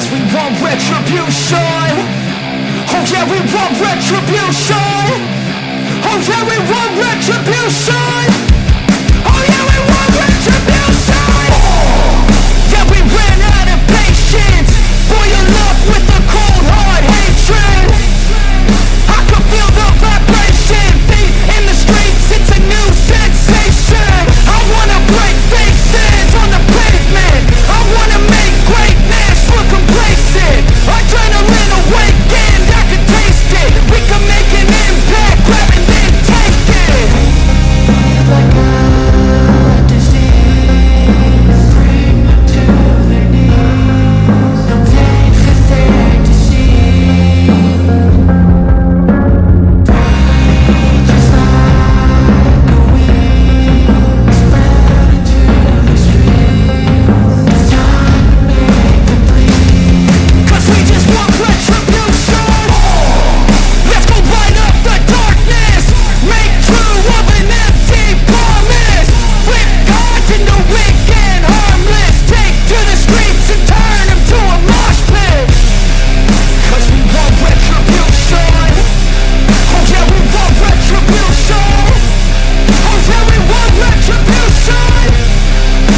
Cause we want retribution. Oh yeah, we want retribution. Oh yeah, we want retribution. Oh yeah, we want retribution. Yeah, we ran out of patience. Boil up with the cold hard hatred. I can feel the vibration. Feet in the streets, it's a new sensation. I wanna break faces on the pavement. I wanna make greatness look complacent. Adrenaline awakened, I can taste it. We can make an impact, grab and then take it. Like a disease, bring them to their knees. Pain for their disease. Just like a weed, spread into the streets. It's time to make them bleed. Cause we just want retribution. Let's go light up the darkness. Make true of an empty promise. Flip cards into weak and harmless. Take to the streets and turn them to a mosh pit. Cause we want retribution. Oh yeah, we want retribution. Oh yeah, we want retribution.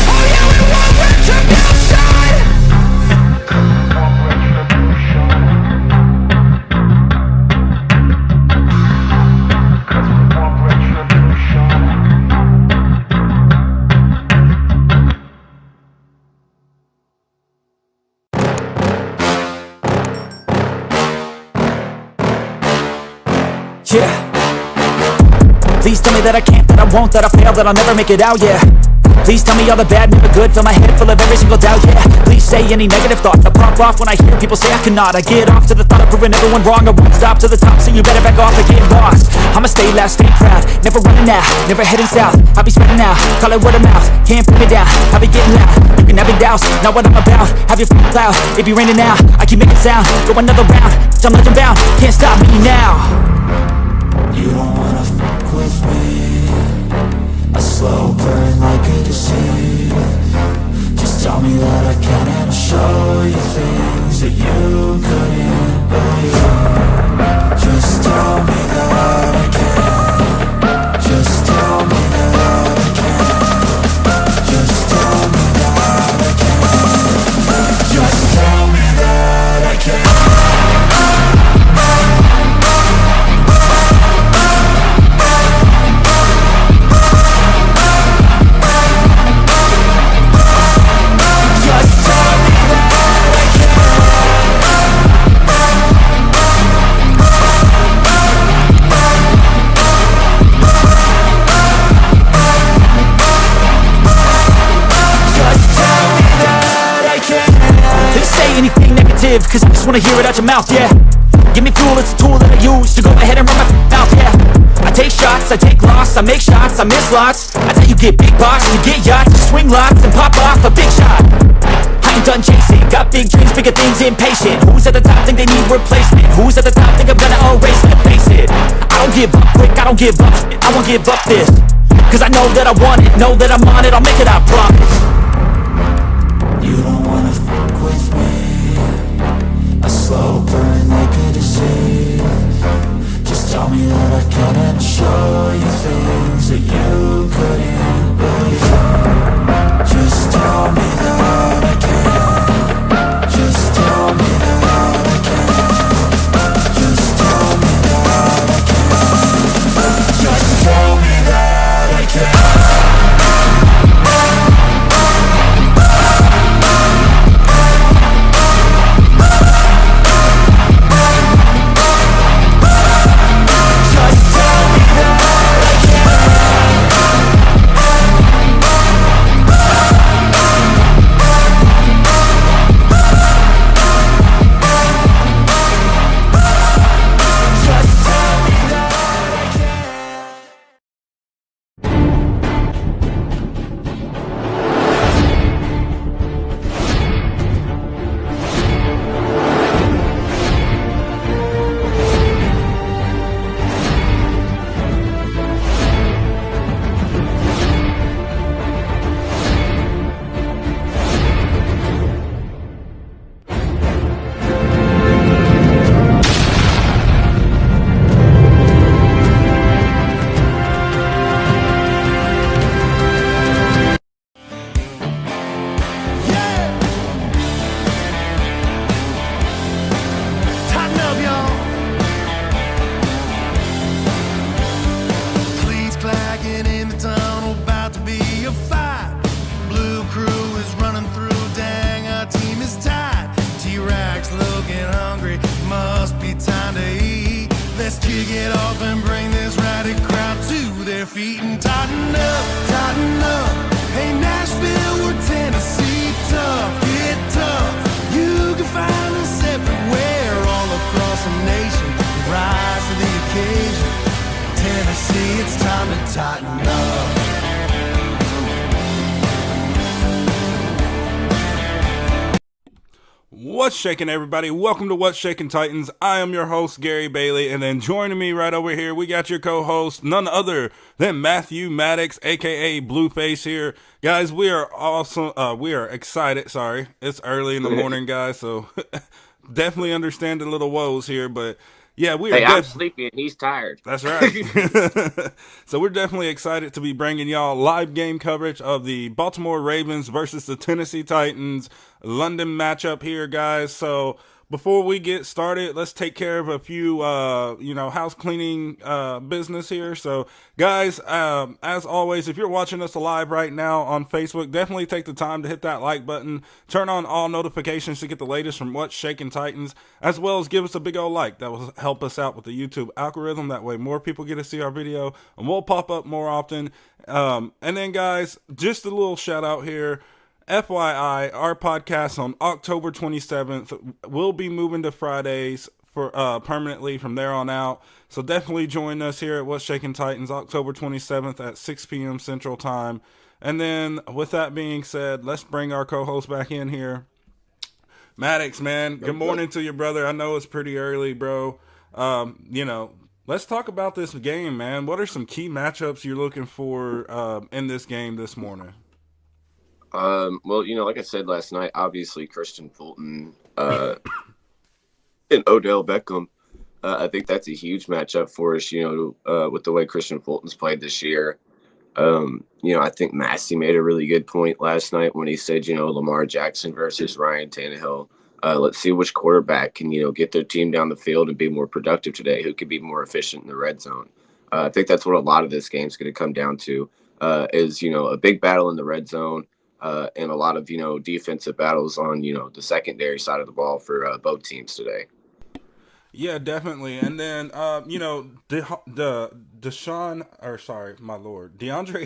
Oh yeah, we want retribution. Yeah. Please tell me that I can't, that I won't, that I fail, that I'll never make it out, yeah. Please tell me all the bad, never good, fill my head full of every single doubt, yeah. Please say any negative thoughts, I pop off when I hear people say I cannot. I get off to the thought of proving everyone wrong. I won't stop to the top, so you better back off and get lost. I'ma stay loud, stay proud, never running out, never heading south. I'll be spreading out, call it word of mouth, can't put me down, I'll be getting loud. You can have it douse, not what I'm about, have your f***ing cloud. It be raining now, I keep making sound, go another round, I'm legend bound, can't stop me now. You don't wanna fuck with me. A slow burn like a disease. Just tell me that I can and I'll show you things that you couldn't believe. Just tell me that I can. Just tell me that I can. Just tell me that I can. Just tell me that I can. Anything negative, cause I just wanna hear it out your mouth, yeah. Give me fuel, it's a tool that I use to go ahead and run my mouth, yeah. I take shots, I take loss, I make shots, I miss lots. That's how you get big box, you get yachts, you swing lots and pop off a big shot. I ain't done chasing, got big dreams, bigger things, impatient. Who's at the top think they need replacement? Who's at the top think I'm gonna erase it? Face it, I don't give up quick, I don't give up shit, I won't give up this. Cause I know that I want it, know that I'm on it, I'll make it, I promise. You don't wanna fuck with me. A slow burn like a disease. Just tell me that I can and I'll show you things that you couldn't believe. Just tell me that I can. Just tell me that I can. Just tell me that I can. Just tell me that I can. kick it off and bring this rowdy crowd to their feet and tighten up, tighten up. Hey Nashville, we're Tennessee, tough, get tough. You can find us everywhere, all across the nation. Rise to the occasion. Tennessee, it's time to tighten up. What's shaking, everybody? Welcome to What's Shaking Titans. I am your host, Gary Bailey, and then joining me right over here, we got your co-host, none other than Matthew Maddox, aka Blueface here. Guys, we are awesome. We are excited. Sorry, it's early in the morning, guys, so definitely understand the little woes here, but yeah, we are. Hey, I'm sleepy and he's tired. That's right. So we're definitely excited to be bringing y'all live game coverage of the Baltimore Ravens versus the Tennessee Titans London matchup here, guys. So before we get started, let's take care of a few, house cleaning business here. So, guys, as always, if you're watching us live right now on Facebook, definitely take the time to hit that like button. Turn on all notifications to get the latest from What's Shaking Titans, as well as give us a big old like. That will help us out with the YouTube algorithm. That way more people get to see our video, and we'll pop up more often. And then, guys, just a little shout out here. FYI, our podcast on October 27th will be moving to Fridays for permanently from there on out. So definitely join us here at What's Shaking Titans October 27th at 6 p.m. Central Time. And then with that being said, let's bring our co-host back in here. Maddox, man, good morning to you, brother. I know it's pretty early, bro. Let's talk about this game, man. What are some key matchups you're looking for in this game this morning? Well, like I said last night, obviously Christian Fulton and Odell Beckham. I think that's a huge matchup for us, with the way Christian Fulton's played this year. I think Massey made a really good point last night when he said, Lamar Jackson versus Ryan Tannehill. Let's see which quarterback can, get their team down the field and be more productive today, who can be more efficient in the red zone. I think that's what a lot of this game's going to come down to, is, a big battle in the red zone. And a lot of, defensive battles on, the secondary side of the ball for both teams today. Yeah, definitely. And then, DeAndre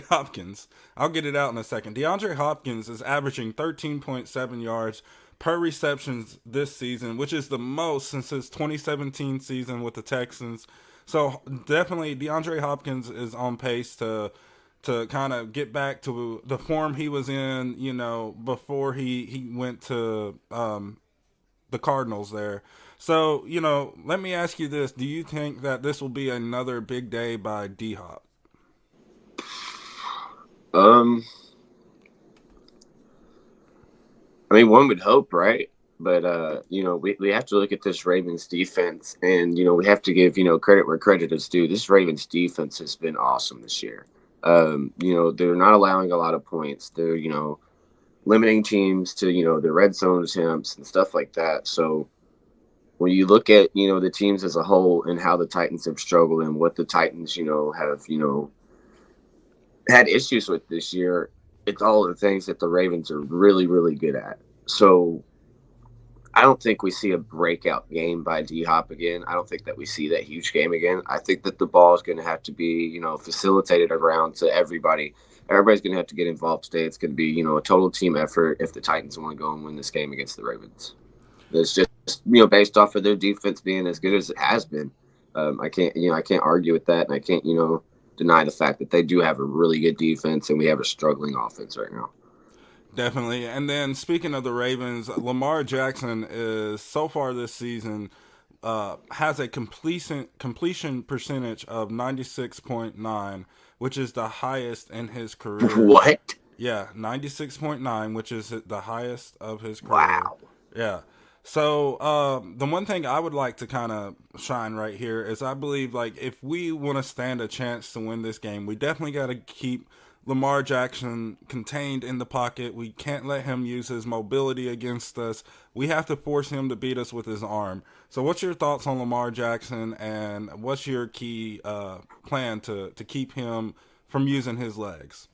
Hopkins, I'll get it out in a second. DeAndre Hopkins is averaging 13.7 yards per receptions this season, which is the most since his 2017 season with the Texans. So definitely DeAndre Hopkins is on pace to kind of get back to the form he was in, before he went to the Cardinals there. So, let me ask you this. Do you think that this will be another big day by D-Hop? One would hope, right? But, we have to look at this Ravens defense, and, we have to give, credit where credit is due. This Ravens defense has been awesome this year. They're not allowing a lot of points. They're, limiting teams to, the red zone attempts and stuff like that. So when you look at, the teams as a whole and how the Titans have struggled and what the Titans, have, had issues with this year, it's all the things that the Ravens are really, really good at. So I don't think we see a breakout game by D-Hop again. I don't think that we see that huge game again. I think that the ball is going to have to be, facilitated around to everybody. Everybody's going to have to get involved today. It's going to be, a total team effort if the Titans want to go and win this game against the Ravens. It's just, based off of their defense being as good as it has been. I can't argue with that, and I can't, deny the fact that they do have a really good defense and we have a struggling offense right now. Definitely. And then speaking of the Ravens, Lamar Jackson is so far this season has a completion percentage of 96.9, which is the highest in his career. What? Yeah, 96.9, which is the highest of his career. Wow. Yeah. So the one thing I would like to kind of shine right here is I believe, if we want to stand a chance to win this game, we definitely got to keep Lamar Jackson contained in the pocket. We can't let him use his mobility against us. We have to force him to beat us with his arm. So what's your thoughts on Lamar Jackson, and what's your key plan to keep him from using his legs?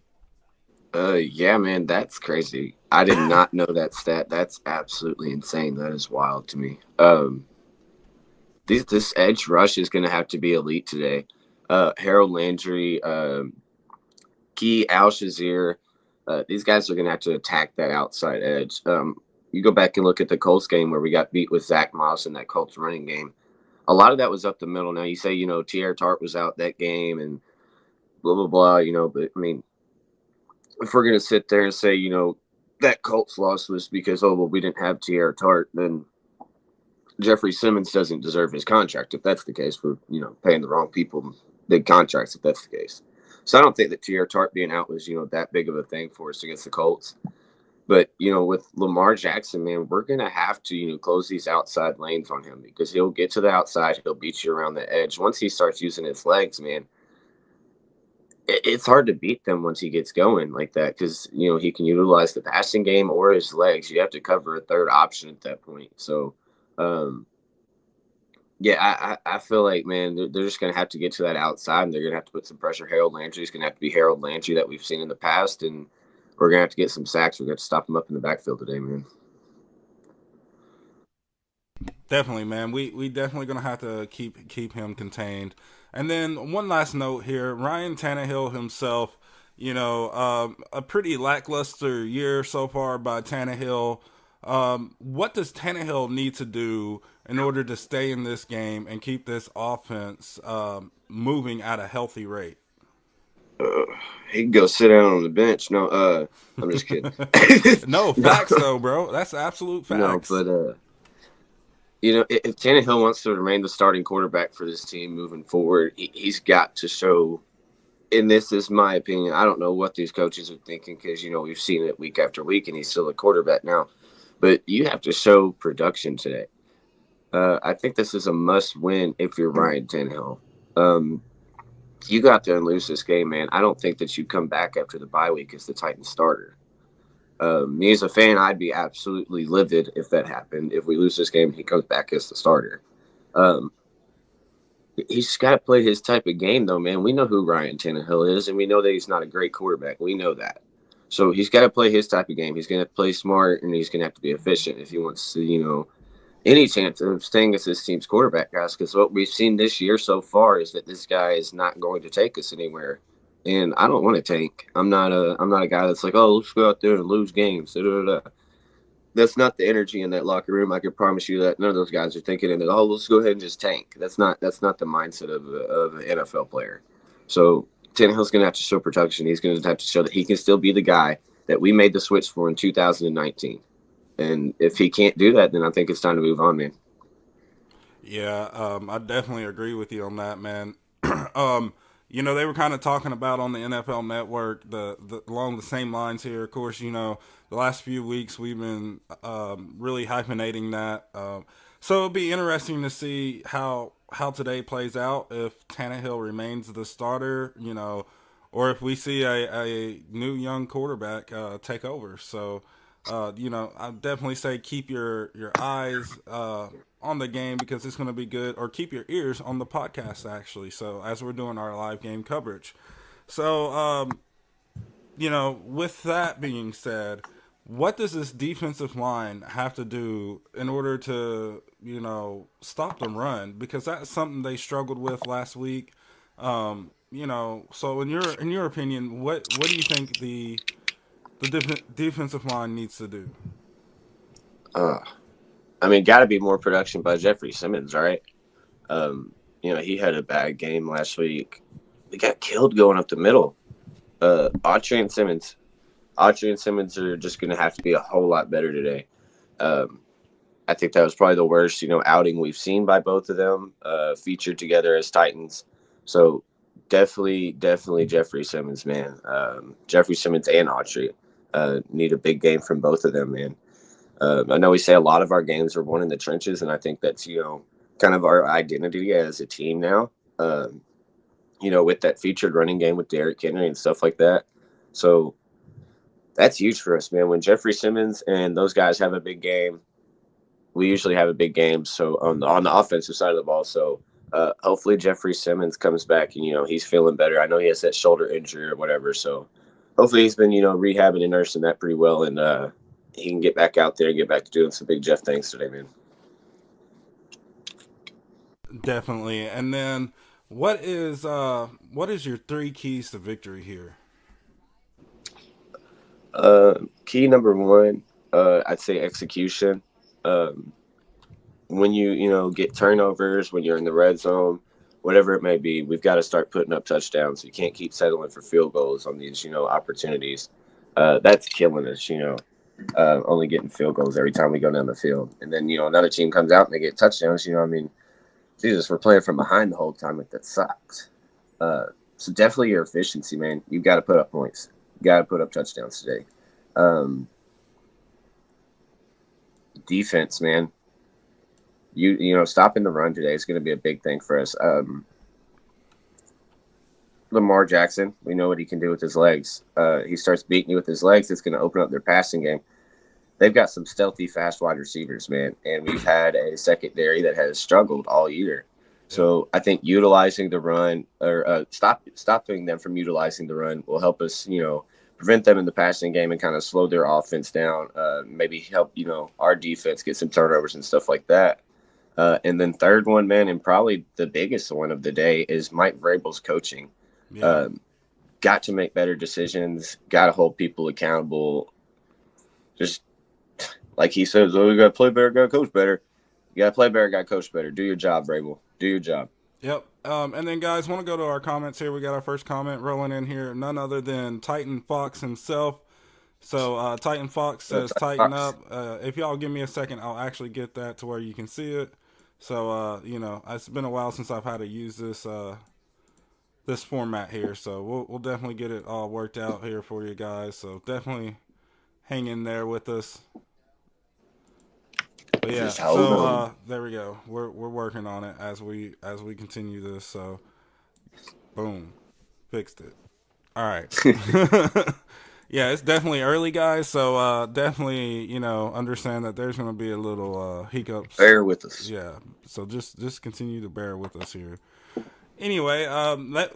Yeah, man, that's crazy. I did not know that stat. That's absolutely insane. That is wild to me. this edge rush is going to have to be elite today. Harold Landry, Key Al-Shazir, these guys are going to have to attack that outside edge. You go back and look at the Colts game where we got beat with Zach Moss in that Colts running game. A lot of that was up the middle. Now you say, Tierra Tart was out that game and blah, blah, blah, but I mean, if we're going to sit there and say, that Colts loss was because, we didn't have Tierra Tart, then Jeffrey Simmons doesn't deserve his contract. If that's the case, we're, paying the wrong people big contracts if that's the case. So I don't think that Tierra Tart being out was, that big of a thing for us against the Colts. But, with Lamar Jackson, man, we're going to have to, close these outside lanes on him because he'll get to the outside. He'll beat you around the edge. Once he starts using his legs, man, it's hard to beat them once he gets going like that because, he can utilize the passing game or his legs. You have to cover a third option at that point. So, yeah, I feel like, man, they're just going to have to get to that outside and they're going to have to put some pressure. Harold Landry is going to have to be Harold Landry that we've seen in the past, and we're going to have to get some sacks. We're going to stop him up in the backfield today, man. Definitely, man. We definitely going to have to keep him contained. And then one last note here, Ryan Tannehill himself, a pretty lackluster year so far by Tannehill. What does Tannehill need to do in order to stay in this game and keep this offense moving at a healthy rate? He can go sit down on the bench. No, I'm just kidding. No, facts though, bro. That's absolute facts. No, but if Tannehill wants to remain the starting quarterback for this team moving forward, he's got to show. And this is my opinion. I don't know what these coaches are thinking because we've seen it week after week, and he's still a quarterback now. But you have to show production today. I think this is a must-win if you're Ryan Tannehill. You go out there and lose this game, man. I don't think that you come back after the bye week as the Titans starter. Me as a fan, I'd be absolutely livid if that happened. If we lose this game, he comes back as the starter. He's got to play his type of game, though, man. We know who Ryan Tannehill is, and we know that he's not a great quarterback. We know that. So he's got to play his type of game. He's going to play smart, and he's going to have to be efficient if he wants to, any chance of staying as this team's quarterback, guys. Because what we've seen this year so far is that this guy is not going to take us anywhere. And I don't want to tank. I'm not a guy that's like, let's go out there and lose games. Da-da-da-da. That's not the energy in that locker room. I can promise you that none of those guys are thinking in it. Let's go ahead and just tank. That's not the mindset of an NFL player. So Tannehill's going to have to show production. He's going to have to show that he can still be the guy that we made the switch for in 2019. And if he can't do that, then I think it's time to move on, man. Yeah, I definitely agree with you on that, man. They were kind of talking about on the NFL Network along the same lines here. Of course, the last few weeks we've been really hyphenating that. So it'll be interesting to see how today plays out, if Tannehill remains the starter, or if we see a new young quarterback take over. So, I definitely say keep your eyes on the game because it's going to be good, or keep your ears on the podcast, actually. So as we're doing our live game coverage. So, with that being said, what does this defensive line have to do in order to, stop the run? Because that's something they struggled with last week. So in your opinion, what do you think the defensive line needs to do? Got to be more production by Jeffrey Simmons, right? He had a bad game last week. He got killed going up the middle. Autry and Simmons are just going to have to be a whole lot better today. I think that was probably the worst, outing we've seen by both of them, featured together as Titans. So definitely Jeffrey Simmons, man. Jeffrey Simmons and Autry need a big game from both of them, man. I know we say a lot of our games are won in the trenches, and I think that's, kind of our identity as a team now, with that featured running game with Derrick Henry and stuff like that. So that's huge for us, man. When Jeffrey Simmons and those guys have a big game, we usually have a big game. So on the offensive side of the ball. So hopefully Jeffrey Simmons comes back and, he's feeling better. I know he has that shoulder injury or whatever. So hopefully he's been, rehabbing and nursing that pretty well. And, he can get back out there and get back to doing some big Jeff things today, man. Definitely. And then what is your three keys to victory here? Key number one, I'd say execution. Um, when you get turnovers, when you're in the red zone, whatever it may be, we've got to start putting up touchdowns. You can't keep settling for field goals on these opportunities. That's killing us. Only getting field goals every time we go down the field, and then another team comes out and they get touchdowns. I mean, Jesus, we're playing from behind the whole time. Like that sucks. So definitely your efficiency, man. You've got to put up points. You got to put up touchdowns today. Um, Defense, man. Stopping the run today is going to be a big thing for us. Lamar Jackson, we know what he can do with his legs. He starts beating you with his legs, it's going to open up their passing game. They've got some stealthy, fast wide receivers, man, and we've had a secondary that has struggled all year. So I think utilizing the run or stopping them from utilizing the run will help us, prevent them in the passing game and kind of slow their offense down. Maybe help, our defense get some turnovers and stuff like that. And then third one, man, and probably the biggest one of the day is Mike Vrabel's coaching. Yeah. Got to make better decisions. Got to hold people accountable. Just like he says, we got to play better, got to coach better. You got to play better, got to coach better. Do your job, Vrabel. Do your job. Yep. And then, guys, want to go to our comments here. We got our first comment rolling in here. None other than Titan Fox himself. So Titan Fox says, tighten up. If y'all give me a second, I'll actually get that to where you can see it. So, it's been a while since I've had to use this format here. So we'll definitely get it all worked out here for you guys. So definitely hang in there with us. But yeah, so there we go. We're working on it as we continue this. So boom, fixed it. All right. Yeah, it's definitely early, guys. So definitely, understand that there's going to be a little hiccups. Bear with us. Yeah. So just continue to bear with us here. Anyway,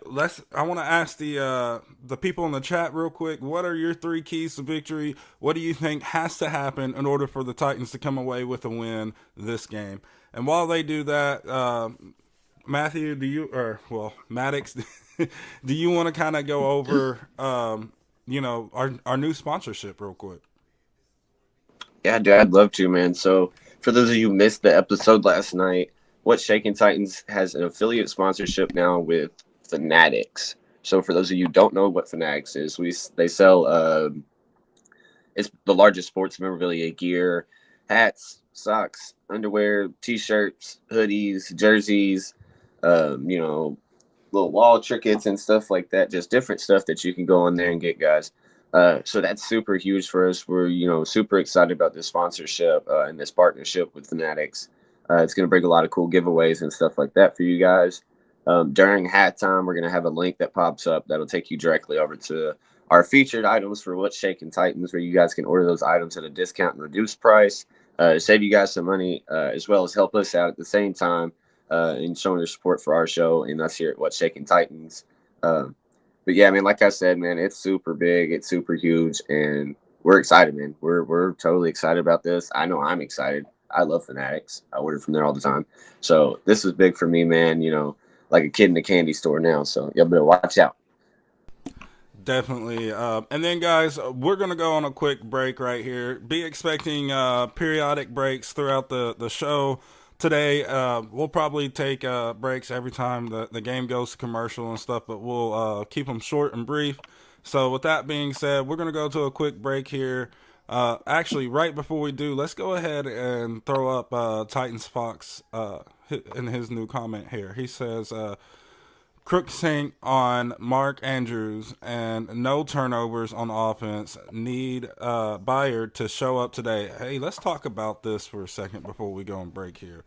let's. I want to ask the people in the chat real quick. What are your three keys to victory? What do you think has to happen in order for the Titans to come away with a win this game? And while they do that, Matthew, Maddox, do you want to kind of go over, our new sponsorship real quick? Yeah, dude, I'd love to, man. So for those of you who missed the episode last night, What's Shaking Titans has an affiliate sponsorship now with Fanatics. So for those of you who don't know what Fanatics is, they sell it's the largest sports memorabilia gear, hats, socks, underwear, t-shirts, hoodies, jerseys, little wall trinkets and stuff like that. Just different stuff that you can go on there and get, guys. So that's super huge for us. We're super excited about this sponsorship and this partnership with Fanatics. It's going to bring a lot of cool giveaways and stuff like that for you guys. During halftime, we're going to have a link that pops up that'll take you directly over to our featured items for What's Shaking Titans, where you guys can order those items at a discount and reduced price, save you guys some money, as well as help us out at the same time in showing your support for our show and us here at What's Shaking Titans. But yeah, I mean, like I said, man, it's super big, it's super huge, and we're excited, man. We're totally excited about this. I know I'm excited. I love Fanatics. I order from there all the time. So this is big for me, man, like a kid in a candy store now. So y'all better watch out. Definitely. And then, guys, we're going to go on a quick break right here. Be expecting periodic breaks throughout the show. Today, we'll probably take breaks every time the game goes to commercial and stuff, but we'll keep them short and brief. So with that being said, we're going to go to a quick break here. Actually, right before we do, let's go ahead and throw up Titans Fox in his new comment here. He says, Crook sink on Mark Andrews and no turnovers on offense. Need Byard to show up today. Hey, let's talk about this for a second before we go on break here.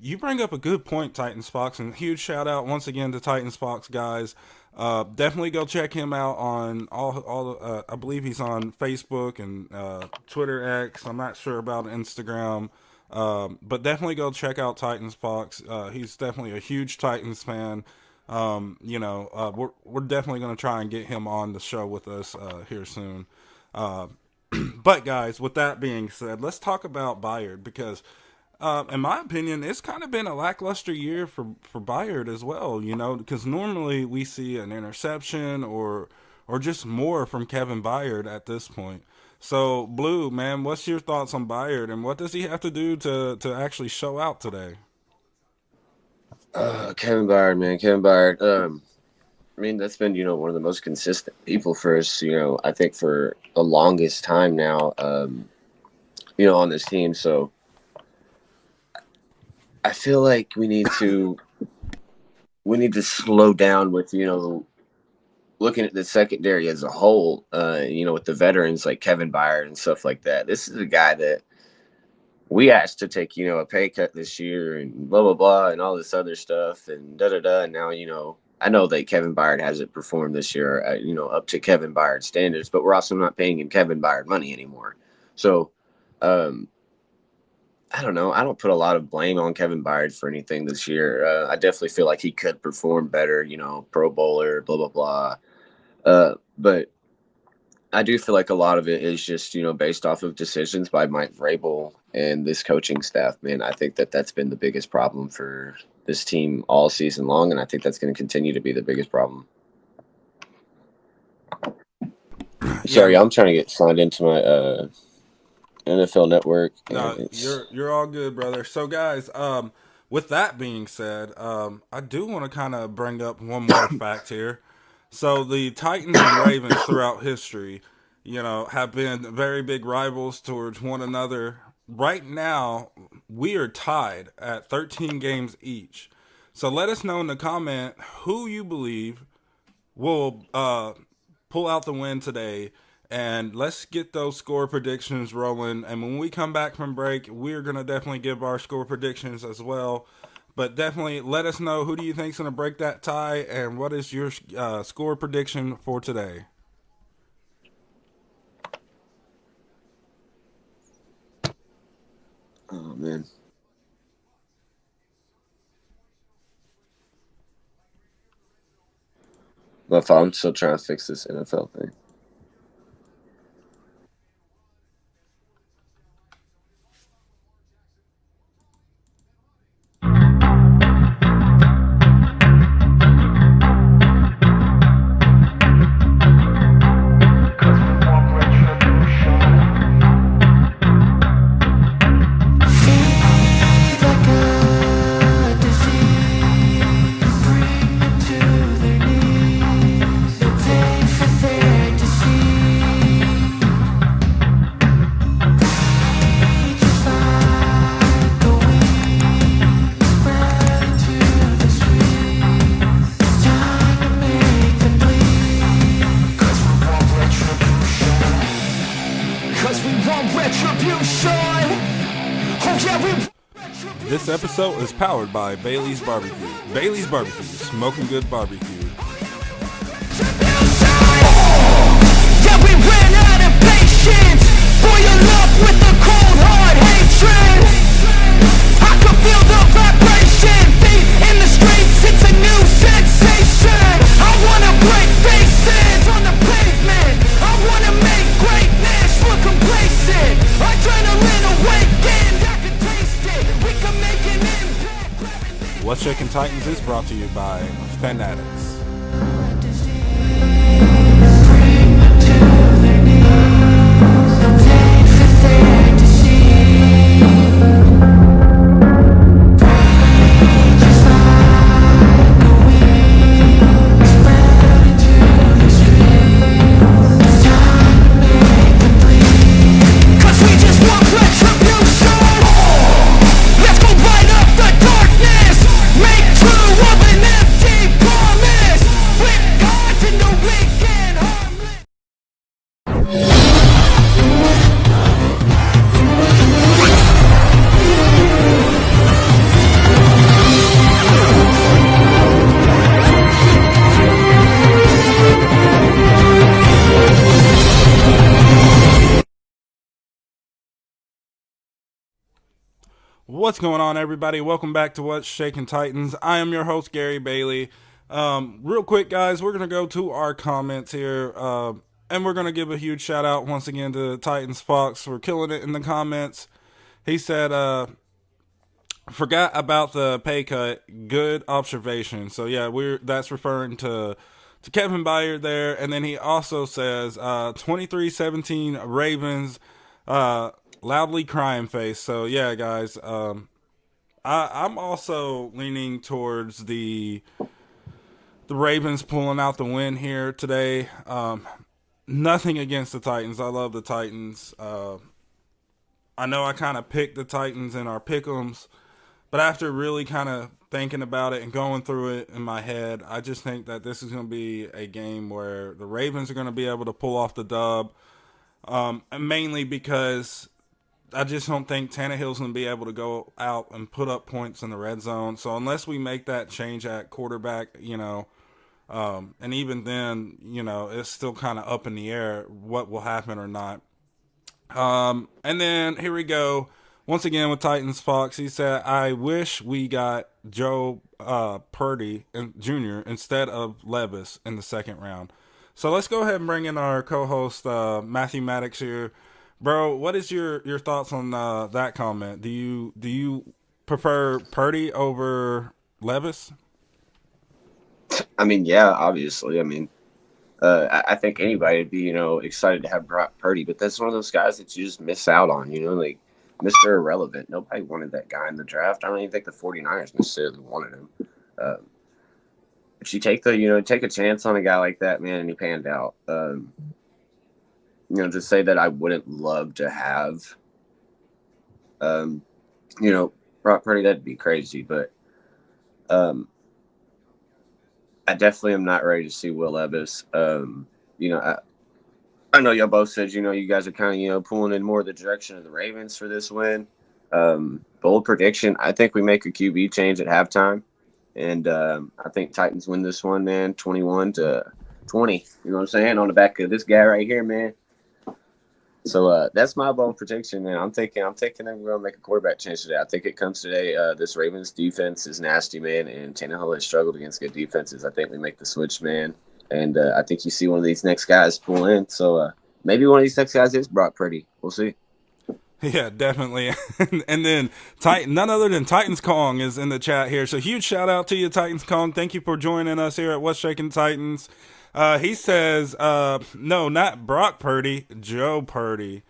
You bring up a good point, Titans Fox, and huge shout out once again to Titans Fox, guys. Definitely go check him out on all I believe he's on Facebook and Twitter X. I'm not sure about Instagram. But definitely go check out Titans Fox. He's definitely a huge Titans fan. We're definitely going to try and get him on the show with us here soon. But guys, with that being said, let's talk about Byard, because In my opinion, it's kind of been a lackluster year for Bayard as well. You know, because normally we see an interception or just more from Kevin Byard at this point. So, Blue, man, what's your thoughts on Byard, and what does he have to do to actually show out today? Kevin Byard, man, Kevin Byard. I mean, that's been one of the most consistent people for us. I think for the longest time now. On this team. So I feel like we need to slow down with looking at the secondary as a whole. With the veterans like Kevin Byard and stuff like that. This is a guy that we asked to take a pay cut this year and blah blah blah and all this other stuff and da da da. And now I know that Kevin Byard hasn't performed this year, up to Kevin Byard standards, but we're also not paying him Kevin Byard money anymore. So, I don't know. I don't put a lot of blame on Kevin Byard for anything this year. I definitely feel like he could perform better, Pro Bowler, blah, blah, blah. But I do feel like a lot of it is just, based off of decisions by Mike Vrabel and this coaching staff. Man, I think that that's been the biggest problem for this team all season long, and I think that's going to continue to be the biggest problem. Sorry, I'm trying to get signed into my NFL Network. No, you're all good, brother. So, guys, with that being said, I do want to kind of bring up one more fact here. So, the Titans and Ravens throughout history, have been very big rivals towards one another. Right now, we are tied at 13 games each. So, let us know in the comment who you believe will pull out the win today. And let's get those score predictions rolling. And when we come back from break, we're going to definitely give our score predictions as well. But definitely let us know who do you think is going to break that tie and what is your score prediction for today. Oh, man. But I'm still trying to fix this NFL thing. This episode is powered by Bailey's Barbecue. Bailey's Barbecue, smoking good barbecue. Yeah, we ran out of patience. Boil up with the cold hard hatred. I can feel the vibration. Feet in the streets, it's a new sensation. I wanna break faces on the pavement. I wanna make greatness look complacent. Adrenaline awakened, I can taste it. We can make an impact. What's Shaking Titans is brought to you by Fanatics. What's going on, everybody? Welcome back to What's Shaking Titans. I am your host, Gary Bailey. Real quick, guys, we're going to go to our comments here, and we're going to give a huge shout out once again to Titans Fox for killing it in the comments. He said, Forgot about the pay cut. Good observation. So yeah, that's referring to Kevin Byard there, and then he also says 23-17 Ravens, loudly crying face. So yeah, guys, I'm also leaning towards the Ravens pulling out the win here today. Nothing against the Titans. I love the Titans. I know I kind of picked the Titans in our pick'ems, but after really kind of thinking about it and going through it in my head, I just think that this is going to be a game where the Ravens are going to be able to pull off the dub, mainly because I just don't think Tannehill's going to be able to go out and put up points in the red zone. So unless we make that change at quarterback, and even then, it's still kind of up in the air what will happen or not. And then here we go. Once again with Titans Fox, he said, I wish we got Joe Purdy Jr. instead of Levis in the second round. So let's go ahead and bring in our co-host, Matthew Maddox here. Bro, what is your thoughts on that comment? Do you prefer Purdy over Levis? I mean, yeah, obviously. I mean, I think anybody would be, excited to have Brock Purdy, but that's one of those guys that you just miss out on, like Mr. Irrelevant. Nobody wanted that guy in the draft. I don't even think the 49ers necessarily wanted him. But you take take a chance on a guy like that, man, and he panned out. To say that I wouldn't love to have, Brock Purdy, that'd be crazy, but I definitely am not ready to see Will Levis. I know y'all both said, you guys are kind of, pulling in more the direction of the Ravens for this win. Bold prediction. I think we make a QB change at halftime. And I think Titans win this one, man, 21-20. You know what I'm saying? On the back of this guy right here, man. So that's my bold prediction, man. I'm thinking that we're going to make a quarterback change today. I think it comes today. This Ravens defense is nasty, man, and Tannehill has struggled against good defenses. I think we make the switch, man. And I think you see one of these next guys pull in. So maybe one of these next guys is Brock Purdy. We'll see. Yeah, definitely. And then none other than Titans Kong is in the chat here. So huge shout out to you, Titans Kong. Thank you for joining us here at What's Shaking Titans. He says, no, not Brock Purdy, Joe Purdy.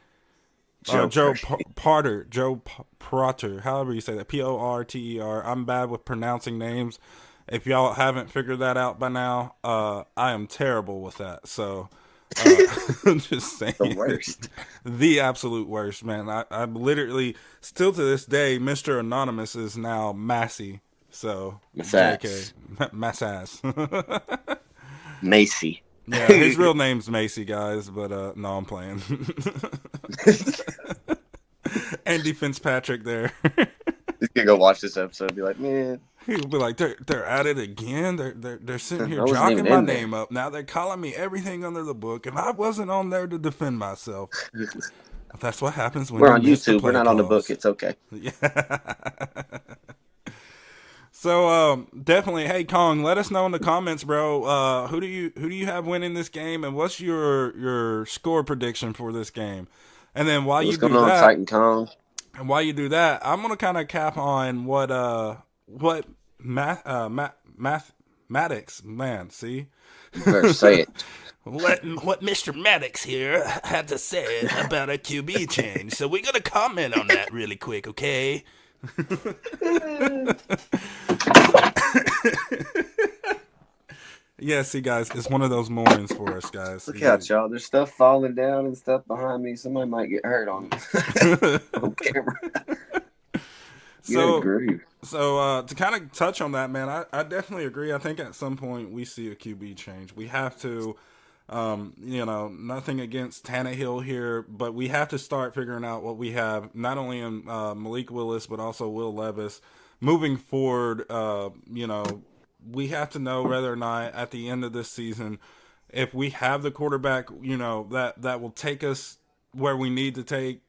Joe Potter, Protter, however you say that, Porter. I'm bad with pronouncing names. If y'all haven't figured that out by now, I am terrible with that. So, I'm just saying, the worst, the absolute worst, man. I'm literally still to this day, Mr. Anonymous is now Massey. So, JK, Massass. Macy. Yeah, his real name's Macy, guys, but no, I'm playing. Andy Fitzpatrick there. He's gonna go watch this episode and be like, man. He'll be like, they're at it again. They're sitting here jogging my name up. Now they're calling me everything under the book, and I wasn't on there to defend myself. That's what happens when we're on YouTube. We're not on the book. It's okay. Yeah. So definitely, hey Kong, let us know in the comments, bro. Who do you have winning this game, and what's your score prediction for this game? And then while you do that, Titan Kong? And while you do that, I'm gonna kind of cap on what Maddox, man. See, better say it. What Mr. Maddox here had to say about a QB change. So we're gonna comment on that really quick, okay? Yeah, see, guys, it's one of those mornings for us, guys. Look out, y'all. There's stuff falling down and stuff behind me. Somebody might get hurt on camera. So to kind of touch on that, man, I definitely agree. I think at some point we see a QB change. We have to, nothing against Tannehill here, but we have to start figuring out what we have, not only in Malik Willis, but also Will Levis. Moving forward, we have to know whether or not at the end of this season, if we have the quarterback, that will take us where we need to take,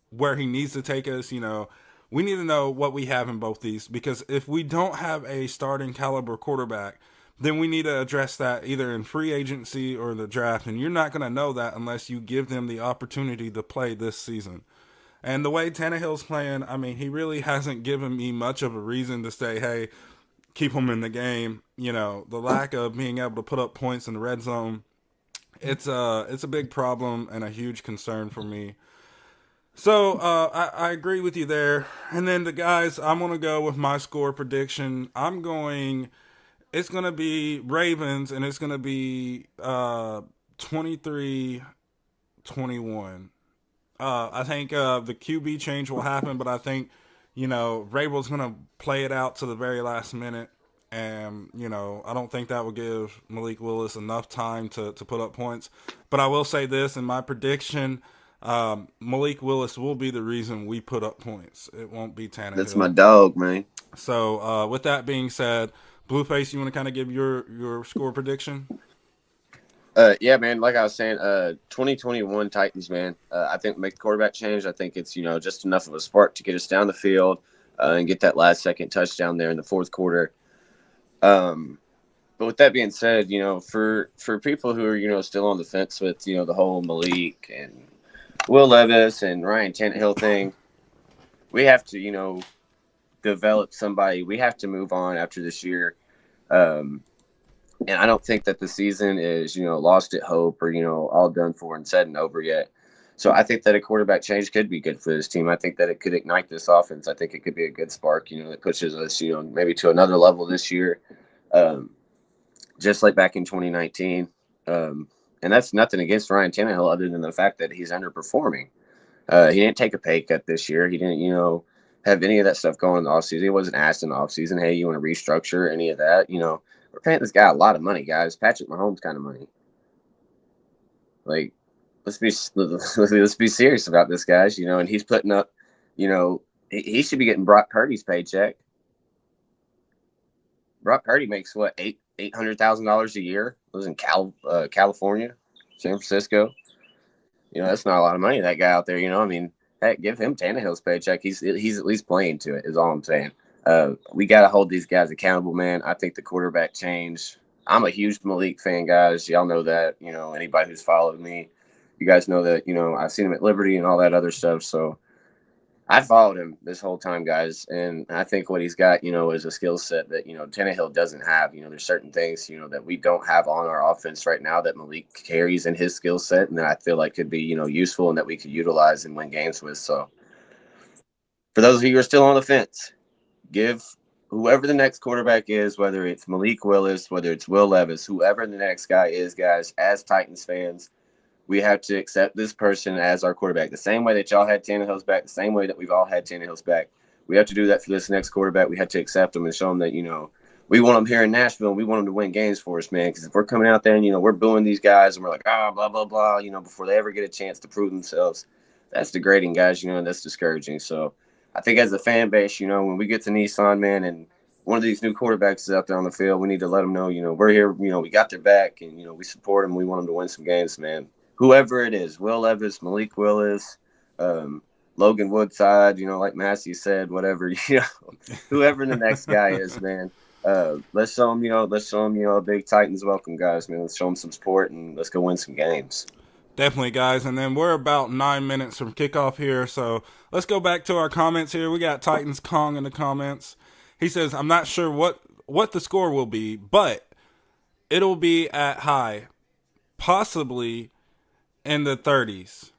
where he needs to take us, we need to know what we have in both these, because if we don't have a starting caliber quarterback, then we need to address that either in free agency or the draft. And you're not going to know that unless you give them the opportunity to play this season. And the way Tannehill's playing, I mean, he really hasn't given me much of a reason to say, hey, keep him in the game. You know, the lack of being able to put up points in the red zone, it's a big problem and a huge concern for me. So I agree with you there. And then the guys, I'm gonna go with my score prediction. It's gonna be Ravens, and it's gonna be 23-21. I think the QB change will happen, but I think Rabel's gonna play it out to the very last minute. And, I don't think that will give Malik Willis enough time to put up points. But I will say this in my prediction, Malik Willis will be the reason we put up points. It won't be Tannehill. That's my dog, man. So with that being said, Blueface, you want to kind of give your score prediction? Yeah, man. Like I was saying, 2021 Titans, man. I think make the quarterback change. I think it's just enough of a spark to get us down the field and get that last second touchdown there in the fourth quarter. But with that being said, for people who are still on the fence with the whole Malik and Will Levis and Ryan Tannehill thing, we have to develop somebody. We have to move on after this year. And I don't think that the season is, lost at hope or, all done for and said and over yet. So I think that a quarterback change could be good for this team. I think that it could ignite this offense. I think it could be a good spark, that pushes us, maybe to another level this year, just like back in 2019. And that's nothing against Ryan Tannehill other than the fact that he's underperforming. He didn't take a pay cut this year. He didn't, have any of that stuff going in the offseason. He wasn't asked in the offseason, hey, you want to restructure any of that? We're paying this guy a lot of money, guys. Patrick Mahomes kind of money. Like, let's be serious about this, guys. And he's putting up. He should be getting Brock Purdy's paycheck. Brock Purdy makes what $800,000 a year. Lives in California, San Francisco. That's not a lot of money. That guy out there. I mean, heck, give him Tannehill's paycheck. He's at least playing to it. Is all I'm saying. We got to hold these guys accountable, man. I think the quarterback change. I'm a huge Malik fan, guys. Y'all know that. Anybody who's followed me, you guys know that. I've seen him at Liberty and all that other stuff. So I followed him this whole time, guys. And I think what he's got, is a skill set that, Tannehill doesn't have. There's certain things, that we don't have on our offense right now that Malik carries in his skill set and that I feel like could be, useful and that we could utilize and win games with. So for those of you who are still on the fence, give whoever the next quarterback is, whether it's Malik Willis, whether it's Will Levis, whoever the next guy is, guys, as Titans fans, we have to accept this person as our quarterback. The same way that y'all had Tannehill's back, the same way that we've all had Tannehill's back. We have to do that for this next quarterback. We have to accept him and show him that, we want him here in Nashville and we want him to win games for us, man. Because if we're coming out there and, we're booing these guys and we're like, blah, blah, blah, before they ever get a chance to prove themselves, that's degrading, guys, and that's discouraging. So I think as a fan base, when we get to Nissan, man, and one of these new quarterbacks is out there on the field, we need to let them know, we're here, we got their back and, we support them. We want them to win some games, man. Whoever it is, Will Levis, Malik Willis, Logan Woodside, like Massey said, whatever, whoever the next guy is, man. Let's show them, a big Titans welcome, guys, man. Let's show them some support and let's go win some games. Definitely, guys. And then we're about 9 minutes from kickoff here, so let's go back to our comments here. We got Titans Kong in the comments. He says, I'm not sure what the score will be, but it'll be at high, possibly in the 30s.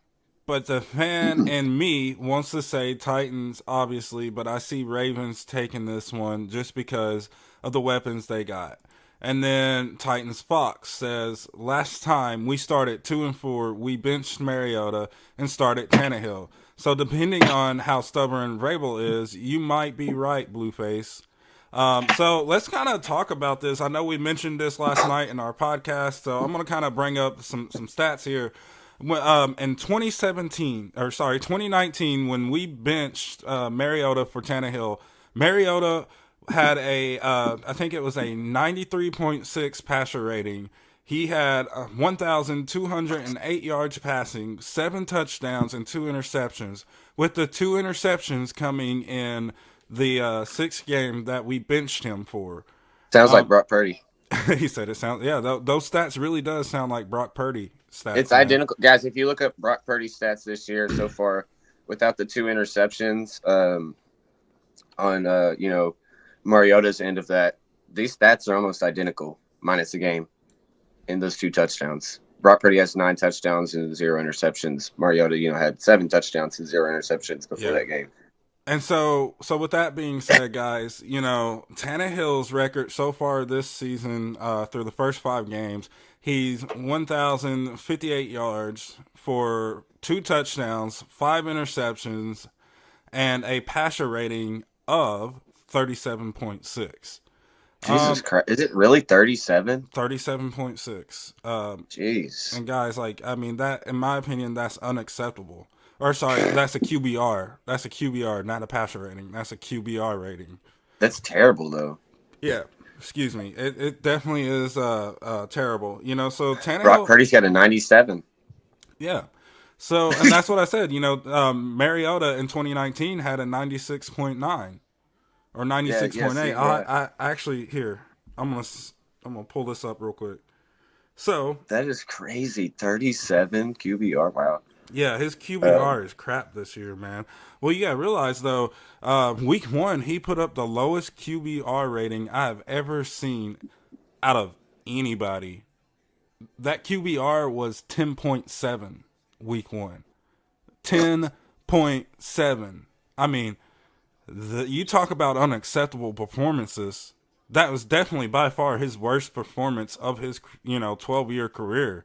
But the fan in me wants to say Titans, obviously, but I see Ravens taking this one just because of the weapons they got. And then Titans Fox says, last time we started 2-4, we benched Mariota and started Tannehill. So depending on how stubborn Vrabel is, you might be right, Blueface. So let's kind of talk about this. I know we mentioned this last night in our podcast, so I'm going to kind of bring up some stats here. In 2019, when we benched Mariota for Tannehill, Mariota had I think it was a 93.6 passer rating. He had 1,208 yards passing, 7 touchdowns, and 2 interceptions, with the 2 interceptions coming in the 6th game that we benched him for. Sounds like Brock Purdy. He said it sounds, those stats really does sound like Brock Purdy stats. It's identical. Guys, if you look up Brock Purdy's stats this year so far, without the 2 interceptions on Mariota's end of that, these stats are almost identical minus a game in those 2 touchdowns. Brock Purdy has 9 touchdowns and 0 interceptions. Mariota, had 7 touchdowns and 0 interceptions before that game. And so with that being said, guys, Tannehill's record so far this season, through the first 5 games, he's 1,058 yards for 2 touchdowns, 5 interceptions, and a passer rating of 37.6. Jesus Christ. Is it really 37? 37.6. Jeez. And guys, that, in my opinion, that's unacceptable. Or sorry, that's a QBR. That's a QBR, not a passer rating. That's a QBR rating. That's terrible, though. Yeah, excuse me. It definitely is terrible. So Tannehill. Brock Purdy's got a 97. Yeah. So, and that's what I said. Mariota in 2019 had a 96.9 or 96.8. Yeah. I actually here. I'm gonna pull this up real quick. So that is crazy. 37 QBR. Wow. Yeah, his QBR is crap this year, man. Well, you gotta realize though, week 1 he put up the lowest QBR rating I've ever seen out of anybody. That QBR was 10.7 week 1. 10.7. I mean, you talk about unacceptable performances. That was definitely by far his worst performance of his 12-year career.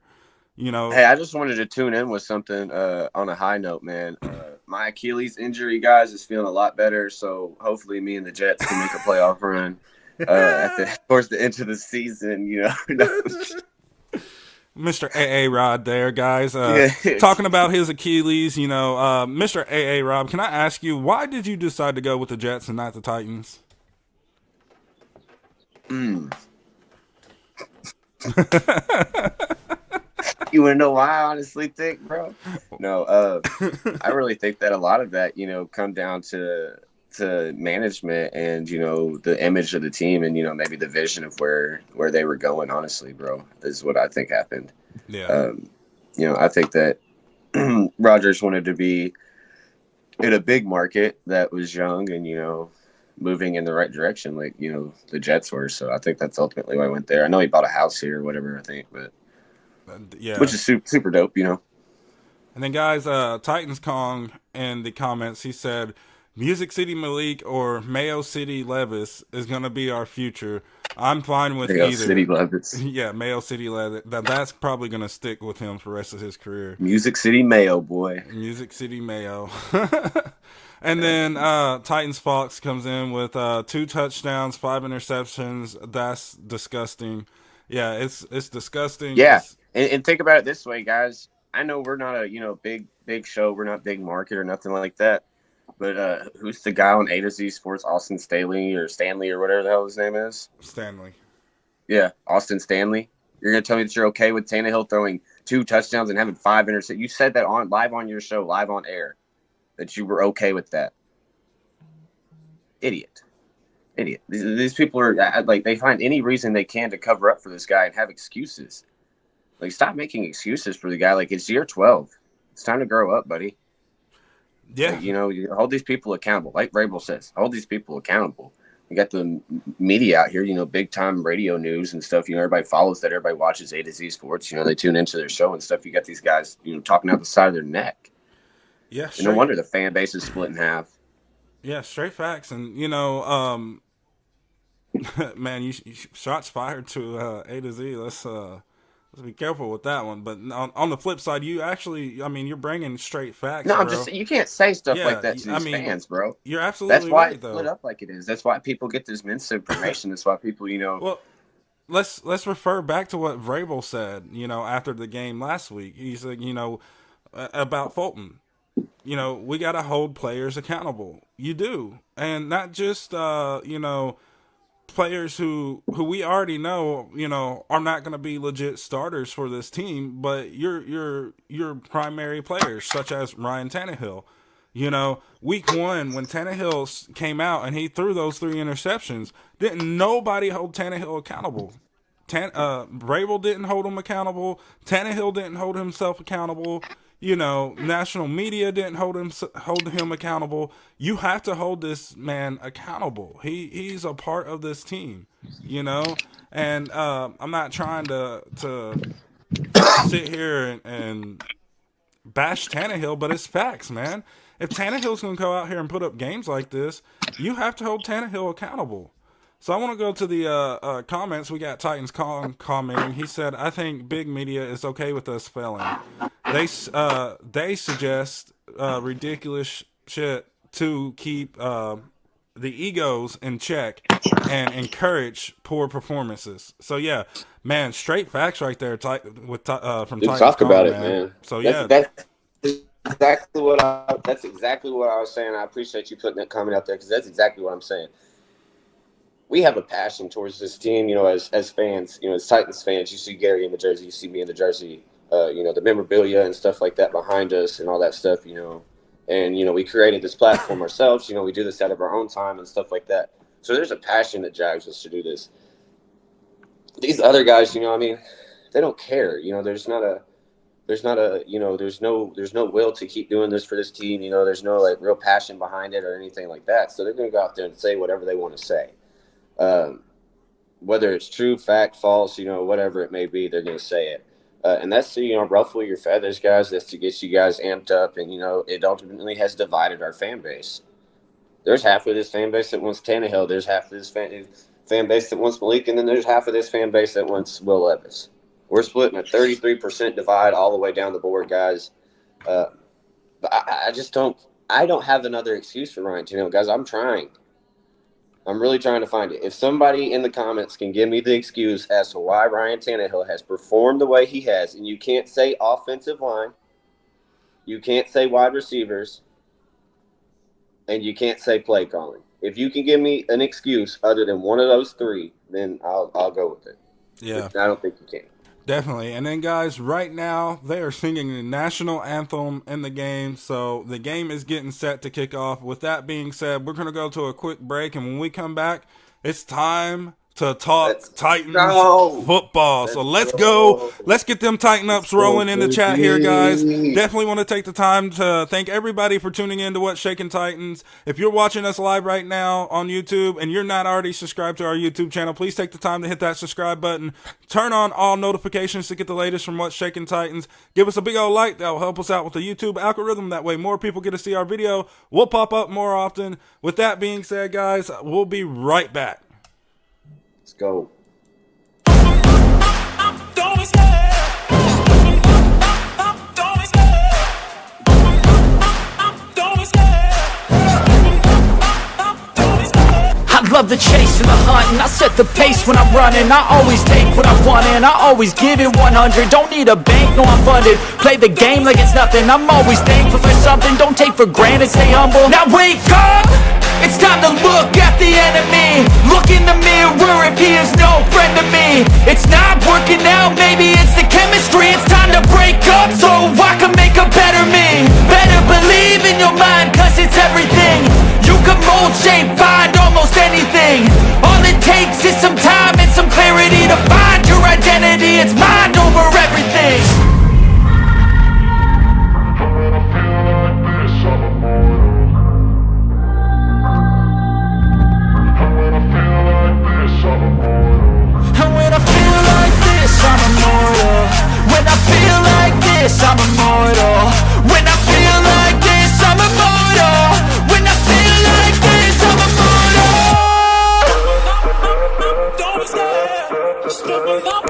Hey, I just wanted to tune in with something on a high note, man. My Achilles injury, guys, is feeling a lot better. So hopefully, me and the Jets can make a playoff run towards the end of the season. Mr. AA Rod, there, guys. Talking about his Achilles, Mr. AA Rod, can I ask you, why did you decide to go with the Jets and not the Titans? You want to know why I honestly think, bro? No, I really think that a lot of that, come down to management and, the image of the team and, maybe the vision of where they were going, honestly, bro, is what I think happened. Yeah. I think that Rodgers wanted to be in a big market that was young and, moving in the right direction, like, the Jets were. So I think that's ultimately why I went there. I know he bought a house here or whatever, I think, but yeah, which is super dope, And then, guys, Titans Kong in the comments, he said, Music City Malik or Mayo City Levis is going to be our future. I'm fine with Mayo either. City Levis. Yeah, Mayo City Levis. That's probably going to stick with him for the rest of his career. Music City Mayo, boy. Music City Mayo. And then Titans Fox comes in with 2 touchdowns, 5 interceptions. That's disgusting. Yeah, it's disgusting. Yeah. And think about it this way, guys. I know we're not a big show. We're not big market or nothing like that. But who's the guy on A to Z Sports? Austin Stanley or whatever the hell his name is. Stanley. Yeah, Austin Stanley. You're gonna tell me that you're okay with Tannehill throwing 2 touchdowns and having 5 interceptions? You said that live on your show, live on air, that you were okay with that. Idiot. These people are like, they find any reason they can to cover up for this guy and have excuses. Like, stop making excuses for the guy. Like, it's year 12. It's time to grow up, buddy. Yeah. Like, you hold these people accountable. Like Vrabel says, hold these people accountable. You got the media out here, big time radio news and stuff. Everybody follows that. Everybody watches A to Z Sports. They tune into their show and stuff. You got these guys, talking out the side of their neck. Yeah. No wonder the fan base is split in half. Yeah, straight facts. And, man, you shots fired to A to Z. Let's be careful with that one. But on the flip side, you actually, you're bringing straight facts. No, bro. you can't say stuff like that to these fans, bro. You're absolutely That's why right, it's though. split up like it is. That's why people get this misinformation. That's why people, Well, let's refer back to what Vrabel said, after the game last week. He said, about Fulton. We got to hold players accountable. You do. And not just, players who we already know, are not going to be legit starters for this team, but your primary players, such as Ryan Tannehill. Week 1, when Tannehill came out and he threw those 3 interceptions, didn't nobody hold Tannehill accountable. Vrabel didn't hold him accountable. Tannehill didn't hold himself accountable. national media didn't hold him accountable. You have to hold this man accountable. He's a part of this team, and I'm not trying to sit here and bash Tannehill, but it's facts, man. If Tannehill's going to go out here and put up games like this, you have to hold Tannehill accountable. So I want to go to the comments. We got Titans commenting. He said, "I think big media is okay with us failing. They suggest ridiculous shit to keep the egos in check and encourage poor performances." So yeah, man, straight facts right there. From Titans. Talk about it, man. So that's exactly what I was saying. I appreciate you putting that comment out there because that's exactly what I'm saying. We have a passion towards this team, as fans, as Titans fans. You see Gary in the jersey, you see me in the jersey, the memorabilia and stuff like that behind us and all that stuff, and, we created this platform ourselves. We do this out of our own time and stuff like that. So there's a passion that drives us to do this. These other guys, they don't care. There's no will to keep doing this for this team. There's no real passion behind it or anything like that. So they're going to go out there and say whatever they want to say. Whether it's true, fact, false, whatever it may be, they're going to say it. And that's to, ruffle your feathers, guys. That's to get you guys amped up. And, it ultimately has divided our fan base. There's half of this fan base that wants Tannehill. There's half of this fan base that wants Malik. And then there's half of this fan base that wants Will Levis. We're splitting a 33% divide all the way down the board, guys. But I don't have another excuse for Ryan Tannehill, guys. I'm trying. I'm really trying to find it. If somebody in the comments can give me the excuse as to why Ryan Tannehill has performed the way he has, and you can't say offensive line, you can't say wide receivers, and you can't say play calling. If you can give me an excuse other than one of those three, then I'll go with it. Yeah. But I don't think you can. Definitely. And then, guys, right now, they are singing the national anthem in the game, so the game is getting set to kick off. With that being said, we're going to go to a quick break, and when we come back, it's time to talk Titans football. So let's go. Let's get them Titan ups rolling in the chat here, guys. Definitely want to take the time to thank everybody for tuning in to What's Shaking Titans. If you're watching us live right now on YouTube and you're not already subscribed to our YouTube channel, please take the time to hit that subscribe button. Turn on all notifications to get the latest from What's Shaking Titans. Give us a big old like. That will help us out with the YouTube algorithm. That way more people get to see our video. We'll pop up more often. With that being said, guys, we'll be right back. Let's go. I love the chase and the hunt, and I set the pace when I'm running. I always take what I want and I always give it 100. Don't need a bank, no I'm funded. Play the game like it's nothing. I'm always thankful for something. Don't take for granted, stay humble. Now wake up! It's time to look at the enemy. Look in the mirror if he is no friend to me. It's not working out, maybe it's the chemistry. It's time to break up so I can make a better me. Better believe in your mind, cause it's everything. You can mold, shape, find almost anything. All it takes is some time and some clarity to find your identity. It's mind over everything. I'm immortal. When I feel like this, I'm immortal. When I feel like this, I'm immortal. When I feel like this, I'm immortal. Don't stop. Just double up.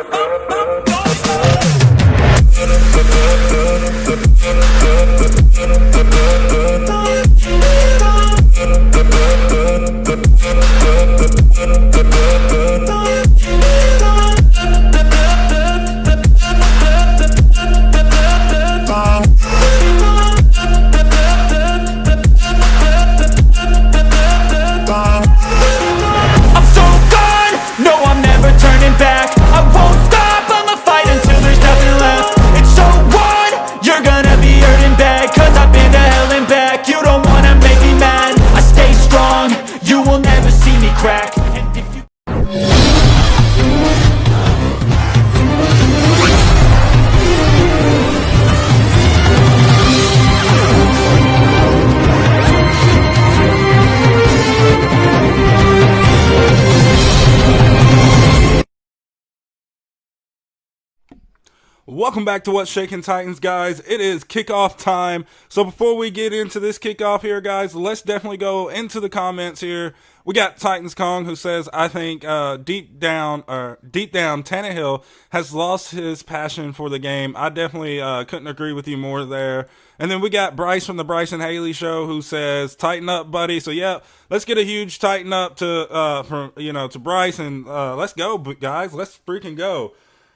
Welcome back to What's Shaking Titans, guys. It is kickoff time. So before we get into this kickoff here, guys, let's definitely go into the comments here. We got Titans Kong who says, I think deep down, Tannehill has lost his passion for the game. I definitely couldn't agree with you more there. And then we got Bryce from the Bryson Haley Show who says, tighten up, buddy. So yeah, let's get a huge tighten up to Bryce, and let's go, guys. Let's freaking go.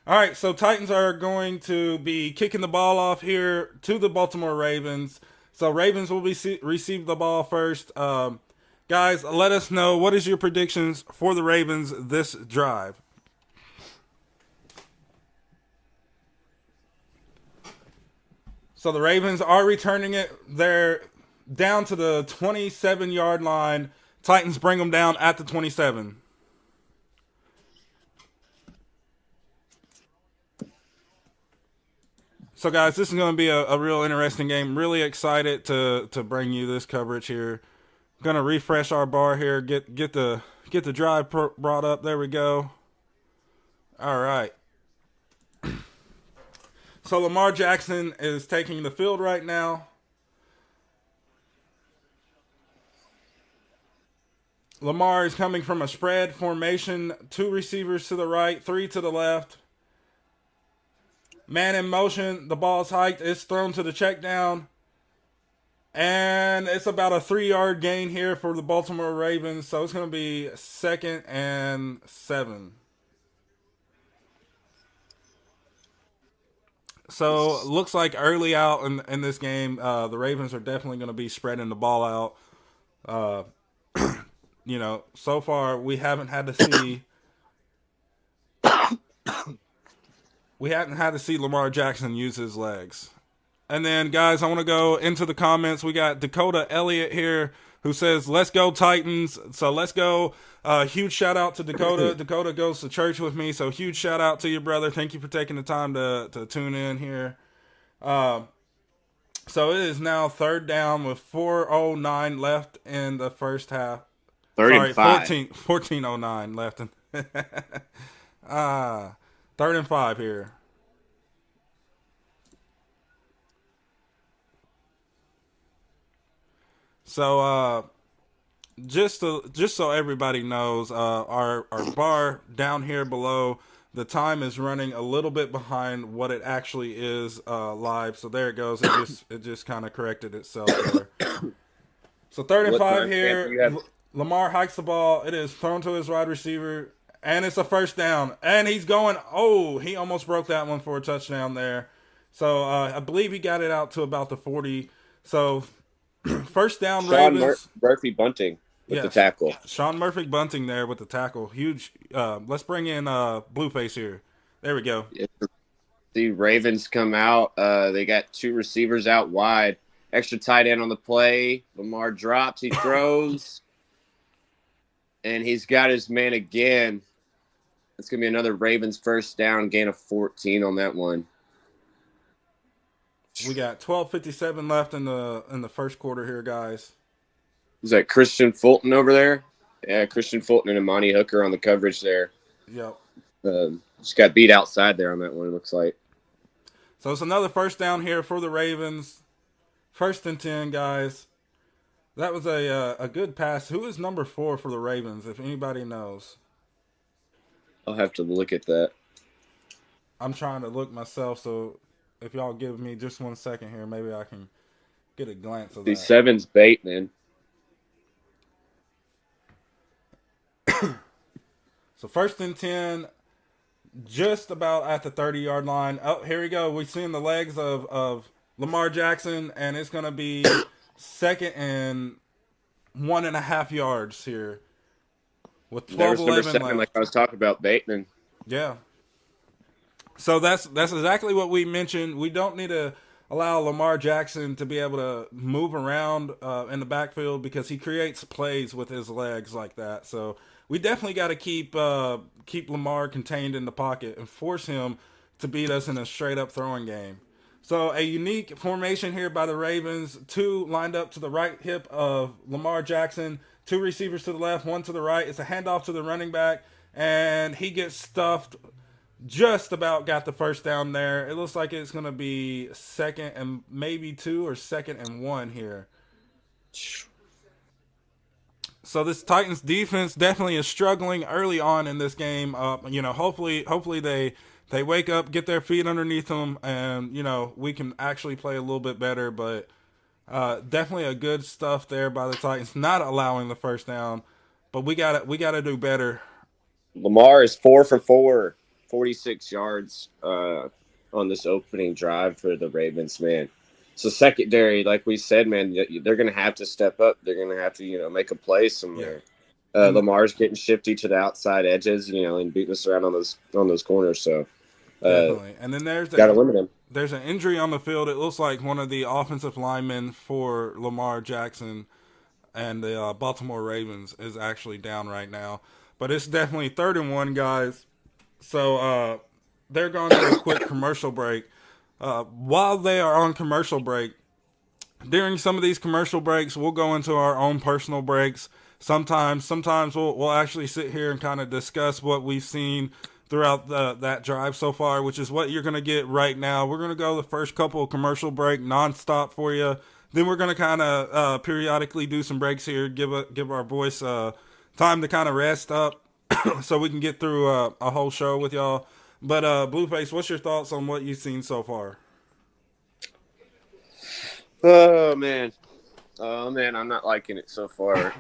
All right, so Titans are going to be kicking the ball off here to the Baltimore Ravens. So Ravens will receive the ball first. Guys, let us know, what is your predictions for the Ravens this drive? So the Ravens are returning it. They're down to the 27-yard line. Titans bring them down at the 27. So, guys, this is going to be a real interesting game. Really excited to bring you this coverage here. Going to refresh our bar here. Get the drive brought up. There we go. All right. So Lamar Jackson is taking the field right now. Lamar is coming from a spread formation. 2 receivers to the right, 3 to the left. Man in motion. The ball's hiked. It's thrown to the check down. And it's about a 3-yard gain here for the Baltimore Ravens. So it's going to be 2nd and 7. So looks like early out in this game, the Ravens are definitely going to be spreading the ball out. So far we haven't had to see Lamar Jackson use his legs. And then, guys, I want to go into the comments. We got Dakota Elliott here who says, let's go Titans. So let's go. Huge shout out to Dakota. Dakota goes to church with me. So huge shout out to you, brother. Thank you for taking the time to tune in here. So it is now 3rd down with 4:09 left in the first half. 14:09 left. 3rd and 5 here. So, just so everybody knows, our bar down here below, the time is running a little bit behind what it actually is live. So there it goes. It just kind of corrected itself there. So 3rd and 5 here. Lamar hikes the ball. It is thrown to his wide receiver, and it's a 1st down. And he's going. Oh, he almost broke that one for a touchdown there. So I believe he got it out to about the 40. So 1st down, Ravens. Murphy Bunting with the tackle. Sean Murphy Bunting there with the tackle. Huge. Let's bring in Blueface here. There we go. The Ravens come out. They got 2 receivers out wide. Extra tight end on the play. Lamar drops. He throws. And he's got his man again. It's going to be another Ravens 1st down, gain of 14 on that one. We got 12:57 left in the first quarter here, guys. Is that Christian Fulton over there? Yeah, Christian Fulton and Imani Hooker on the coverage there. Yep. Just got beat outside there on that one, it looks like. So it's another 1st down here for the Ravens. 1st and 10, guys. That was a good pass. Who is number 4 for the Ravens, if anybody knows? I'll have to look at that. I'm trying to look myself, so if y'all give me just 1 second here, maybe I can get a glance of that. 7's Bateman. So 1st and 10, just about at the 30-yard line. Oh, here we go. We're seeing the legs of Lamar Jackson, and it's going to be 2nd and 1.5 yards here with 12:11 left. Like I was talking about, Bateman. Yeah. So that's exactly what we mentioned. We don't need to allow Lamar Jackson to be able to move around in the backfield because he creates plays with his legs like that. So we definitely got to keep Lamar contained in the pocket and force him to beat us in a straight-up throwing game. So a unique formation here by the Ravens. 2 lined up to the right hip of Lamar Jackson. 2 receivers to the left, 1 to the right. It's a handoff to the running back, and he gets stuffed just about got the first down there. It looks like it's going to be 2nd and maybe 2 or 2nd and 1 here. So this Titans defense definitely is struggling early on in this game. Hopefully they wake up, get their feet underneath them, and we can actually play a little bit better. But definitely a good stuff there by the Titans, not allowing the first down. But we gotta do better. Lamar is 4 for 4, 46 yards on this opening drive for the Ravens, man. So secondary, like we said, man, they're going to have to step up. They're going to have to, make a play somewhere. Yeah. Lamar's getting shifty to the outside edges, and beating us around on those corners. So definitely. And then gotta limit him. There's an injury on the field. It looks like one of the offensive linemen for Lamar Jackson and the Baltimore Ravens is actually down right now. But it's definitely 3rd and 1, guys. So they're going to a quick commercial break. While they are on commercial break, during some of these commercial breaks, we'll go into our own personal breaks. Sometimes we'll actually sit here and kind of discuss what we've seen throughout that drive so far, which is what you're going to get right now. We're going to go the first couple of commercial break nonstop for you. Then we're going to kind of periodically do some breaks here, give our voice time to kind of rest up so we can get through a whole show with y'all. But Blueface, what's your thoughts on what you've seen so far? Oh man, I'm not liking it so far.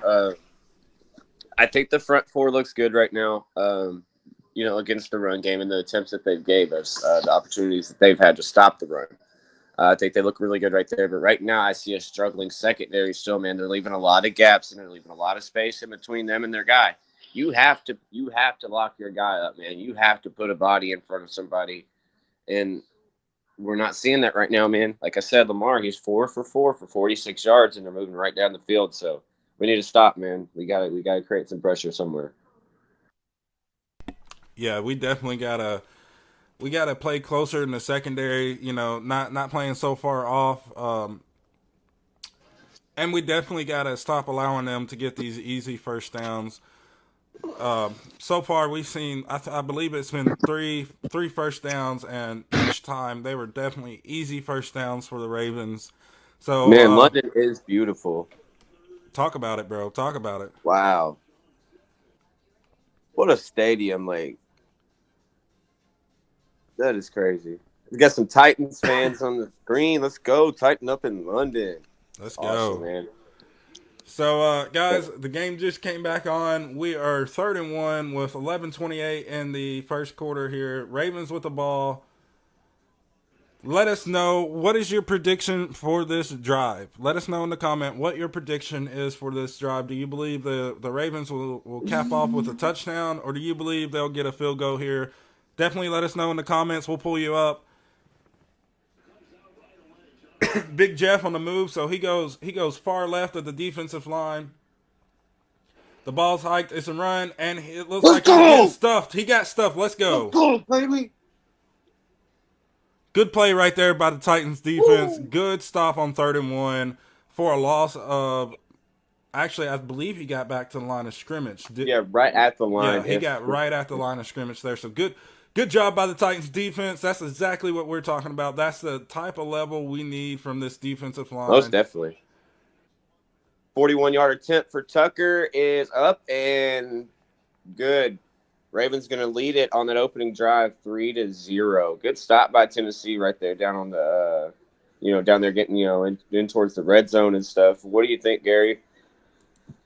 I think the front four looks good right now. Against the run game and the attempts that they've gave us, the opportunities that they've had to stop the run. I think they look really good right there. But right now, I see a struggling secondary still, man. They're leaving a lot of gaps and they're leaving a lot of space in between them and their guy. You have to lock your guy up, man. You have to put a body in front of somebody, and we're not seeing that right now, man. Like I said, Lamar, he's 4 for 4 for 46 yards, and they're moving right down the field. So we need to stop, man. We gotta create some pressure somewhere. Yeah, we definitely gotta play closer in the secondary. Not playing so far off. And we definitely gotta stop allowing them to get these easy first downs. So far we've seen, I believe it's been three first downs, and each time they were definitely easy first downs for the Ravens. So man, London is beautiful. Talk about it, bro. Talk about it. Wow, what a stadium! Like, that is crazy. We got some Titans fans on the screen. Let's go, tighten up in London. Let's awesome, go, man. So, guys, the game just came back on. We are 3rd and 1 with 11:28 in the first quarter here. Ravens with the ball. Let us know, what is your prediction for this drive? Let us know in the comment what your prediction is for this drive. Do you believe the Ravens will cap off with a touchdown, or do you believe they'll get a field goal here? Definitely let us know in the comments. We'll pull you up. Big Jeff on the move, so he goes far left of the defensive line. The ball's hiked. It's a run, and it looks like he's getting stuffed. He got stuffed. Let's go. Let's go, baby. Good play right there by the Titans defense. Woo. Good stop on 3rd and 1 for a loss of. Actually, I believe he got back to the line of scrimmage. Right at the line. Yeah, he got right at the line of scrimmage there. So good job by the Titans defense. That's exactly what we're talking about. That's the type of level we need from this defensive line. Most definitely. 41-yard attempt for Tucker is up and good. Ravens going to lead it on that opening drive 3-0. Good stop by Tennessee right there down on the, down there getting, in towards the red zone and stuff. What do you think, Gary?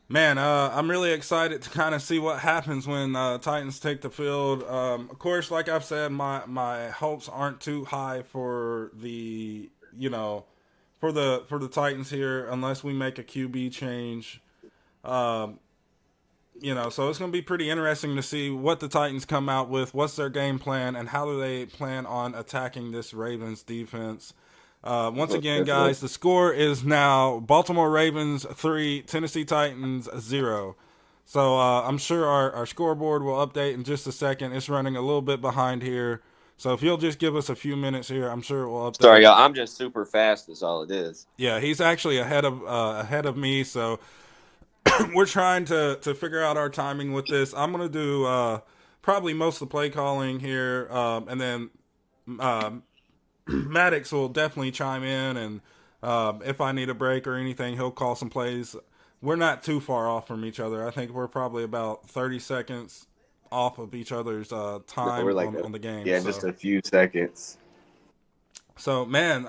Man, I'm really excited to kind of see what happens when Titans take the field. Of course, like I've said, my hopes aren't too high for the for the Titans here unless we make a QB change. So it's going to be pretty interesting to see what the Titans come out with, what's their game plan, and how do they plan on attacking this Ravens defense. Once again, guys, the score is now Baltimore Ravens 3, Tennessee Titans 0. So I'm sure our scoreboard will update in just a second. It's running a little bit behind here. So if you'll just give us a few minutes here, I'm sure it will update. Sorry, y'all. I'm just super fast. That's all it is. Yeah, he's actually ahead of me. So we're trying to figure out our timing with this. I'm going to do probably most of the play calling here, and then Maddox will definitely chime in, and if I need a break or anything, he'll call some plays. We're not too far off from each other. I think we're probably about 30 seconds off of each other's time We're like, on the game. yeah, So. just a few seconds. So, man,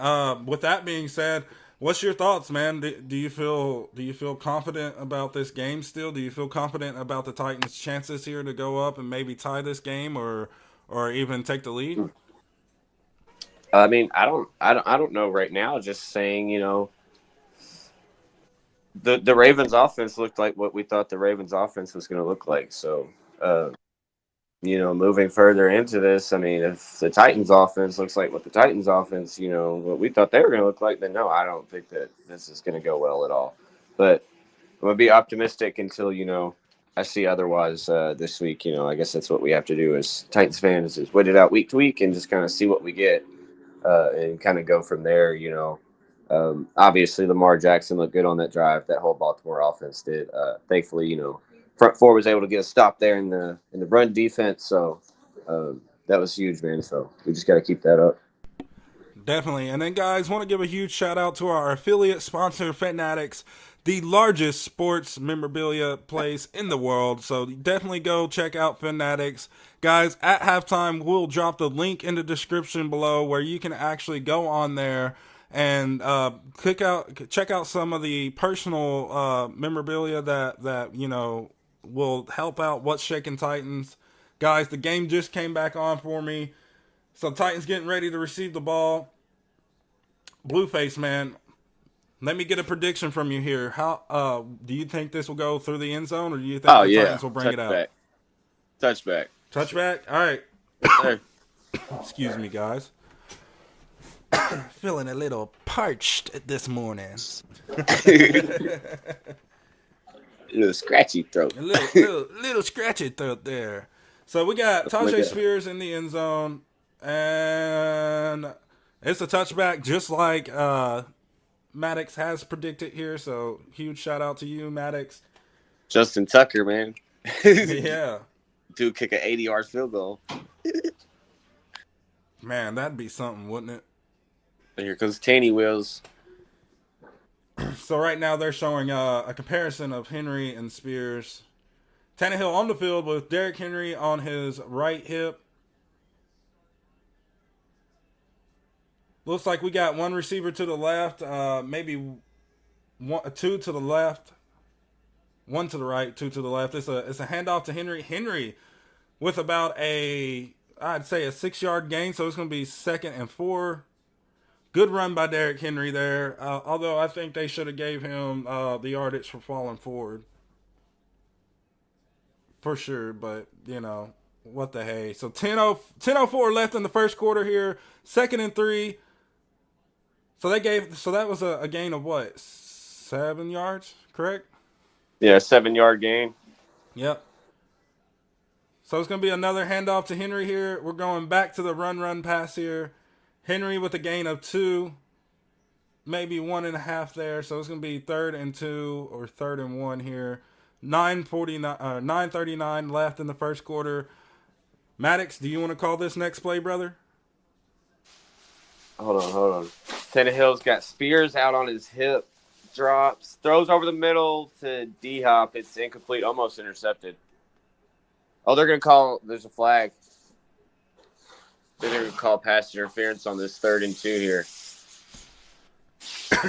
with that being said, what's your thoughts, man? Do you feel confident about this game still? Do you feel confident about the Titans' chances here to go up and maybe tie this game or even take the lead? I mean, I don't know right now. Just saying, the Ravens offense looked like what we thought the Ravens offense was going to look like. So, moving further into this, I mean, if the Titans offense looks like what the Titans offense, what we thought they were going to look like, then no, I don't think that this is going to go well at all. But I'm going to be optimistic until, I see otherwise this week. I guess that's what we have to do as Titans fans is wait it out week to week and just kind of see what we get and kind of go from there, Obviously, Lamar Jackson looked good on that drive. That whole Baltimore offense did. Thankfully, front four was able to get a stop there in the run defense. So that was huge, man. So we just got to keep that up. Definitely. And then, guys, want to give a huge shout out to our affiliate sponsor, Fanatics, the largest sports memorabilia place in the world. So definitely go check out Fanatics. Guys, at halftime, we'll drop the link in the description below where you can actually go on there and check out some of the personal memorabilia that will help out What's Shaking Titans. Guys, the game just came back on for me. So Titans getting ready to receive the ball. Blueface, man, let me get a prediction from you here. How do you think this will go through the end zone, or do you think the Titans will bring it out? Touchback. Touchback? All right. Hey. Excuse me, guys. Feeling a little parched this morning. Little scratchy throat. A little scratchy throat there. So we got Tajay Spears in the end zone, and it's a touchback just like Maddox has predicted here. So huge shout out to you, Maddox. Justin Tucker, man. Yeah. Dude kick an 80-yard field goal. Man, that'd be something, wouldn't it? And here comes Tanny Wheels. So right now they're showing a comparison of Henry and Spears. Tannehill on the field with Derrick Henry on his right hip. Looks like we got one receiver to the left, maybe two to the left, one to the right, two to the left. It's a handoff to Henry. Henry with about I'd say a 6-yard gain, so it's going to be 2nd and 4. Good run by Derrick Henry there, although I think they should have gave him the yardage for falling forward. For sure, but, what the hey. So 10:04 left in the first quarter here, 2nd and 3. So that was a gain of what? 7 yards, correct? Yeah, 7-yard gain. Yep. So it's going to be another handoff to Henry here. We're going back to the run pass here. Henry with a gain of 2, maybe 1.5 there. So it's going to be 3rd and 2 or 3rd and 1 here. 9:39 left in the first quarter. Maddox, do you want to call this next play, brother? Hold on. Tannehill's got Spears out on his hip. Drops. Throws over the middle to D-Hop. It's incomplete. Almost intercepted. Oh, they're going to call. There's a flag. They're going to call pass interference on this 3rd and 2 here.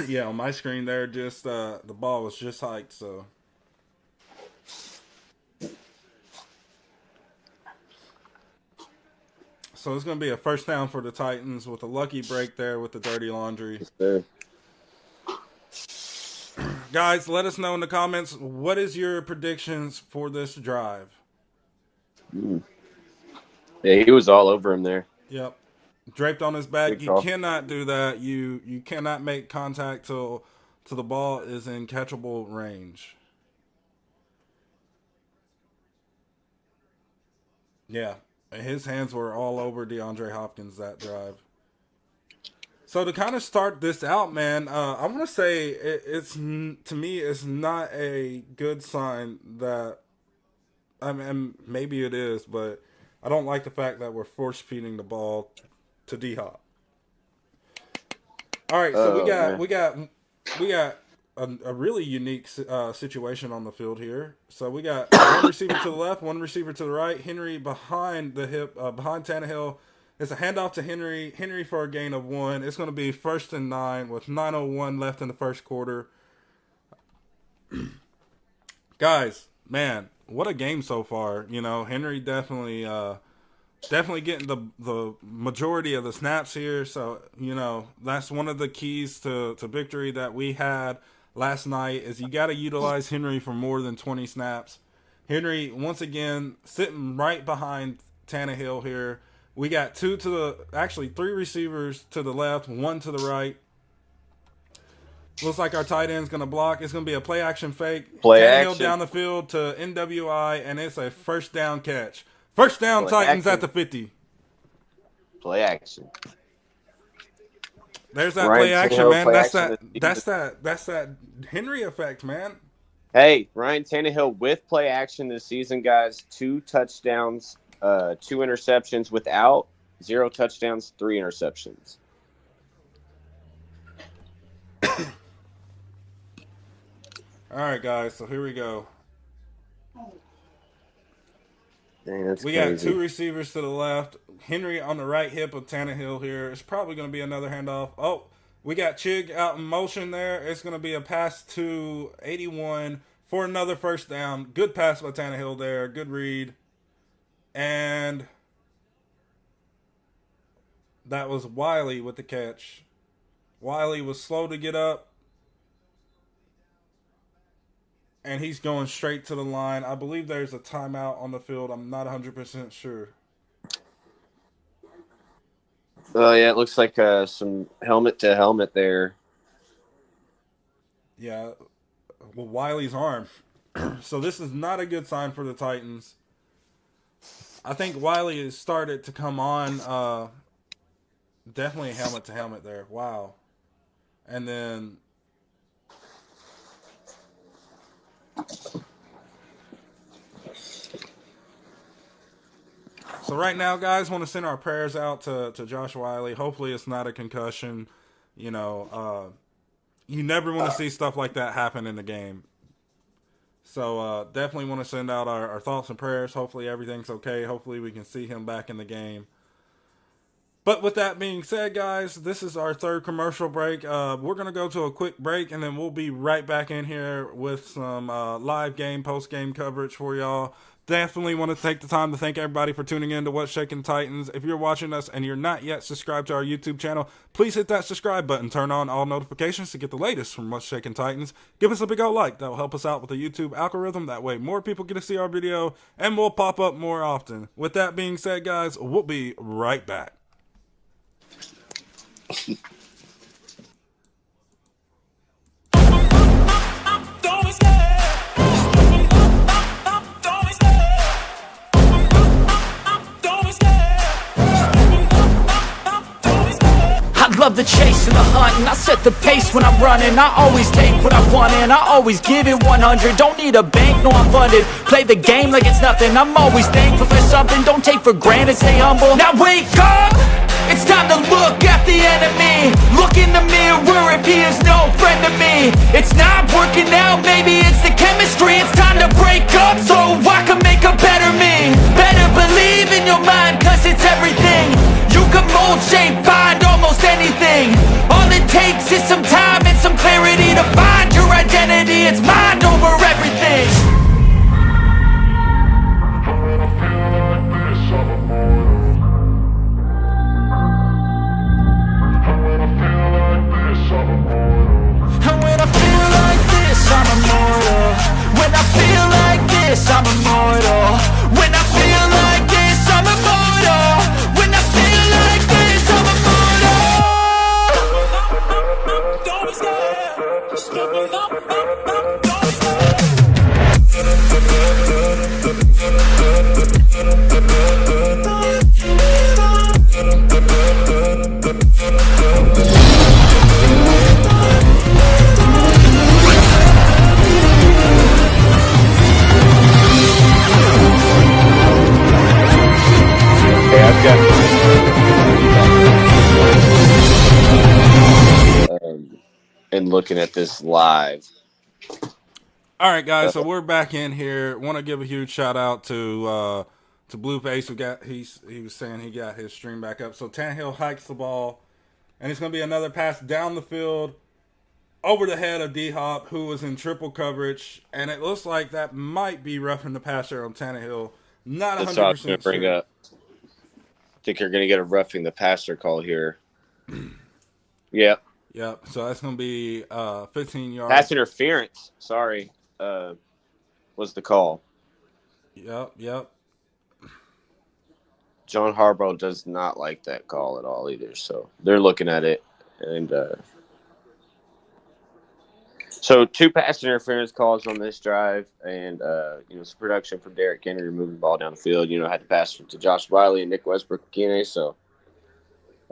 Yeah, on my screen there, just the ball was just hiked, so. So it's going to be a first down for the Titans with a lucky break there with the dirty laundry. Guys, let us know in the comments, what is your predictions for this drive? Yeah, he was all over him there. Yep. Draped on his back. You cannot do that. You cannot make contact till the ball is in catchable range. Yeah. His hands were all over DeAndre Hopkins that drive. So to kind of start this out, man, I want to say it's to me it's not a good sign that, I mean, maybe it is, but I don't like the fact that we're force feeding the ball to D-Hop. All right, so we got a really unique situation on the field here. So we got one receiver to the left, one receiver to the right. Henry behind the hip, behind Tannehill. It's a handoff to Henry. Henry for a gain of 1. It's going to be 1st and 9 with 9:01 left in the first quarter. Guys, man, what a game so far. You know, Henry definitely getting the majority of the snaps here. So, you know, that's one of the keys to victory that we had last night is you got to utilize Henry for more than 20 snaps. Henry, once again, sitting right behind Tannehill here. We got 3 receivers to the left, 1 to the right. Looks like our tight end's going to block. It's going to be a play action fake. Tannehill down the field to NWI, and it's a first down catch. First down, play Titans action. At the 50. Play action. There's that play action, man. That's that Henry effect, man. Hey, Ryan Tannehill with play action this season, guys. 2 touchdowns, 2 interceptions without, 0 touchdowns, 3 interceptions. All right, guys. So here we go. Dang, that's we crazy. Got 2 receivers to the left. Henry on the right hip of Tannehill here. It's probably going to be another handoff. Oh, we got Chig out in motion there. It's going to be a pass to 81 for another first down. Good pass by Tannehill there. Good read. And that was Wiley with the catch. Wiley was slow to get up. And he's going straight to the line. I believe there's a timeout on the field. I'm not 100% sure. Oh, yeah, it looks like some helmet to helmet there. Yeah, well, Wiley's arm. So this is not a good sign for the Titans. I think Wiley has started to come on. Definitely helmet to helmet there. Wow. And then... So right now, guys, want to send our prayers out to Josh Wiley. Hopefully it's not a concussion. You know, you never want to see stuff like that happen in the game. So definitely want to send out our thoughts and prayers. Hopefully everything's okay. Hopefully we can see him back in the game. But with that being said, guys, this is our 3rd commercial break. We're going to go to a quick break, and then we'll be right back in here with some live game, post-game coverage for y'all. Definitely want to take the time to thank everybody for tuning in to What's Shaking Titans. If you're watching us and you're not yet subscribed to our YouTube channel, please hit that subscribe button. Turn on all notifications to get the latest from What's Shaking Titans. Give us a big old like. That will help us out with the YouTube algorithm. That way more people get to see our video and we'll pop up more often. With that being said, guys, we'll be right back. Love the chase and the hunt, and I set the pace when I'm running. I always take what I want and I always give it 100. Don't need a bank, no I'm funded. Play the game like it's nothing. I'm always thankful for something. Don't take for granted, stay humble. Now wake up! It's time to look at the enemy. Look in the mirror if he is no friend to me. It's not working out, maybe it's the chemistry. It's time to break up so I can make a better me. Better believe in your mind, cause it's everything. You can mold, shape, find almost anything. All it takes is some time and some clarity to find your identity. It's mind over everything. And when I feel like this, I'm immortal. When I feel like this, I'm immortal. When I feel like this, I'm immortal. When I feel like this, I'm immortal. Don't be scared. Don't be scared. and looking at this live. All right, guys. So we're back in here. Want to give a huge shout out to Blueface who got he was saying he got his stream back up. So Tannehill hikes the ball, and it's going to be another pass down the field over the head of D Hop, who was in triple coverage, and it looks like that might be roughing the passer on Tannehill. Not 100% That's what I was going to bring sure. up. I think you're going to get a roughing the passer call here. Yep. Yep. So that's going to be 15 yards. Pass interference. Sorry, was the call. Yep. John Harbaugh does not like that call at all either. So they're looking at it, and so 2 pass interference calls on this drive, and some production from Derrick Henry moving the ball down the field. Had to pass to Josh Wiley and Nick Westbrook-Ikine. So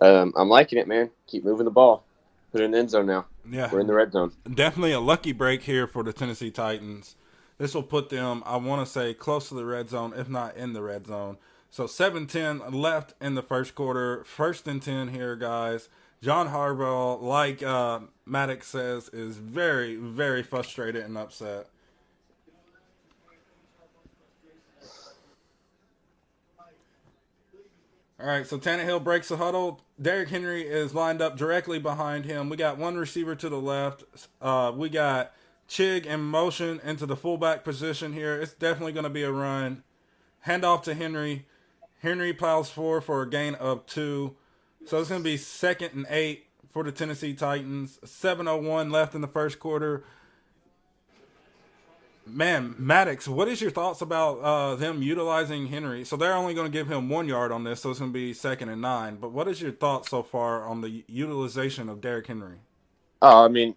I'm liking it, man. Keep moving the ball. Put it in the end zone now. Yeah, we're in the red zone. Definitely a lucky break here for the Tennessee Titans. This will put them, I want to say, close to the red zone, if not in the red zone. So 7:10 left in the first quarter. 1st and 10 here, guys. John Harbaugh, like Maddox says, is very, very frustrated and upset. All right, so Tannehill breaks the huddle. Derrick Henry is lined up directly behind him. We got one receiver to the left. We got Chig in motion into the fullback position here. It's definitely going to be a run. Handoff to Henry. Henry plows for a gain of 2. So it's going to be 2nd and 8 for the Tennessee Titans. 7:01 left in the first quarter. Man, Maddox, what is your thoughts about them utilizing Henry? So they're only going to give him 1 yard on this, so it's going to be 2nd and 9. But what is your thoughts so far on the utilization of Derrick Henry? Oh, I mean,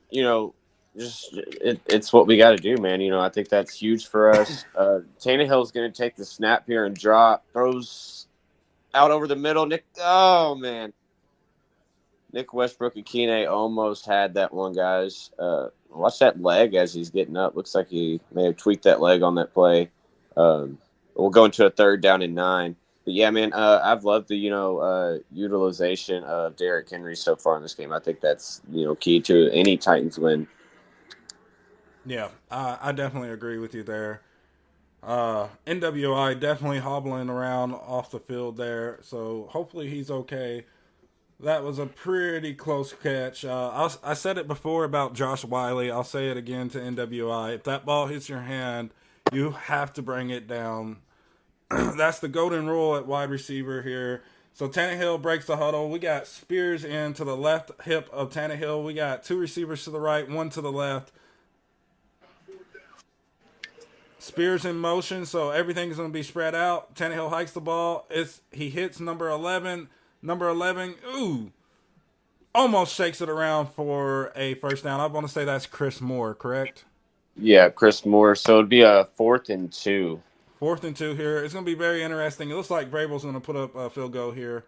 it's what we got to do, man. I think that's huge for us. Tannehill's going to take the snap here and drop, throws out over the middle. Nick Westbrook-Ikine almost had that one, guys. Watch that leg as he's getting up. Looks like he may have tweaked that leg on that play. We'll go into a 3rd down and 9. But yeah, man, I've loved the utilization of Derrick Henry so far in this game. I think that's key to any Titans win. Yeah, I definitely agree with you there. NWI definitely hobbling around off the field there, so hopefully he's okay. That was a pretty close catch. I said it before about Josh Wiley. I'll say it again to NWI. If that ball hits your hand, you have to bring it down. That's the golden rule at wide receiver here. So Tannehill breaks the huddle. We got Spears in to the left hip of Tannehill. We got 2 receivers to the right, 1 to the left. Spears in motion, so everything's going to be spread out. Tannehill hikes the ball. He hits number 11. Number 11, almost shakes it around for a first down. I want to say that's Chris Moore, correct? Yeah, Chris Moore. So it'd be a 4th and 2. 4th and 2 here. It's going to be very interesting. It looks like Vrabel's going to put up a field goal here.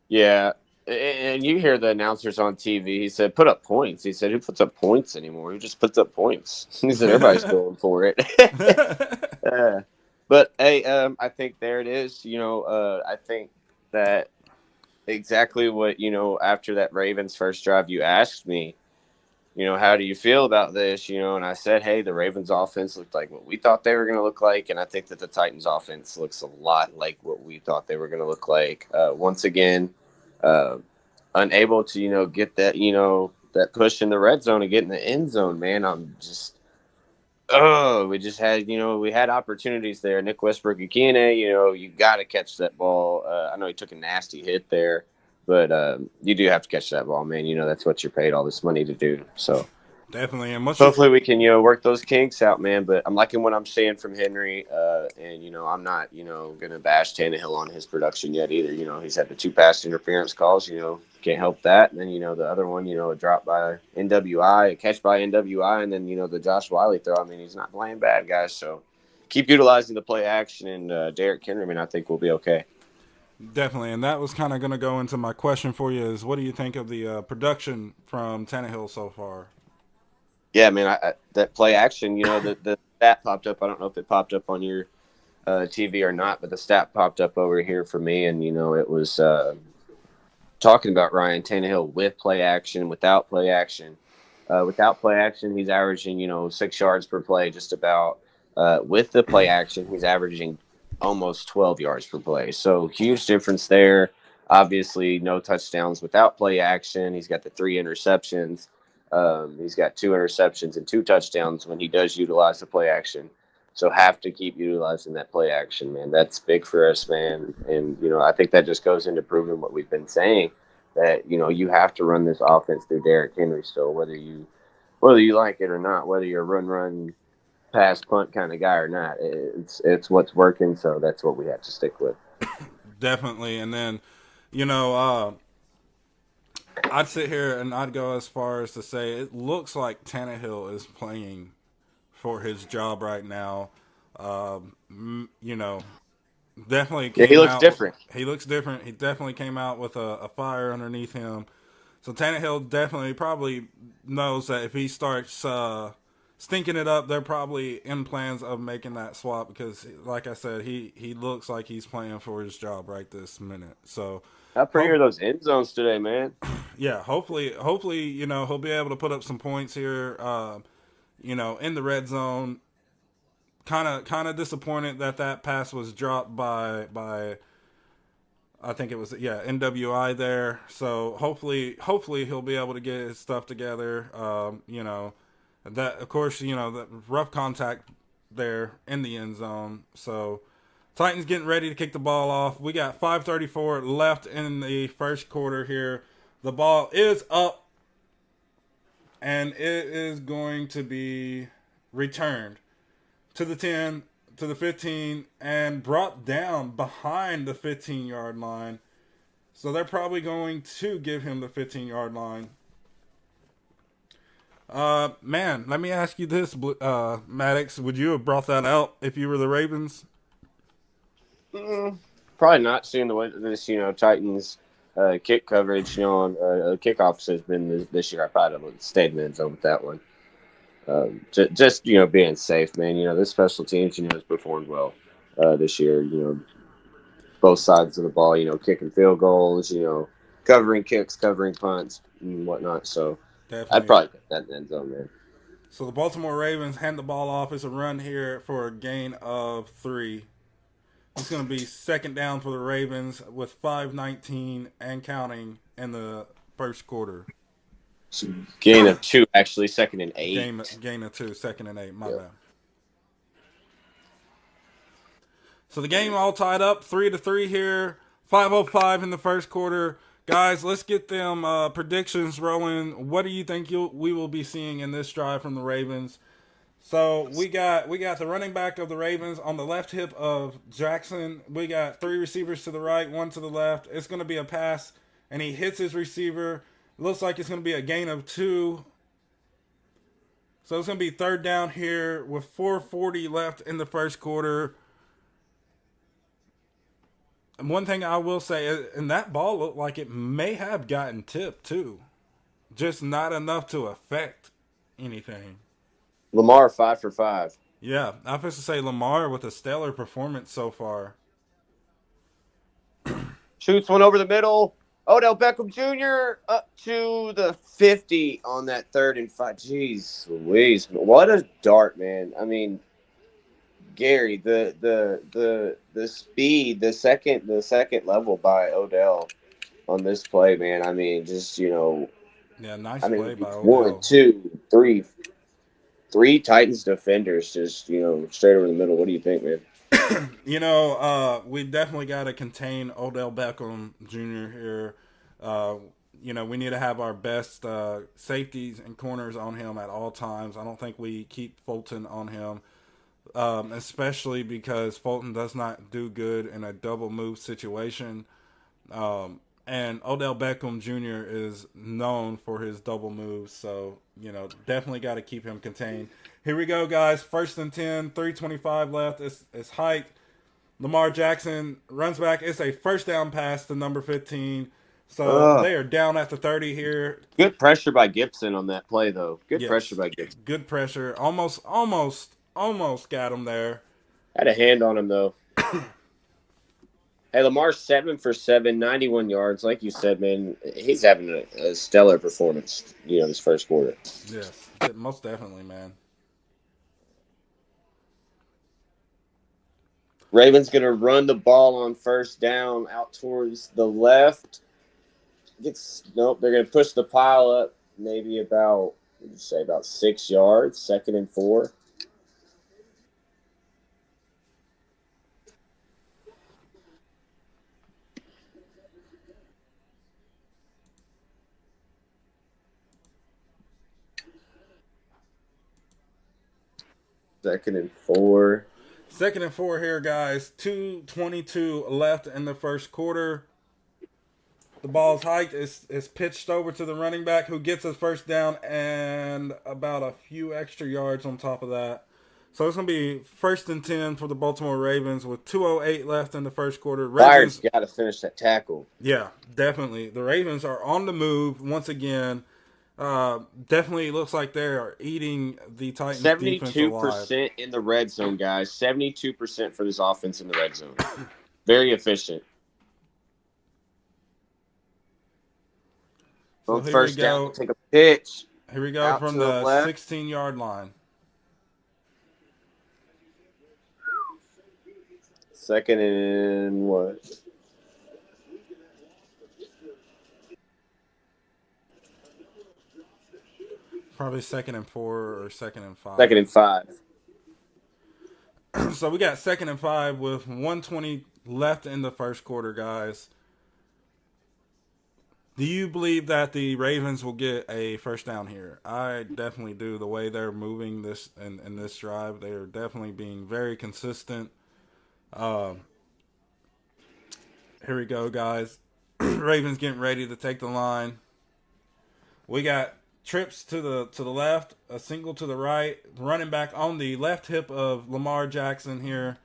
Yeah, and you hear the announcers on TV. He said, put up points. He said, who puts up points anymore? Who just puts up points? He said, everybody's going for it. But, hey, I think there it is. I think that exactly what, after that Ravens first drive, you asked me, how do you feel about this? And I said, hey, the Ravens offense looked like what we thought they were going to look like. And I think that the Titans offense looks a lot like what we thought they were going to look like. Once again, unable to, get that, that push in the red zone and get in the end zone, man. I'm just, we just had, we had opportunities there. Nick Westbrook-Ikine, you got to catch that ball. I know he took a nasty hit there, but you do have to catch that ball, man. that's what you're paid all this money to do. So definitely. And hopefully we can, work those kinks out, man. But I'm liking what I'm seeing from Henry. And, I'm not, going to bash Tannehill on his production yet either. He's had the 2 pass interference calls, can't help that. And then, the other one, a drop by NWI, a catch by NWI, and then, the Josh Wiley throw. I mean, he's not playing bad, guys. So keep utilizing the play action. And Derrick Henry, I mean, I think we'll be okay. Definitely. And that was kind of going to go into my question for you is what do you think of the production from Tannehill so far? Yeah, man, that play action, the stat popped up. I don't know if it popped up on your TV or not, but the stat popped up over here for me, and, it was talking about Ryan Tannehill with play action, without play action. Without play action, he's averaging 6 yards per play, just about. With the play action, he's averaging almost 12 yards per play. So huge difference there. Obviously, no touchdowns without play action. He's got the 3 interceptions. He's got 2 interceptions and 2 touchdowns when he does utilize the play action. So have to keep utilizing that play action, man. That's big for us, man. And I think that just goes into proving what we've been saying, that you have to run this offense through Derrick Henry still, whether you like it or not, whether you're a run pass punt kind of guy or not. It's what's working, so that's what we have to stick with. Definitely. And then, I'd sit here and I'd go as far as to say it looks like Tannehill is playing for his job right now. Definitely came he looks out. different. He looks different. He definitely came out with a fire underneath him. So Tannehill definitely probably knows that if he starts stinking it up, they're probably in plans of making that swap because, like I said, he looks like he's playing for his job right this minute. So How pretty are those end zones today, man? yeah, hopefully, he'll be able to put up some points here. In the red zone. Kind of disappointed that pass was dropped by I think it was NWI there. So hopefully he'll be able to get his stuff together. That of course the rough contact there in the end zone. So Titans getting ready to kick the ball off. We got 5:34 left in the first quarter here. The ball is up and it is going to be returned to the 10, to the 15, and brought down behind the 15-yard line. So they're probably going to give him the 15-yard line. Man, let me ask you this, Maddox. Would you have brought that out if you were the Ravens? Probably not. Seeing the way this, Titans kick coverage, on kickoffs has been this year. I probably would have stayed in the end zone with that one. Just being safe, man. This special teams, has performed well this year. Both sides of the ball. Kicking field goals. Covering kicks, covering punts, and whatnot. So Definitely. I'd probably put that in the end zone, man. So the Baltimore Ravens hand the ball off. It's a run here for a gain of 3. It's going to be second down for the Ravens with 5:19 and counting in the first quarter. So gain of 2, actually, 2nd and 8. Gain of 2, 2nd and 8. My bad. So the game all tied up, 3-3 here. 5:05 in the first quarter. Guys, let's get them predictions rolling. What do you think we will be seeing in this drive from the Ravens? So we got the running back of the Ravens on the left hip of Jackson. We got 3 receivers to the right, 1 to the left. It's going to be a pass, and he hits his receiver. Looks like it's going to be a gain of 2. So it's going to be third down here with 4:40 left in the first quarter. And one thing I will say, and that ball looked like it may have gotten tipped too. Just not enough to affect anything. Lamar 5 for 5. Yeah, I was to say Lamar with a stellar performance so far. Shoots one over the middle. Odell Beckham Jr. up to the 50 on that 3rd and 5. Jeez Louise. What a dart, man. I mean, Gary, the speed, the second level by Odell on this play, man. I mean, just, Yeah, nice play by Odell. 1, 2, 3. 3 Titans defenders just, straight over the middle. What do you think, man? We definitely got to contain Odell Beckham Jr. here. We need to have our best safeties and corners on him at all times. I don't think we keep Fulton on him, especially because Fulton does not do good in a double move situation. And Odell Beckham Jr. is known for his double moves, so, definitely got to keep him contained. Here we go, guys. 1st and 10, 3:25 left. It's hiked. Lamar Jackson runs back. It's a first down pass to number 15. So they are down at the 30 here. Good pressure by Gibson on that play, though. Good pressure by Gibson. Good pressure. Almost got him there. Had a hand on him, though. Hey, Lamar's 7 for 7, 91 yards. Like you said, man, he's having a stellar performance, this first quarter. Yes, most definitely, man. Ravens going to run the ball on first down out towards the left. Nope, they're going to push the pile up maybe about, what did you say, about 6 yards, 2nd and 4. Second and 4. 2nd and 4 here, guys. 2:22 left in the first quarter. The ball's hiked. It's pitched over to the running back who gets his first down and about a few extra yards on top of that. So it's going to be 1st and 10 for the Baltimore Ravens with 2:08 left in the first quarter. Byard's got to finish that tackle. Yeah, definitely. The Ravens are on the move once again. Definitely looks like they are eating the Titans' defense alive. 72% in the red zone, guys. 72% for this offense in the red zone. Very efficient. So first down, take a pitch. Here we go from the 16-yard line. 2nd and what? Probably 2nd and 4 or 2nd and 5. 2nd and 5. So we got 2nd and 5 with 1:20 left in the first quarter, guys. Do you believe that the Ravens will get a first down here? I definitely do. The way they're moving this in this drive, they are definitely being very consistent. Here we go, guys. Ravens getting ready to take the line. We got trips to the left, a single to the right, running back on the left hip of Lamar Jackson here.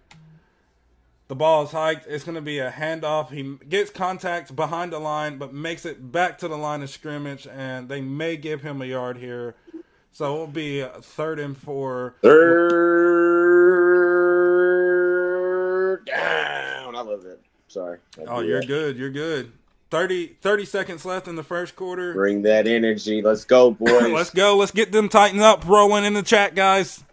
The ball is hiked. It's going to be a handoff. He gets contact behind the line, but makes it back to the line of scrimmage, and they may give him a yard here. So it'll be 3rd and 4. Third down. I love it. Sorry. You're good. You're good. 30 seconds left in the first quarter. Bring that energy. Let's go, boys. Let's go. Let's get them Titans up rolling in the chat, guys.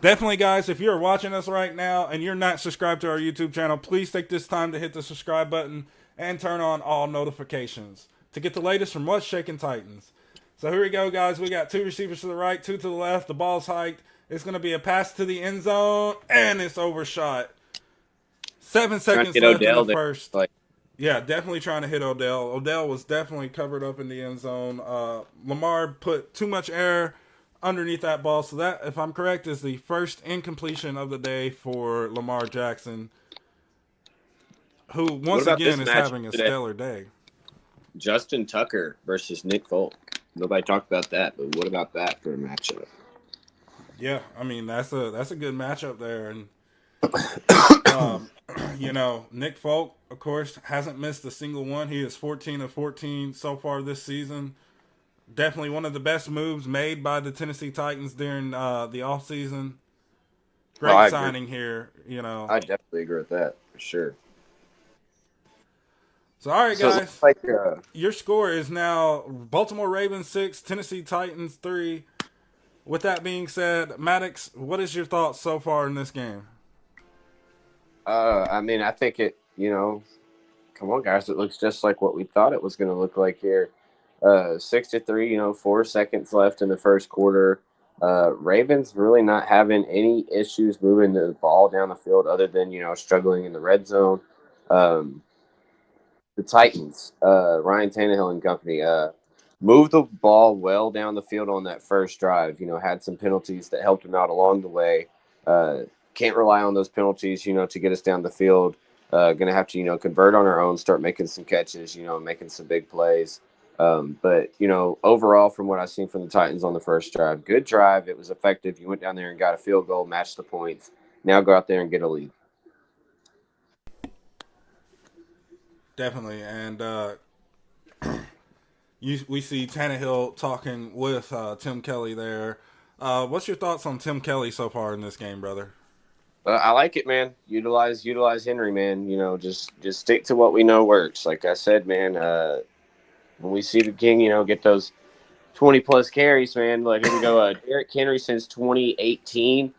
Definitely, guys, if you're watching us right now and you're not subscribed to our YouTube channel, please take this time to hit the subscribe button and turn on all notifications to get the latest from What's Shaking Titans. So here we go, guys. We got 2 receivers to the right, 2 to the left. The ball's hiked. It's going to be a pass to the end zone, and it's overshot. 7 seconds left in the first. Yeah, definitely trying to hit Odell. Odell was definitely covered up in the end zone. Lamar put too much air underneath that ball. So that, if I'm correct, is the first incompletion of the day for Lamar Jackson, who once again is having a stellar day. Justin Tucker versus Nick Folk. Nobody talked about that, but what about that for a matchup? Yeah, I mean that's a good matchup there, and Nick Folk, of course, hasn't missed a single one. He is 14 of 14 so far this season. Definitely one of the best moves made by the Tennessee Titans during the offseason. Great signing here, I definitely agree with that, for sure. So, all right, guys. Your score is now Baltimore Ravens 6, Tennessee Titans 3. With that being said, Maddox, what is your thoughts so far in this game? I think it, come on, guys. It looks just like what we thought it was going to look like here. 6-3, 4 seconds left in the first quarter. Ravens really not having any issues moving the ball down the field other than, struggling in the red zone. The Titans, Ryan Tannehill and company, moved the ball well down the field on that first drive. Had some penalties that helped them out along the way. Can't rely on those penalties, to get us down the field. Going to have to, convert on our own, start making some catches, making some big plays. But, overall, from what I've seen from the Titans on the first drive, good drive. It was effective. You went down there and got a field goal, matched the points. Now go out there and get a lead. Definitely. And we see Tannehill talking with Tim Kelly there. What's your thoughts on Tim Kelly so far in this game, brother? I like it, man. Utilize Henry, man. You know, just stick to what we know works. Like I said, man. When we see the King, get those 20-plus carries, man. Like, here we go. Derrick Henry since 2018,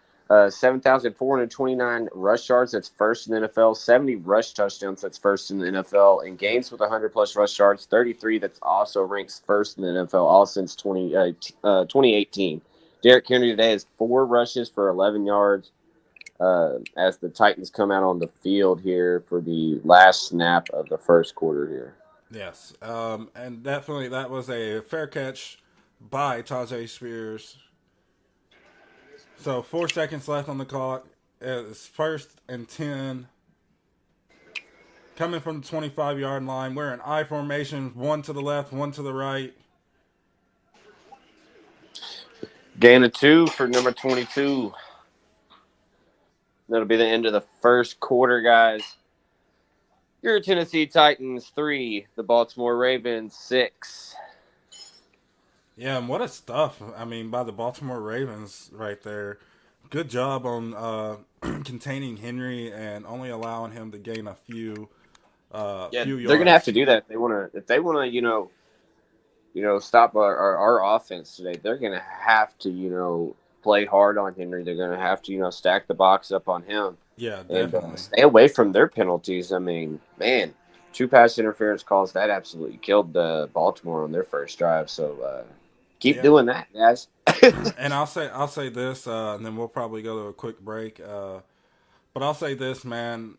7,429 rush yards. That's first in the NFL. 70 rush touchdowns. That's first in the NFL. And games with 100-plus rush yards, 33. That's also ranks first in the NFL, all since 2018. Derrick Henry today has 4 rushes for 11 yards as the Titans come out on the field here for the last snap of the first quarter here. Yes, and definitely that was a fair catch by Tajay Spears. So 4 seconds left on the clock. It's 1st and 10. Coming from the 25-yard line. We're in I formation, 1 to the left, 1 to the right. Gain of 2 for number 22. That'll be the end of the first quarter, guys. Your Tennessee Titans 3, the Baltimore Ravens 6. Yeah, and what a stuff. I mean, by the Baltimore Ravens right there. Good job on containing Henry and only allowing him to gain a few yards. They're gonna have to do that if they wanna stop our offense today. They're gonna have to play hard on Henry. They're gonna have to stack the box up on him. Yeah, definitely. And stay away from their penalties. I mean, man, 2 pass interference calls that absolutely killed Baltimore on their first drive. So keep doing that, guys. And I'll say this, and then we'll probably go to a quick break. But I'll say this, man.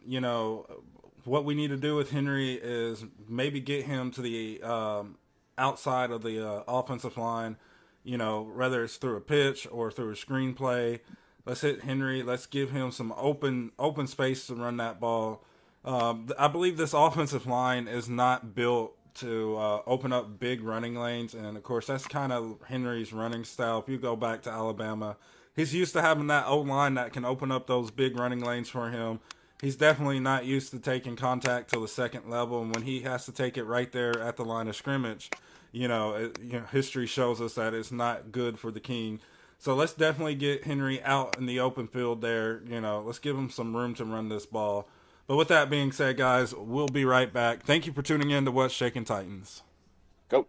What we need to do with Henry is maybe get him to the outside of the offensive line. Whether it's through a pitch or through a screenplay. Let's hit Henry. Let's give him some open space to run that ball. I believe this offensive line is not built to open up big running lanes, and of course that's kind of Henry's running style. If you go back to Alabama, he's used to having that O-line that can open up those big running lanes for him. He's definitely not used to taking contact to the second level, and when he has to take it right there at the line of scrimmage, history shows us that it's not good for the King. So let's definitely get Henry out in the open field there. Let's give him some room to run this ball. But with that being said, guys, we'll be right back. Thank you for tuning in to What's Shaking Titans. Go.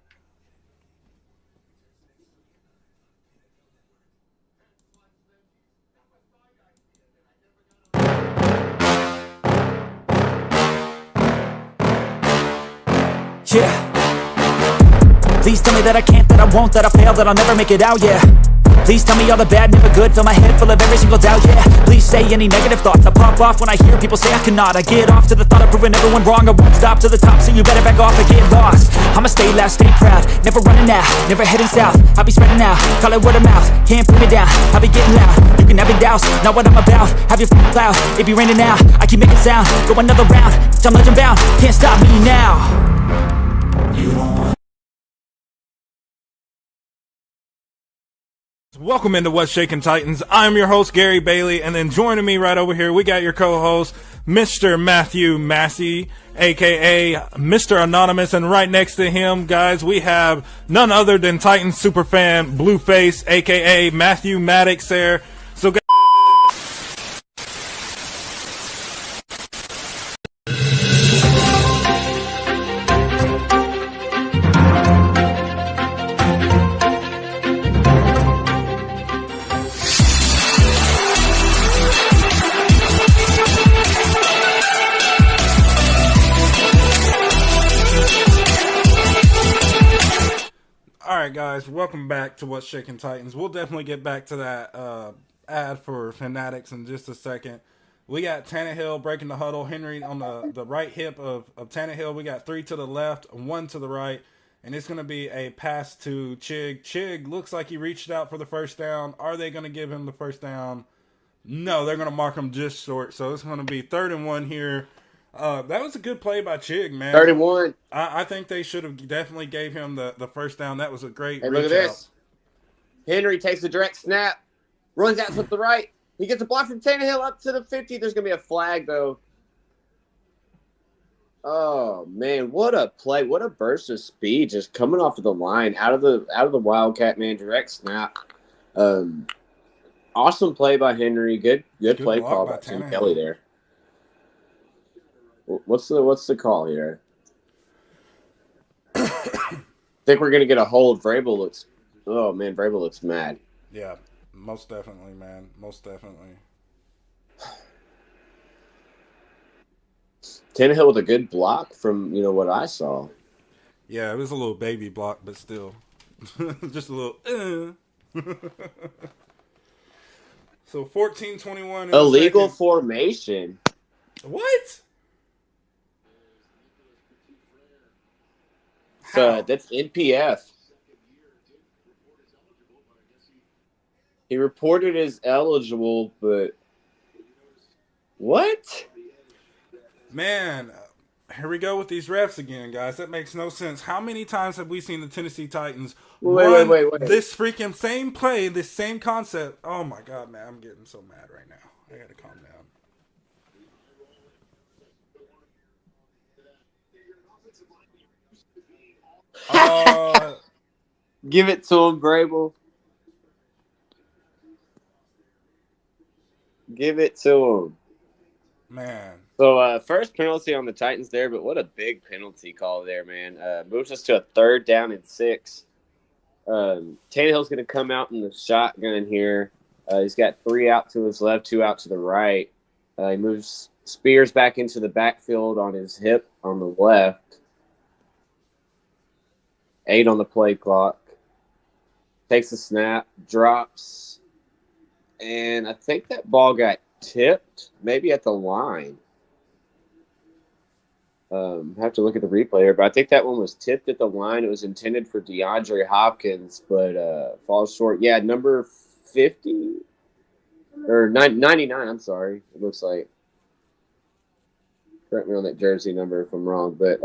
Yeah. Please tell me that I can't, that I won't, that I fail, that I'll never make it out, yeah. Please tell me all the bad, never good, fill my head full of every single doubt, yeah. Please say any negative thoughts, I pop off when I hear people say I cannot. I get off to the thought of proving everyone wrong, I won't stop to the top, so you better back off and get lost. I'ma stay loud, stay proud, never running out, never heading south. I'll be spreading out, call it word of mouth, can't put me down, I'll be getting loud. You can have your doubts, not what I'm about, have your cloud, it be raining now. I keep making sound, go another round, I'm legend bound, can't stop me now. You don't want Welcome into What's Shaking Titans. I'm your host, Gary Bailey, and then joining me right over here, we got your co-host, Mr. Matthew Massey, a.k.a. Mr. Anonymous, and right next to him, guys, we have none other than Titans superfan Blueface, a.k.a. Matthew Maddox there. So, guys, guys, welcome back to What's Shaking Titans. We'll definitely get back to that ad for Fanatics in just a second. We got Tannehill breaking the huddle. Henry on the right hip of Tannehill. We got 3 to the left, 1 to the right. And it's going to be a pass to Chig. Chig looks like he reached out for the first down. Are they going to give him the first down? No, they're going to mark him just short. So it's going to be 3rd and 1 here. That was a good play by Chig, man. 31. I think they should have definitely gave him the first down. That was a great Hey, reach look at this. out. Henry takes a direct snap, runs out to the right. He gets a block from Tannehill up to the 50. There's going to be a flag, though. Oh, man, what a play. What a burst of speed just coming off of the line, out of the Wildcat, man, direct snap. Awesome play by Henry. Good play block call by by Tim Tannehill. Kelly there. What's the call here? Think we're gonna get a hold. Vrabel looks. Oh man, Vrabel looks mad. Yeah, most definitely, man. Most definitely. Tannehill with a good block from what I saw. Yeah, it was a little baby block, but still, just a little. So 14-21 in Illegal the second. formation. What? So that's NPF. He reported as eligible, but what? Man, here we go with these refs again, guys. That makes no sense. How many times have we seen the Tennessee Titans run Wait. this freaking same play, this same concept? Oh my god, man, I'm getting so mad right now. I gotta calm down. Give it to him, Vrabel. Give it to him. Man. So, first penalty on the Titans there, but what a big penalty call there, man. Moves us to a 3rd down and 6. Tannehill's going to come out in the shotgun here. He's got 3 out to his left, 2 out to the right. He moves Spears back into the backfield on his hip on the left. 8 on the play clock. Takes a snap, drops, and I think that ball got tipped, maybe at the line. Have to look at the replay here, but I think that one was tipped at the line. It was intended for DeAndre Hopkins, but falls short. Yeah, number 50 or 99. I'm sorry. It looks like. Correct me on that jersey number if I'm wrong, but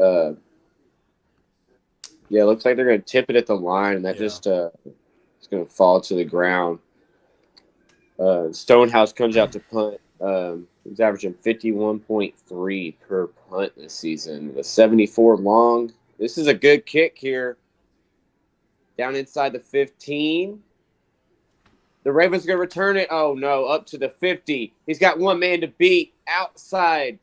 yeah, it looks like they're going to tip it at the line, and that just it's going to fall to the ground. Stonehouse comes out to punt. He's averaging 51.3 per punt this season. The 74 long. This is a good kick here. Down inside the 15. The Ravens going to return it. Oh, no, up to the 50. He's got one man to beat outside.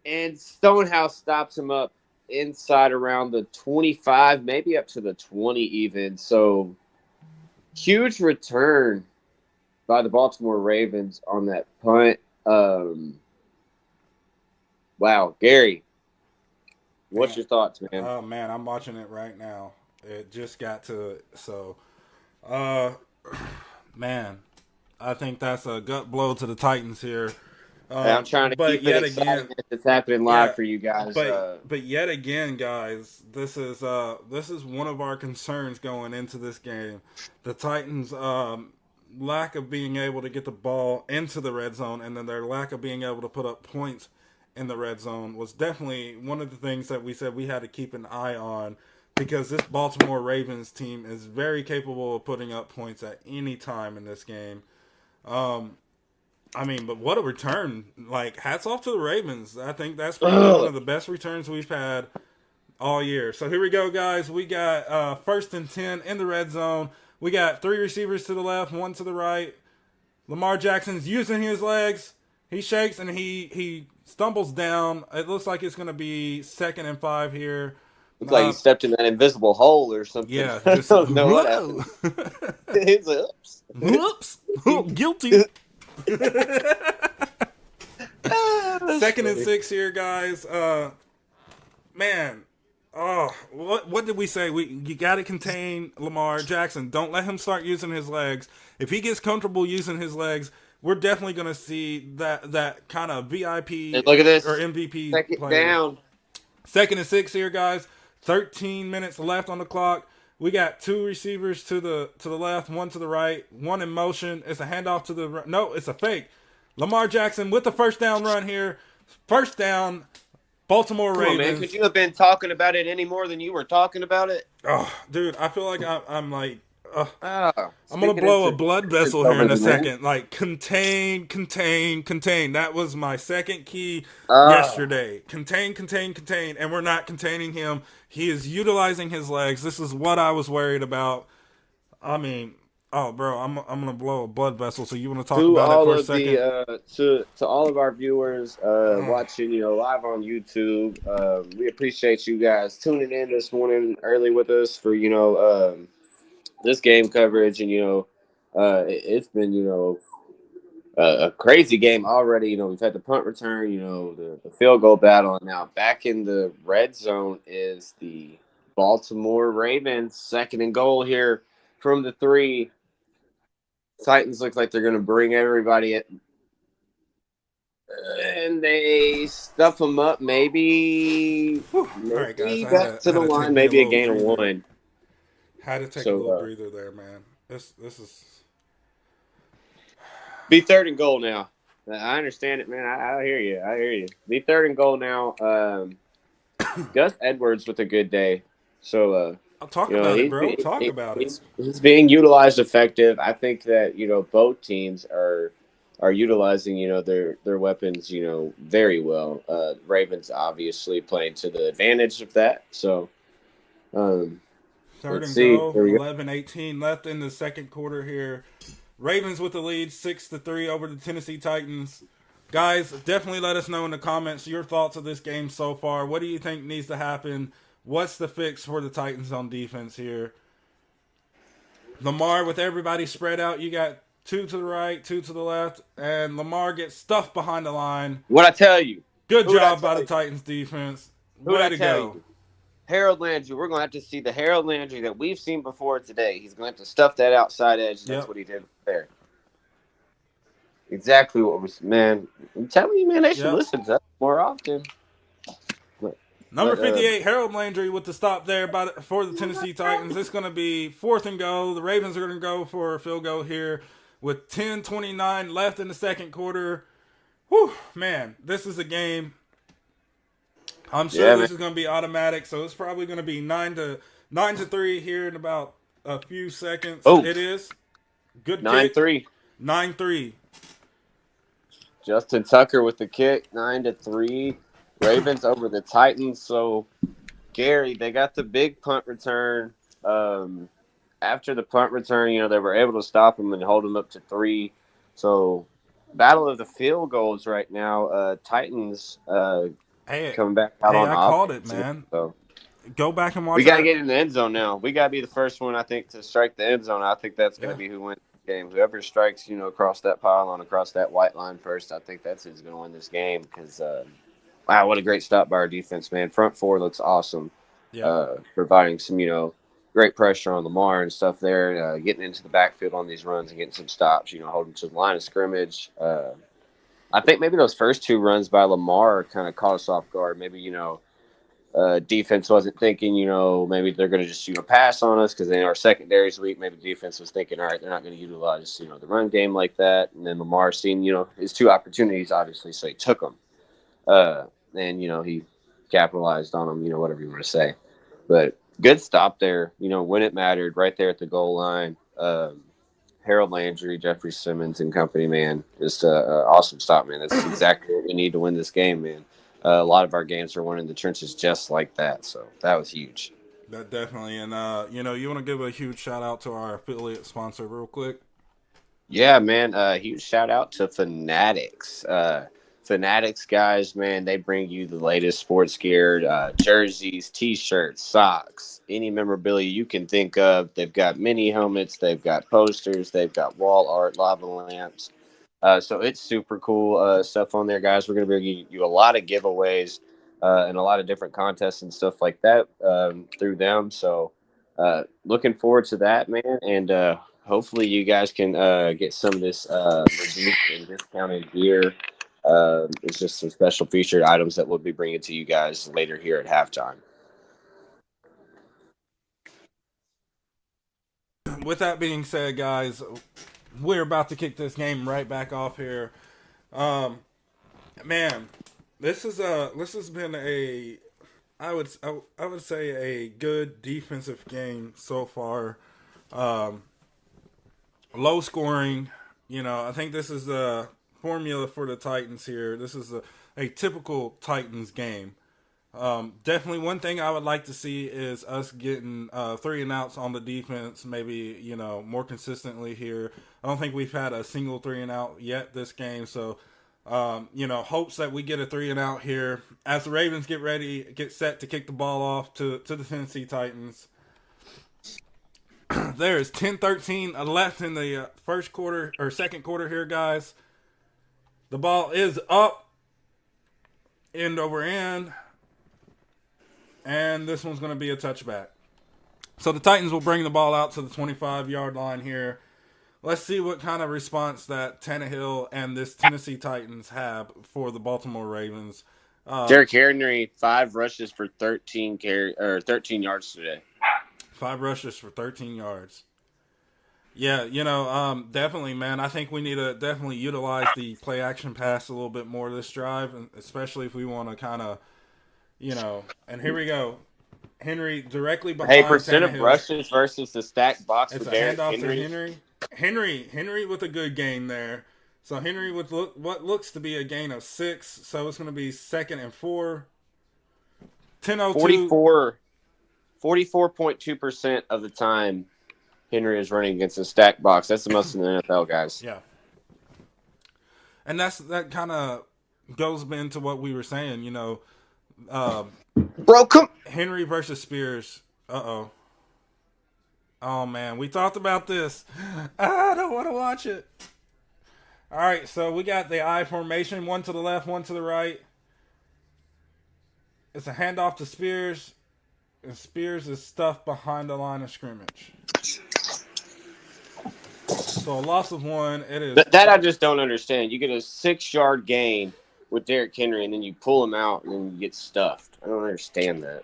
And Stonehouse stops him up inside around the 25, maybe up to the 20 even. So, huge return by the Baltimore Ravens on that punt. Wow, Gary, what's your thoughts, man? Oh man, I'm watching it right now. It just got to it. So, man, I think that's a gut blow to the Titans here. I'm trying to keep it exciting if it's happening live for you guys. But yet again, guys, this is one of our concerns going into this game. The Titans' lack of being able to get the ball into the red zone, and then their lack of being able to put up points in the red zone was definitely one of the things that we said we had to keep an eye on, because this Baltimore Ravens team is very capable of putting up points at any time in this game. I mean, but what a return. Like, hats off to the Ravens. I think that's probably one of the best returns we've had all year. So here we go, guys. We got 1st and 10 in the red zone. We got 3 receivers to the left, 1 to the right. Lamar Jackson's using his legs. He shakes and he stumbles down. It looks like it's going to be 2nd and 5 here. Looks like he stepped in that invisible hole or something. Yeah. I don't know what happened. He's like, oops. Whoops. Oh, guilty. 2nd and 6 here, guys. Man. Oh, what did we say? You got to contain Lamar Jackson. Don't let him start using his legs. If he gets comfortable using his legs, we're definitely going to see that kind of VIP look at this. or MVP Second down. 2nd and 6 here, guys. 13 minutes left on the clock. We got 2 receivers to the left, 1 to the right, 1 in motion. It's a handoff to the right. No, it's a fake. Lamar Jackson with the 1st down run here. 1st down. Baltimore Ravens. Come on, man. Could you have been talking about it any more than you were talking about it? Oh, dude, I feel like I'm like, I'm going to blow a blood vessel here in a second. Like, contain. That was my second key yesterday. Contain. And we're not containing him. He is utilizing his legs. This is what I was worried about. I mean, Oh, bro, I'm gonna blow a blood vessel. So you want to talk To about it all for a of the second? to all of our viewers watching, live on YouTube, we appreciate you guys tuning in this morning early with us for this game coverage, and it's been a crazy game already. We've had the punt return, the field goal battle, and now back in the red zone is the Baltimore Ravens, second and goal here from the 3. Titans look like they're going to bring everybody at, and they stuff them up. Maybe, Whew. All right, guys, maybe I had back to to had the to take line, me a maybe a little gain of breather. 1. Had to take a So little breather there, man. This is be third and goal now. I understand it, man. I hear you. I hear you. Be third and goal now. Gus Edwards with a good day. So, I'll talk about it, he's bro. Talk about it. he's being utilized effective. I think that both teams are utilizing their weapons very well. Ravens obviously playing to the advantage of that. So, um, Third let's and see. go. Here we go. 11:18 left in the second quarter here. Ravens with the lead, 6-3 over the Tennessee Titans. Guys, definitely let us know in the comments your thoughts of this game so far. What do you think needs to happen? What's the fix for the Titans on defense here? Lamar with everybody spread out. You got 2 to the right, 2 to the left, and Lamar gets stuffed behind the line. What I tell you? Good Who would I job by tell the you? Titans defense. Who would Way I to tell go. you? Harold Landry. We're going to have to see the Harold Landry that we've seen before today. He's going to have to stuff that outside edge. That's Yep. what he did there. Exactly what was, man. I'm telling you, man, they should Yep. listen to that more often. But, Number 58, Harold Landry with the stop there for the Tennessee Titans. It's going to be fourth and go. The Ravens are going to go for a field goal here with 10:29 left in the second quarter. Whew, man, this is a game. I'm sure this is going to be automatic, so it's probably going to be 9-3 here in about a few seconds. Oh. It is. Good kick. 9-3. 9-3. Justin Tucker with the kick, 9-3. Ravens over the Titans. So, Gary, they got the big punt return. After the punt return, they were able to stop them and hold them up to 3. So, battle of the field goals right now. Titans coming back out on I called it, man. So. Go back and watch. We got to get in the end zone now. We got to be the first one, I think, to strike the end zone. I think that's going to be who wins the game. Whoever strikes, across that pylon, across that white line first, I think that's who's going to win this game. Because, wow, what a great stop by our defense, man. Front 4 looks awesome. Yeah. Providing some, great pressure on Lamar and stuff there. Getting into the backfield on these runs and getting some stops, holding to the line of scrimmage. I think maybe those first 2 runs by Lamar kind of caught us off guard. Maybe, defense wasn't thinking, maybe they're going to just, pass on us because our secondary's weak. Maybe defense was thinking, all right, they're not going to utilize, the run game like that. And then Lamar seen, his 2 opportunities, obviously, so he took them. And, he capitalized on them, whatever you want to say. But good stop there, when it mattered, right there at the goal line. Harold Landry, Jeffrey Simmons and company, man, just an awesome stop, man. That's exactly what we need to win this game, man. A lot of our games are won in the trenches just like that, so that was huge. That definitely, and you want to give a huge shout out to our affiliate sponsor real quick. Yeah, man, huge shout out to Fanatics. Fanatics guys, man, they bring you the latest sports gear, jerseys, T-shirts, socks, any memorabilia you can think of. They've got mini helmets, they've got posters, they've got wall art, lava lamps. So it's super cool stuff on there, guys. We're going to bring you a lot of giveaways and a lot of different contests and stuff like that through them. So looking forward to that, man. And hopefully you guys can get some of this reduced and discounted gear. It's just some special featured items that we'll be bringing to you guys later here at halftime. With that being said, guys, we're about to kick this game right back off here. Man, this has been I would say a good defensive game so far. Low scoring, I think this is a formula for the Titans here. This is a typical Titans game. Definitely one thing I would like to see is us getting 3 and outs on the defense, maybe, more consistently here. I don't think we've had a single 3 and out yet this game, so hopes that we get a 3 and out here as the Ravens get set to kick the ball off to the Tennessee Titans. There is 10-13 left in the first quarter or second quarter here, guys. The ball is up, end over end, and this one's going to be a touchback. So the Titans will bring the ball out to the 25-yard line here. Let's see what kind of response that Tannehill and this Tennessee Titans have for the Baltimore Ravens. Derrick Henry, 5 rushes for 13 yards today. 5 rushes for 13 yards. Yeah, definitely, man. I think we need to definitely utilize the play action pass a little bit more this drive, and especially if we want to kind of, and here we go. Henry directly behind Hey, percent Tannehill. of rushes versus the stacked box It's for a Derrick handoff Henry. to Henry with a good gain there. So Henry with what looks to be a gain of 6. So it's going to be 2nd and 4. 10:02. 44.2% of the time Henry is running against a stacked box. That's the most in the NFL, guys. Yeah. And that kind of goes into what we were saying, Broke him. Henry versus Spears. Uh-oh. Oh, man. We talked about this. I don't want to watch it. All right, so we got the I formation. One to the left, one to the right. It's a handoff to Spears. And Spears is stuffed behind the line of scrimmage. So a loss of 1. It is. That I just don't understand. You get a 6-yard gain with Derrick Henry, and then you pull him out, and then you get stuffed. I don't understand that.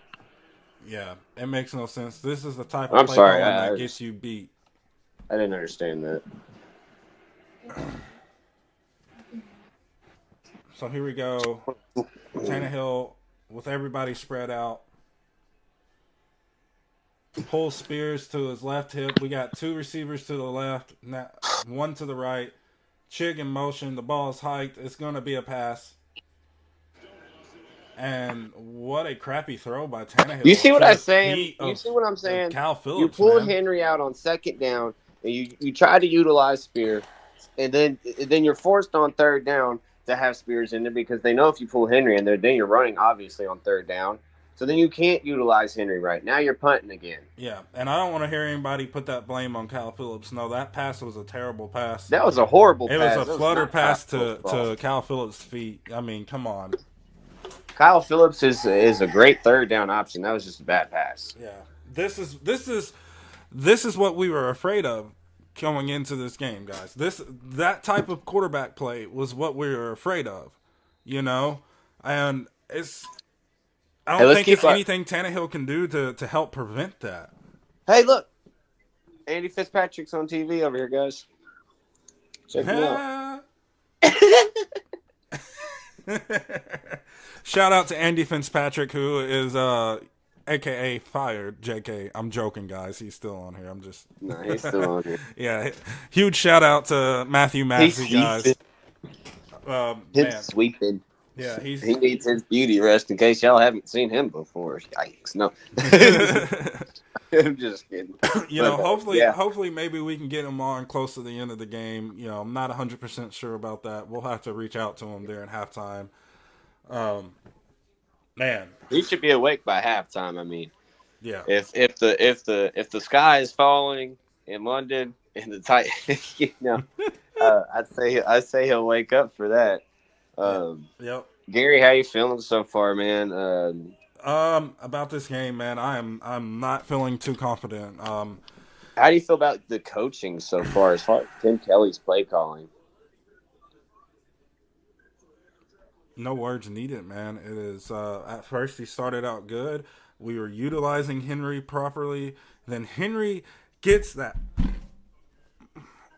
Yeah, it makes no sense. This is the type of play calling that gets you beat. I didn't understand that. So here we go. Tannehill with everybody spread out. Pulls Spears to his left hip. We got 2 receivers to the left, 1 to the right. Chig in motion. The ball is hiked. It's going to be a pass. And what a crappy throw by Tannehill. You see what I'm saying? You see what I'm saying? Cal Phillips, you pulled man. Henry out on 2nd down, and you try to utilize Spear, and then you're forced on 3rd down to have Spears in there because they know if you pull Henry in there, then you're running obviously on 3rd down. So then you can't utilize Henry right. Now you're punting again. Yeah, and I don't want to hear anybody put that blame on Cal Phillips. No, that pass was a terrible pass. That was a horrible pass. It was a flutter pass to Cal Phillips' feet. I mean, come on. Kyle Phillips is a great 3rd down option. That was just a bad pass. Yeah. This is what we were afraid of going into this game, guys. That type of quarterback play was what we were afraid of. And I don't think it's anything Tannehill can do to help prevent that. Hey, look. Andy Fitzpatrick's on TV over here, guys. Check him out. Shout out to Andy Fitzpatrick, who is AKA fired. JK, I'm joking, guys. He's still on here. No, he's still on here. Yeah, huge shout out to Matthew Massey, guys. He's sweeping. Yeah, he needs his beauty rest. In case y'all haven't seen him before, yikes! No, I'm just kidding. Hopefully, maybe we can get him on close to the end of the game. I'm not 100% sure about that. We'll have to reach out to him during halftime. Man, he should be awake by halftime. I mean, yeah. If the sky is falling in London and the Titans, I'd say he'll wake up for that. Yep. Gary, how you feeling so far, man? About this game, man, I'm not feeling too confident. How do you feel about the coaching so far as Tim Kelly's play calling? No words needed, man. It is at first he started out good. We were utilizing Henry properly. Then Henry gets that.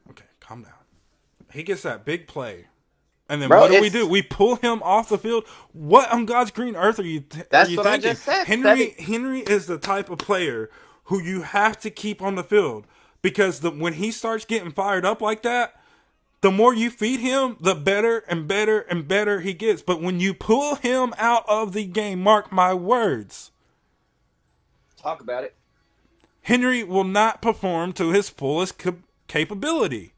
Okay, calm down. He gets that big play. And then what do? We pull him off the field. What on God's green earth are you thinking? I just said. Henry is the type of player who you have to keep on the field because when he starts getting fired up like that, the more you feed him, the better and better and better he gets. But when you pull him out of the game, mark my words, Talk about it. Henry will not perform to his fullest capability.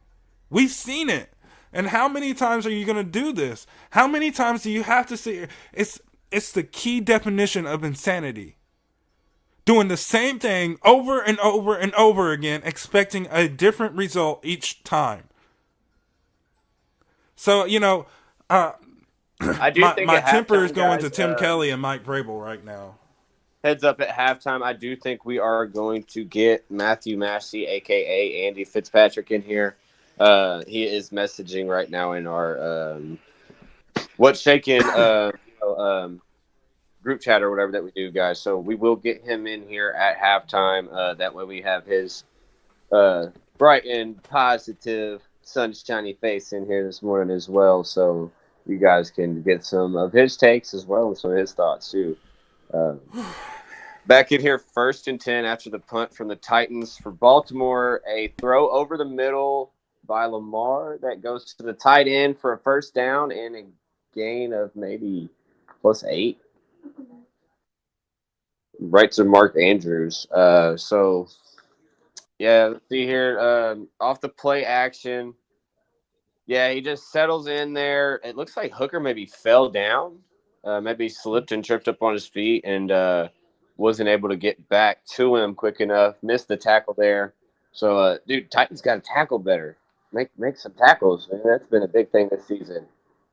We've seen it. And how many times are you going to do this? How many times do you have to see it? It's the key definition of insanity. Doing the same thing over and over and over again, expecting a different result each time. So, I do think my at temper is halftime, going guys, to Tim Kelly and Mike Vrabel right now. Heads up at halftime, I do think we are going to get Matthew Massey, a.k.a. Andy Fitzpatrick, in here. He is messaging right now in our What's Shaking group chat or whatever that we do, guys. So we will get him in here at halftime. That way we have his bright and positive, sunshiny face in here this morning as well. So you guys can get some of his takes as well and some of his thoughts too. Back in here, 1st and 10 after the punt from the Titans for Baltimore. A throw over the middle by Lamar that goes to the tight end for a first down and a gain of maybe +8. Right to Mark Andrews. So, yeah, let's see here. Off the play action. Yeah, he just settles in there. It looks like Hooker maybe fell down. Maybe slipped and tripped up on his feet and wasn't able to get back to him quick enough. Missed the tackle there. So, dude, Titans got to tackle better. Make some tackles, man. That's been a big thing this season.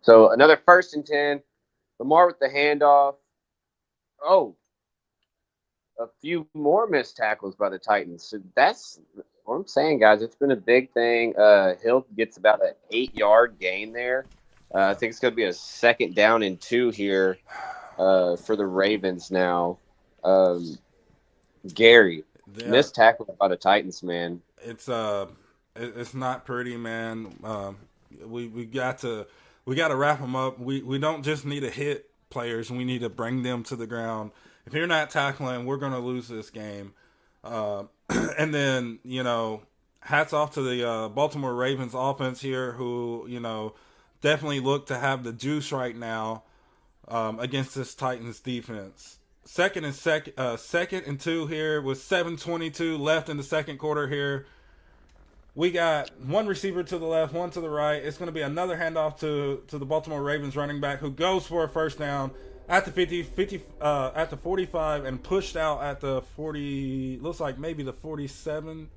So, another 1st and 10. Lamar with the handoff. Oh, a few more missed tackles by the Titans. So that's what I'm saying, guys. It's been a big thing. Hill gets about an 8-yard gain there. I think it's going to be a 2nd down and 2 here for the Ravens now. Gary, missed tackles by the Titans, man. It's not pretty, man. We got to wrap them up. We don't just need to hit players. We need to bring them to the ground. If you're not tackling, we're going to lose this game. And then, hats off to the Baltimore Ravens offense here who, definitely look to have the juice right now against this Titans defense. Second and 2 here with 7:22 left in the second quarter here. We got one receiver to the left, one to the right. It's going to be another handoff to the Baltimore Ravens running back who goes for a first down at the 50 at the 45 and pushed out at the 40, looks like maybe the 47.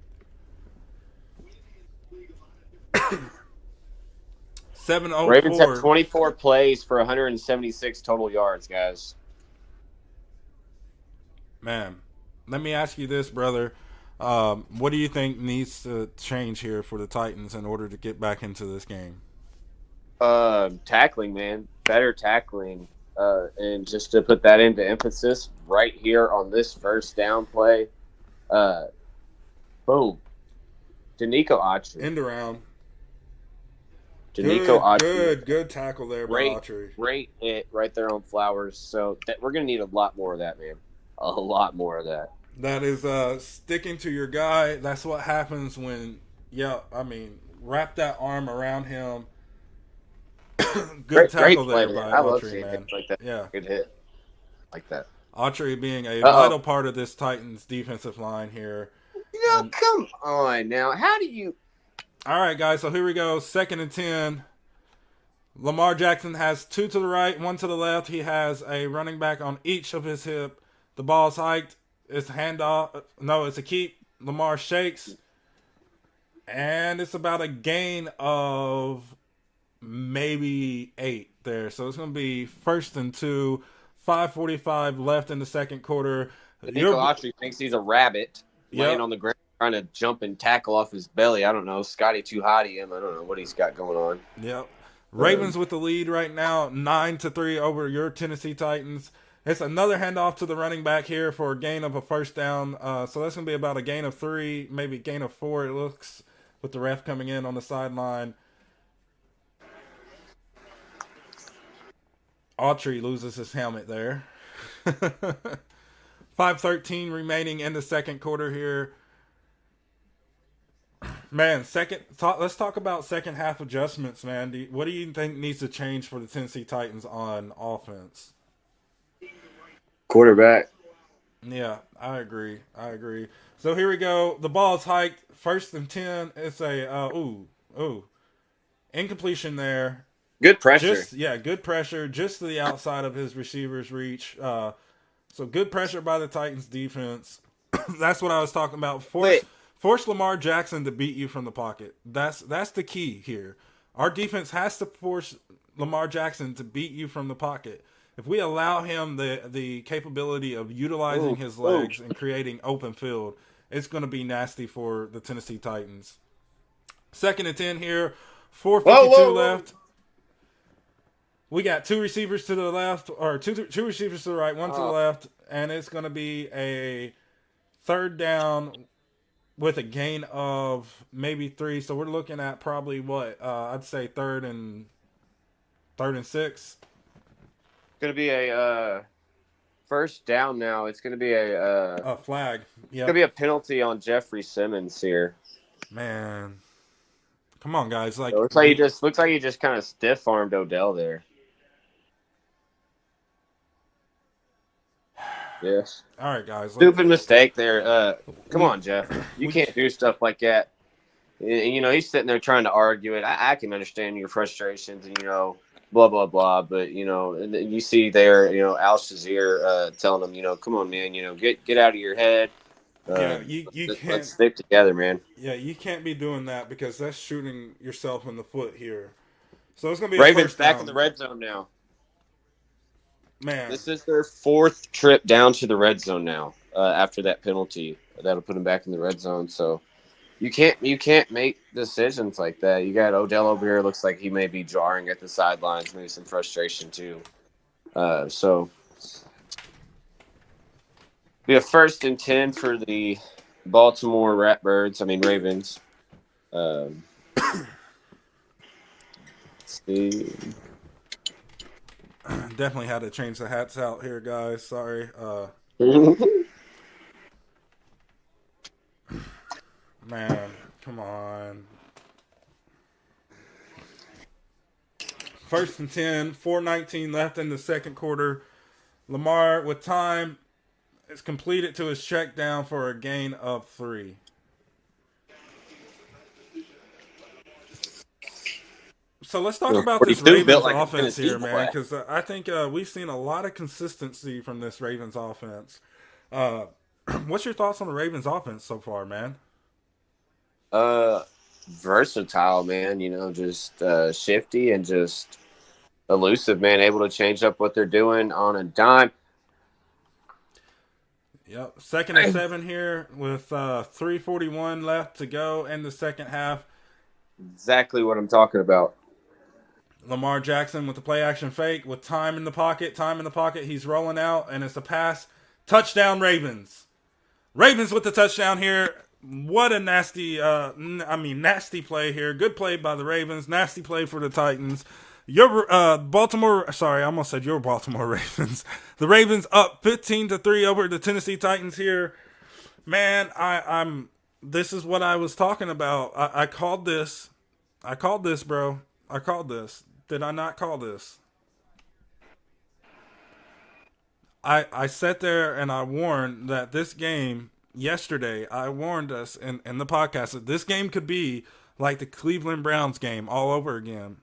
7:04. Ravens have 24 plays for 176 total yards, guys. Man, let me ask you this, brother. What do you think needs to change here for the Titans in order to get back into this game? Tackling, man. Better tackling. And just to put that into emphasis right here on this first down play. Boom. Danico Autry. End around. Danico Autry. Good tackle there by Autry. Great hit right there on Flowers. So we're going to need a lot more of that, man. A lot more of that. That is sticking to your guy. That's what happens when, wrap that arm around him. Good tackle there by Autry, man. Like that. Yeah. Good hit. Like that. Autry being a vital part of this Titans defensive line here. Come on now. How do you... All right, guys, so here we go. 2nd and 10. Lamar Jackson has 2 to the right, 1 to the left. He has a running back on each of his hip. The ball's hiked. It's a handoff. No, it's a keep. Lamar shakes. And it's about a gain of maybe 8 there. So it's going to be 1st and 2. 5:45 left in the second quarter. Danico Autry thinks he's a rabbit laying on the ground trying to jump and tackle off his belly. I don't know. Scotty too hotty him. I don't know what he's got going on. Yep. Ravens with the lead right now, 9-3 over your Tennessee Titans. It's another handoff to the running back here for a gain of a first down. So that's going to be about a gain of 3, maybe gain of 4, it looks, with the ref coming in on the sideline. Autry loses his helmet there. 5:13 remaining in the second quarter here. Man, let's talk about second half adjustments, man. What do you think needs to change for the Tennessee Titans on offense? Quarterback. Yeah, I agree. So here we go. The ball's hiked. 1st and 10. It's a incompletion there. Good pressure. Good pressure, just to the outside of his receiver's reach. So good pressure by the Titans defense. That's what I was talking about. Force Lamar Jackson to beat you from the pocket. That's the key here. Our defense has to force Lamar Jackson to beat you from the pocket. If we allow him the capability of utilizing his legs and creating open field, it's going to be nasty for the Tennessee Titans. 2nd and 10 here. 4:52 left. We got 2 receivers to the left, or two receivers to the right, 1 to the left, and it's going to be a 3rd down with a gain of maybe 3. So we're looking at probably what I'd say 3rd and 6. Going to be a 1st down now. It's going to be a flag. Yeah, going to be a penalty on Jeffrey Simmons here. Man, come on, guys! It looks like you just kind of stiff armed Odell there. Yes. All right, guys. Stupid mistake there. Come on, Jeff. You can't do stuff like that. You know, he's sitting there trying to argue it. I can understand your frustrations and, blah, blah, blah. But, and you see there, Al Shazier telling him, come on, man, get out of your head. You can't. Let's stick together, man. Yeah, you can't be doing that because that's shooting yourself in the foot here. So it's going to be Ravens back in the red zone now. Man, this is their 4th trip down to the red zone now. After that penalty, that'll put them back in the red zone. So you can't make decisions like that. You got Odell over here. Looks like he may be jarring at the sidelines, maybe some frustration too. So be a 1st and 10 for the Baltimore Ravens. Let's see. Definitely had to change the hats out here, guys. Sorry. Man, come on. 1st and 10, 4:19 left in the 2nd quarter. Lamar, with time, is completed to his check down for a gain of 3. So let's talk about this Ravens offense here, man, because I think we've seen a lot of consistency from this Ravens offense. What's your thoughts on the Ravens offense so far, man? Versatile, man. Just shifty and just elusive, man. Able to change up what they're doing on a dime. Yep. 2nd and 7 here with 3:41 left to go in the second half. Exactly what I'm talking about. Lamar Jackson with the play action fake with time in the pocket. He's rolling out, and it's a pass. Touchdown, Ravens. Ravens with the touchdown here. What a nasty play here. Good play by the Ravens. Nasty play for the Titans. Your Baltimore, sorry, I almost said your Baltimore Ravens. The Ravens up 15-3 over the Tennessee Titans here. Man, this is what I was talking about. I called this. I called this, bro. I called this. Did I not call this? I sat there and I warned that this game yesterday, I warned us in the podcast that this game could be like the Cleveland Browns game all over again.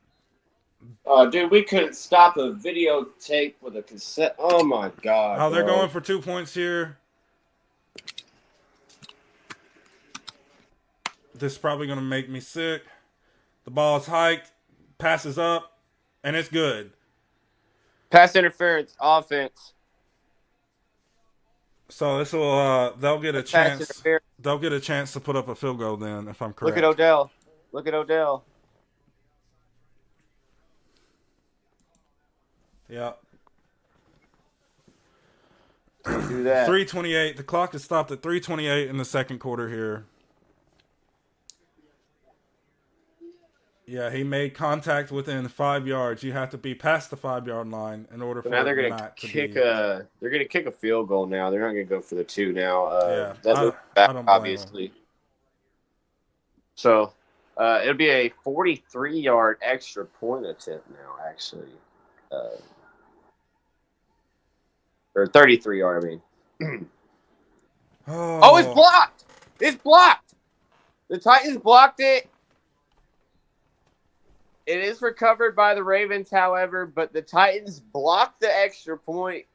Oh, dude, we couldn't stop a videotape with a cassette. Oh, my God. Oh, they're going for 2 points here. This is probably going to make me sick. The ball's hiked, passes up, and it's good. Pass interference, offense. So this will they'll get a chance. They'll get a chance to put up a field goal then, if I'm correct. Look at Odell. Yeah. Do that. 3:28. The clock is stopped at 3:28 in the second quarter here. Yeah, he made contact within 5 yards. You have to be past the 5-yard line in order for now they're going gonna to kick they're gonna kick a field goal now. They're not gonna go for the 2 now. I don't obviously. So it'll be a 43-yard extra point attempt now, actually. Or 33-yard, I mean. Oh, it's blocked! It's blocked! The Titans blocked it. It is recovered by the Ravens, however, but the Titans blocked the extra point.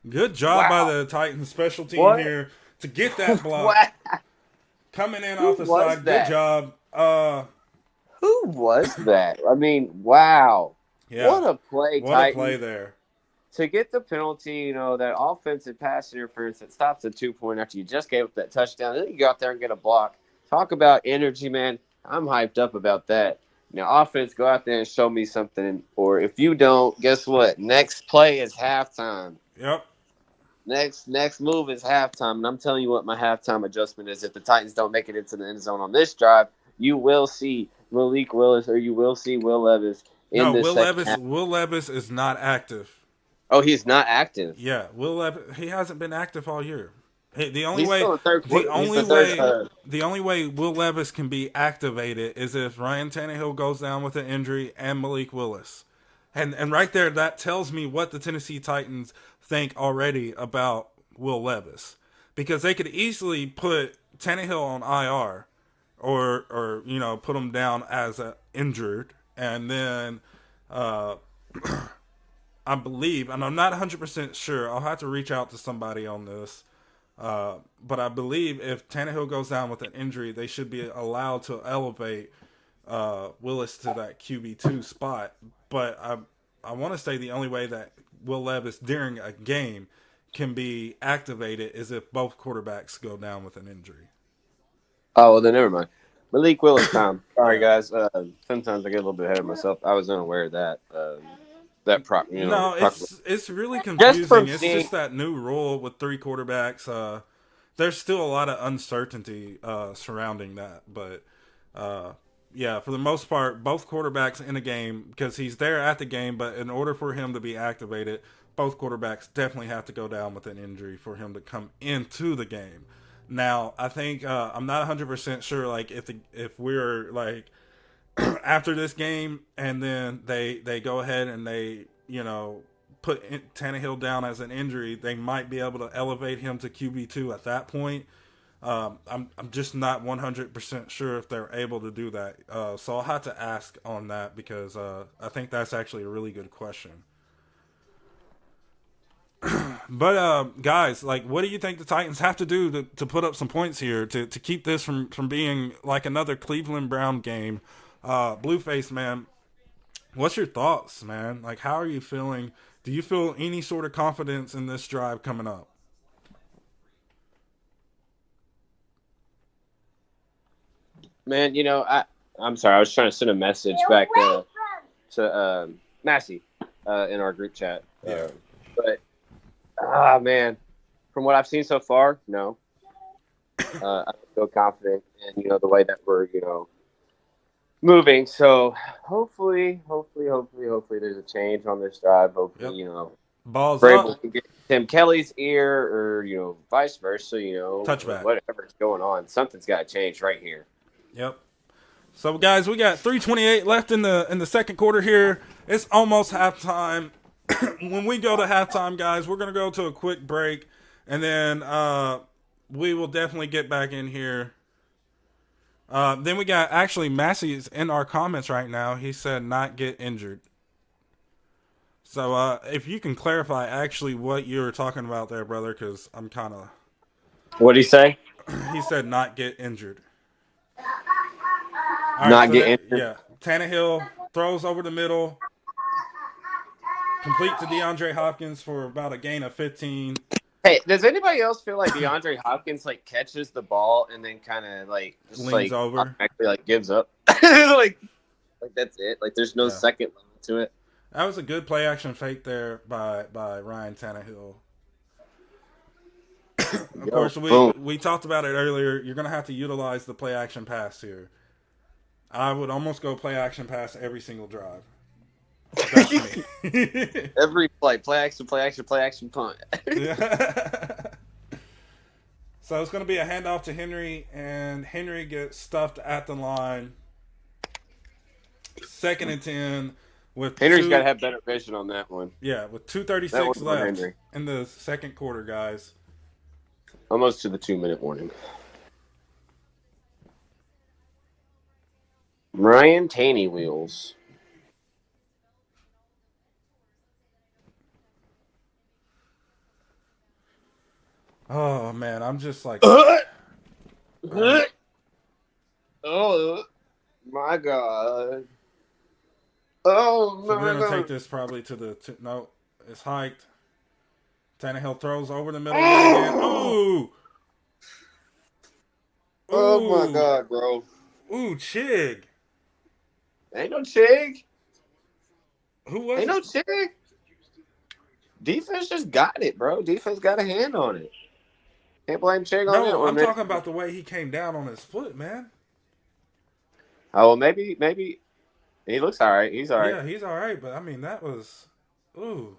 Good job by the Titans special team here to get that block. Coming in off the side. Good job. Who was that? I mean, wow. Yeah. What a play, What Titans. a play there. To get the penalty, that offensive pass interference that stops the 2-point after you just gave up that touchdown. Then you go out there and get a block. Talk about energy, man. I'm hyped up about that. Now, offense, go out there and show me something. Or if you don't, guess what? Next play is halftime. Yep. Next move is halftime. And I'm telling you what my halftime adjustment is. If the Titans don't make it into the end zone on this drive, you will see Malik Willis or you will see Will Levis in this second half. Will Levis is not active. Oh, he's not active. Yeah, Will Levis, he hasn't been active all year. The only way Will Levis can be activated is if Ryan Tannehill goes down with an injury and Malik Willis. And right there, that tells me what the Tennessee Titans think already about Will Levis. Because they could easily put Tannehill on IR or put him down as injured. And then I believe, and I'm not 100% sure, I'll have to reach out to somebody on this. But I believe if Tannehill goes down with an injury, they should be allowed to elevate Willis to that QB2 spot. But I want to say the only way that Will Levis during a game can be activated is if both quarterbacks go down with an injury. Oh, well, then never mind. Malik Willis time. Sorry, guys. Sometimes I get a little bit ahead of myself. I was unaware of that. It's really confusing. It's just that new rule with 3 quarterbacks. There's still a lot of uncertainty surrounding that, but for the most part, both quarterbacks in a game, because he's there at the game, but in order for him to be activated, both quarterbacks definitely have to go down with an injury for him to come into the game. Now, I think I'm not 100% sure, like if we're like after this game, and then they go ahead and they, put Tannehill down as an injury, they might be able to elevate him to QB2 at that point. I'm just not 100% sure if they're able to do that. So I'll have to ask on that because I think that's actually a really good question. But guys, like, what do you think the Titans have to do to put up some points here to keep this from being like another Cleveland Brown game? Blueface, man, what's your thoughts, man? Like, how are you feeling? Do you feel any sort of confidence in this drive coming up? Man, I'm sorry. I was trying to send a message back to Massey in our group chat. Man, from what I've seen so far, no. I feel confident in, the way that we're, moving. So hopefully there's a change on this drive. Hopefully, balls Vrabel up. can get Tim Kelly's ear or, vice versa, touchback. Whatever's going on. Something's got to change right here. Yep. So guys, we got 3:28 left in the second quarter here. It's almost halftime. When we go to halftime, guys, we're gonna go to a quick break, and then we will definitely get back in here. Then we got actually Massey's in our comments right now. He said not get injured. So if you can clarify actually what you're talking about there, brother, because I'm kind of. What did he say? He said not get injured. Injured. Yeah. Tannehill throws over the middle. Complete to DeAndre Hopkins for about a gain of 15. Hey, does anybody else feel like DeAndre Hopkins catches the ball and then kind of leans over, actually gives up? like that's it. Like there's no second level to it. That was a good play action fake there by Ryan Tannehill. Of course, we talked about it earlier. You're gonna have to utilize the play action pass here. I would almost go play action pass every single drive. Every play action, punt. So it's going to be a handoff to Henry, and Henry gets stuffed at the line. 2nd and 10 with Henry's got to have better vision on that one. Yeah, with That 2:36 one's on left Henry. in the second quarter, guys. Almost to the 2-minute warning. Ryan Taney wheels. Oh man, I'm just like, Oh my god! Oh so we're my gonna god! take this probably to the no, it's hiked. Tannehill throws over the middle again. Ooh, Oh my god, bro! Ooh, Chig. Ain't no Chig. Who was Ain't it? no Chig. Defense just got it, bro. Defense got a hand on it. Can't blame Chig on that No, one, I'm man. talking about the way he came down on his foot, man. Oh, well, maybe he looks all right. He's all right. Yeah, he's all right, but I mean that was, ooh.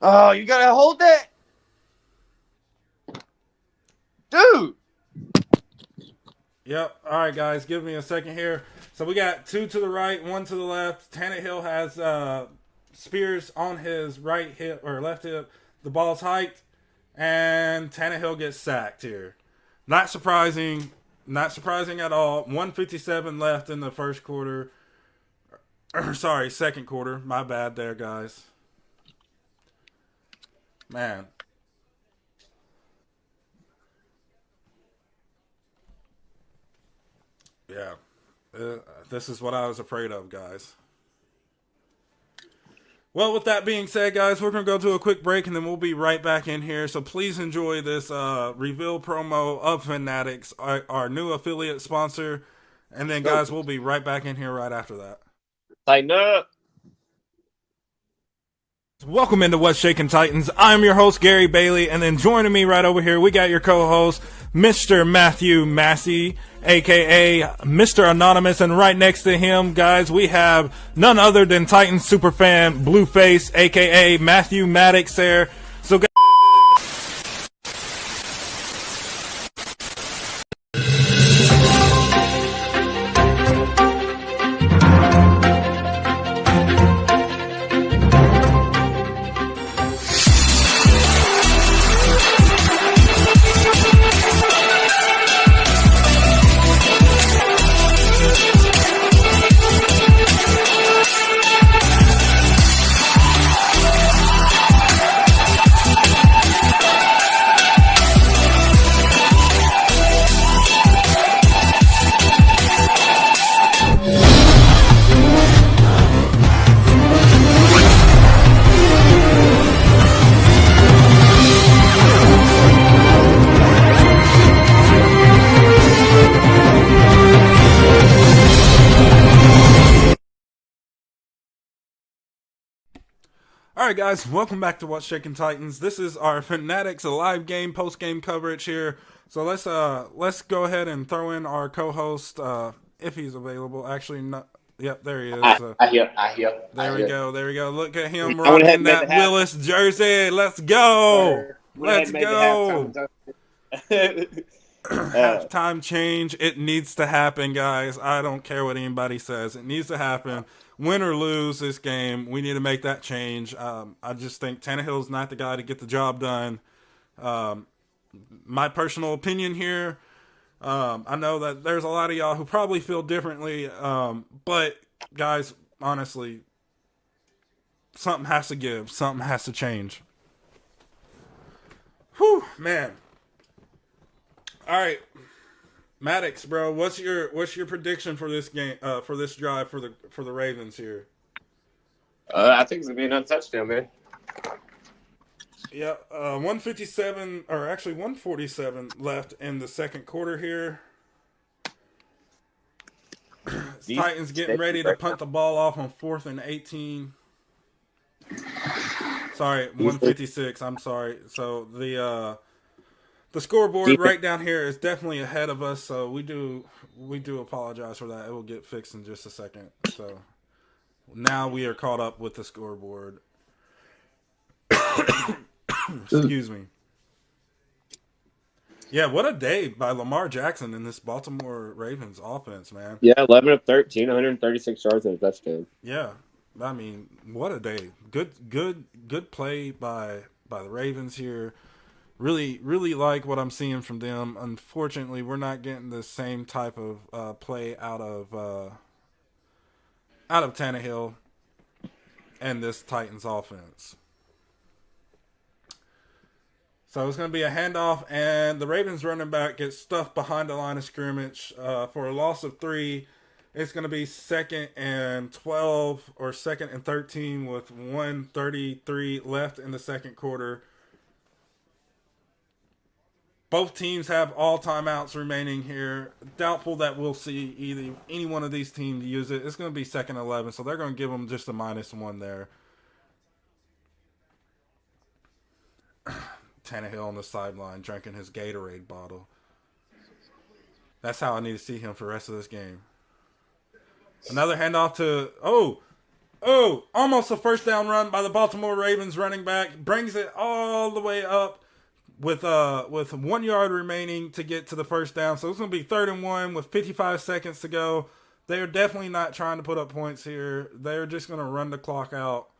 Oh, you gotta hold that, dude. Yep. All right, guys, give me a second here. So we got 2 to the right, 1 to the left. Tannehill has Spears on his right hip or left hip. The ball's hiked, and Tannehill gets sacked here. Not surprising. Not surprising at all. 1:57 left in the first quarter. Sorry, second quarter. My bad there, guys. Man. Yeah. This is what I was afraid of, guys. Well, with that being said, guys, we're going to go to a quick break, and then we'll be right back in here. So please enjoy this reveal promo of Fanatics, our new affiliate sponsor. And then, guys, we'll be right back in here right after that. Tighten up. Welcome into What's Shaking Titans. I'm your host, Gary Bailey, and then joining me right over here, we got your co-host, Mr. Matthew Massey, a.k.a. Mr. Anonymous, and right next to him, guys, we have none other than Titans superfan Blueface, a.k.a. Matthew Maddox there. So, guys, Alright guys, welcome back to What's Shaking Titans. This is our Fanatics live game post-game coverage here. So let's go ahead and throw in our co-host if he's available. Actually, no, yep, there he is. I hear. There we go. Look at him I went ahead rocking and made that it happen. Willis jersey. Let's go. Let's go. Halftime change. It needs to happen, guys. I don't care what anybody says. It needs to happen. Win or lose this game, we need to make that change. I just think Tannehill's not the guy to get the job done. My personal opinion here, I know that there's a lot of y'all who probably feel differently, but guys, honestly, something has to give. Something has to change. Whew, man. All right, Maddox, bro, what's your prediction for this game? For this drive for the Ravens here? I think it's gonna be another touchdown, man. Yeah, 157 or actually 147 left in the second quarter here. Titans getting ready to punt the ball off on 4th and 18. Sorry, 156. I'm sorry. So the scoreboard right down here is definitely ahead of us, so we do apologize for that. It will get fixed in just a second. So now we are caught up with the scoreboard. Excuse me. Yeah, what a day by Lamar Jackson in this Baltimore Ravens offense, man. Yeah, 11 of 13, 136 yards and a touchdown. Yeah, I mean, what a day. Good play by the Ravens here. Really like what I'm seeing from them. Unfortunately, we're not getting the same type of play out of Tannehill and this Titans offense. So it's going to be a handoff, and the Ravens running back gets stuffed behind the line of scrimmage for a loss of 3. It's going to be 2nd and 12 or 2nd and 13 with 1:33 left in the second quarter. Both teams have all timeouts remaining here. Doubtful that we'll see either any one of these teams use it. It's going to be 2nd and 11, so they're going to give them just a -1 there. Tannehill on the sideline drinking his Gatorade bottle. That's how I need to see him for the rest of this game. Another handoff to almost a first down run by the Baltimore Ravens running back. Brings it all the way up with 1 yard remaining to get to the first down. So it's going to be 3rd and 1 with 55 seconds to go. They are definitely not trying to put up points here. They're just going to run the clock out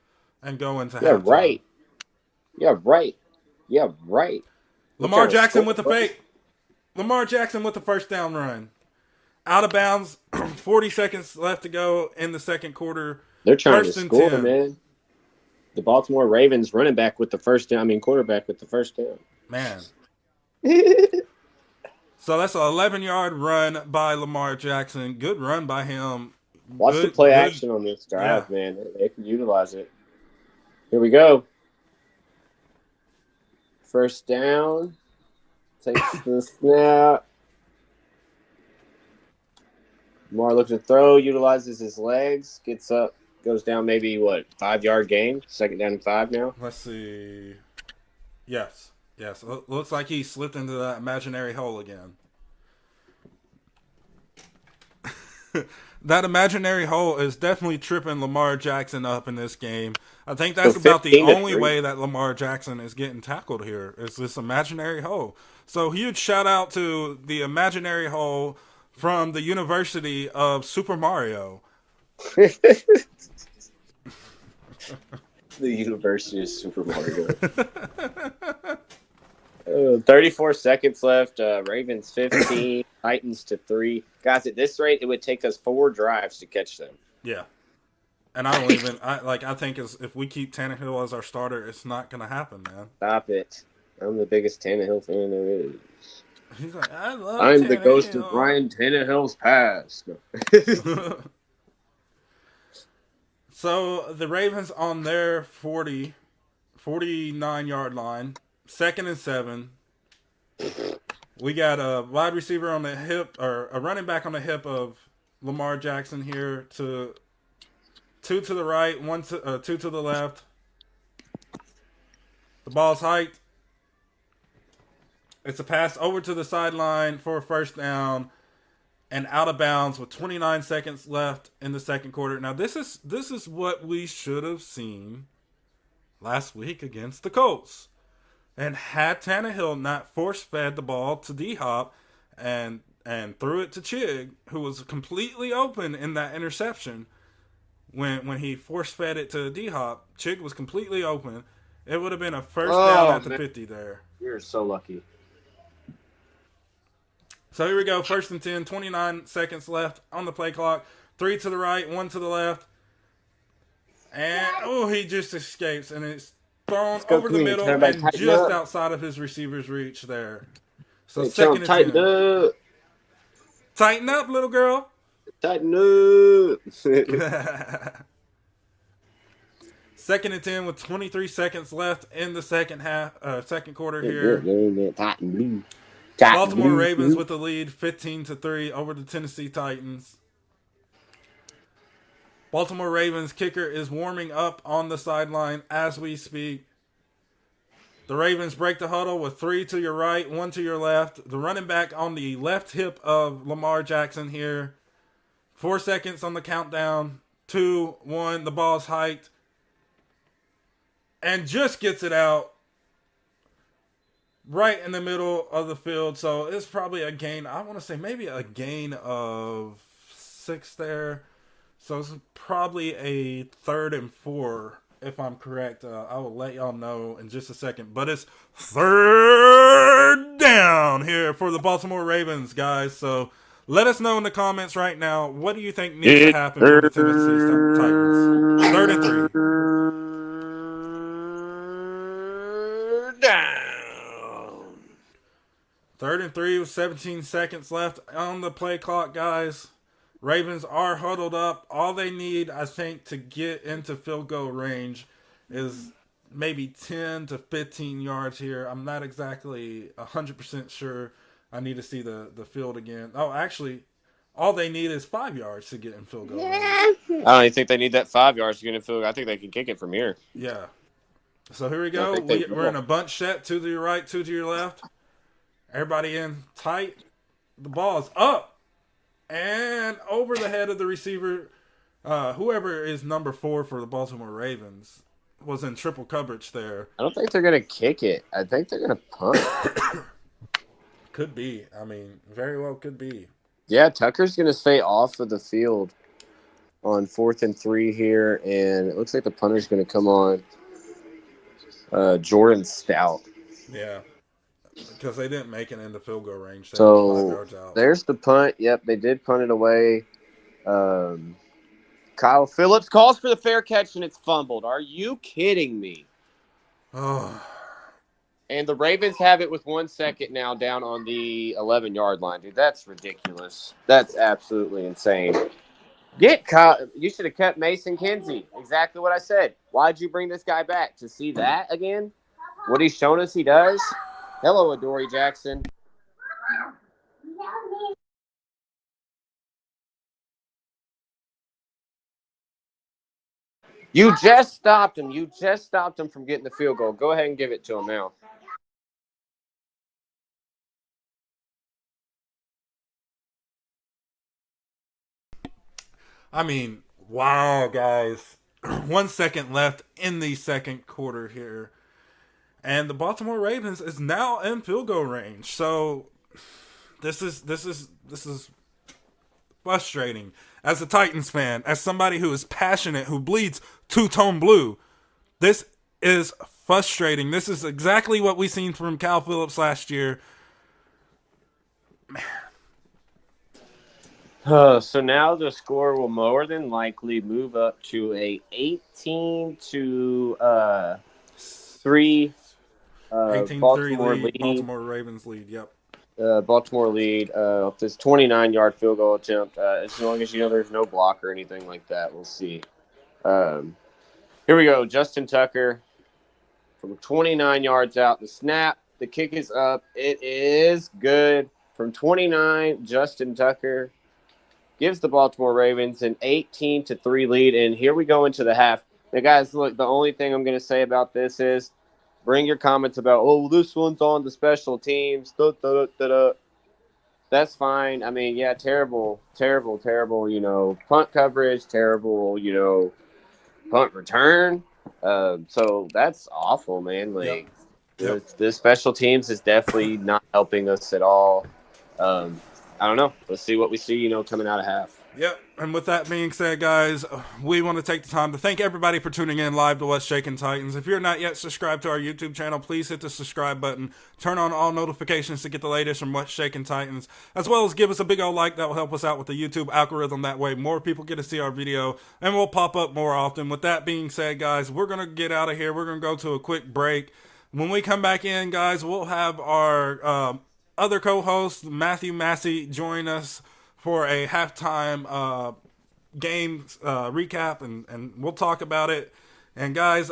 and go into halftime. Right. Yeah, right. Lamar Jackson with the fake. Lamar Jackson with the first down run. Out of bounds. 40 seconds left to go in the second quarter. They're trying to score, man. The Baltimore Ravens running back with the first down. Quarterback with the first down. Man. So that's an 11-yard run by Lamar Jackson. Good run by him. Watch the play action on this drive, man. They can utilize it. Here we go. First down. Takes the snap. Lamar looks to throw, utilizes his legs, gets up, goes down maybe, 5-yard gain? 2nd down and 5 now? Let's see. Yes. Looks like he slipped into that imaginary hole again. That imaginary hole is definitely tripping Lamar Jackson up in this game. I think that's about the only way that Lamar Jackson is getting tackled here is this imaginary hole. So huge shout out to the imaginary hole from the University of Super Mario. The University of Super Mario. 34 seconds left. Ravens 15, Titans to 3. Guys, at this rate, it would take us 4 drives to catch them. Yeah. And I don't even I think if we keep Tannehill as our starter, it's not gonna happen, man. Stop it. I'm the biggest Tannehill fan there is. He's like, I'm Tannehill. The ghost of Ryan Tannehill's past. So the Ravens on their 49-yard line, 2nd and 7. We got a wide receiver on the hip, or a running back on the hip of Lamar Jackson here. 2 to the right, 2 to the left. The ball's hiked. It's a pass over to the sideline for a first down and out of bounds with 29 seconds left in the second quarter. Now this is what we should have seen last week against the Colts. And had Tannehill not force-fed the ball to D-Hop and threw it to Chig, who was completely open in that interception, when he force-fed it to D-Hop, Chig was completely open. It would have been a first down at the 50 there. You're so lucky. So here we go, 1st and 10, 29 seconds left on the play clock. 3 to the right, 1 to the left. And, he just escapes, and it's thrown over the middle and just outside of his receiver's reach there. So 2nd and 10. Up. Tighten up, little girl. Tighten up. 2nd and 10 with 23 seconds left in the second quarter here. Baltimore Ravens with the lead, 15-3 over the Tennessee Titans. Baltimore Ravens kicker is warming up on the sideline as we speak. The Ravens break the huddle with 3 to your right, 1 to your left. The running back on the left hip of Lamar Jackson here. 4 seconds on the countdown. 2, 1, the ball's hiked. And just gets it out. right in the middle of the field. So it's probably a gain. I want to say maybe a gain of 6 there. So it's probably a 3rd and 4, if I'm correct. I will let y'all know in just a second. But it's 3rd down here for the Baltimore Ravens, guys. So let us know in the comments right now. What do you think needs to happen for the Tennessee Titans? 3rd and 3. Down. 3rd and 3 with 17 seconds left on the play clock, guys. Ravens are huddled up. All they need, I think, to get into field goal range is maybe 10 to 15 yards here. I'm not exactly 100% sure. I need to see the field again. Oh, actually, all they need is 5 yards to get in field goal range. I don't even think they need that 5 yards to get in field goal. I think they can kick it from here. Yeah. So here we go. We're in a bunch set, 2 to your right, 2 to your left. Everybody in tight. The ball's up and over the head of the receiver. Whoever is number 4 for the Baltimore Ravens was in triple coverage there. I don't think they're going to kick it. I think they're going to punt. Could be. I mean, very well could be. Yeah, Tucker's going to stay off of the field on 4th and 3 here, and it looks like the punter's going to come on Jordan Stout. Yeah, because they didn't make it into field goal range. So there's the punt. Yep, they did punt it away. Kyle Phillips calls for the fair catch, and it's fumbled. Are you kidding me? Oh. And the Ravens have it with 1 second now down on the 11-yard line. Dude, that's ridiculous. That's absolutely insane. Get Kyle. You should have kept Mason Kinsey. Exactly what I said. Why'd you bring this guy back? To see that again? What he's shown us he does? Hello, Adoree Jackson. You just stopped him. You just stopped him from getting the field goal. Go ahead and give it to him now. I mean, wow, guys. 1 second left in the second quarter here. And the Baltimore Ravens is now in field goal range. So this is frustrating. As a Titans fan, as somebody who is passionate, who bleeds two-tone blue, this is frustrating. This is exactly what we seen from Cal Phillips last year. So now the score will more than likely move up to a 18-3 Baltimore lead. Baltimore Ravens lead, yep. Baltimore lead. This 29-yard field goal attempt. As long as you know there's no block or anything like that, we'll see. Here we go. Justin Tucker from 29 yards out. The snap. The kick is up. It is good. From 29, Justin Tucker gives the Baltimore Ravens an 18-3 lead. And here we go into the half. Now, guys, look, the only thing I'm going to say about this is bring your comments about, oh, this one's on the special teams. That's fine. I mean, yeah, terrible, punt coverage, terrible, punt return. So that's awful, man. Like, the special teams is definitely not helping us at all. I don't know. Let's see what we see, coming out of half. Yep. And with that being said, guys, we want to take the time to thank everybody for tuning in live to What's Shaking Titans. If you're not yet subscribed to our YouTube channel, please hit the subscribe button. Turn on all notifications to get the latest from What's Shaking Titans, as well as give us a big old like. That will help us out with the YouTube algorithm. That way more people get to see our video and we'll pop up more often. With that being said, guys, we're going to get out of here. We're going to go to a quick break. When we come back in, guys, we'll have our other co-host, Matthew Massey, join us for a halftime game recap, and we'll talk about it. And guys,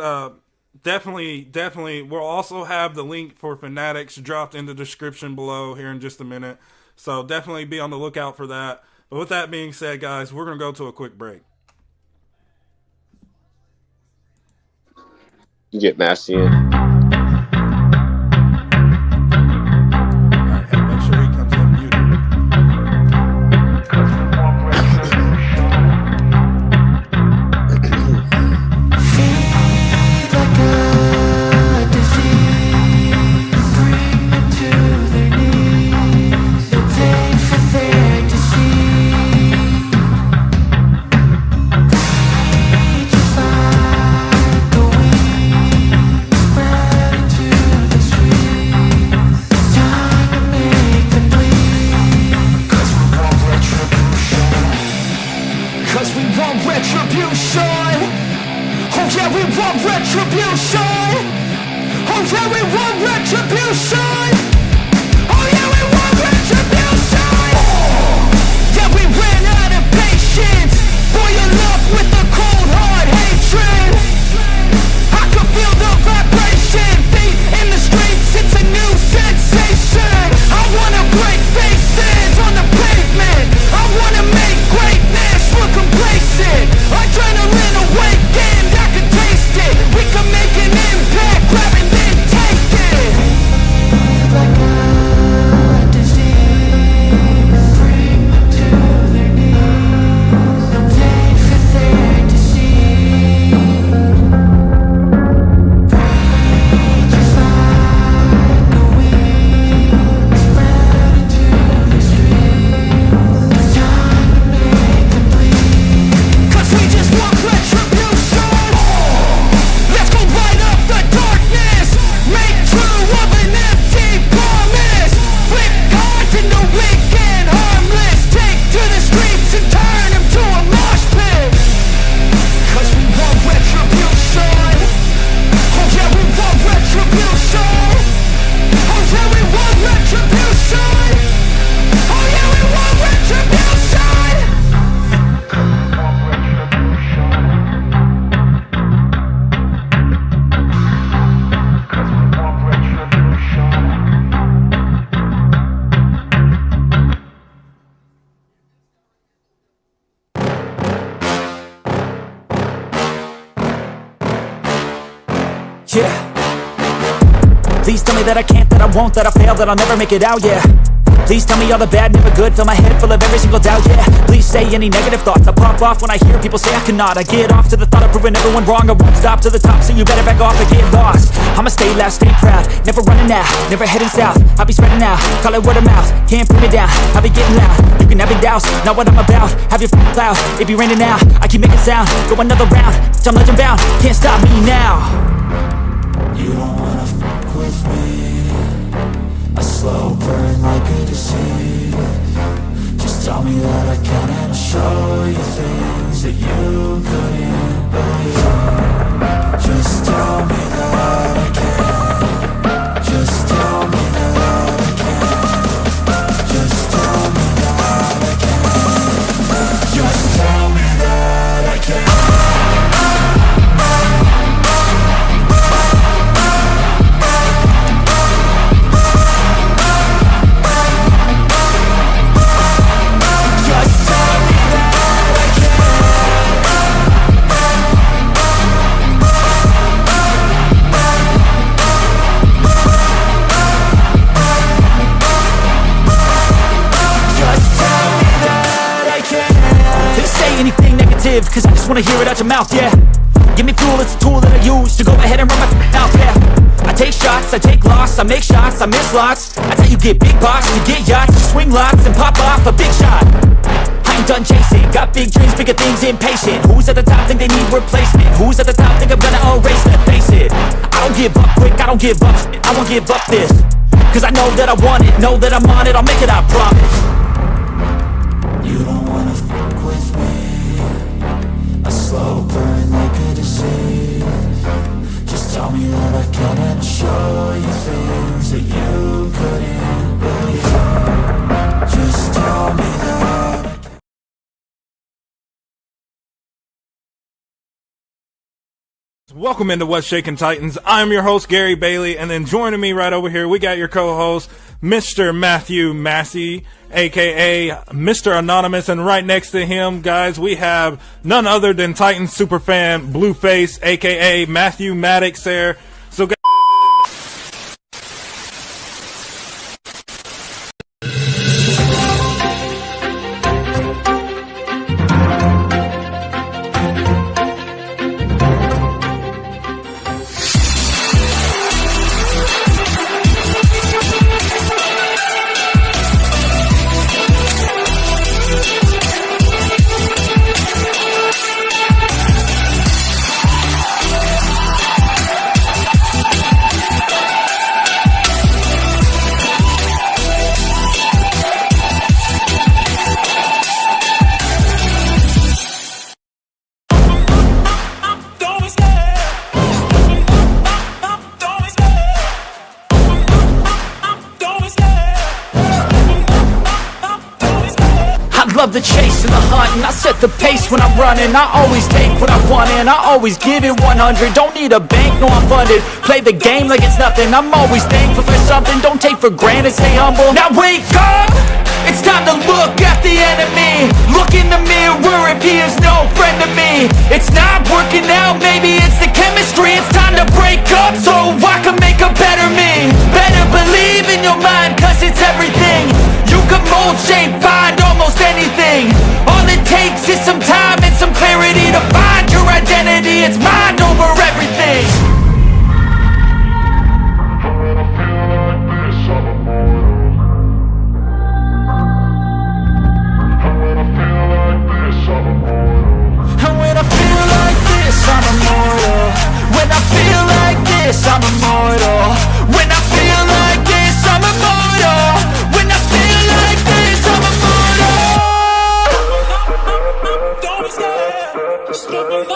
definitely, we'll also have the link for Fanatics dropped in the description below here in just a minute. So definitely be on the lookout for that. But with that being said, guys, we're going to go to a quick break. You get Massey in. retribution. Oh yeah, we want retribution. Oh yeah, we want retribution. Yeah, we ran out of patience. Boil up with the cold hard hatred. I can feel the vibration. Feet in the streets, it's a new sensation. I wanna break faces on the pavement. I wanna make greatness look complacent. Adrenaline awakened, I can taste it. We can make an impact, grab and then take it. Like a disease, bring them to their knees. No pain for there to see. Rage is like a wind, spread into the streets. Time to make them bleed. 'Cause we just want retribution. Let's go light up the darkness. Make true of an empty promise. Flip cards into weak and harmless. Take to the streets and turn them to a mosh pit. 'Cause we want retribution. Oh yeah, we want retribution. Oh yeah, we want retribution. Oh yeah, we want retribution. Yeah. Please tell me that I can't, that I won't, that I fail, that I'll never make it out, yeah. Please tell me all the bad, never good, fill my head full of every single doubt, yeah. Please say any negative thoughts, I pop off when I hear people say I cannot. I get off to the thought of proving everyone wrong, I won't stop to the top, so you better back off and get lost. I'ma stay loud, stay proud, never running out, never heading south. I'll be spreading out, call it word of mouth, can't put me down, I'll be getting loud. You can have it douse, not what I'm about, have your f***ing cloud, it be raining now. I keep making sound, go another round, I'm legend bound, can't stop me now. You don't wanna fuck with me. A slow burn like a disease. Just tell me that I can and I'll show you things that you couldn't believe. Just tell me that I can. Just tell me that I can. Just tell me that I can. Just tell me that I can. Anything negative, cause I just wanna hear it out your mouth, yeah. Give me fuel, it's a tool that I use to go ahead and run my mouth, yeah. I take shots, I take loss, I make shots, I miss lots. That's how you get big box, you get yachts, you swing lots and pop off a big shot. I ain't done chasing, got big dreams, bigger things, impatient. Who's at the top think they need replacement? Who's at the top think I'm gonna erase them? Face it, I don't give up quick, I don't give up shit, I won't give up this. Cause I know that I want it, know that I'm on it, I'll make it, I promise. You don't wanna fuck with me. A slow burn like a disease. Just tell me that I can and I'll show you things that you couldn't believe. Just tell me that I can. Welcome into What's Shaking Titans. I'm your host, Gary Bailey, and then joining me right over here, we got your co-host, Mr. Matthew Massey, aka Mr. Anonymous, and right next to him, guys, we have none other than Titans superfan Blueface, aka Matthew Maddox there. So guys, love the chase and the hunt, and I set the pace when I'm running. I always take what I want and I always give it 100. Don't need a bank, no I'm funded. Play the game like it's nothing. I'm always thankful for something. Don't take for granted, stay humble. Now wake up! It's time to look at the enemy. Look in the mirror if he is no friend to me. It's not working out, maybe it's the chemistry. It's time to break up so I can make a better me. Better believe in your mind, cause it's everything. You can mold, shape, find almost anything. All it takes is some time and some clarity to find your identity. It's mind over everything. I'm immortal. When I feel like this, I'm immortal. When I feel like this, I'm immortal. When I feel like this, I'm immortal. Don't stop. Step up.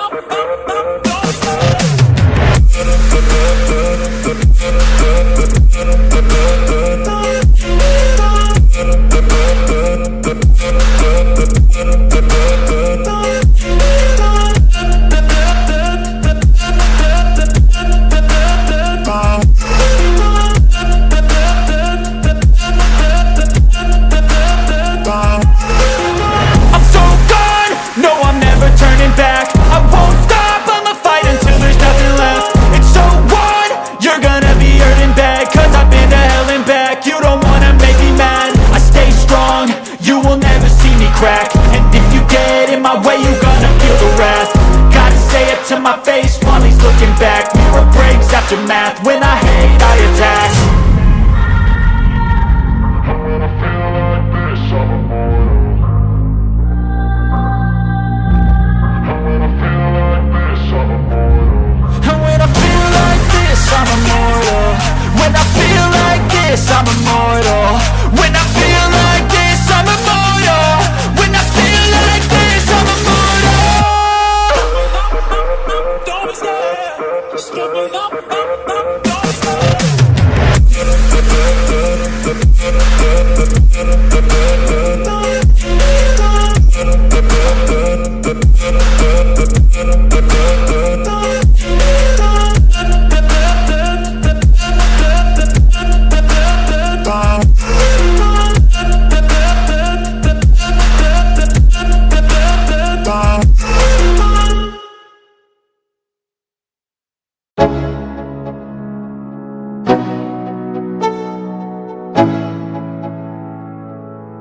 And if you get in my way, you gonna feel the wrath. Gotta say it to my face while he's looking back. Mirror breaks after math. When I hate, I attack. When I feel like this, I'm immortal. When I feel like this, I'm immortal. When I feel like this, I'm immortal. When I feel like this, I'm immortal. When I feel like this, I'm immortal. When I feel like this, I'm immortal. Don't stop. Step up. Don't stop.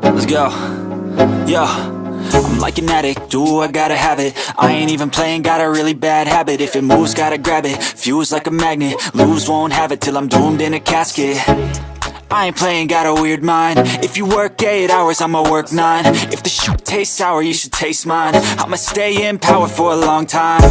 Let's go. Yo, I'm like an addict, do I gotta have it. I ain't even playing, got a really bad habit. If it moves, gotta grab it, fuse like a magnet. Lose, won't have it till I'm doomed in a casket. I ain't playing, got a weird mind. If you work 8 hours, I'ma work 9. If the shit tastes sour, you should taste mine. I'ma stay in power for a long time.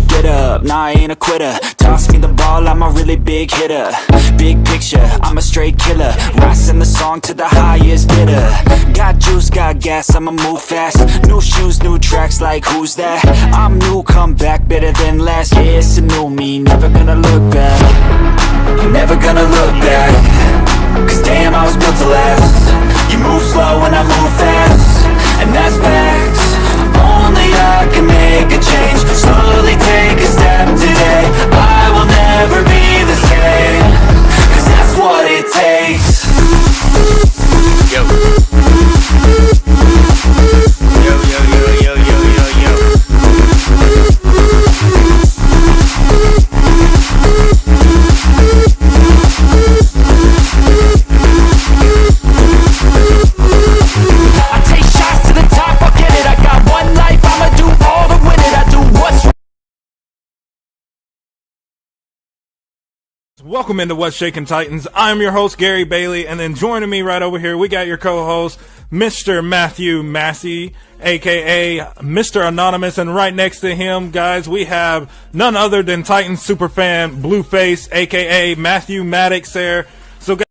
Get up, nah I ain't a quitter. Toss me the ball, I'm a really big hitter. Big picture, I'm a straight killer. Rising the song to the highest bidder. Got juice, got gas, I'ma move fast. New shoes, new tracks, like who's that? I'm new, come back, better than last. Yeah, it's a new me, never gonna look back. I'm never gonna look back. Cause damn, I was built to last. You move slow and I move fast, and that's facts. Only I can make a change. Slowly take a step today. I will never be the same. Cause that's what it takes. Yo. Yo, yo, yo, yo, yo, yo, yo. I take shots to the top, I'll get it. I got one life, I'ma do all to win it. I do what's right. Welcome into What's Shaking Titans. I'm your host, Gary Bailey, and then joining me right over here, we got your co-host, Mr. Matthew Massey, aka Mr. Anonymous, and right next to him, guys, we have none other than Titans superfan Blueface, aka Matthew Maddox there. So, guys,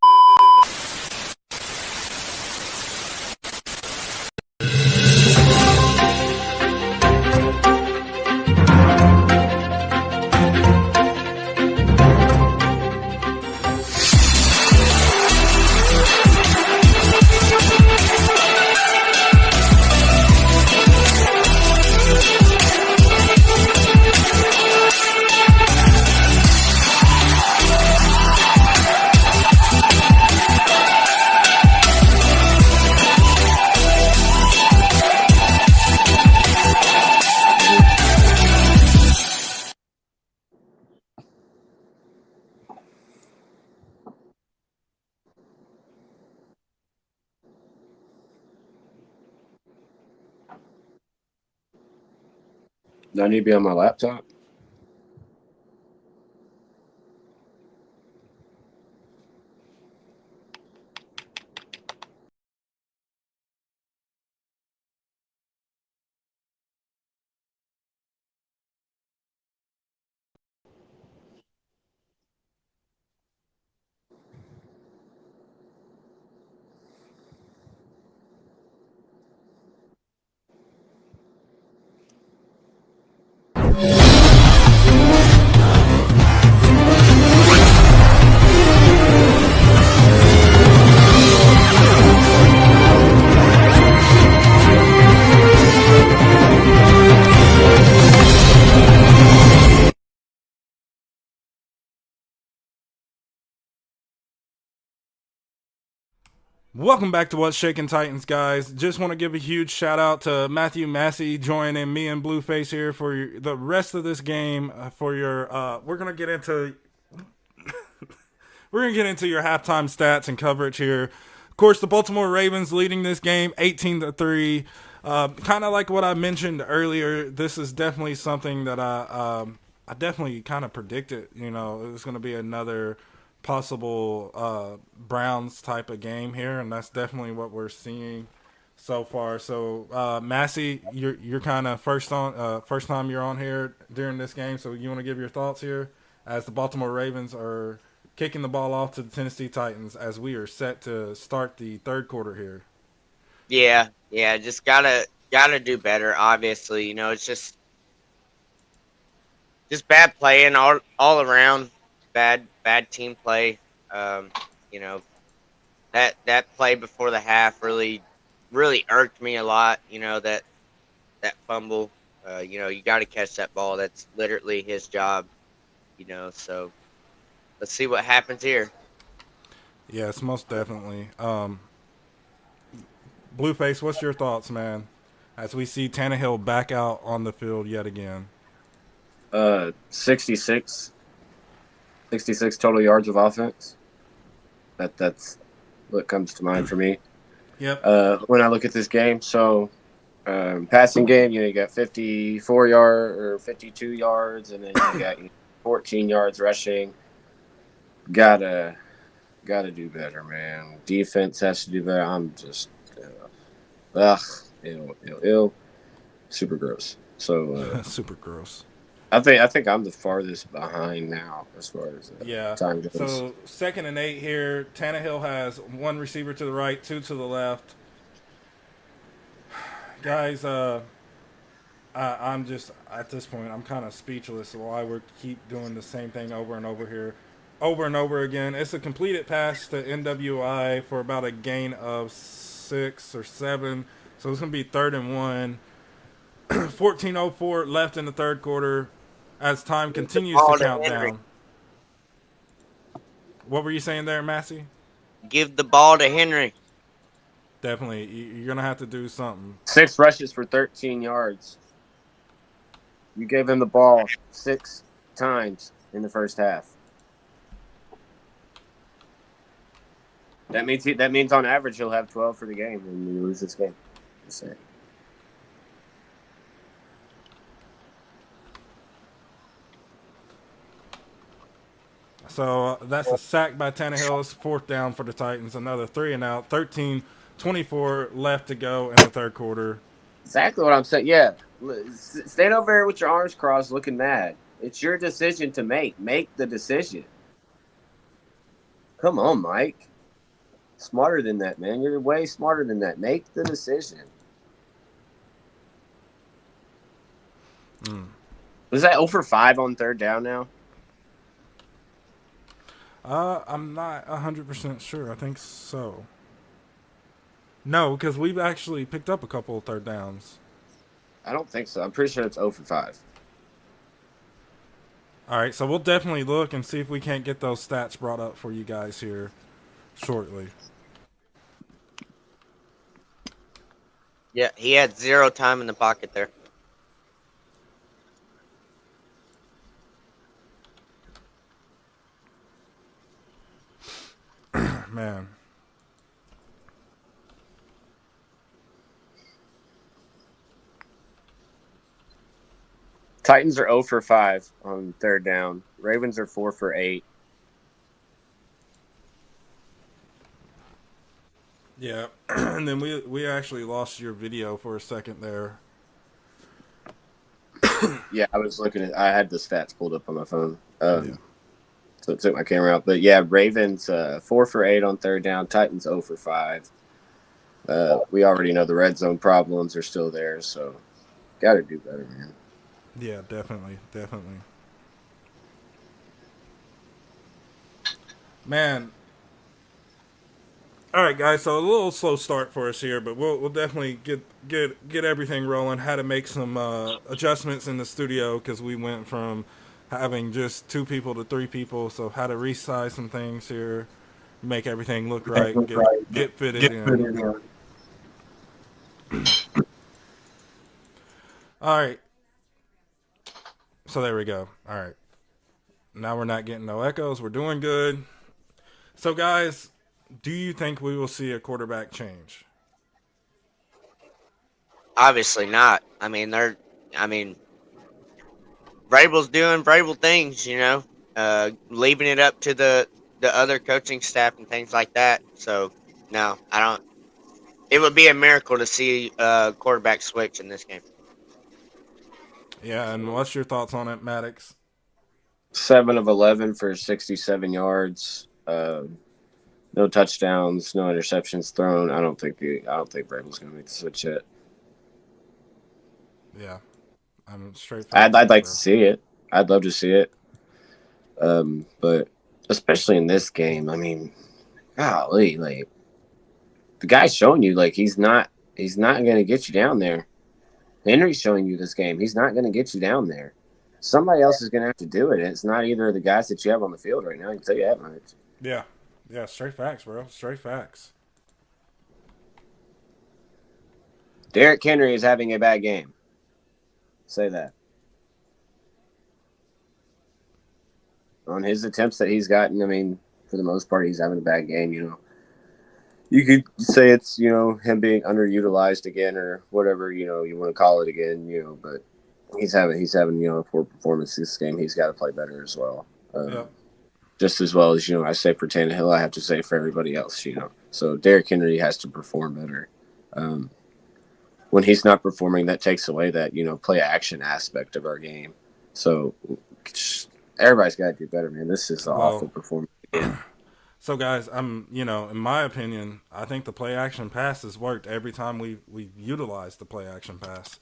Do I need to be on my laptop? Welcome back to What's Shaking Titans, guys. Just want to give a huge shout out to Matthew Massey joining me and Blueface here for the rest of this game. For your, we're gonna get into your halftime stats and coverage here. Of course, the Baltimore Ravens leading this game 18-3. Kind of like what I mentioned earlier. This is definitely something that I definitely kind of predicted. You know, it was going to be another possible Browns type of game here, and that's definitely what we're seeing so far. So, Massey, you're kind of first time you're on here during this game. So, you want to give your thoughts here as the Baltimore Ravens are kicking the ball off to the Tennessee Titans as we are set to start the third quarter here. Yeah, just gotta do better. Obviously, it's just bad playing all around. Bad team play. Um, you know that play before the half really irked me a lot. That fumble. You got to catch that ball. That's literally his job. So let's see what happens here. Yes, most definitely. Blueface, what's your thoughts, man? As we see Tannehill back out on the field yet again. 66 total yards of offense. That's what comes to mind for me. Yep. When I look at this game, so passing game, you got 52 yards, and then you got 14 yards rushing. Gotta do better, man. Defense has to do better. I'm just ill. Super gross. So super gross. I think I'm the farthest behind now as far as time goes. So 2nd and 8 here. Tannehill has one receiver to the right, two to the left. Guys, I'm just at this point I'm kind of speechless why we keep doing the same thing over and over again. It's a completed pass to NWI for about a gain of 6 or 7. So it's gonna be 3rd and 1. 14:04 left in the third quarter as time continues to count down. What were you saying there, Massey? Give the ball to Henry. Definitely. You're going to have to do something. 6 rushes for 13 yards. You gave him the ball 6 times in the first half. That means on average he'll have 12 for the game when you lose this game. Just saying. So that's a sack by Tannehill. It's 4th down for the Titans. Another 3 and out. 13:24 left to go in the third quarter. Exactly what I'm saying. Yeah. Stand over here with your arms crossed looking mad. It's your decision to make. Make the decision. Come on, Mike. Smarter than that, man. You're way smarter than that. Make the decision. Was that 0 for 5 on 3rd down now? I'm not 100% sure. I think so. No, because we've actually picked up a couple of 3rd downs. I don't think so. I'm pretty sure it's 0 for 5. All right, so we'll definitely look and see if we can't get those stats brought up for you guys here shortly. Yeah, he had 0 time in the pocket there. Man. Titans are 0 for 5 on third down. Ravens are 4 for 8. Yeah, and then we actually lost your video for a second there. Yeah, I was looking at. I had the stats pulled up on my phone, Yeah. so it took my camera out. But yeah, Ravens 4 for 8 on third down. Titans 0 for 5. We already know the red zone problems are still there, so got to do better, man. Yeah, definitely, definitely. Man. All right, guys. So a little slow start for us here, but we'll definitely get everything rolling. Had to make some adjustments in the studio because we went from having just 2 people to 3 people. So had to resize some things here, make everything look right, get fitted in. All right. So there we go. All right. Now we're not getting no echoes. We're doing good. So guys, do you think we will see a quarterback change? Obviously not. I mean, Vrabel's doing Vrabel things, leaving it up to the other coaching staff and things like that. So no, I don't. It would be a miracle to see a quarterback switch in this game. Yeah, and what's your thoughts on it, Maddox? 7 of 11 for 67 yards. No touchdowns, no interceptions thrown. I don't think Vrabel's going to make the switch yet. Yeah, I'm straight. I'd like to see it. I'd love to see it. But especially in this game, I mean, golly, like the guy's showing you, like he's not going to get you down there. Henry's showing you this game. He's not going to get you down there. Somebody else is going to have to do it. It's not either of the guys that you have on the field right now. I can tell you that much. Yeah. Yeah, straight facts, bro. Straight facts. Derrick Henry is having a bad game. Say that. On his attempts that he's gotten, I mean, for the most part, he's having a bad game, You could say it's, him being underutilized again or whatever, you want to call it again, but he's having, a poor performance this game. He's got to play better as well. Yeah. Just as well as, I say for Tannehill, I have to say for everybody else, So Derrick Henry has to perform better. When he's not performing, that takes away that, play action aspect of our game. So everybody's got to do better, man. This is an awful performance. So guys, in my opinion, I think the play action pass has worked every time we utilized the play action pass.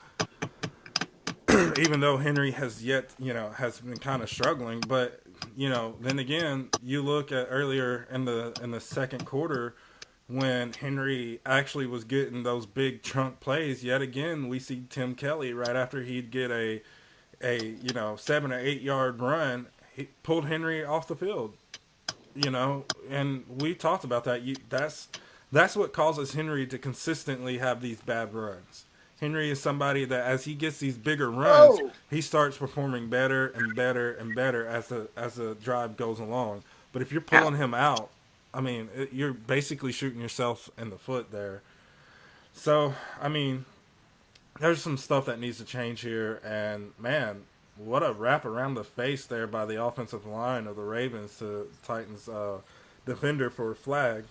Even though Henry has been kind of struggling, but then again, you look at earlier in the second quarter when Henry actually was getting those big chunk plays. Yet again, we see Tim Kelly right after he'd get a 7 or 8 yard run, he pulled Henry off the field. And we talked about that. That's what causes Henry to consistently have these bad runs. Henry is somebody that as he gets these bigger runs, he starts performing better and better and better as the drive goes along. But if you're pulling him out, I mean, you're basically shooting yourself in the foot there. So, I mean, there's some stuff that needs to change here. And, man, what a wrap around the face there by the offensive line of the Ravens to Titans defender for a flag.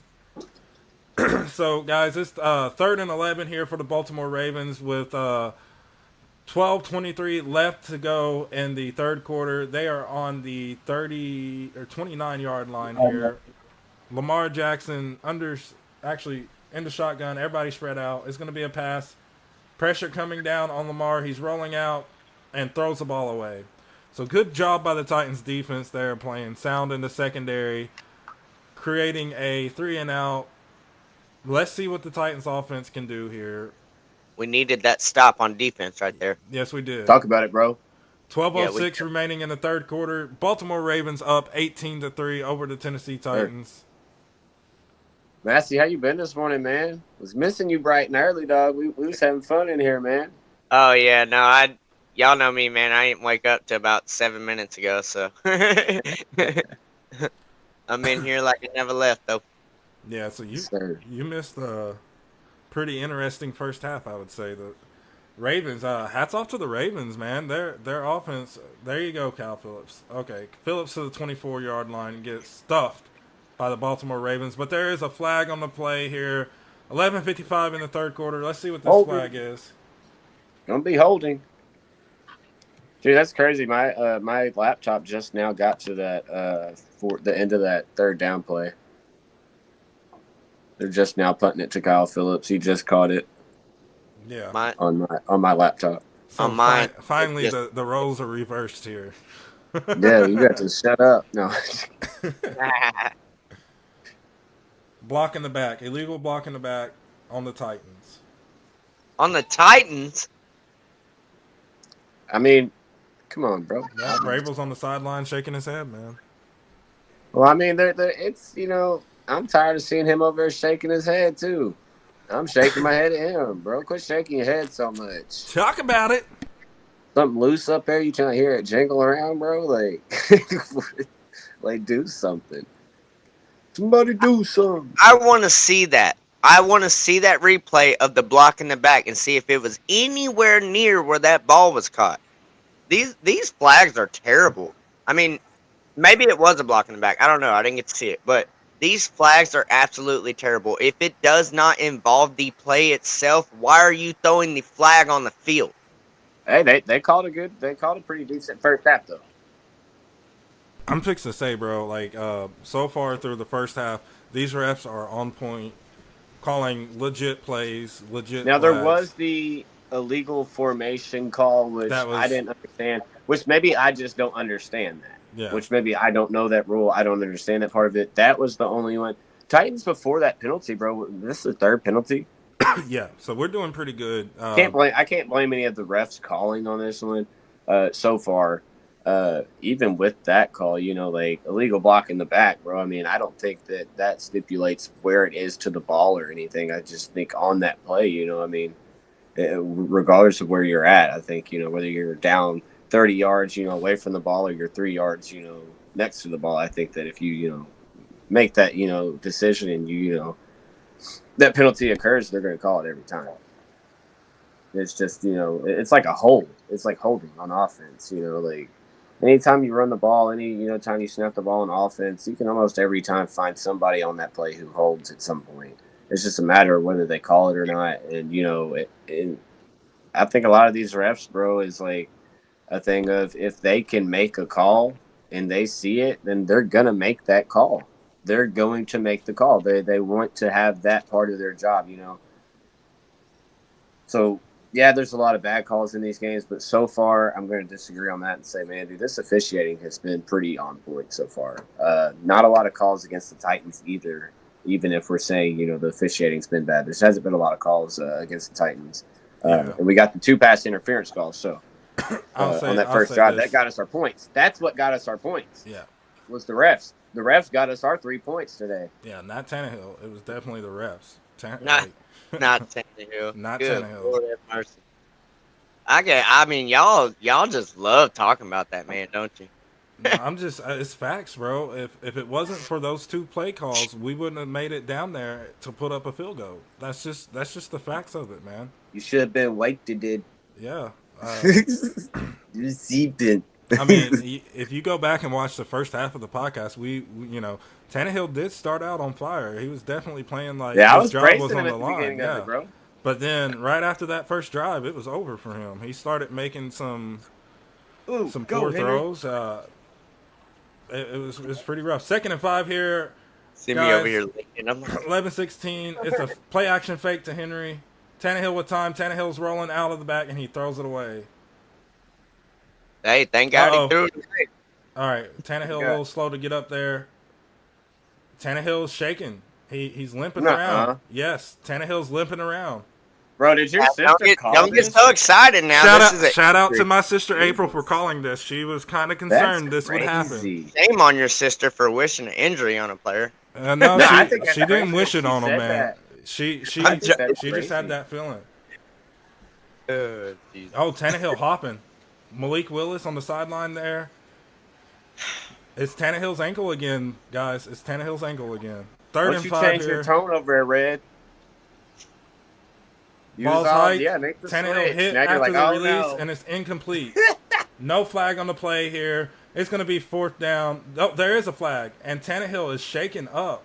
So, guys, it's 3rd and 11 here for the Baltimore Ravens with 12:23 left to go in the third quarter. They are on the 30 or 29-yard line here. Lamar Jackson actually in the shotgun. Everybody spread out. It's going to be a pass. Pressure coming down on Lamar. He's rolling out and throws the ball away. So good job by the Titans defense there, playing sound in the secondary, creating a 3-and-out. Let's see what the Titans offense can do here. We needed that stop on defense right there. Yes, we did. Talk about it, bro. 12:06 remaining in the third quarter. Baltimore Ravens up 18-3 over the Tennessee Titans. Massey, how you been this morning, man? Was missing you bright and early, dog. We was having fun in here, man. Oh yeah, no, y'all know me, man. I didn't wake up to about 7 minutes ago, so I'm in here like I never left, though. Yeah, so you missed a pretty interesting first half, I would say. Ravens, hats off to the Ravens, man. Their offense. There you go, Cal Phillips. Okay, Phillips to the 24-yard line and gets stuffed by the Baltimore Ravens. But there is a flag on the play here. 11:55 in the third quarter. Let's see what this flag is. Gonna be holding. Dude, that's crazy. My laptop just now got to that for the end of that third down play. They're just now punting it to Kyle Phillips. He just caught it. Yeah. On my laptop. So on mine, finally, just, the roles are reversed here. Yeah, you got to shut up. No. Block in the back. Illegal block in the back on the Titans. on the Titans. I mean, come on, bro. Yeah, Vrabel's on the sideline shaking his head, man. Well, I mean, it's, I'm tired of seeing him over there shaking his head, too. I'm shaking my head at him, bro. Quit shaking your head so much. Talk about it. Something loose up there? You trying to hear it jingle around, bro? Like do something. Somebody do something. I want to see that. I want to see that replay of the block in the back and see if it was anywhere near where that ball was caught. These flags are terrible. I mean, maybe it was a block in the back. I don't know. I didn't get to see it, but these flags are absolutely terrible. If it does not involve the play itself, why are you throwing the flag on the field? Hey, they called a pretty decent first half though. I'm fixing to say, bro, like, so far through the first half, these refs are on point, calling legit plays, legit Now, flags. there was the illegal formation call, which I didn't understand, which maybe I just don't understand that. Yeah. Which maybe I don't know that rule. I don't understand that part of it. That was the only one. Titans before that penalty, bro. This is the third penalty. Yeah, so we're doing pretty good. I can't blame any of the refs calling on this one so far. Even with that call, like illegal block in the back, bro. I mean, I don't think that stipulates where it is to the ball or anything. I just think on that play, I mean, regardless of where you're at, I think, whether you're down 30 yards, away from the ball or you're 3 yards, next to the ball, I think that if you, make that, decision and that penalty occurs, they're going to call it every time. It's just, it's like a hold. It's like holding on offense, like anytime you run the ball, time you snap the ball on offense, you can almost every time find somebody on that play who holds at some point. It's just a matter of whether they call it or not. And, I think a lot of these refs, bro, is like a thing of if they can make a call and they see it, then they're going to make that call. They're going to make the call. They want to have that part of their job, So, yeah, there's a lot of bad calls in these games, but so far I'm going to disagree on that and say, man, dude, this officiating has been pretty on point so far. Not a lot of calls against the Titans either, even if we're saying, the officiating's been bad. There hasn't been a lot of calls against the Titans. And we got the 2 pass interference calls, so on that first drive, that got us our points. That's what got us our points. Yeah. Was the refs. The refs got us our 3 points today. Yeah, not Tannehill. It was definitely the refs. Not Tannehill. Not Good Tannehill. Lord have mercy. I mean, y'all just love talking about that man, don't you? No, I'm just, it's facts, bro. If it wasn't for those 2 play calls, we wouldn't have made it down there to put up a field goal. That's just the facts of it, man. You should have been did. Yeah. You received it. I mean, if you go back and watch the first half of the podcast, we Tannehill did start out on fire. He was definitely playing like his job was on the line. Yeah. bro. But then right after that first drive, it was over for him. He started making some poor throws. It was pretty rough. 2nd and 5 here. See guys, me over here licking. I'm like, 11-16. It's a play action fake to Henry. Tannehill with time. Tannehill's rolling out of the back, and he throws it away. hey, thank God he threw it. All right, Tannehill a little slow to get up there. Tannehill's shaking. He's limping around. Yes, Tannehill's limping around. Bro, did your sister call Don't get this? so excited now. Shout out to my sister April for calling this. She was kind of concerned this would happen. Shame on your sister for wishing an injury on a player. No, she didn't wish it on him, man. That. She just had that feeling. Oh, Tannehill hopping. Malik Willis on the sideline there. It's Tannehill's ankle again, guys. It's Tannehill's ankle again. 3rd and 5 change here. your tone over there, Red? Ball's hiked. Yeah, make the Tannehill switch. hit Now you're after like, the oh, release, no. and it's incomplete. No flag on the play here. It's going to be 4th down. Oh, there is a flag, and Tannehill is shaken up.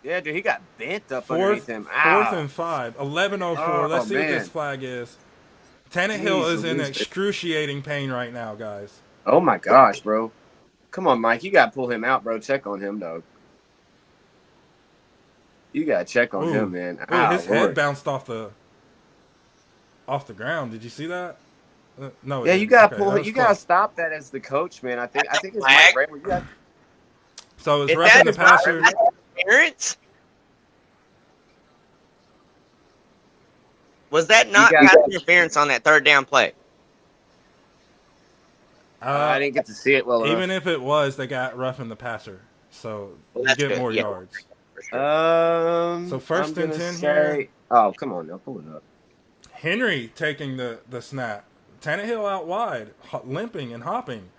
Yeah, dude, he got bent up underneath him. Ow. 4th and 5. 11:04. Oh, Let's see what this man. flag is. Tannehill Jeez is in Louise. excruciating pain right now, guys. Oh, my gosh, bro. Come on, Mike. You got to pull him out, bro. Check on him, dog. You got to check on him, man. Ooh, his head bounced off the ground. Did you see that? No. Yeah, you got to pull. You got to stop that as the coach, man. I think it's Mike Vrabel. You got. So it's roughing the passer. Interference? Was that not pass interference on that 3rd down play? I didn't get to see it well Even enough. if it was, they got roughing the passer, so you that's get good. more Yeah. yards. So 1st and 10 here. Oh, come on, now pull it up. Henry taking the snap. Tannehill out wide, limping and hopping.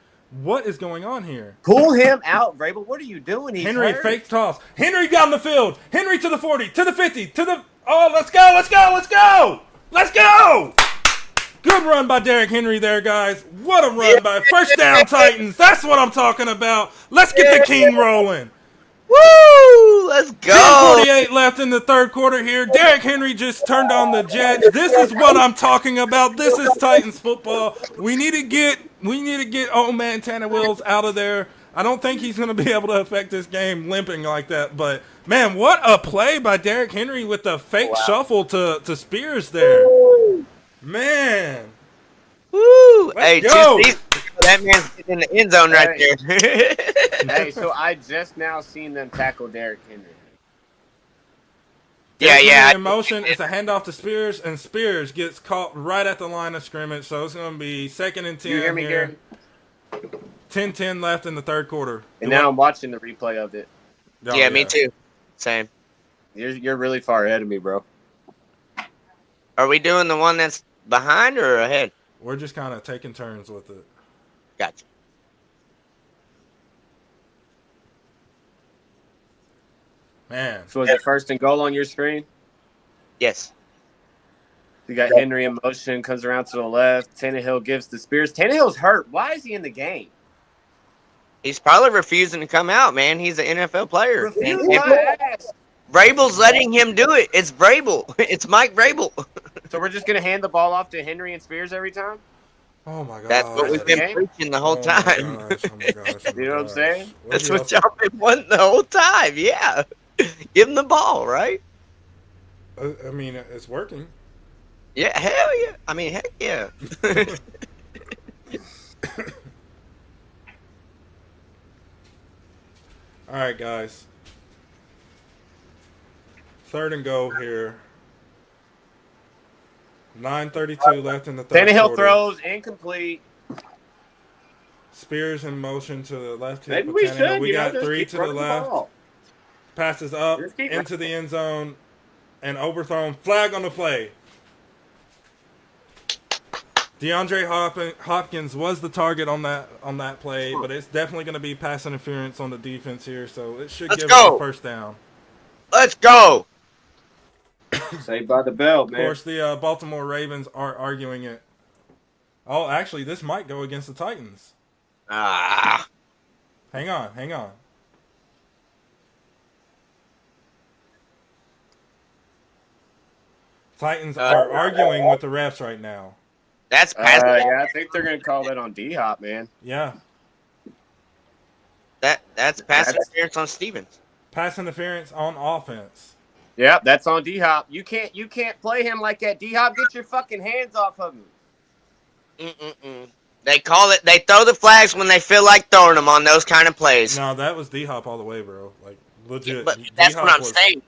What is going on here? Pull him out, Vrabel. What are you doing? He's Henry hurt. fake toss. Henry down the field. Henry to the 40, to the 50, to the... Oh, let's go, let's go, let's go! Let's go! Good run by Derrick Henry there, guys. What a run by 1st down Titans. That's what I'm talking about. Let's get the king rolling. Woo! Let's go. 10:48 left in the 3rd quarter here. Derrick Henry just turned on the Jets. This is what I'm talking about. This is Titans football. We need to get old man Tanner Wills out of there. I don't think he's going to be able to affect this game limping like that. But, man, what a play by Derrick Henry with the fake shuffle to Spears there. Man. Woo! Hey, go. That man's getting in the end zone right there. Hey, so I just now seen them tackle Derrick Henry. Yeah. In motion, it's a handoff to Spears, and Spears gets caught right at the line of scrimmage. So it's going to be 2nd and 10 You hear me, here. Gary? 10-10 left in the 3rd quarter. And now I'm watching the replay of it. Oh, Yeah, me too. Same. You're really far ahead of me, bro. Are we doing the one that's behind or ahead? We're just kind of taking turns with it. Gotcha. Man. So is it 1st and goal on your screen? Yes. You got Henry in motion, comes around to the left. Tannehill gives to Spears. Tannehill's hurt. Why is he in the game? He's probably refusing to come out, man. He's an NFL player. Refuse And my ass. Vrabel's letting him do it. It's Vrabel. It's Mike Vrabel. So we're just going to hand the ball off to Henry and Spears every time? Oh, my God. That's what we've been Okay. preaching the whole time. Oh, my gosh. You know what I'm saying? That's what y'all been wanting the whole time. Yeah. Give him the ball, right? I mean, it's working. Yeah, hell yeah. I mean, heck yeah. All right, guys. 3rd and go here. 9:32 left in the 3rd Tannehill quarter. throws incomplete. Spears in motion to the left. Maybe hip we of Tannehill. should. We got just 3 keep to the running left. ball. Passes up Just keep into the end zone and overthrown. Flag on the play. DeAndre Hopkins was the target on that play, but it's definitely going to be pass interference on the defense here, so it should give us a 1st down. Let's go. Saved by the bell, Of man. course, the Baltimore Ravens are arguing it. Oh, actually, this might go against the Titans. Ah. Hang on. Titans are arguing with the refs right now. That's pass. Yeah, I think they're going to call that on D-Hop, man. Yeah. That's pass interference on Stevens. Pass interference on offense. Yep, that's on D-Hop. You can't play him like that. D-Hop, get your fucking hands off of him. They call it. They throw the flags when they feel like throwing them on those kind of plays. No, that was D-Hop all the way, bro. Like, legit. But that's D-Hop what I'm was- saying.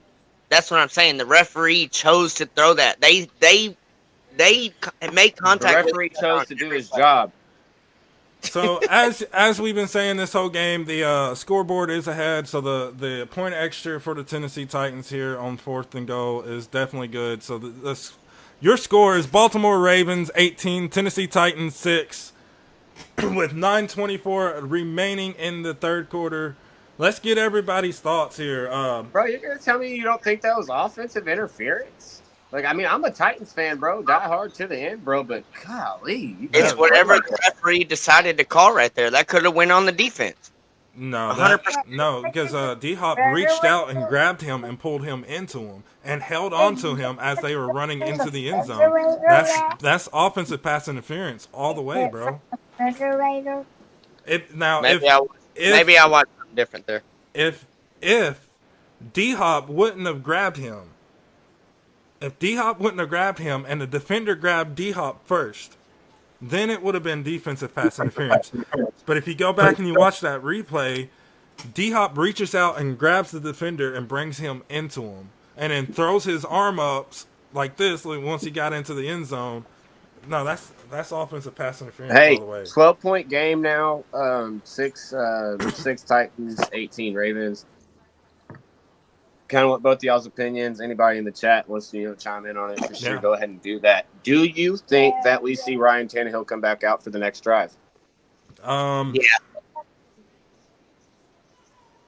That's what I'm saying. The referee chose to throw that. They make The contact. referee chose to do his job. So as we've been saying this whole game, the scoreboard is ahead. So the point extra for the Tennessee Titans here on 4th and goal is definitely good. So your score is Baltimore Ravens 18, Tennessee Titans 6, with 9:24 remaining in the 3rd quarter. Let's get everybody's thoughts here. Bro, you're going to tell me you don't think that was offensive interference? Like, I mean, I'm a Titans fan, bro. Die hard to the end, bro. But golly, you It's can't run whatever like the that. referee decided to call right there. That could have went on the defense. No, 100%. because D Hop reached out and grabbed him and pulled him into him and held on to him as they were running into the end zone. That's offensive pass interference all the way, bro. Now Maybe I watched something different there. if D Hop wouldn't have grabbed him, if D Hop wouldn't have grabbed him and the defender grabbed D Hop first, then it would have been defensive pass interference. But if you go back and you watch that replay, D Hop reaches out and grabs the defender and brings him into him, and then throws his arm up like this. Like once he got into the end zone, no, that's offensive pass interference Hey, all the way. 12-point game now. Six Titans, 18 Ravens. Kind of want both of y'all's opinions. Anybody in the chat wants to chime in on it, for sure, go ahead and do that. Do you think that we see Ryan Tannehill come back out for the next drive? Yeah.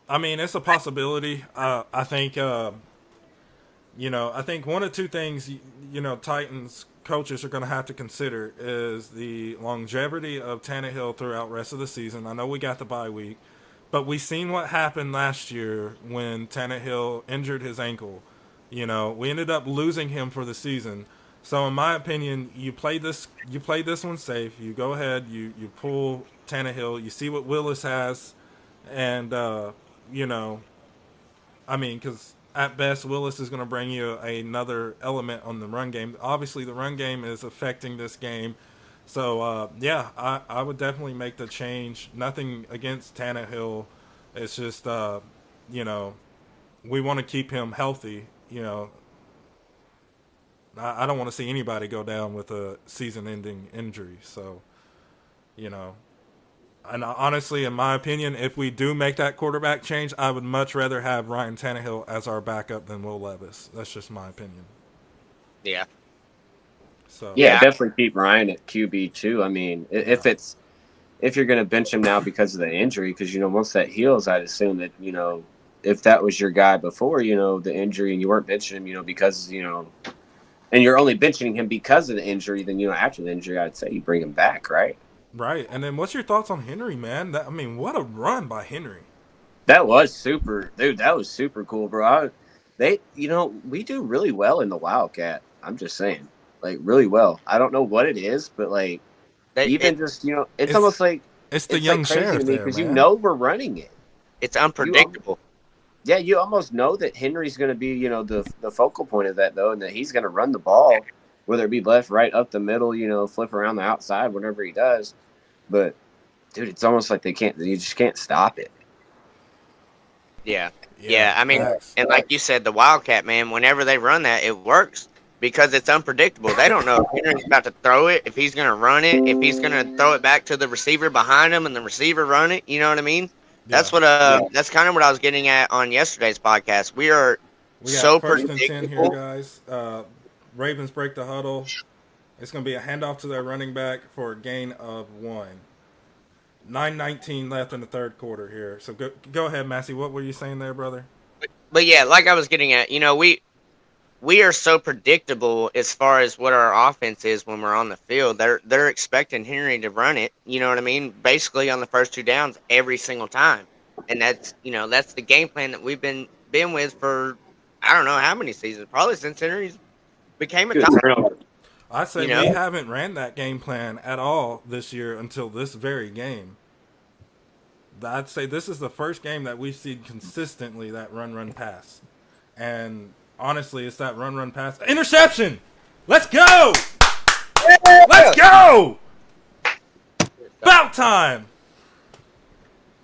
I mean, it's a possibility. I think, I think one of two things, Titans coaches are going to have to consider is the longevity of Tannehill throughout the rest of the season. I know we got the bye week, but we seen what happened last year when Tannehill injured his ankle. We ended up losing him for the season. So in my opinion, you play this one safe. You go ahead, you pull Tannehill, you see what Willis has, and because at best Willis is going to bring you another element on the run game. Obviously, the run game is affecting this game. So, I would definitely make the change. Nothing against Tannehill. It's just, we want to keep him healthy. I don't want to see anybody go down with a season-ending injury. So, and honestly, in my opinion, if we do make that quarterback change, I would much rather have Ryan Tannehill as our backup than Will Levis. That's just my opinion. Yeah. So Yeah, definitely keep Ryan at QB too. I mean, if you're going to bench him now because of the injury, because once that heals, I'd assume that if that was your guy before the injury and you weren't benching him, because and you're only benching him because of the injury, then after the injury, I'd say you bring him back, right? Right. And then what's your thoughts on Henry, man? What a run by Henry. That was super, dude. That was super cool, bro. We do really well in the Wildcat. I'm just saying, like, really well. I don't know what it is, but like, it's almost like it's the young sheriff there, because man. we're running it. It's unpredictable. You almost know that Henry's going to be, the focal point of that, though, and that he's going to run the ball, whether it be left, right, up the middle, flip around the outside, whatever he does. But, dude, it's almost like you just can't stop it. Yeah. I mean, and like you said, the Wildcat, man, whenever they run that, it works because it's unpredictable. They don't know if Henry's about to throw it, if he's going to run it, if he's going to throw it back to the receiver behind him and the receiver run it. You know what I mean? That's what that's kind of what I was getting at on yesterday's podcast. We got so first predictable. and 10 here, guys. Ravens break the huddle. It's going to be a handoff to their running back for a gain of 1. 9:19 left in the third quarter here. So go ahead, Massey. What were you saying there, brother? But yeah, like I was getting at, we are so predictable as far as what our offense is when we're on the field. They're expecting Henry to run it, you know what I mean? Basically on the first 2 downs every single time. And that's the game plan that we've been with for I don't know how many seasons, probably since Henry's became a Titan. I say we haven't ran that game plan at all this year until this very game. I'd say this is the first game that we've seen consistently that run, pass. And honestly, it's that run, pass. Interception! Let's go! Let's go! About time!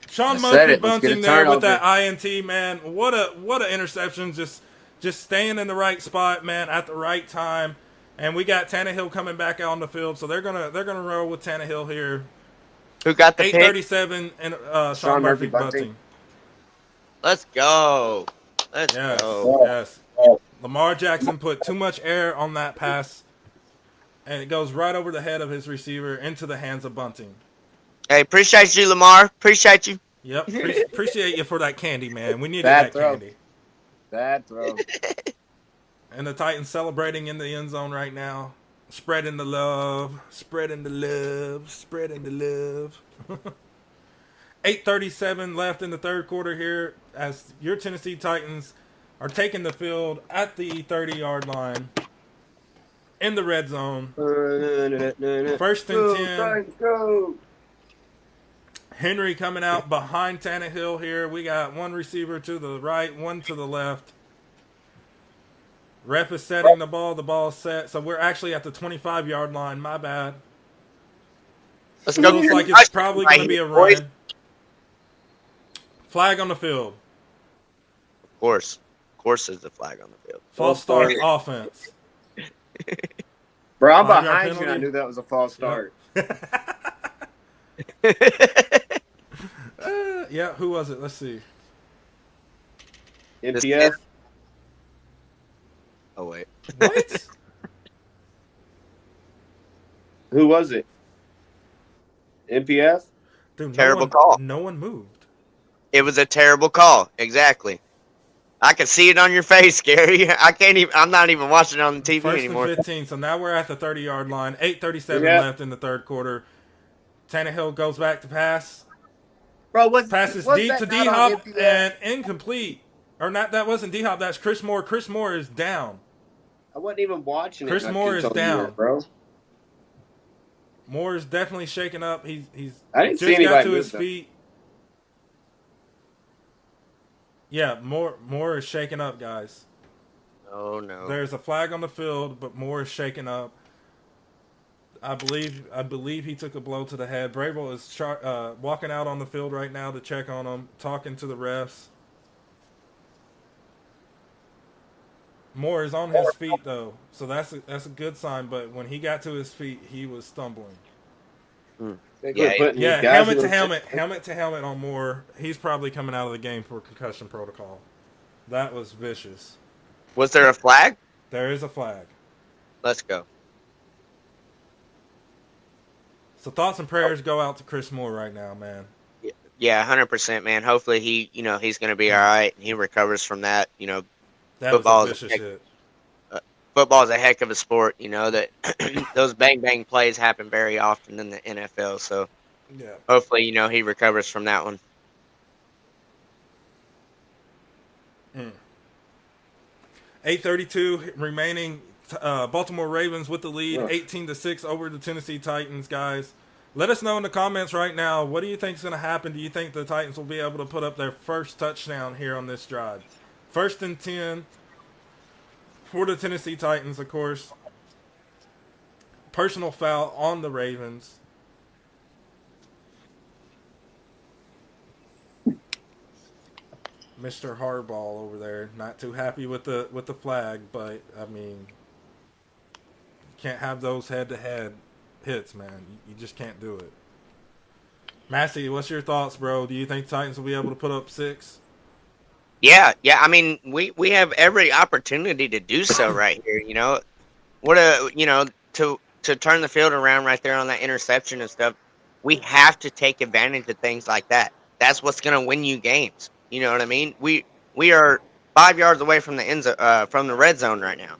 Sean Murphy bunting there with that INT, man. What a interception. Just staying in the right spot, man, at the right time. And we got Tannehill coming back out on the field, so they're gonna roll with Tannehill here. Who got the 8:37 and Sean Murphy bunting. Let's go. Let's go. Yes. Lamar Jackson put too much air on that pass, and it goes right over the head of his receiver into the hands of Bunting. Hey, appreciate you, Lamar. Appreciate you. Yep. Appreciate you for that candy, man. We needed that candy. Bad throw. And the Titans celebrating in the end zone right now. Spreading the love. Spreading the love. Spreading the love. 8:37 left in the third quarter here as your Tennessee Titans are taking the field at the 30-yard line in the red zone. First and 10. Titans, go! Henry coming out behind Tannehill here. We got one receiver to the right, one to the left. Ref is setting the ball. The ball's set. So we're actually at the 25-yard line. My bad. Let's go. Looks like it's probably going to be a run. Flag on the field. Of course. Of course there's a flag on the field. False start offense. Bro, I'm Five-yard behind you penalty. and I knew that was a false start. Yeah, who was it? Let's see. NPF? Oh, wait. What? Who was it? NPF? Dude, Terrible call. No one moved. It was a terrible call. Exactly. I can see it on your face, Gary. I can't even. I'm not even watching it on the TV First anymore. and 15. So now we're at the 30-yard line. 8:37 Yeah. left in the third quarter. Tannehill goes back to pass. Bro, what's Passes what's deep that to not on D-Hop NPF? and incomplete. Or not, that wasn't D-Hop. That's Chris Moore. Chris Moore is down. I wasn't even watching it. Chris and I Moore keep is telling you down. that, bro. Moore is definitely shaken up. He's I didn't see just got anybody to move, his though. feet. Yeah, Moore is shaken up, guys. Oh no. There's a flag on the field, but Moore is shaken up. I believe he took a blow to the head. Bravo is walking out on the field right now to check on him, talking to the refs. Moore is on his feet though, so that's a good sign. But when he got to his feet, he was stumbling. They Yeah, quit putting Yeah, these guys helmet to helmet on Moore. He's probably coming out of the game for concussion protocol. That was vicious. Was there a flag? There is a flag. Let's go. So thoughts and prayers go out to Chris Moore right now, man. Yeah, 100%, man. Hopefully he's going to be all right and he recovers from that. That Football was is a a vicious heck- hit. Football is a heck of a sport. That those bang bang plays happen very often in the NFL. So Yeah. hopefully, he recovers from that one. 8:32 remaining. Baltimore Ravens with the lead, 18-6 over the Tennessee Titans, guys. Let us know in the comments right now. What do you think is going to happen? Do you think the Titans will be able to put up their first touchdown here on this drive? First and 10 for the Tennessee Titans, of course. Personal foul on the Ravens. Mr. Hardball over there, not too happy with the flag, but I mean, can't have those head-to-head hits, man. You just can't do it. Massey, what's your thoughts, bro? Do you think Titans will be able to put up 6? Yeah. I mean, we have every opportunity to do so right here. To turn the field around right there on that interception and stuff. We have to take advantage of things like that. That's what's going to win you games. You know what I mean? We are 5 yards away from from the red zone right now.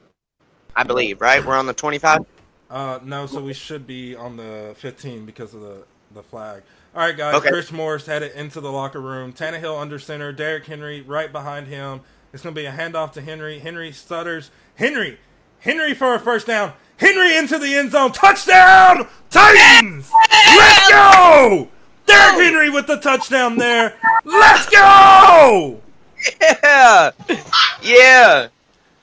I believe, right? We're on the 25. No, so we should be on the 15 because of the flag. All right, guys. Okay. Chris Morris headed into the locker room. Tannehill under center. Derrick Henry right behind him. It's going to be a handoff to Henry. Henry stutters. Henry for a first down. Henry into the end zone. Touchdown! Titans! Let's go! Derrick Henry with the touchdown there. Let's go! Yeah.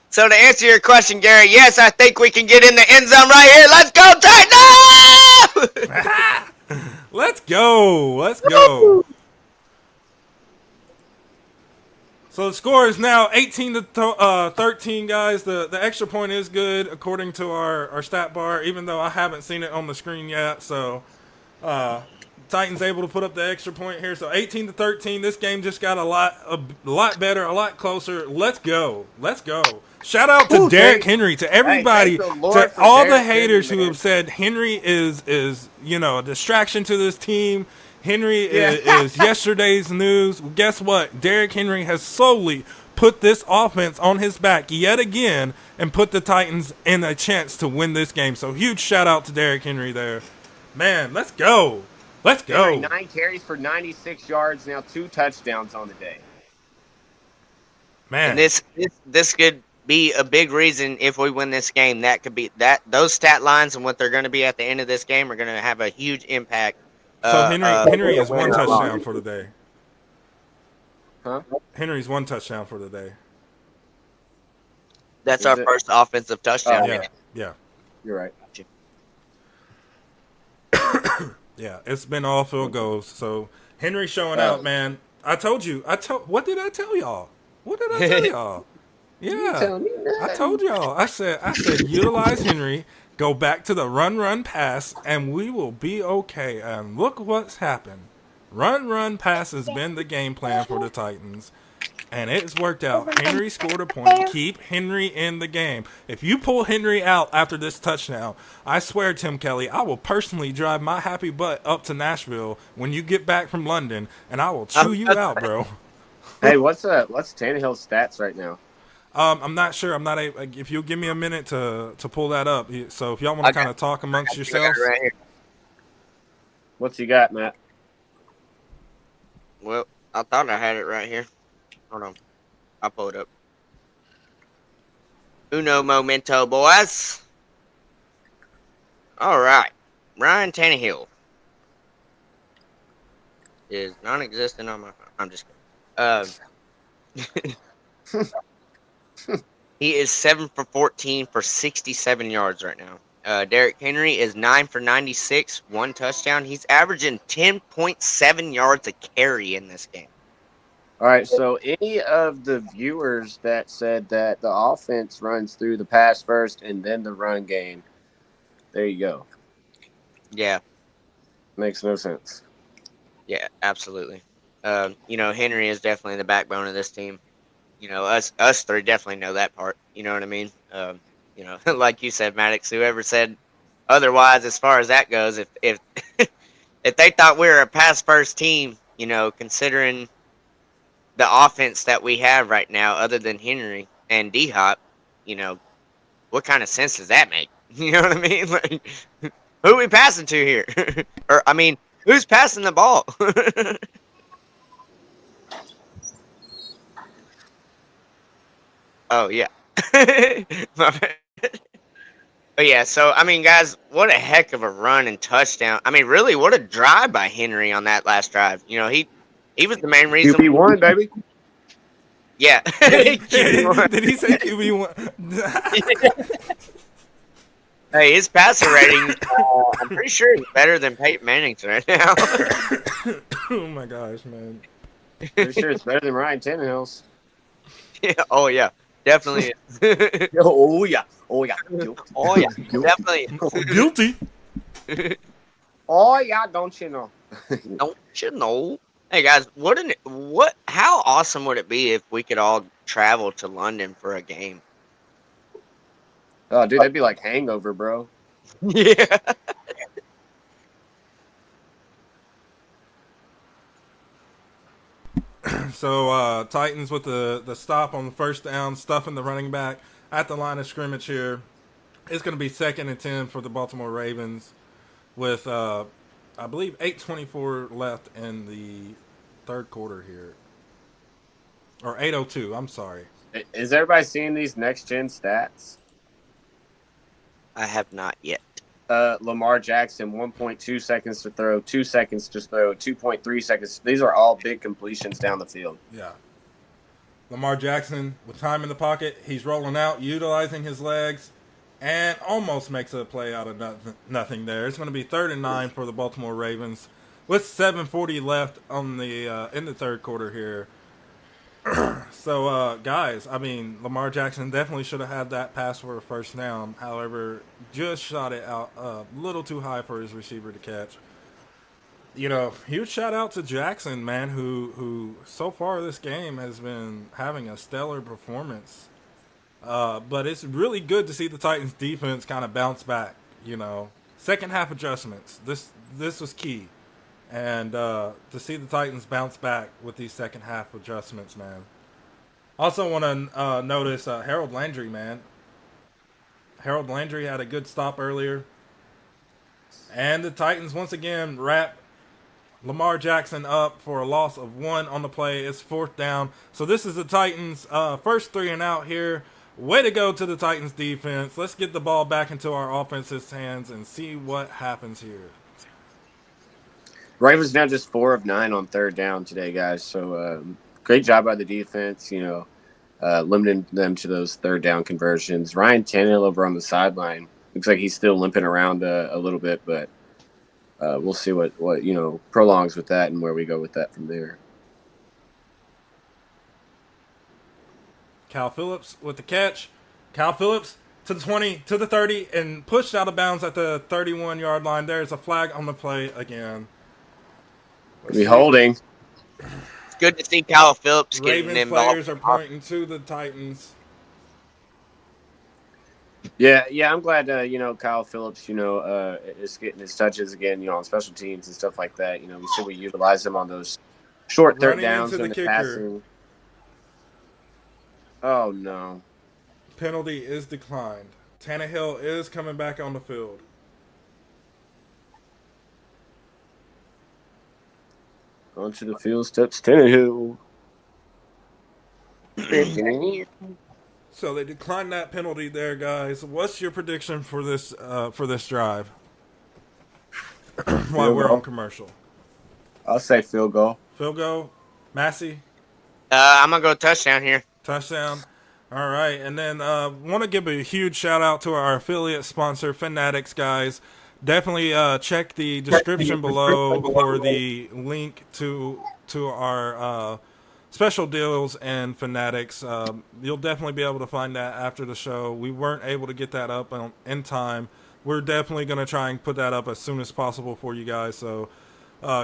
So to answer your question, Gary, yes, I think we can get in the end zone right here. Let's go, Titans! Let's go. Let's go. So the score is now 18-13, guys. The extra point is good according to our stat bar, even though I haven't seen it on the screen yet. So Titans able to put up the extra point here. So 18-13. This game just got a lot better, a lot closer. Let's go. Let's go. Shout out to Derrick Henry, to everybody, thank the Lord to for all the Derrick haters Henry, who man. have said Henry is a distraction to this team. Henry is yesterday's news. Guess what? Derrick Henry has slowly put this offense on his back yet again and put the Titans in a chance to win this game. So huge shout out to Derrick Henry there. Man, let's go. Let's go. Henry, 9 carries for 96 yards, now 2 touchdowns on the day. Man. And this could be a big reason if we win this game. That could be that those stat lines and what they're going to be at the end of this game are going to have a huge impact. So Henry is 1 touchdown for the day. Huh? Henry's 1 touchdown for the day. That's our first offensive touchdown. Yeah. You're right. Yeah, it's been all field goals. So Henry showing out, man. I told you. What did I tell y'all? What did I tell y'all? Yeah, I told y'all. I said utilize Henry, go back to the run, pass, and we will be okay. And look what's happened. Run, pass has been the game plan for the Titans, and it's worked out. Henry scored a point. Keep Henry in the game. If you pull Henry out after this touchdown, I swear, Tim Kelly, I will personally drive my happy butt up to Nashville when you get back from London, and I will chew you out, bro. Hey, what's Tannehill's stats right now? I'm not sure. I'm not able. If you'll give me a minute to pull that up. So if y'all want to kind of talk amongst yourselves. Right here. What's he got, Matt? Well, I thought I had it right here. Hold on. I'll pull it up. Uno momento, boys. All right. Ryan Tannehill is non-existent on my phone. I'm just kidding. He is 7 for 14 for 67 yards right now. Derrick Henry is 9 for 96, 1 touchdown. He's averaging 10.7 yards a carry in this game. All right, so any of the viewers that said that the offense runs through the pass first and then the run game, there you go. Yeah. Makes no sense. Yeah, absolutely. Henry is definitely the backbone of this team. Us three definitely know that part. You know what I mean? Like you said, Maddox, whoever said otherwise as far as that goes, if if they thought we were a pass first team, considering the offense that we have right now, other than Henry and D-Hop, what kind of sense does that make? You know what I mean? Like, who are we passing to here? Or, who's passing the ball? Oh, yeah. But yeah, so, guys, what a heck of a run and touchdown. Really, what a drive by Henry on that last drive. He was the main reason. QB1, baby. Yeah. Did he say QB1? Hey, his passer rating, I'm pretty sure is better than Peyton Manning's right now. Oh, my gosh, man. Pretty sure it's better than Ryan Tannehill's. Yeah, oh, yeah. Definitely is. Oh, yeah. Oh, yeah. Oh, yeah. Definitely. Guilty. Oh, yeah. Don't you know? Don't you know? Hey, guys, how awesome would it be if we could all travel to London for a game? Oh, dude, that'd be like Hangover, bro. Yeah. So Titans with the stop on the first down, stuffing the running back at the line of scrimmage here. It's going to be 2nd and 10 for the Baltimore Ravens with, I believe, 8:24 left in the third quarter here. Or 8:02, I'm sorry. Is everybody seeing these next-gen stats? I have not yet. Lamar Jackson, 1.2 seconds to throw, 2 seconds to throw, 2.3 seconds. These are all big completions down the field. Yeah. Lamar Jackson, with time in the pocket, he's rolling out, utilizing his legs, and almost makes a play out of nothing there. It's going to be 3rd and 9 for the Baltimore Ravens with 7:40 left on the in the third quarter here. So, guys, Lamar Jackson definitely should have had that pass for a first down. However, just shot it out a little too high for his receiver to catch. Huge shout out to Jackson, man, who so far this game has been having a stellar performance. But it's really good to see the Titans defense kind of bounce back, Second half adjustments. This was key. And to see the Titans bounce back with these second half adjustments, man. Also want to notice Harold Landry, man. Harold Landry had a good stop earlier. And the Titans once again wrap Lamar Jackson up for a loss of 1 on the play. It's 4th down. So this is the Titans' first 3 and out here. Way to go to the Titans defense. Let's get the ball back into our offense's hands and see what happens here. Ravens now just 4 of 9 on 3rd down today, guys. So great job by the defense, limiting them to those 3rd down conversions. Ryan Tannehill over on the sideline. Looks like he's still limping around a little bit, but we'll see what prolongs with that and where we go with that from there. Cal Phillips with the catch. Cal Phillips to the 20, to the 30, and pushed out of bounds at the 31-yard line. There's a flag on the play again. Be holding. It's good to see Kyle Phillips getting Ravens involved. players are pointing to the Titans. Yeah, I'm glad, Kyle Phillips, is getting his touches again, on special teams and stuff like that. We said we utilize him on those short 3rd Running downs into and the the kicker. passing. Oh, no. Penalty is declined. Tannehill is coming back on the field. Onto the field steps Tannehill. So they declined that penalty there, guys. What's your prediction for this drive? While we're on commercial. I'll say field goal. Field goal. Massey. I'm gonna go touchdown here. Touchdown. All right. And then want to give a huge shout out to our affiliate sponsor, Fanatics, guys. Definitely check the description below for the link to our special deals and Fanatics. You'll definitely be able to find that after the show. We weren't able to get that up in time. We're definitely going to try and put that up as soon as possible for you guys. So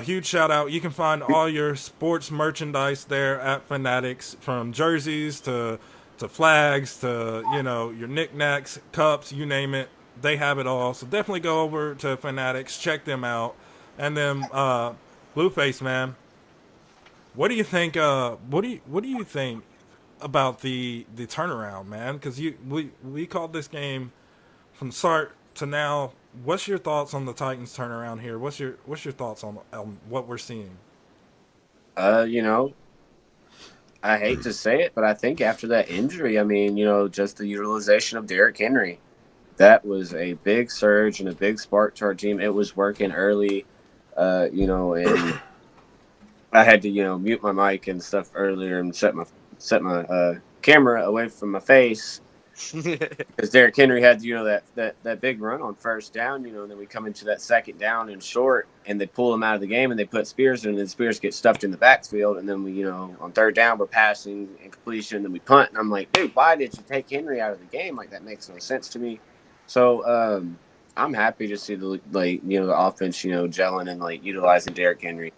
huge shout out. You can find all your sports merchandise there at Fanatics, from jerseys to flags to, your knickknacks, cups, you name it. They have it all. So definitely go over to Fanatics, check them out. And then Blueface, man, what do you think what do you think about the turnaround, man? Because we called this game from start to now. What's your thoughts on the Titans turnaround here? What's your thoughts on what we're seeing? I hate to say it, but I think after that injury, just the utilization of Derrick Henry, that was a big surge and a big spark to our team. It was working early, and I had to, mute my mic and stuff earlier and set my camera away from my face because Derrick Henry had, that big run on 1st down, and then we come into that 2nd down and short, and they pull him out of the game and they put Spears in, and then Spears gets stuffed in the backfield, and then we, on 3rd down we're passing and completion, and we punt, and I'm like, dude, why did you take Henry out of the game? Like, that makes no sense to me. So I'm happy to see the offense, gelling and utilizing Derrick Henry,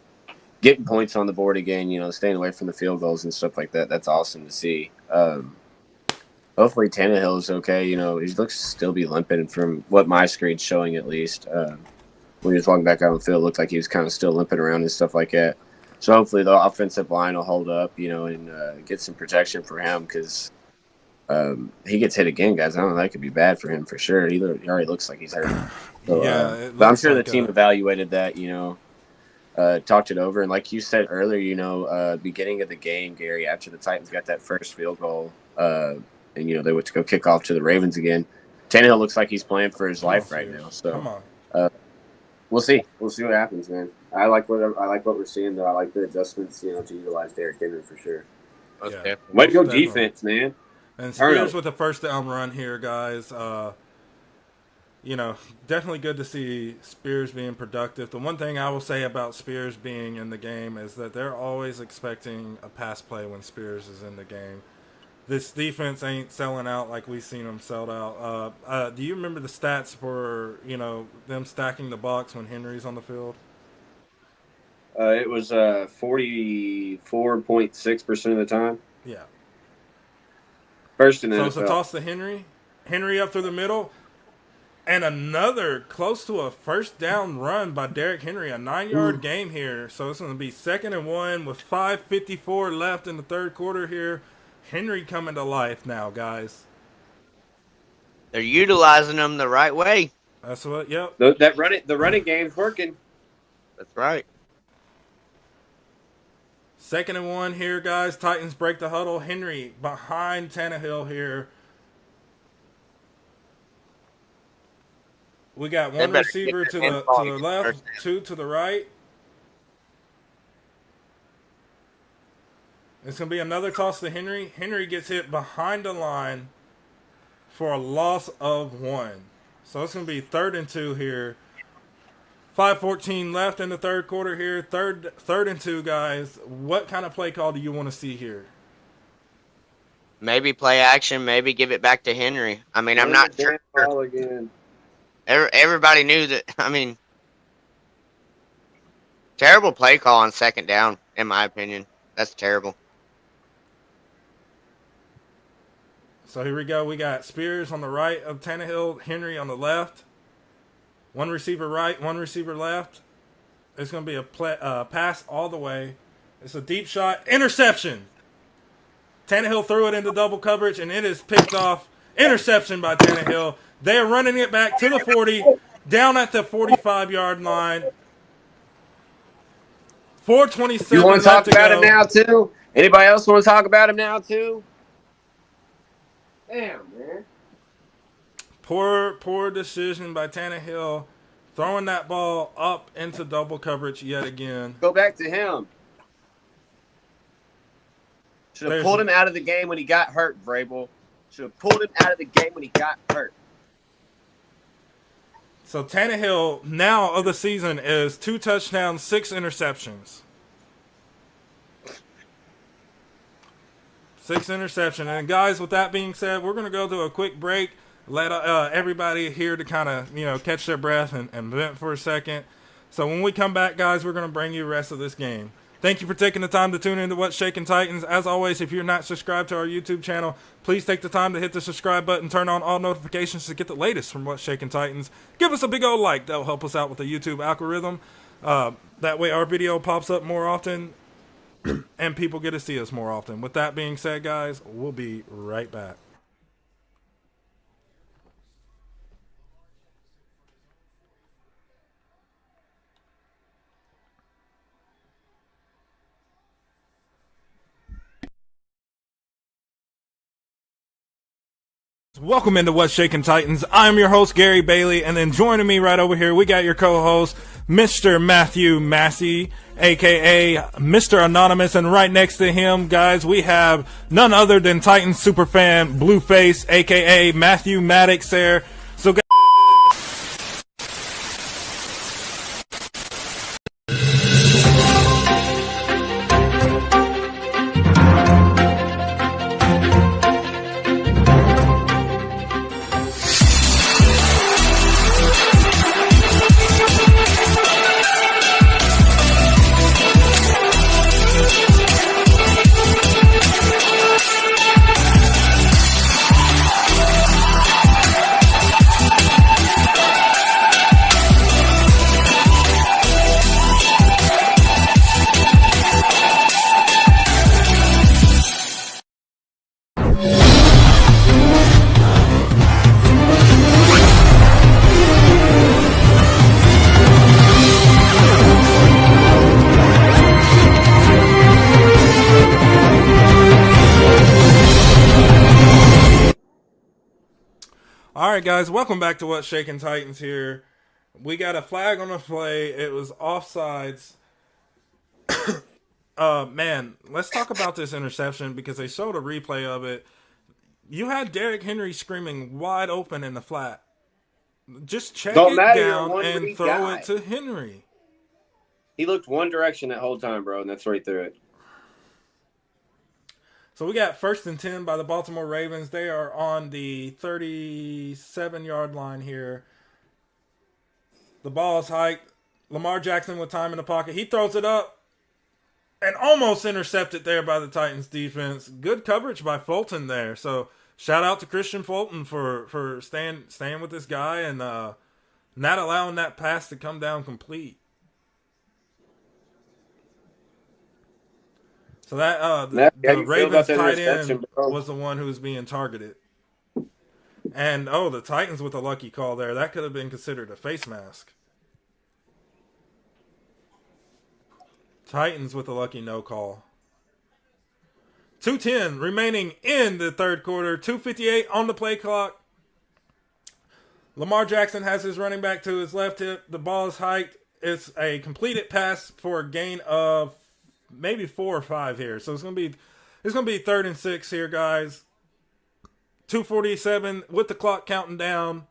getting points on the board again, staying away from the field goals and stuff like that. That's awesome to see. Hopefully Tannehill is okay. He looks to still be limping from what my screen's showing, at least. When he was walking back out on the field, it looked like he was kind of still limping around and stuff like that. So hopefully the offensive line will hold up, and get some protection for him, because he gets hit again, guys. I don't know. That could be bad for him for sure. He already looks like he's hurt. So, but I'm sure the team evaluated that, talked it over. And like you said earlier, beginning of the game, Gary, after the Titans got that first field goal, and, they went to go kick off to the Ravens again, Tannehill looks like he's playing for his life right now. So we'll see. We'll see what happens, man. I like what we're seeing, though. I like the adjustments, to utilize Derrick Henry for sure. Yeah. Way to go defense, man. And Spears with a 1st down run here, guys. Definitely good to see Spears being productive. The one thing I will say about Spears being in the game is that they're always expecting a pass play when Spears is in the game. This defense ain't selling out like we've seen them sell out. Do you remember the stats for, them stacking the box when Henry's on the field? It was 44.6% of the time. Yeah. First in the So NFL. it's a toss to Henry. Henry up through the middle. And another close to a 1st down run by Derrick Henry, a 9-yard game here. So it's going to be 2nd and 1 with 5:54 left in the 3rd quarter here. Henry coming to life now, guys. They're utilizing them the right way. That's what. Yep. The running game's working. That's right. 2nd and 1 here, guys. Titans break the huddle. Henry behind Tannehill here. We got one receiver to the left, 2 to the right. It's going to be another toss to Henry. Henry gets hit behind the line for a loss of 1. So it's going to be 3rd and 2 here. 5:14 left in the third quarter here. Third and 2, guys. What kind of play call do you want to see here? Maybe play action. Maybe give it back to Henry. I mean, I'm not sure. Again. Everybody knew that. I mean, terrible play call on 2nd down, in my opinion. That's terrible. So here we go. We got Spears on the right of Tannehill, Henry on the left. One receiver right, one receiver left. It's going to be a pass all the way. It's a deep shot. Interception. Tannehill threw it into double coverage, and it is picked off. Interception by Tannehill. They are running it back to the 40, down at the 45-yard line. 4:27 You want to talk left about go. him now, too? Anybody else want to talk about him now, too? Damn, man. Poor decision by Tannehill, throwing that ball up into double coverage yet again. Go back to him. Should have pulled him out of the game when he got hurt, Vrabel. Should have pulled him out of the game when he got hurt. So Tannehill, now of the season, is 2 touchdowns, 6 interceptions. 6 interceptions. And guys, with that being said, we're going to go to a quick break. Let everybody here to kind of, catch their breath and vent for a second. So when we come back, guys, we're going to bring you the rest of this game. Thank you for taking the time to tune into What's Shaking Titans. As always, if you're not subscribed to our YouTube channel, please take the time to hit the subscribe button, turn on all notifications to get the latest from What's Shaking Titans. Give us a big old like. That'll help us out with the YouTube algorithm. That way our video pops up more often and people get to see us more often. With that being said, guys, we'll be right back. Welcome into What's Shaking Titans. I'm your host, Gary Bailey, and then joining me right over here, we got your co-host, Mr. Matthew Massey, a.k.a. Mr. Anonymous, and right next to him, guys, we have none other than Titans superfan Blueface, a.k.a. Matthew Maddox there. So, guys, Alright guys, welcome back to What's Shaking Titans here. We got a flag on the play. It was offsides. Man, let's talk about this interception because they showed a replay of it. You had Derrick Henry screaming wide open in the flat. Just check it down and throw it to Henry. He looked one direction that whole time, bro, and that's right through it. So we got 1st and 10 by the Baltimore Ravens. They are on the 37-yard line here. The ball is hiked. Lamar Jackson with time in the pocket. He throws it up and almost intercepted there by the Titans defense. Good coverage by Fulton there. So shout out to Christian Fulton for staying with this guy and not allowing that pass to come down complete. So that Matt, how the do you feel about Ravens that tight interception, end bro? was the one who was being targeted. And the Titans with a lucky call there. That could have been considered a face mask. Titans with a lucky no call. 2:10 remaining in the third quarter. 2:58 on the play clock. Lamar Jackson has his running back to his left hip. The ball is hiked. It's a completed pass for a gain of maybe 4 or 5 here. So it's gonna be 3rd and 6 here, guys. 2:47 with the clock counting down.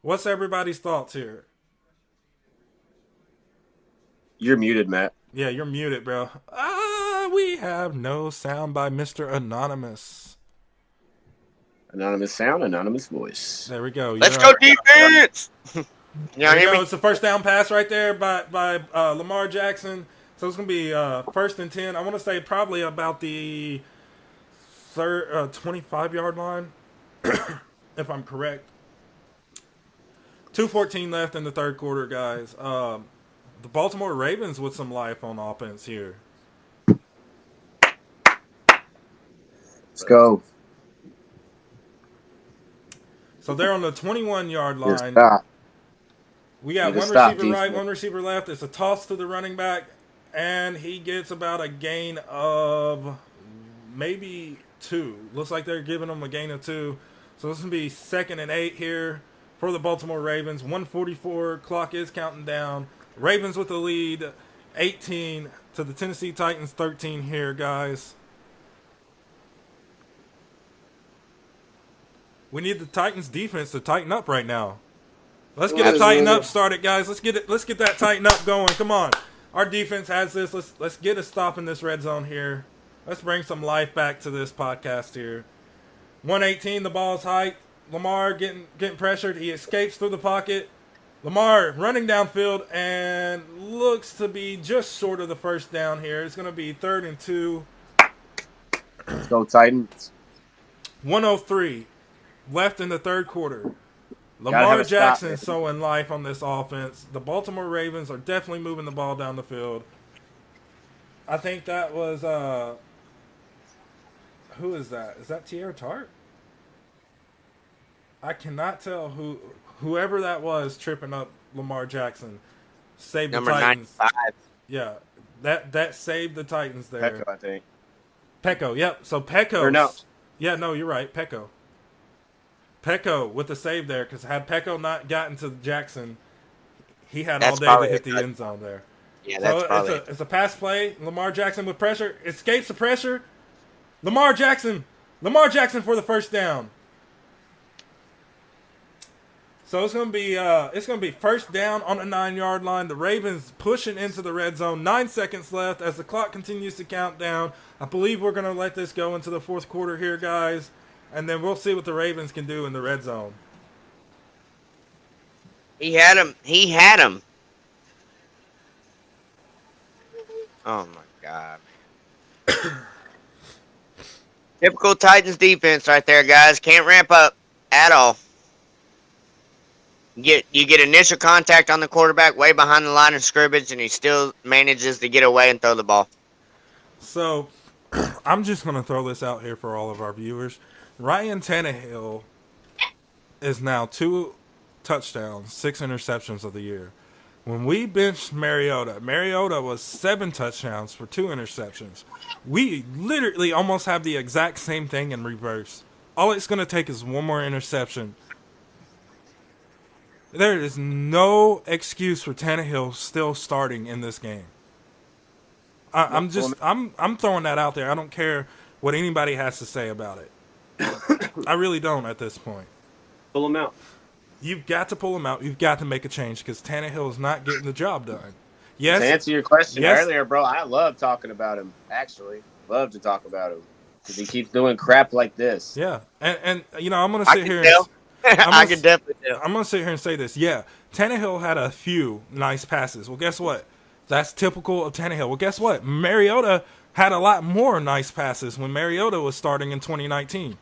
What's everybody's thoughts here? You're muted, Matt. Yeah, you're muted, bro. We have no sound by Mr. Anonymous. Anonymous sound, anonymous voice. There we go. Let's go defense. You There we hear go. me? It's a first down pass right there by Lamar Jackson. So it's going to be 1st and 10. I want to say probably about the 25-yard line, if I'm correct. 2:14 left in the third quarter, guys. The Baltimore Ravens with some life on offense here. Let's go. So they're on the 21-yard Good line. stop. We got Need to one stop, receiver right, defense. one receiver left. It's a toss to the running back, and he gets about a gain of maybe 2. Looks like they're giving him a gain of 2. So this is going to be 2nd and 8 here for the Baltimore Ravens. 1:44, clock is counting down. Ravens with the lead, 18 to the Tennessee Titans, 13 here, guys. We need the Titans defense to tighten up right now. Let's get a tighten up started, guys. Let's get that tighten up going. Come on. Our defense has this. Let's get a stop in this red zone here. Let's bring some life back to this podcast here. 118, the ball's hiked. Lamar getting pressured. He escapes through the pocket. Lamar running downfield and looks to be just short of the first down here. It's going to be 3rd and 2. Let's go Titans. 103 left in the third quarter. Gotta have Lamar a stop, Jackson man. showing life on this offense. The Baltimore Ravens are definitely moving the ball down the field. I think that was who is that? Is that Tierra Tart? I cannot tell whoever that was tripping up Lamar Jackson saved Number the Titans. 95. Yeah, that saved the Titans there. Pecco, I think. Pecco, yep. So Pecco. Or no. Yeah, no, you're right. Pecco. Pecco with the save there, because had Pecco not gotten to Jackson, he had That's all day probably to hit a the end zone there. Yeah, that's So probably. it's a pass play. Lamar Jackson with pressure. Escapes the pressure. Lamar Jackson for the first down. So it's gonna be first down on the 9-yard line. The Ravens pushing into the red zone. 9 seconds left as the clock continues to count down. I believe we're gonna let this go into the fourth quarter here, guys, and then we'll see what the Ravens can do in the red zone. He had him. Oh my God. Typical Titans defense right there, guys. Can't ramp up at all. You get initial contact on the quarterback way behind the line of scrimmage, and he still manages to get away and throw the ball. So I'm just gonna throw this out here for all of our viewers. Ryan Tannehill is now 2 touchdowns, 6 interceptions of the year. When we benched Mariota was 7 touchdowns for 2 interceptions. We literally almost have the exact same thing in reverse. All it's going to take is one more interception. There is no excuse for Tannehill still starting in this game. I'm throwing that out there. I don't care what anybody has to say about it. I really don't at this point. Pull him out. You've got to pull him out. You've got to make a change because Tannehill is not getting the job done. Yes. To answer your question Yes. earlier, bro, I love talking about him. Actually, love to talk about him because he keeps doing crap like this. Yeah, and you know I'm gonna I sit can here. tell. I'm I gonna- can definitely tell. I'm gonna sit here and say this. Yeah, Tannehill had a few nice passes. Well, guess what? That's typical of Tannehill. Well, guess what? Mariota had a lot more nice passes when Mariota was starting in 2019.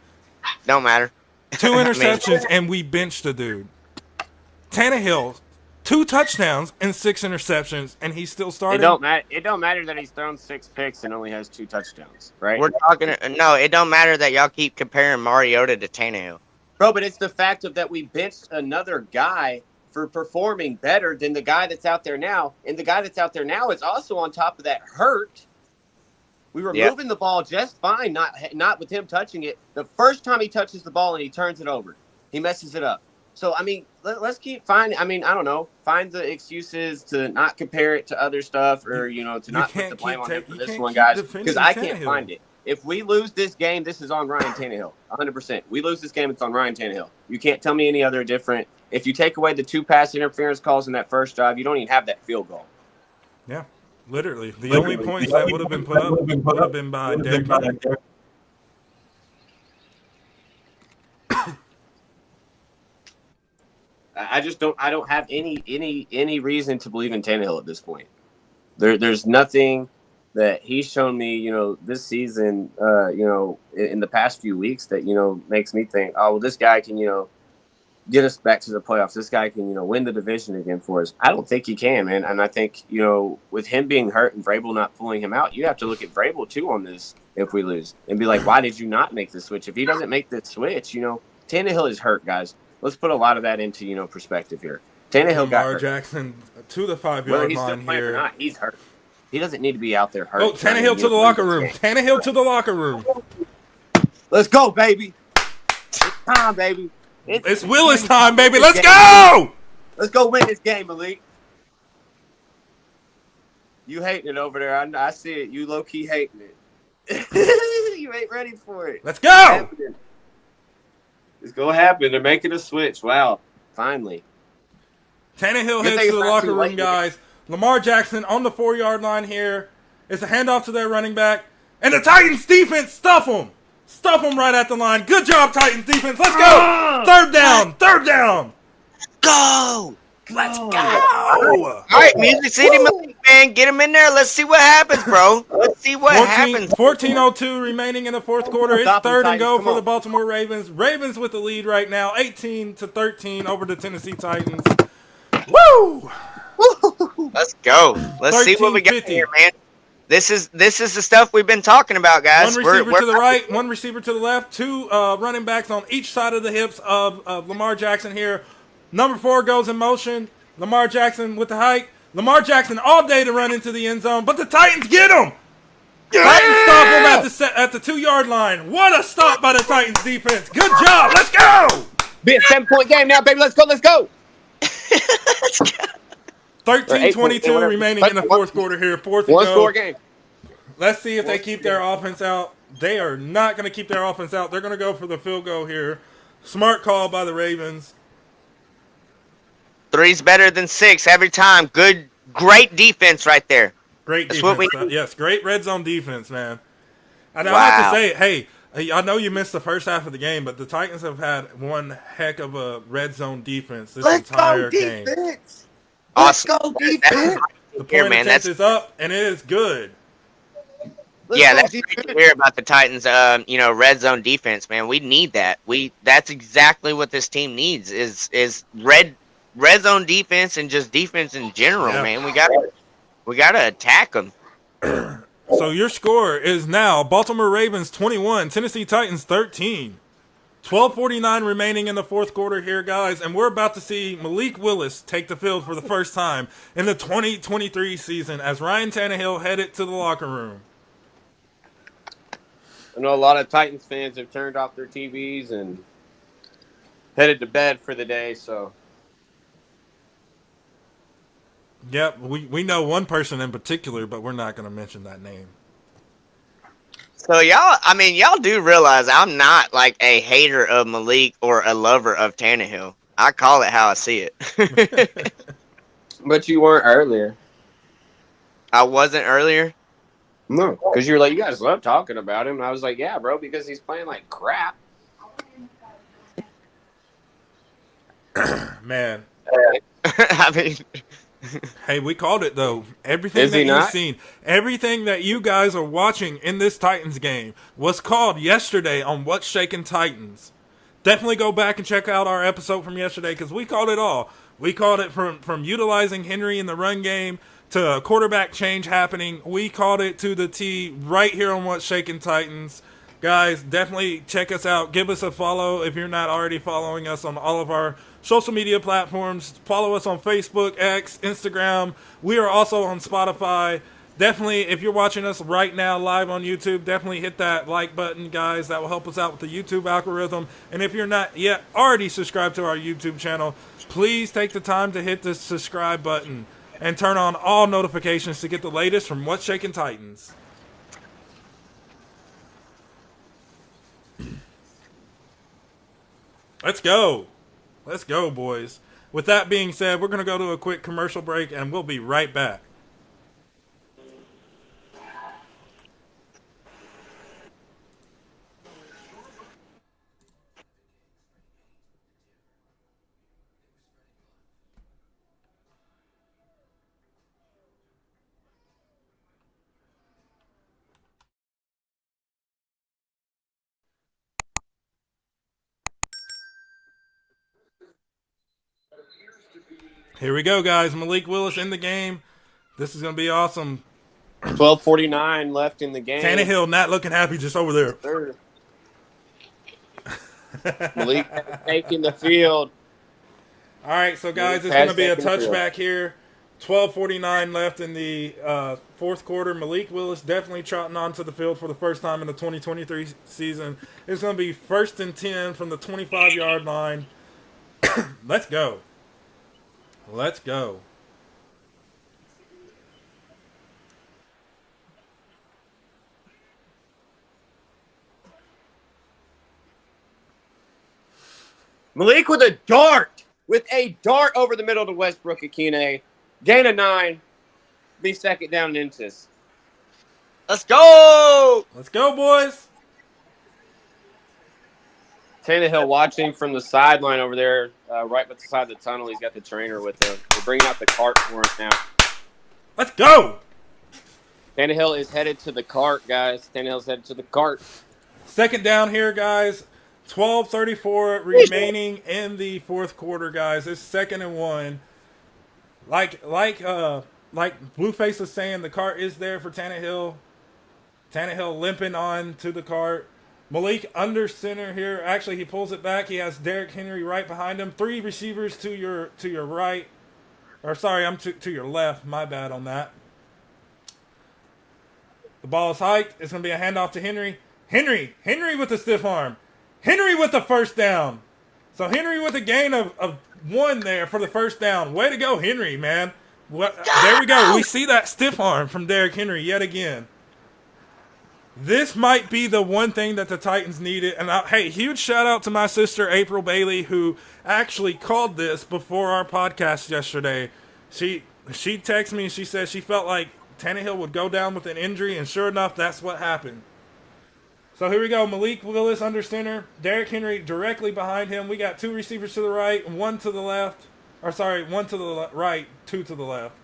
Don't matter. 2 interceptions and we benched the dude. Tannehill, 2 touchdowns and 6 interceptions, and he's still starting. It don't matter that he's thrown 6 picks and only has 2 touchdowns, right? We're talking. No, it don't matter that y'all keep comparing Mariota to Tannehill. Bro, but it's the fact of that we benched another guy for performing better than the guy that's out there now, and the guy that's out there now is also on top of that hurt. We were moving the ball just fine, not with him touching it. The first time he touches the ball and he turns it over, he messes it up. So, I mean, let's keep finding, I don't know, find the excuses to not compare it to other stuff or, to not put the blame on him for this one, guys, because I can't find it. If we lose this game, this is on Ryan Tannehill, 100%. We lose this game, it's on Ryan Tannehill. You can't tell me any other different. If you take away the 2 pass interference calls in that first drive, you don't even have that field goal. Yeah, literally. The only points that would have been put up would have been by Derrick Henry. I don't have any reason to believe in Tannehill at this point. There's nothing that he's shown me, this season, in the past few weeks that, makes me think, oh, well, this guy can, get us back to the playoffs. This guy can, win the division again for us. I don't think he can, man. And I think, with him being hurt and Vrabel not pulling him out, you have to look at Vrabel too on this if we lose and be like, why did you not make the switch? If he doesn't make the switch, Tannehill is hurt, guys. Let's put a lot of that into, perspective here. Tannehill got hurt. Lamar Jackson to the 5-yard line Whether he's still playing or not, he's hurt. He doesn't need to be out there hurt. Oh, Tannehill to the locker room. Tannehill to the locker room. Let's go, baby. It's time, baby. It's Willis time, baby. Let's go! Let's go win this game, Malik. You hating it over there. I see it. You low-key hating it. You ain't ready for it. Let's go! It's going to happen. They're making a switch. Wow. Finally. Tannehill heads to the locker room, guys. Lamar Jackson on the 4-yard line here. It's a handoff to their running back. And the Titans defense, stuff them. Stuff them right at the line. Good job, Titans defense. Let's go. Third down. Go. Let's go. All right, Music City, man. Get him in there. Let's see what happens, bro. Let's see what happens. 14:02 remaining in the fourth quarter. It's 3rd and go for the Baltimore Ravens. Ravens with the lead right now, 18-13 over the Tennessee Titans. Woo! Let's go. Let's see what we got here, man. This is the stuff we've been talking about, guys. One receiver to the right, one receiver to the left, 2 running backs on each side of the hips of Lamar Jackson here. Number 4 goes in motion. Lamar Jackson with the hike. Lamar Jackson all day to run into the end zone, but the Titans get him. Yeah! Titans stop him at the 2-yard line. What a stop by the Titans defense. Good job. Let's go. Be a 7-point game now, baby. Let's go. Let's go. 13:22 remaining in the fourth quarter here. 4th and go. One-score game. Let's see if they keep their offense out. They are not going to keep their offense out. They're going to go for the field goal here. Smart call by the Ravens. 3's better than 6 every time. Great defense right there. Great defense. Yes, great red zone defense, man. And I have to say, hey, I know you missed the first half of the game, but the Titans have had one heck of a red zone defense this entire game. Awesome. Let's go, defense. The point intent is up, and it is good. That's great to hear about the Titans, red zone defense, man. We need that. That's exactly what this team needs is red zone defense and just defense in general, man. We gotta attack them. So your score is now Baltimore Ravens 21, Tennessee Titans 13. 12:49 remaining in the fourth quarter here, guys, and we're about to see Malik Willis take the field for the first time in the 2023 season as Ryan Tannehill headed to the locker room. I know a lot of Titans fans have turned off their TVs and headed to bed for the day, so. Yep, we know one person in particular, but we're not going to mention that name. So y'all do realize I'm not like a hater of Malik or a lover of Tannehill. I call it how I see it. But you weren't earlier. I wasn't earlier? No, because you were like, you guys love talking about him. And I was like, yeah, bro, because he's playing like crap. Man. I mean... Hey, we called it, though. Everything that you've seen, everything that you guys are watching in this Titans game was called yesterday on What's Shaking Titans. Definitely go back and check out our episode from yesterday because we called it all. We called it from utilizing Henry in the run game to a quarterback change happening. We called it to the T right here on What's Shaking Titans. Guys, definitely check us out. Give us a follow if you're not already following us on all of our social media platforms. Follow us on Facebook, X, Instagram. We are also on Spotify. Definitely, if you're watching us right now live on YouTube, definitely hit that like button, guys. That will help us out with the YouTube algorithm. And if you're not yet already subscribed to our YouTube channel, please take the time to hit the subscribe button and turn on all notifications to get the latest from What's Shaking Titans. Let's go. Let's go, boys. With that being said, we're going to go to a quick commercial break, and we'll be right back. Here we go, guys. Malik Willis in the game. This is going to be awesome. 12:49 left in the game. Tannehill not looking happy just over there. Malik taking the field. All right, so guys, it's going to be a touchback here. 12:49 left in the fourth quarter. Malik Willis definitely trotting onto the field for the first time in the 2023 season. It's going to be 1st and 10 from the 25-yard line. Let's go. Let's go. Malik with a dart over the middle to Westbrook Akine. Gain of 9. Be second down and inches. Let's go! Let's go, boys. Tannehill watching from the sideline over there, right beside the tunnel. He's got the trainer with him. We're bringing out the cart for him now. Let's go. Tannehill is headed to the cart, guys. Tannehill's headed to the cart. Second down here, guys. 12:34 remaining in the fourth quarter, guys. It's 2nd and 1. Like Blueface was saying, the cart is there for Tannehill. Tannehill limping on to the cart. Malik under center here. Actually, he pulls it back. He has Derrick Henry right behind him. 3 receivers to your right. Or sorry, I'm to your left. My bad on that. The ball is hiked. It's going to be a handoff to Henry. Henry with the stiff arm. Henry with the first down. So Henry with a gain of 1 there for the first down. Way to go, Henry, man. There we go. We see that stiff arm from Derrick Henry yet again. This might be the one thing that the Titans needed. And hey, huge shout out to my sister, April Bailey, who actually called this before our podcast yesterday. She texted me and she said she felt like Tannehill would go down with an injury, and sure enough, that's what happened. So here we go. Malik Willis under center. Derrick Henry directly behind him. We got 2 receivers to the right, 1 to the left. Or sorry, 1 to the right, 2 to the left.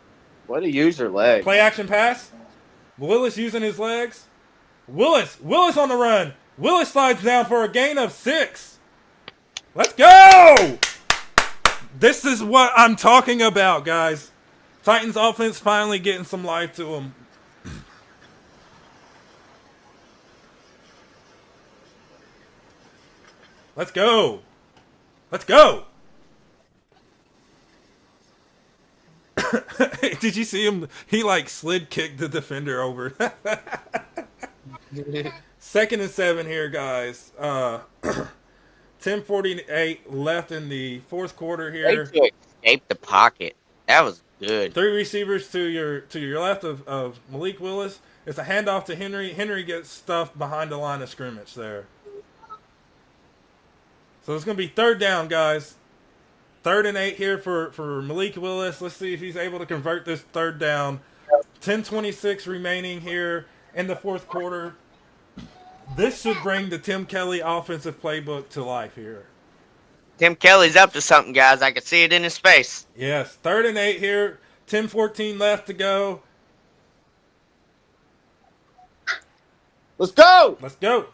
Way to use your legs. Play action pass. Willis using his legs. Willis on the run. Willis slides down for a gain of 6. Let's go! This is what I'm talking about, guys. Titans offense finally getting some life to them. Let's go. Let's go. Did you see him? He slid kicked the defender over. 2nd and 7 here, guys. 10:48 left in the fourth quarter here. They escaped the pocket. That was good. 3 receivers to your left of Malik Willis. It's a handoff to Henry. Henry gets stuffed behind the line of scrimmage there. So it's going to be 3rd down, guys. 3rd and 8 here for Malik Willis. Let's see if he's able to convert this 3rd down. 10:26 remaining here in the fourth quarter. This should bring the Tim Kelly offensive playbook to life here. Tim Kelly's up to something, guys. I can see it in his face. Yes, 3rd and 8 here. 10:14 left to go. Let's go! Let's go.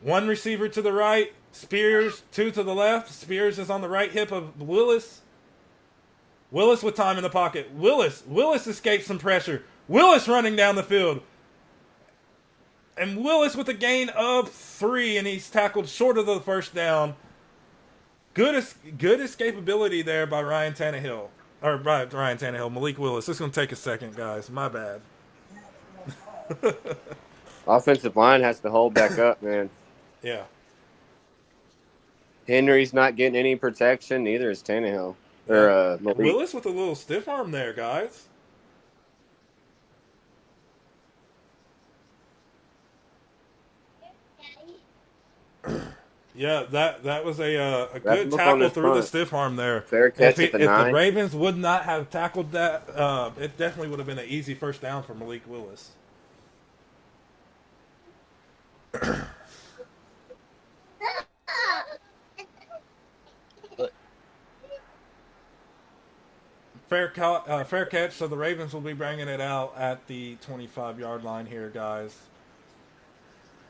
1 receiver to the right. Spears, 2 to the left. Spears is on the right hip of Willis. Willis with time in the pocket. Willis escapes some pressure. Willis running down the field. And Willis with a gain of 3, and he's tackled short of the first down. Good escapability there by Ryan Tannehill. Or by Ryan Tannehill, Malik Willis. This is going to take a second, guys. My bad. Offensive line has to hold back up, man. Yeah. Henry's not getting any protection. Neither is Tannehill. Or Malik. Willis with a little stiff arm there, guys. Yeah, that was a good tackle through the stiff arm there. Fair catch If at the 9. the Ravens would not have tackled that, it definitely would have been an easy first down for Malik Willis. Fair catch, so the Ravens will be bringing it out at the 25-yard line here, guys.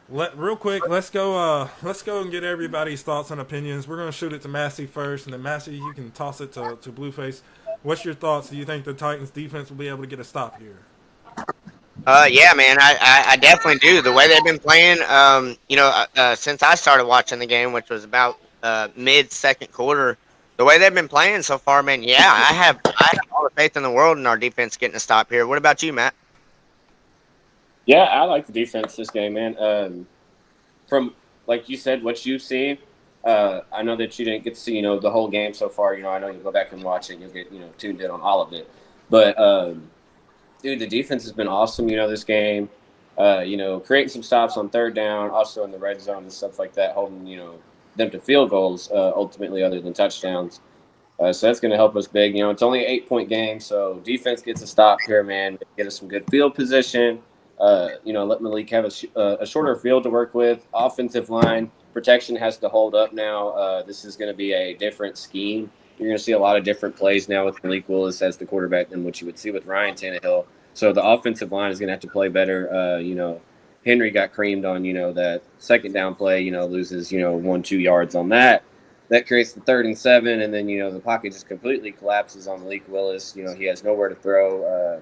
Real quick, let's go and get everybody's thoughts and opinions. We're going to shoot it to Massey first, and then Massey, you can toss it to Blueface. What's your thoughts? Do you think the Titans defense will be able to get a stop here? Yeah, man, I definitely do. The way they've been playing, since I started watching the game, which was about mid-second quarter, the way they've been playing so far, man, yeah, I have all the faith in the world in our defense getting a stop here. What about you, Matt? Yeah, I like the defense this game, man. From, like you said, what you've seen, I know that you didn't get to see, the whole game so far. I know you'll go back and watch it and you'll get, tuned in on all of it. But, dude, the defense has been awesome, this game. Creating some stops on third down, also in the red zone and stuff like that, holding, them to field goals, ultimately, other than touchdowns. So that's going to help us big. It's only an 8-point game, so defense gets a stop here, man. Get us some good field position. Let Malik have a shorter field to work with. Offensive line protection has to hold up now. This is going to be a different scheme. You're going to see a lot of different plays now with Malik Willis as the quarterback than what you would see with Ryan Tannehill. So the offensive line is going to have to play better. Henry got creamed on, that second down play, loses, 1-2 yards on that. That creates the 3rd and 7, and then, the pocket just completely collapses on Malik Willis. He has nowhere to throw.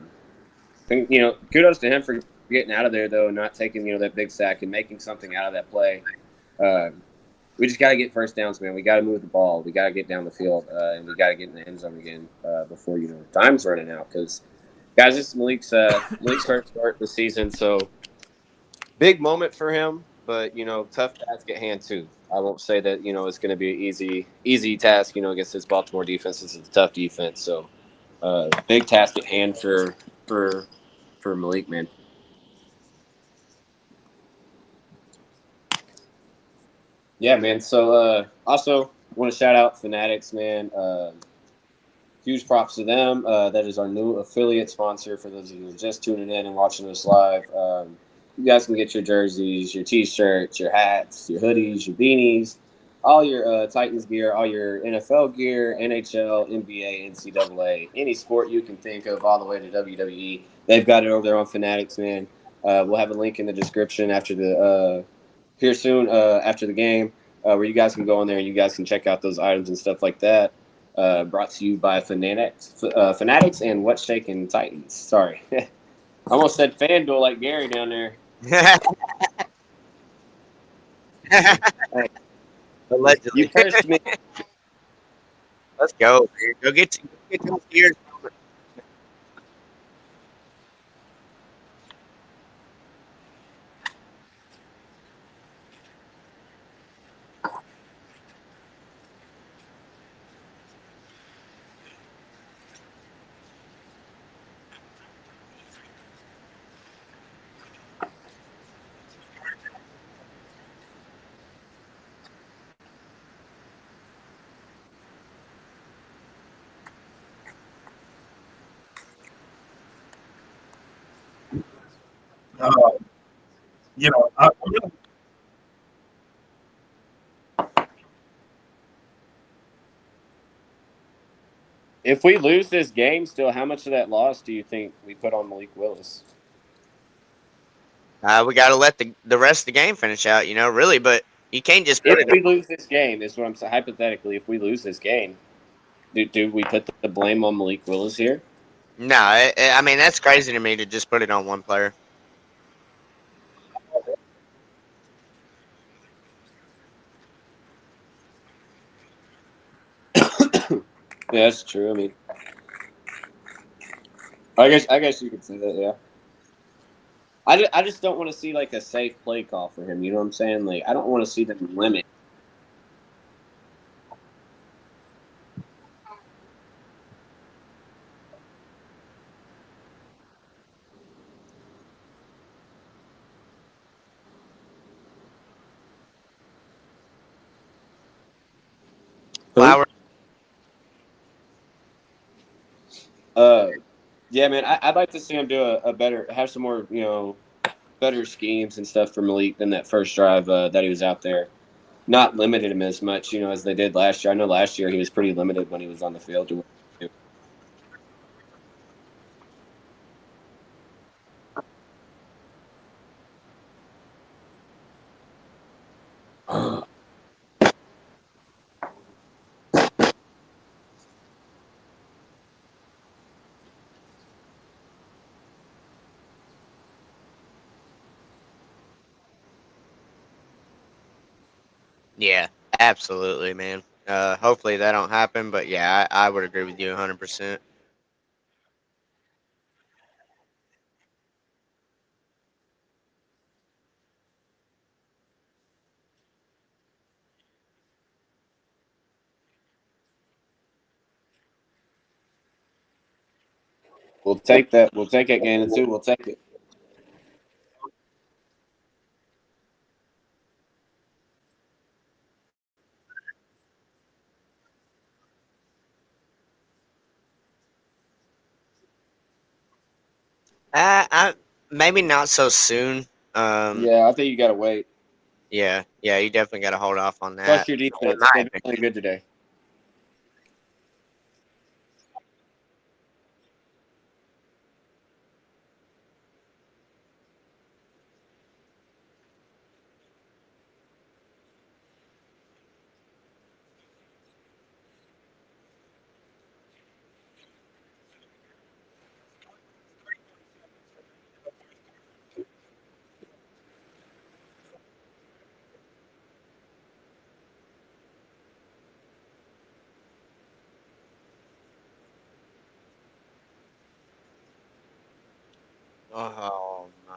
Kudos to him for getting out of there, though, and not taking, that big sack and making something out of that play. We just got to get first downs, man. We got to move the ball. We got to get down the field, and we got to get in the end zone again before, time's running out. Because, guys, this is Malik's first start of the season, so big moment for him, but, tough task at hand, too. I won't say that, it's going to be an easy task, against this Baltimore defense. This is a tough defense, so big task at hand for Malik, man. Yeah, man. So also want to shout out Fanatics, man. Huge props to them. That is our new affiliate sponsor for those of you who are just tuning in and watching us live. You guys can get your jerseys, your T-shirts, your hats, your hoodies, your beanies, all your Titans gear, all your NFL gear, NHL, NBA, NCAA, any sport you can think of, all the way to WWE. They've got it over there on Fanatics, man. We'll have a link in the description after the here soon after the game, where you guys can go in there and you guys can check out those items and stuff like that. Brought to you by Fanatics and What's Shaking Titans. Sorry. I almost said FanDuel like Gary down there. Hey, Allegedly. you cursed me. Let's go. Go get those gears. I'm really If we lose this game still, how much of that loss do you think we put on Malik Willis? We got to let the rest of the game finish out, really. But, You can't just put If it. we lose this game, is what I'm saying. Hypothetically, if we lose this game, do we put the blame on Malik Willis here? No, I mean that's crazy to me to just put it on one player. Yeah, that's true. I mean, I guess you could say that. Yeah. I just don't want to see like a safe play call for him. You know what I'm saying? Like I don't want to see them limit. Who? Flower. Yeah, man. I'd like to see him do a better, have some more, better schemes and stuff for Malik than that first drive that he was out there. Not limited him as much, as they did last year. I know last year he was pretty limited when he was on the field. Yeah, absolutely, man. Hopefully that don't happen, but yeah, I would agree with you 100%. We'll take that. We'll take it, Gannon, too. We'll take it. I maybe not so soon. Yeah, I think you got to wait. Yeah, you definitely got to hold off on Plus that. your In defense. my They've been playing opinion. good today. Oh no.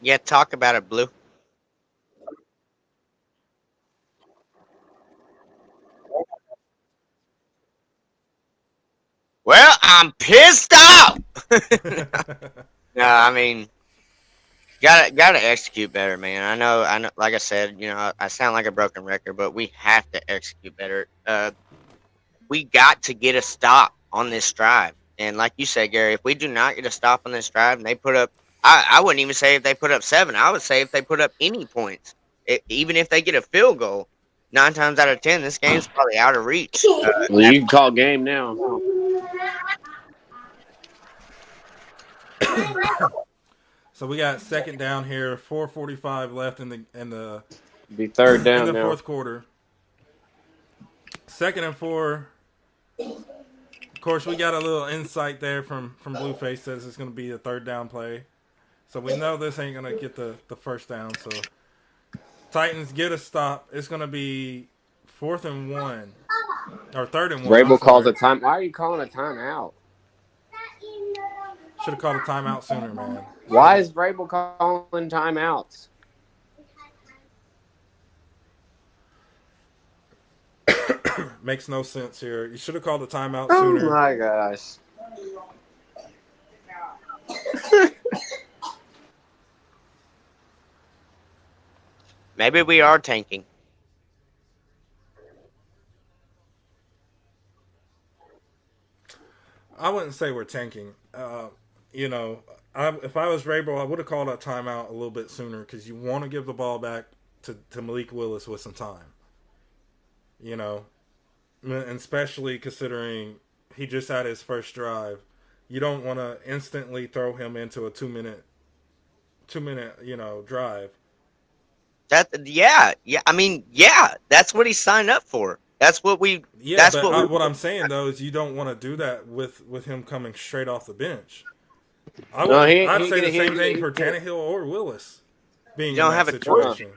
Yeah, talk about it, Blue. Well, I'm pissed off. No, I mean, gotta execute better, man. I know. Like I said, I sound like a broken record, but we have to execute better. We got to get a stop on this drive, and like you said, Gary, if we do not get a stop on this drive, and they put up, I wouldn't even say if they put up 7. I would say if they put up any points, even if they get a field goal, 9 times out of 10, this game's probably out of reach. Well, you can call game now. So we got second down here, 4:45 left in the Be third in down the now. fourth quarter. 2nd and 4. Of course, we got a little insight there from Blueface says it's going to be a 3rd down play. So we know this ain't going to get the first down. So Titans get a stop. It's going to be 4th and 1. Or 3rd and 1. Vrabel calls a time. Why are you calling a timeout? Should have called a timeout sooner, man. Why is Vrabel calling timeouts? Makes no sense here. You should have called a timeout Oh sooner. my gosh. Maybe we are tanking. I wouldn't say we're tanking. You know, if I was Vrabel, I would have called a timeout a little bit sooner because you want to give the ball back to Malik Willis with some time. You know, and especially considering he just had his first drive, you don't want to instantly throw him into a 2-minute, drive. Yeah. I mean, that's what he signed up for. That's what we. Yeah, that's but what I'm saying though is you don't want to do that with him coming straight off the bench. I'd say the same thing for Tannehill or Willis being in that situation.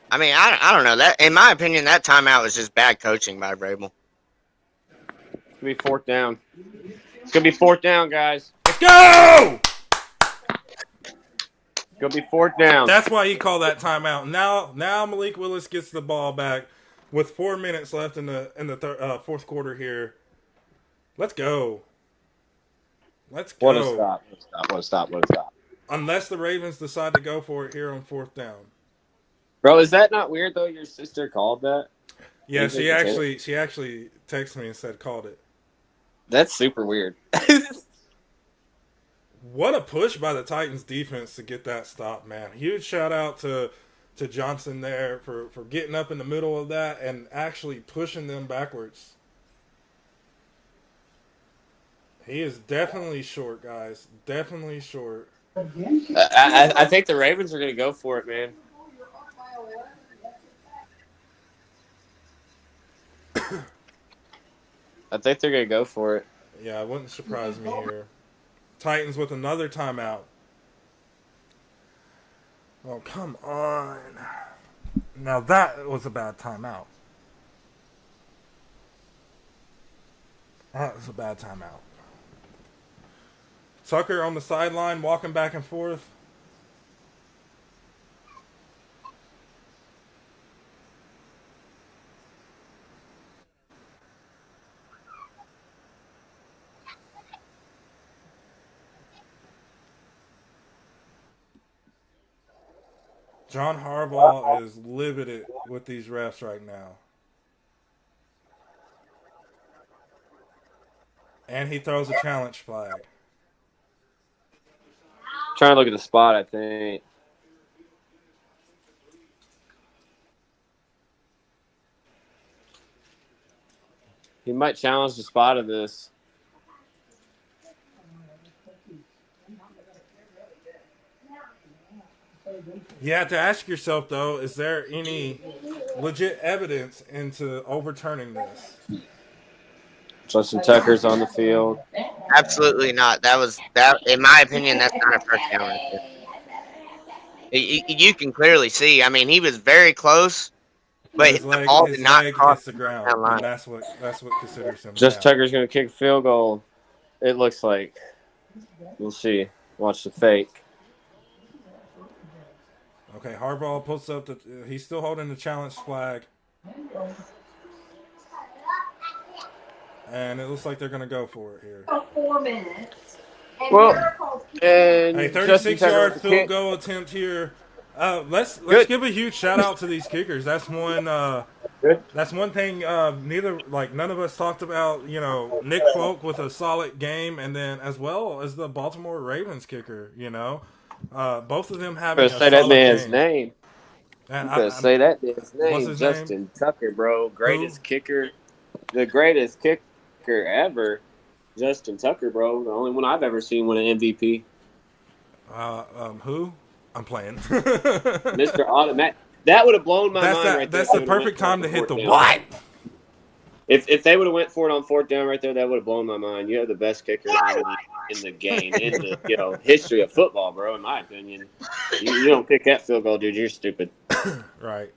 I mean, I don't know. That, in my opinion, that timeout was just bad coaching by Vrabel. It's going to be 4th down. It's going to be 4th down, guys. Let's go! It's going to be 4th down. That's why he called that timeout. Now Malik Willis gets the ball back with 4 minutes left in the 4th quarter here. Let's go. Let's go. What a stop. Unless the Ravens decide to go for it here on 4th down. Bro, is that not weird, though? Your sister called that? Yeah, she actually texted me and said called it. That's super weird. What a push by the Titans defense to get that stop, man. Huge shout out to Johnson there for getting up in the middle of that and actually pushing them backwards. He is definitely short, guys. Definitely short. I think the Ravens are going to go for it, man. I think they're going to go for it. Yeah, it wouldn't surprise me here. Titans with another timeout. Oh, come on. Now that was a bad timeout. That was a bad timeout. Tucker on the sideline walking back and forth. John Harbaugh is livid with these refs right now. And he throws a challenge flag. Trying to look at the spot, I think. He might challenge the spot of this. You have to ask yourself, though, is there any legit evidence into overturning this? Justin Tucker's on the field. Absolutely not. That. In my opinion, that's not a first down right there. You can clearly see. I mean, he was very close, but the ball did not cross the ground. that line. And that's what considers him. Justin Tucker's going to kick a field goal. It looks like. We'll see. Watch the fake. Okay, Harbaugh puts up he's still holding the challenge flag. And it looks like they're going to go for it here. 4 minutes. Well, and a 36-yard field goal attempt here. Let's give a huge shout out to these kickers. That's one. That's one thing. None of us talked about. You know, Nick Folk with a solid game, and then as well as the Baltimore Ravens kicker. You know, both of them having. Say that man's name. And say that man's name. What's his Justin name? Tucker, bro, greatest kicker, the greatest kicker ever. Justin Tucker, bro, the only one I've ever seen win an MVP. Who? I'm playing. Mr. That would have blown my mind right there. That's the perfect time to hit the down. what? If they would have went for it on fourth down right there, that would have blown my mind. You have the best kicker in the game, in the history of football, bro. In my opinion, you don't kick that field goal, dude. You're stupid. Right.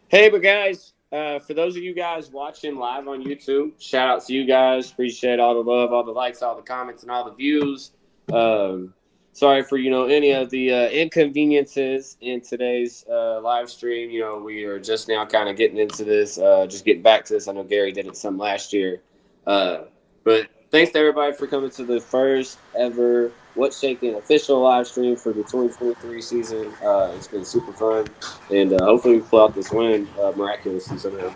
Hey, but guys, for those of you guys watching live on YouTube, shout out to you guys. Appreciate all the love, all the likes, all the comments, and all the views. Sorry for any of the inconveniences in today's live stream. We are just now kind of getting into this, just getting back to this. I know Gary did it some last year, but thanks to everybody for coming to the first ever What's Shaking official live stream for the 2023 season. It's been super fun, and hopefully we pull out this win miraculously somehow.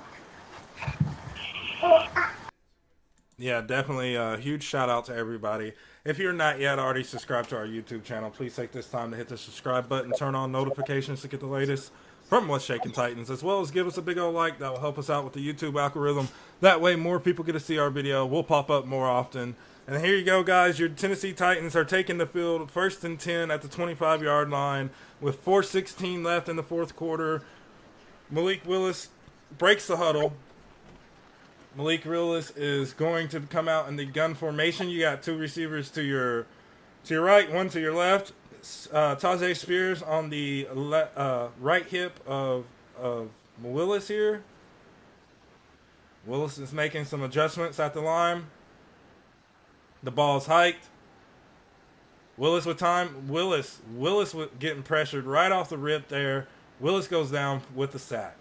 Yeah, definitely a huge shout out to everybody. If you're not yet already subscribed to our YouTube channel, please take this time to hit the subscribe button, turn on notifications to get the latest from What's Shaking Titans, as well as give us a big old like. That will help us out with the YouTube algorithm. That way more people get to see our video. We'll pop up more often. And here you go, guys. Your Tennessee Titans are taking the field 1st and 10 at the 25-yard line with 4:16 left in the fourth quarter. Malik Willis breaks the huddle. Malik Willis is going to come out in the gun formation. You got two receivers to your right, one to your left. Tajay Spears on the right hip of Willis here. Willis is making some adjustments at the line. The ball's hiked. Willis with time. Willis getting pressured right off the rip there. Willis goes down with the sack.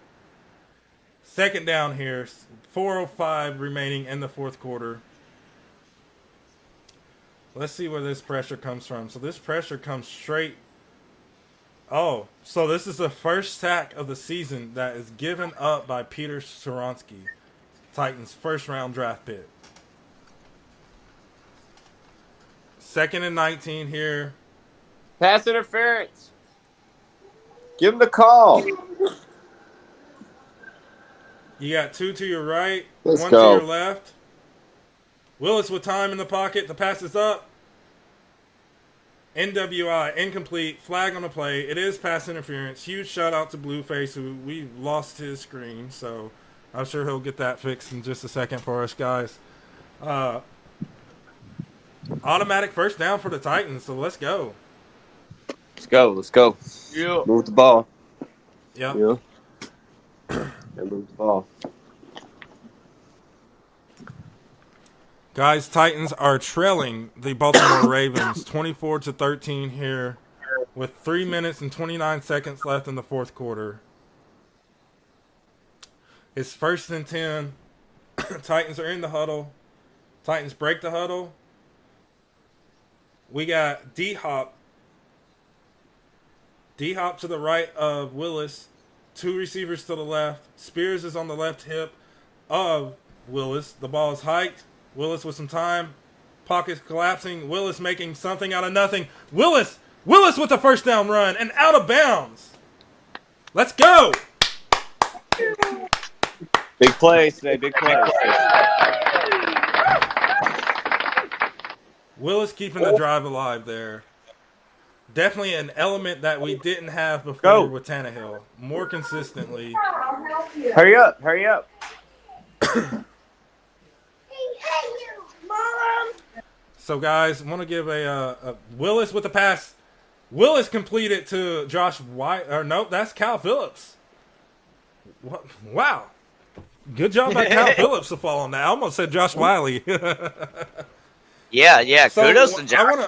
Second down here, 4:05 remaining in the fourth quarter. Let's see where this pressure comes from. So this pressure comes straight. Oh, so this is the first sack of the season that is given up by Peter Skoronsky, Titans' first-round draft pick. 2nd and 19 here. Pass interference. Give him the call. You got two to your right, Let's one go. to your left. Willis with time in the pocket. The pass is up. NWI, incomplete. Flag on the play. It is pass interference. Huge shout out to Blueface, who we lost his screen, so I'm sure he'll get that fixed in just a second for us, guys. Automatic first down for the Titans, so let's go. Let's go. Yeah. Move the ball. Yep. Yeah. And move the ball. Guys, Titans are trailing the Baltimore Ravens 24-13 here with 3 minutes and 29 seconds left in the fourth quarter. It's 1st and 10. Titans are in the huddle. Titans break the huddle. We got D-Hop. D-Hop to the right of Willis. Two receivers to the left. Spears is on the left hip of Willis. The ball is hiked. Willis with some time. Pockets collapsing. Willis making something out of nothing. Willis with the first down run and out of bounds. Let's go. Big plays today. Big plays. Willis keeping the drive alive there. Definitely an element that we didn't have before with Tannehill. More consistently. Hurry up. So, guys, I want to give a Willis with the pass. Willis completed to Josh White. Or no, that's Kyle Phillips. What? Wow. Good job by Kyle Phillips to fall on that. I almost said Josh Wiley. Yeah. So, Kudos to Josh,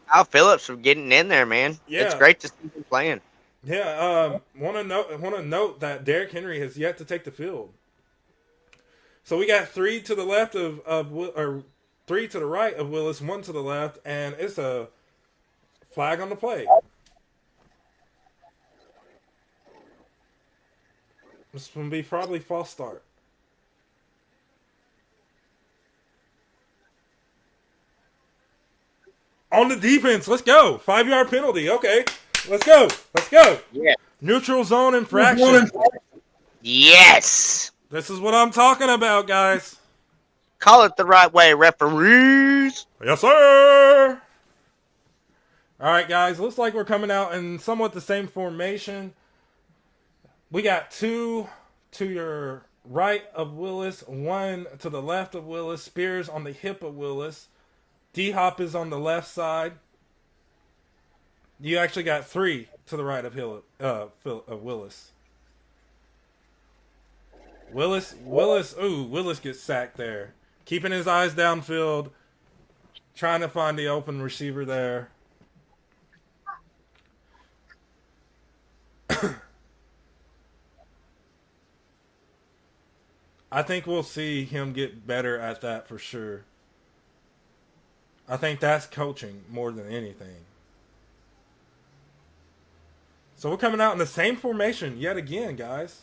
Kyle Phillips for getting in there, man. Yeah. It's great to see him playing. Yeah, want to note that Derrick Henry has yet to take the field. So we got three to the left or three to the right of Willis, one to the left, and it's a flag on the play. This will be probably false start. On the defense, let's go. 5-yard penalty. Okay, let's go. Yeah. Neutral zone infraction. Yes. This is what I'm talking about, guys. Call it the right way, referees. Yes, sir. All right, guys. Looks like we're coming out in somewhat the same formation. We got 2 to your right of Willis, 1 to the left of Willis. Spears on the hip of Willis. D-Hop is on the left side. You actually got 3 to the right of Willis. Willis gets sacked there. Keeping his eyes downfield, trying to find the open receiver there. I think we'll see him get better at that for sure. I think that's coaching more than anything. So we're coming out in the same formation yet again, guys.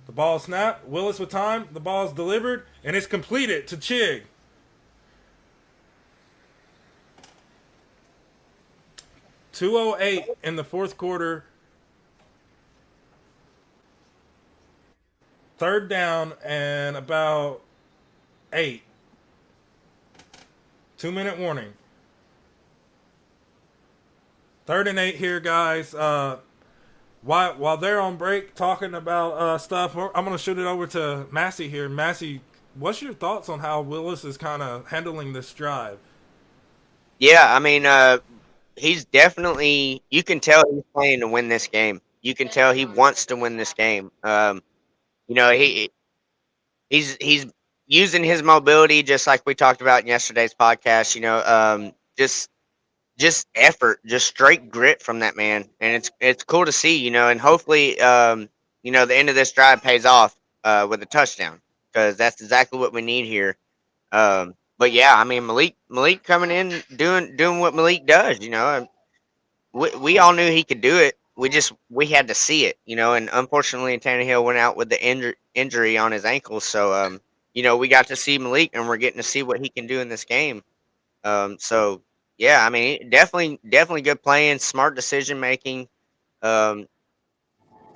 The ball snapped. Willis with time. The ball is delivered, and it's completed to Chig. .208 in the fourth quarter. Third down and about 8. 2-minute warning. 3rd and 8 here, guys. While they're on break talking about stuff, I'm going to shoot it over to Massey here. Massey, what's your thoughts on how Willis is kind of handling this drive? Yeah, I mean, he's definitely. You can tell he's playing to win this game. You can tell he wants to win this game. You know, he's using his mobility just like we talked about in yesterday's podcast. You know, just effort, just straight grit from that man, and it's cool to see. You know, and hopefully, you know, the end of this drive pays off with a touchdown, because that's exactly what we need here. But yeah, I mean, Malik coming in doing what Malik does. You know, we all knew he could do it. We had to see it, you know, and unfortunately Tannehill went out with the injury on his ankle. So, you know, we got to see Malik, and we're getting to see what he can do in this game. So yeah, I mean, definitely good playing, smart decision making. So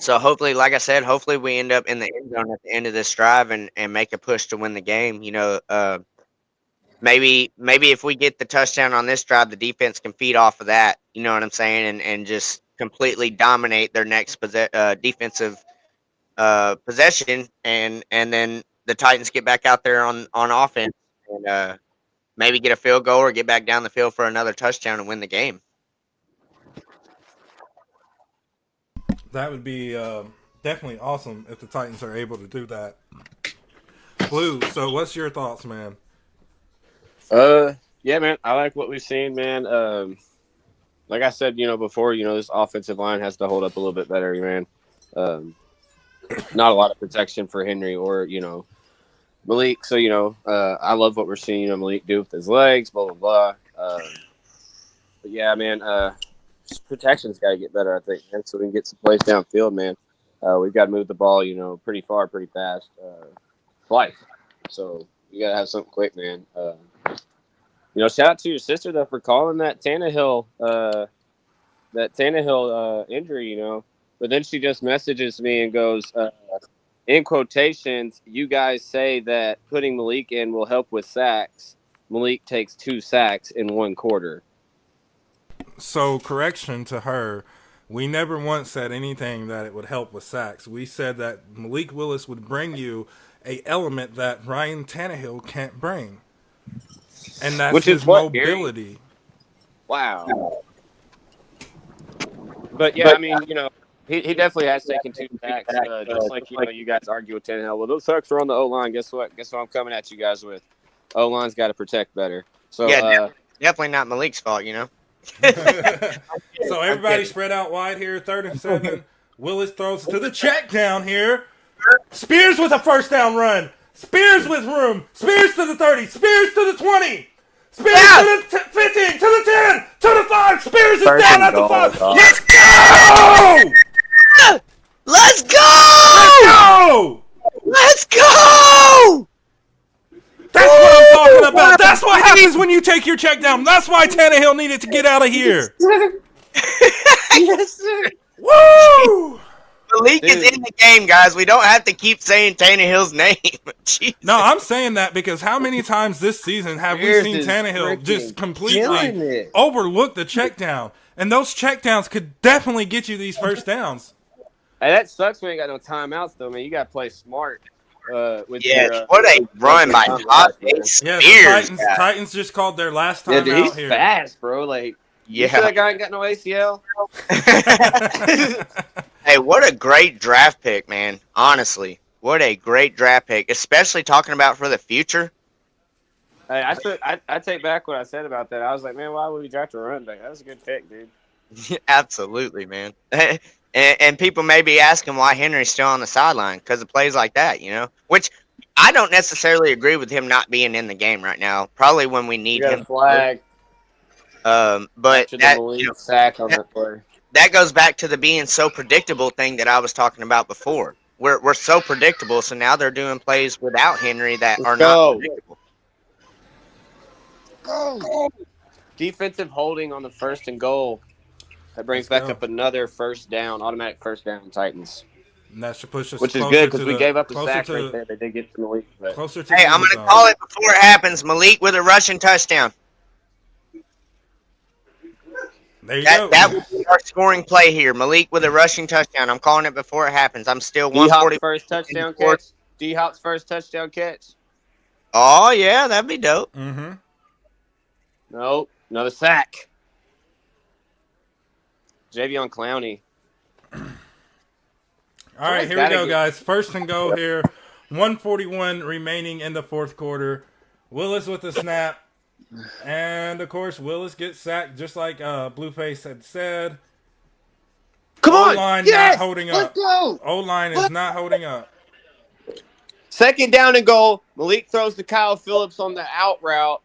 hopefully, like I said, hopefully we end up in the end zone at the end of this drive and make a push to win the game. You know, maybe if we get the touchdown on this drive, the defense can feed off of that. You know what I'm saying? And just completely dominate their next defensive possession, and then the Titans get back out there on offense and maybe get a field goal or get back down the field for another touchdown and win the game. That would be definitely awesome if the Titans are able to do that. Blue, so what's your thoughts, man? Yeah, man, I like what we've seen, man. Like I said, you know, before, you know, this offensive line has to hold up a little bit better, man. Not a lot of protection for Henry or, you know, Malik. So, you know, I love what we're seeing, you know, Malik do with his legs, blah, blah, blah. But yeah, man, protection's got to get better, I think, man, so we can get some plays downfield, man. We've got to move the ball, you know, pretty far, pretty fast, twice. So you got to have something quick, man. You know, shout out to your sister though for calling that Tannehill injury. You know, but then she just messages me and goes, in quotations, you guys say that putting Malik in will help with sacks. Malik takes 2 sacks in 1 quarter. So, correction to her, we never once said anything that it would help with sacks. We said that Malik Willis would bring you a element that Ryan Tannehill can't bring. And that's Which his is what, mobility. Gary? Wow. But yeah, I mean, you know, he definitely has taken 2 sacks. Just like, you know, you guys argue with Tannehill. Well, those sacks are on the O-line. Guess what? Guess what I'm coming at you guys with? O-line's got to protect better. So yeah, definitely not Malik's fault, you know. So everybody spread out wide here. 3rd and 7. Willis throws to the check down here. Spears with a first down run. Spears with room. Spears to the 30. Spears to the 20. Spears to the 15. To the 10. To the 5. Spears is down at the 5. Let's go! Let's go! Let's go! Let's go! That's what I'm talking about. That's what happens when you take your check down. That's why Tannehill needed to get out of here. Yes, sir. Woo! Malik is in the game, guys. We don't have to keep saying Tannehill's name. Jesus. No, I'm saying that because how many times this season have we Bears seen is Tannehill just freaking killing completely it. overlook the check down? And those check downs could definitely get you these first downs. Hey, that sucks when you got no timeouts, though, man. You got to play smart with Yeah, your what a run by timeouts, man. Yeah, Spears. the Titans just called their last Yeah, time dude, out he's here. fast, bro. Like, you sure Yeah. that guy ain't got no ACL? Hey, what a great draft pick, man. Honestly, what a great draft pick, especially talking about for the future. Hey, I take back what I said about that. I was like, man, why would we draft a running back? That was a good pick, dude. Absolutely, man. And people may be asking why Henry's still on the sideline because of plays like that, which I don't necessarily agree with him not being in the game right now. Probably when we We need got him. a flag But after the that, Malik sack on that play. that goes back to the being so predictable thing that I was talking about before. We're so predictable, so now they're doing plays without Henry that Let's are go. not predictable. Defensive holding on the 1st and goal. That brings Let's back go. up another first down, automatic first down Titans. And that should push us Which is closer good to because we the- gave up the closer sack to- right there. They did get to Malik. But Closer to Hey, the I'm end going to zone. call it before it happens. Malik with a rushing touchdown. There you go. That would be our scoring play here. Malik with a rushing touchdown. I'm calling it before it happens. I'm still D-Hop's 140. first touchdown catch. D-Hop's first touchdown catch. Oh, yeah, that'd be dope. Mm-hmm. Nope. Another sack. Javion Clowney. All right, here we gotta go, get- guys. First and go here. 1:41 remaining in the fourth quarter. Willis with the snap. And, of course, Willis gets sacked just like Blueface had said. Come on. O-line Yes. not holding Let's up. go. O-line is not holding up. Second down and goal. Malik throws to Kyle Phillips on the out route.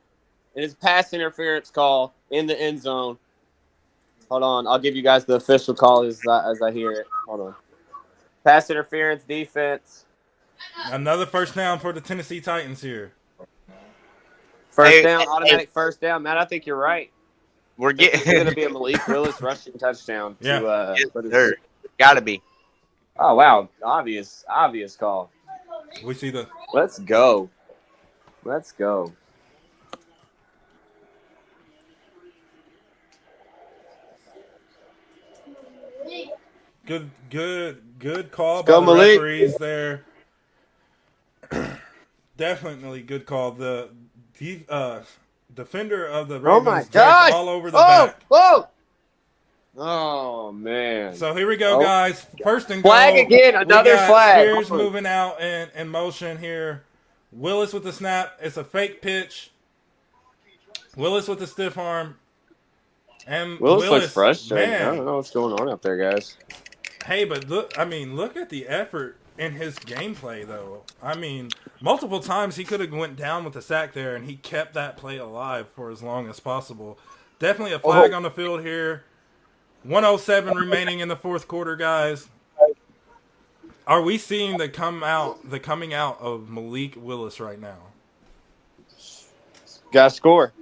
And his pass interference call in the end zone. Hold on. I'll give you guys the official call as I hear it. Hold on. Pass interference, defense. Another first down for the Tennessee Titans here. First Hey, down, hey, automatic first down. Matt, I think you're right. We're It's going to getting be a Malik Willis rushing touchdown. Yeah. Gotta be. Oh, wow. Obvious call. We see the Let's go. Let's go. good call Let's go, by the Malik. referees there. Definitely good call. The defender of the Oh, Ravens my breaks gosh. all over the back. Oh, man. So here we go, Oh. guys. First and goal. Flag again. We Another got flag. Spears moving out in motion here. Willis with the snap. It's a fake pitch. Willis with the stiff arm. And Willis looks frustrated. I man, don't know what's going on up there, guys. hey, but look at the effort in his gameplay, though. I mean, multiple times he could have went down with the sack there, and he kept that play alive for as long as possible. Definitely a flag on the field here. 1:07 remaining in the fourth quarter, guys. Are we seeing the coming out of Malik Willis right now? Got to score.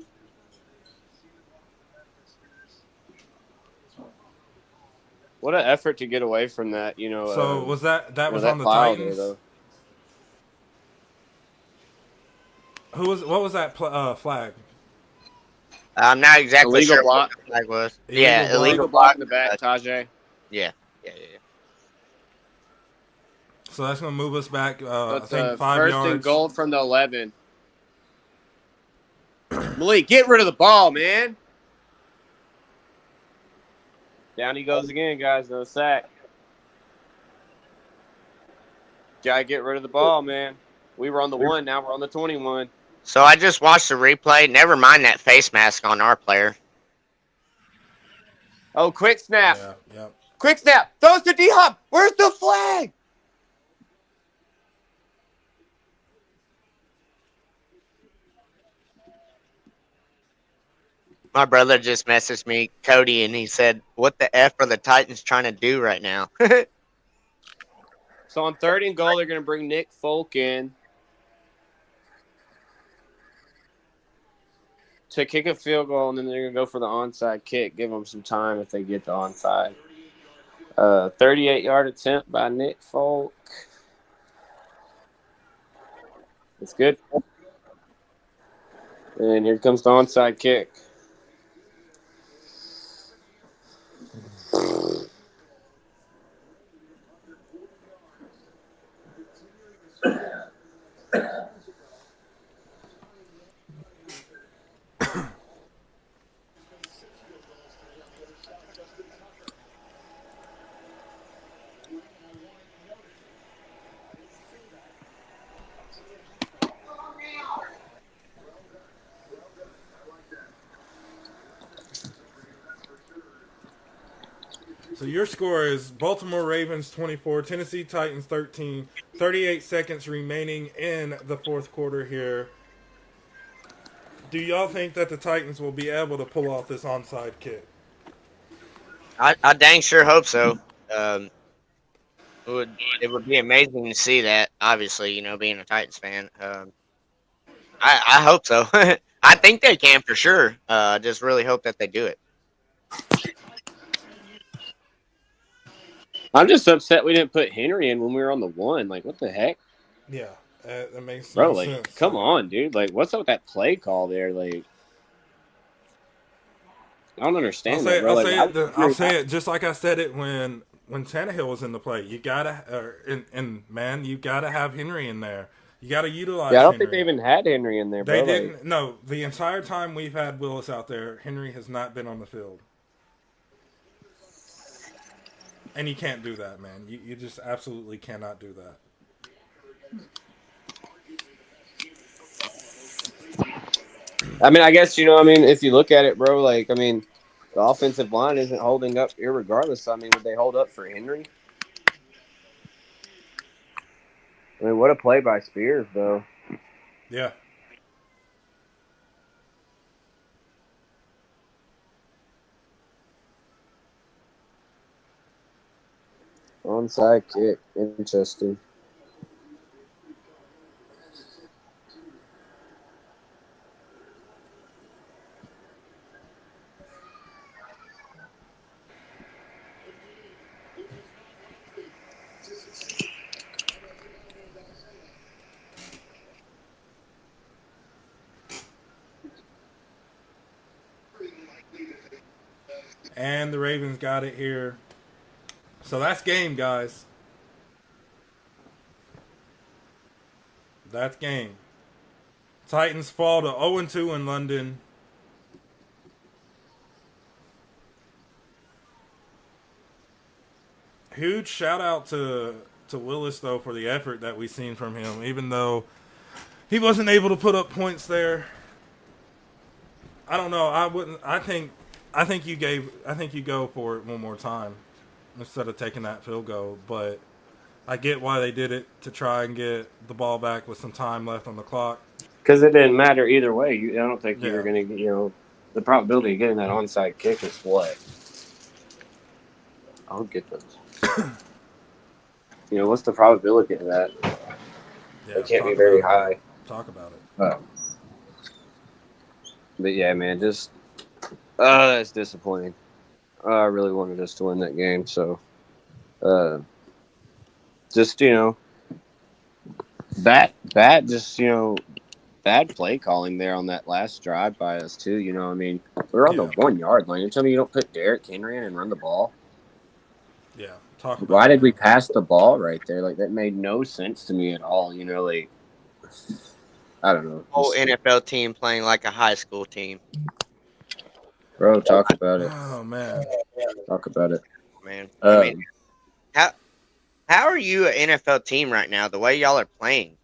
What an effort to get away from that, So was that was that on the foul Titans? there, though. What was that flag? I'm not exactly Illegal sure block. what the flag was. Illegal Illegal block in the back, Tajay. Yeah. So that's going to move us back, I That's think, 5 first yards. and goal from the 11. Malik, get rid of the ball, man. Down he goes again, guys. No sack. Gotta get rid of the ball, man. We were on the 1, now we're on the 21. So I just watched the replay. Never mind that face mask on our player. Oh, quick snap. Yeah. Quick snap. Throws to D-Hop. Where's the flag? My brother just messaged me, Cody, and he said, "What the F are the Titans trying to do right now?" So on 3rd and goal, they're going to bring Nick Folk in to kick a field goal, and then they're going to go for the onside kick. Give them some time if they get the onside. 38-yard attempt by Nick Folk. It's good. And here comes the onside kick. So your score is Baltimore Ravens 24, Tennessee Titans 13, 38 seconds remaining in the fourth quarter here. Do y'all think that the Titans will be able to pull off this onside kick? I dang sure hope so. Um, it would be amazing to see that. Obviously, being a Titans fan, I hope so. I think they can for sure. I just really hope that they do it. I'm just upset we didn't put Henry in when we were on the 1. Like, what the heck? Yeah, that makes Bro, no like, sense. come on, dude. Like, what's up with that play call there? Like, I don't understand that, bro. I'll say it just like I said it when Tannehill was in the play. You gotta, man, you gotta have Henry in there. You gotta utilize. Yeah, I don't Henry. think they even had Henry in there, bro. They didn't. No, the entire time we've had Willis out there, Henry has not been on the field. And you can't do that, man. You just absolutely cannot do that. I mean, I guess, if you look at it, bro, like, I mean, the offensive line isn't holding up irregardless. I mean, would they hold up for Henry? I mean, what a play by Spears, though. Yeah. Onside kick. Interesting. And the Ravens got it here. So that's game, guys. That's game. Titans fall to 0-2 in London. Huge shout out to Willis, though, for the effort that we've seen from him, even though he wasn't able to put up points there. I don't know. I think you go for it one more time instead of taking that field goal, but I get why they did it, to try and get the ball back with some time left on the clock. Because it didn't matter either way. I don't think you were going to, the probability of getting that onside kick is what? I'll get those. What's the probability of that? Yeah, it can't be very high. Talk about it. But yeah, man, just that's disappointing. I really wanted us to win that game, so just bad play calling there on that last drive by us too. I mean, we're on the 1 yard line. You tell me you don't put Derrick Henry in and run the ball? Yeah. Talk about Why did we pass the ball right there? Like, that made no sense to me at all. Like, I don't know. Whole NFL team playing like a high school team. Bro, talk about it. Oh man, talk about it, man. I mean, how are you an NFL team right now? The way y'all are playing,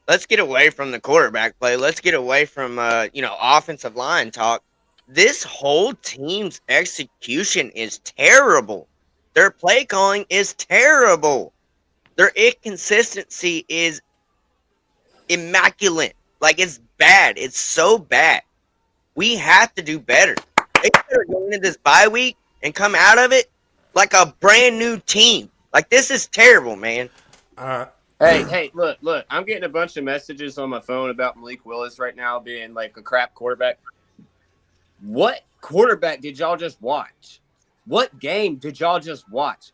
let's get away from the quarterback play. Let's get away from offensive line talk. This whole team's execution is terrible. Their play calling is terrible. Their inconsistency is immaculate. Like, it's bad. It's so bad. We have to do better. They better go into this bye week and come out of it like a brand new team. Like, this is terrible, man. Hey, look. I'm getting a bunch of messages on my phone about Malik Willis right now being like a crap quarterback. What quarterback did y'all just watch? What game did y'all just watch?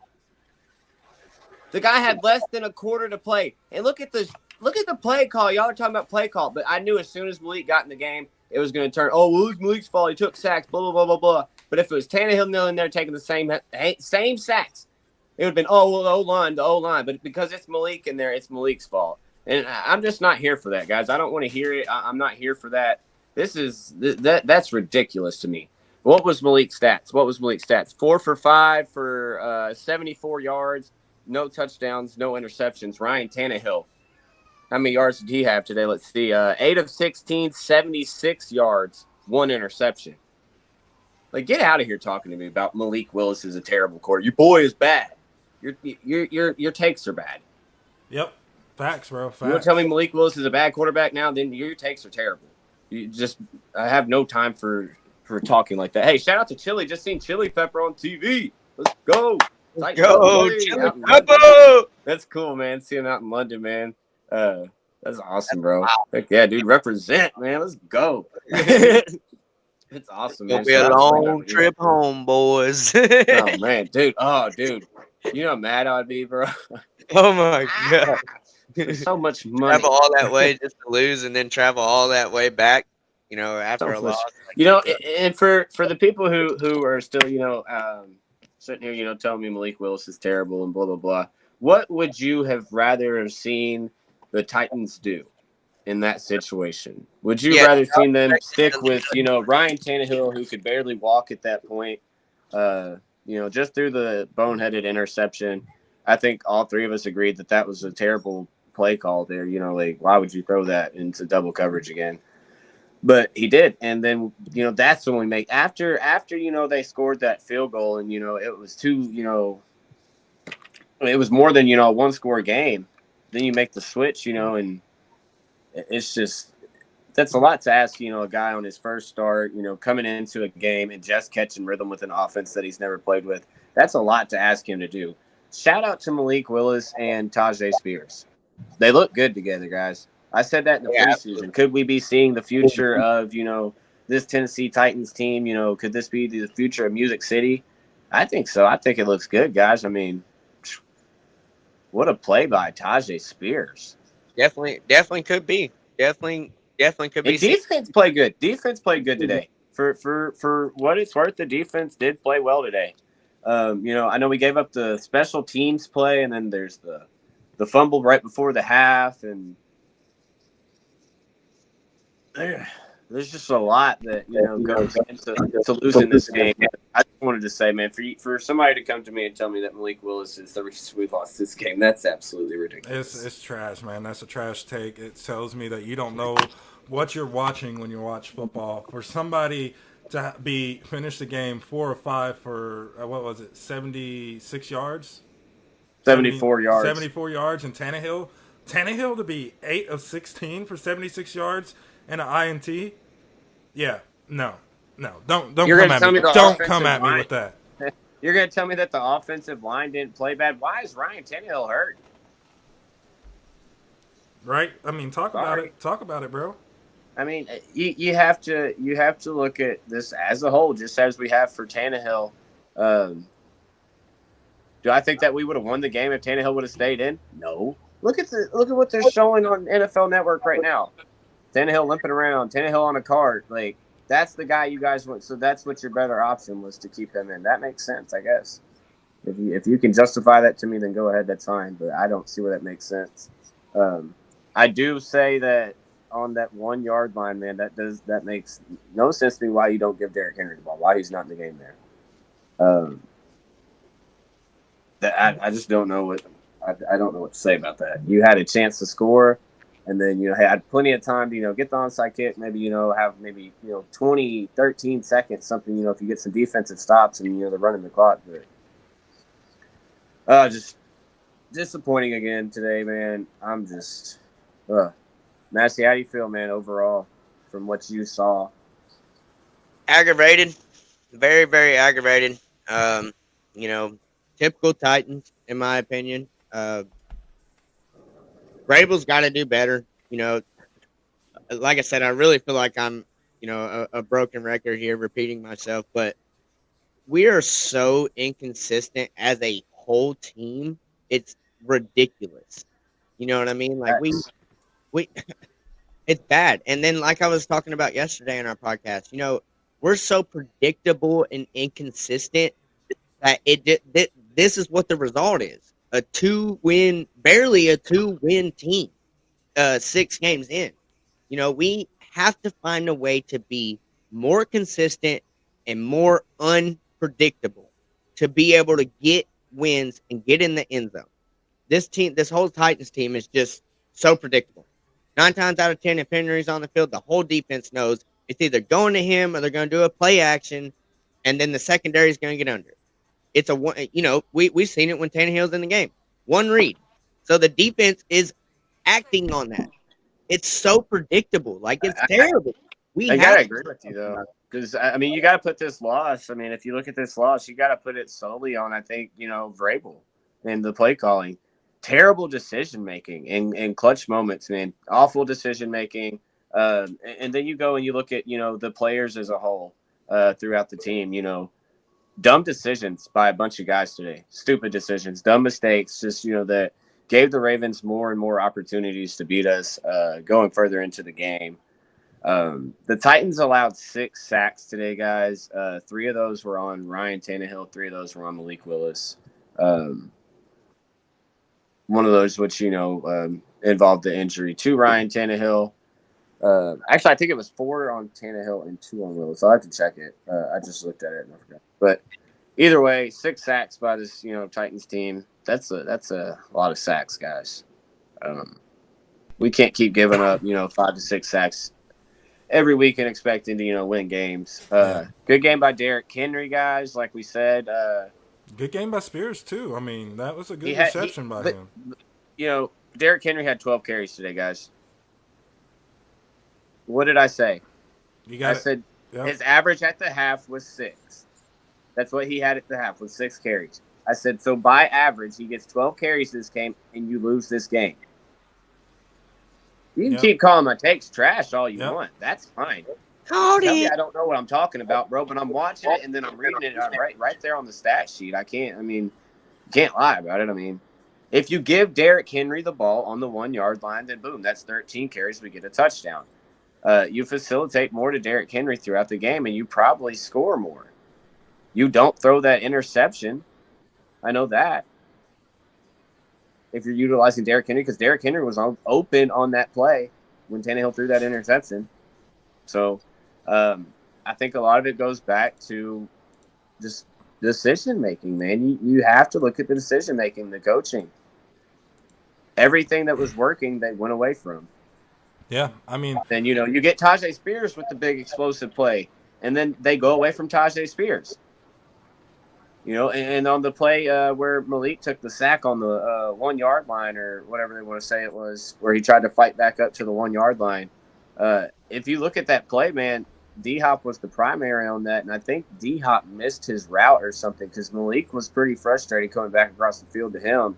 The guy had less than a quarter to play. And look at look at the play call. Y'all are talking about play call, but I knew as soon as Malik got in the game, it was going to turn. Oh, well, it was Malik's fault. He took sacks. Blah blah blah blah blah. But if it was Tannehill kneeling there taking the same sacks, it would have been the O line. But because it's Malik in there, it's Malik's fault. And I'm just not here for that, guys. I don't want to hear it. I'm not here for that. That's ridiculous to me. What was Malik's stats? 4 for 5 for 74 yards, no touchdowns, no interceptions. Ryan Tannehill, how many yards did he have today? Let's see. 8 of 16, 76 yards, 1 interception. Like, get out of here talking to me about Malik Willis is a terrible quarterback. Your boy is bad. Your takes are bad. Yep. Facts, bro. Facts. You want to tell me Malik Willis is a bad quarterback now? Then your takes are terrible. I have no time for talking like that. Hey, shout out to Chili. Just seen Chili Pepper on TV. Let's go. Go, Chili Pepper. That's cool, man. See him out in London, man. That's awesome, bro. Heck yeah, dude. Represent, man. Let's go. It's awesome, man. It'll be a long trip home, boys. Oh, man. Dude. Oh, dude. You know how mad I'd be, bro? Oh, my God. There's so much money. Travel all that way just to lose and then travel all that way back, after a loss. And for the people who are still, sitting here, telling me Malik Willis is terrible and blah, blah, blah. What would you have rather have seen the Titans do in that situation? Would you rather seen them stick with, Ryan Tannehill, who could barely walk at that point, just through the boneheaded interception? I think all three of us agreed that was a terrible play call there. Why would you throw that into double coverage again? But he did. And then, that's when we make after, they scored that field goal and, it was it was more than, a 1-score game. Then you make the switch, and it's just, that's a lot to ask, a guy on his first start, coming into a game and just catching rhythm with an offense that he's never played with. That's a lot to ask him to do. Shout out to Malik Willis and Tajay Spears. They look good together, guys. I said that in the preseason. Absolutely. Could we be seeing the future of, this Tennessee Titans team? Could this be the future of Music City? I think so. I think it looks good, guys. I mean, what a play by Tajay Spears. Definitely could be. Definitely could be. And defense played good. Defense played good today. For what it's worth, the defense did play well today. I know we gave up the special teams play, and then there's the fumble right before the half, and there's just a lot that goes into losing this game. I just wanted to say, man, for somebody to come to me and tell me that Malik Willis is the reason we lost this game, that's absolutely ridiculous. It's trash, man. That's a trash take. It tells me that you don't know what you're watching when you watch football. For somebody to finish the game 4 or 5 for 76 yards, 74 yards, 74 yards, and Tannehill to be 8 of 16 for 76 yards and an INT. Yeah, no, don't come at me. Don't come at me with that. You're gonna tell me that the offensive line didn't play bad? Why is Ryan Tannehill hurt? Right? I mean, talk about it. Talk about it, bro. I mean, you have to look at this as a whole, just as we have for Tannehill. Do I think that we would have won the game if Tannehill would have stayed in? No. Look at what they're showing on NFL Network right now. Tannehill limping around, Tannehill on a cart. Like, that's the guy you guys want. So that's what your better option was, to keep him in. That makes sense, I guess. If you can justify that to me, then go ahead. That's fine. But I don't see where that makes sense. I do say that on that 1 yard line, man, that makes no sense to me why you don't give Derrick Henry the ball, why he's not in the game there. I just don't know what I don't know what to say about that. You had a chance to score, and then had plenty of time to get the onside kick. Maybe have 20, 13 seconds, something. If you get some defensive stops and they're running the clock. But just disappointing again today, man. I'm just Massey, how do you feel, man, overall from what you saw? Aggravated, very, very aggravated. Typical Titans, in my opinion. Vrabel's got to do better. Like I said, I really feel like I'm, a broken record here, repeating myself. But we are so inconsistent as a whole team. It's ridiculous. You know what I mean? Like we it's bad. And then, like I was talking about yesterday in our podcast, we're so predictable and inconsistent that this is what the result is: a barely a 2-win team, 6 games in. We have to find a way to be more consistent and more unpredictable to be able to get wins and get in the end zone. This whole Titans team is just so predictable. 9 times out of 10, if Henry's on the field, the whole defense knows it's either going to him or they're going to do a play action, and then the secondary is going to get under it. It's a one. We've seen it when Tannehill's in the game. One read, so the defense is acting on that. It's so predictable. Like, it's terrible. I gotta agree with you though, because I mean, you got to put this loss. I mean, if you look at this loss, you got to put it solely on, I think, Vrabel and the play calling. Terrible decision making in clutch moments, man. Awful decision making. And then you go and you look at the players as a whole throughout the team. Dumb decisions by a bunch of guys today. Stupid decisions, dumb mistakes. Just that gave the Ravens more and more opportunities to beat us going further into the game. The Titans allowed 6 sacks today, guys. 3 of those were on Ryan Tannehill. 3 of those were on Malik Willis. One of those which, involved the injury to Ryan Tannehill. Actually, I think it was 4 on Tannehill and 2 on Willis. I'll have to check it. I just looked at it and I forgot. But either way, 6 sacks by this, Titans team. That's a lot of sacks, guys. We can't keep giving up, 5 to 6 sacks every week and expecting to, win games. Good game by Derrick Henry, guys. Like we said, good game by Spears too. I mean, that was a good reception by him. Derrick Henry had 12 carries today, guys. What did I say? I said his average at the half was 6. That's what he had at the half, was 6 carries. I said, so by average, he gets 12 carries this game, and you lose this game. You can keep calling my takes trash all you want. That's fine. Tell me I don't know what I'm talking about, bro, but I'm watching it, and then I'm reading it right there on the stat sheet. You can't lie about it. I mean, if you give Derrick Henry the ball on the 1-yard line, then boom, that's 13 carries. We get a touchdown. You facilitate more to Derrick Henry throughout the game, and you probably score more. You don't throw that interception. I know that. If you're utilizing Derrick Henry, because Derrick Henry was open on that play when Tannehill threw that interception. So I think a lot of it goes back to just decision-making, man. You have to look at the decision-making, the coaching. Everything that was working, they went away from. Yeah, I mean. Then, you get Tajay Spears with the big explosive play, and then they go away from Tajay Spears. And on the play where Malik took the sack on the 1-yard line, or whatever they want to say it was, where he tried to fight back up to the 1-yard line. If you look at that play, man, D-Hop was the primary on that, and I think D-Hop missed his route or something because Malik was pretty frustrated coming back across the field to him.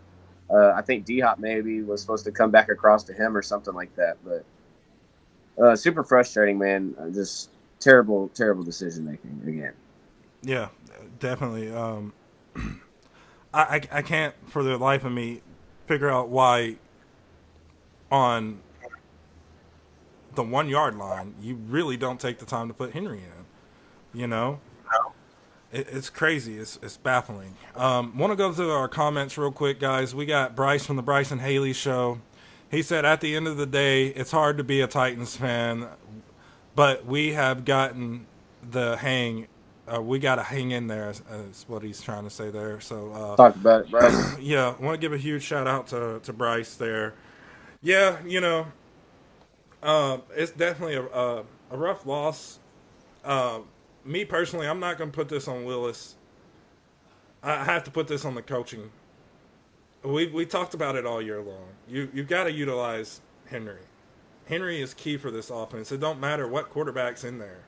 I think D-Hop maybe was supposed to come back across to him or something like that. But super frustrating, man. Just terrible, terrible decision-making again. Yeah, definitely. I can't for the life of me figure out why on the 1-yard line you really don't take the time to put Henry in. It's crazy. It's baffling. Want to go to our comments real quick, guys. We got Bryce from the Bryce and Haley Show. He said, at the end of the day, it's hard to be a Titans fan, but we have gotten the hang. We got to hang in there, is what he's trying to say there. So talk about it, Bryce. Yeah, I want to give a huge shout out to Bryce there. Yeah, it's definitely a rough loss. Me personally, I'm not going to put this on Willis. I have to put this on the coaching. We talked about it all year long. You've got to utilize Henry. Henry is key for this offense. It don't matter what quarterback's in there.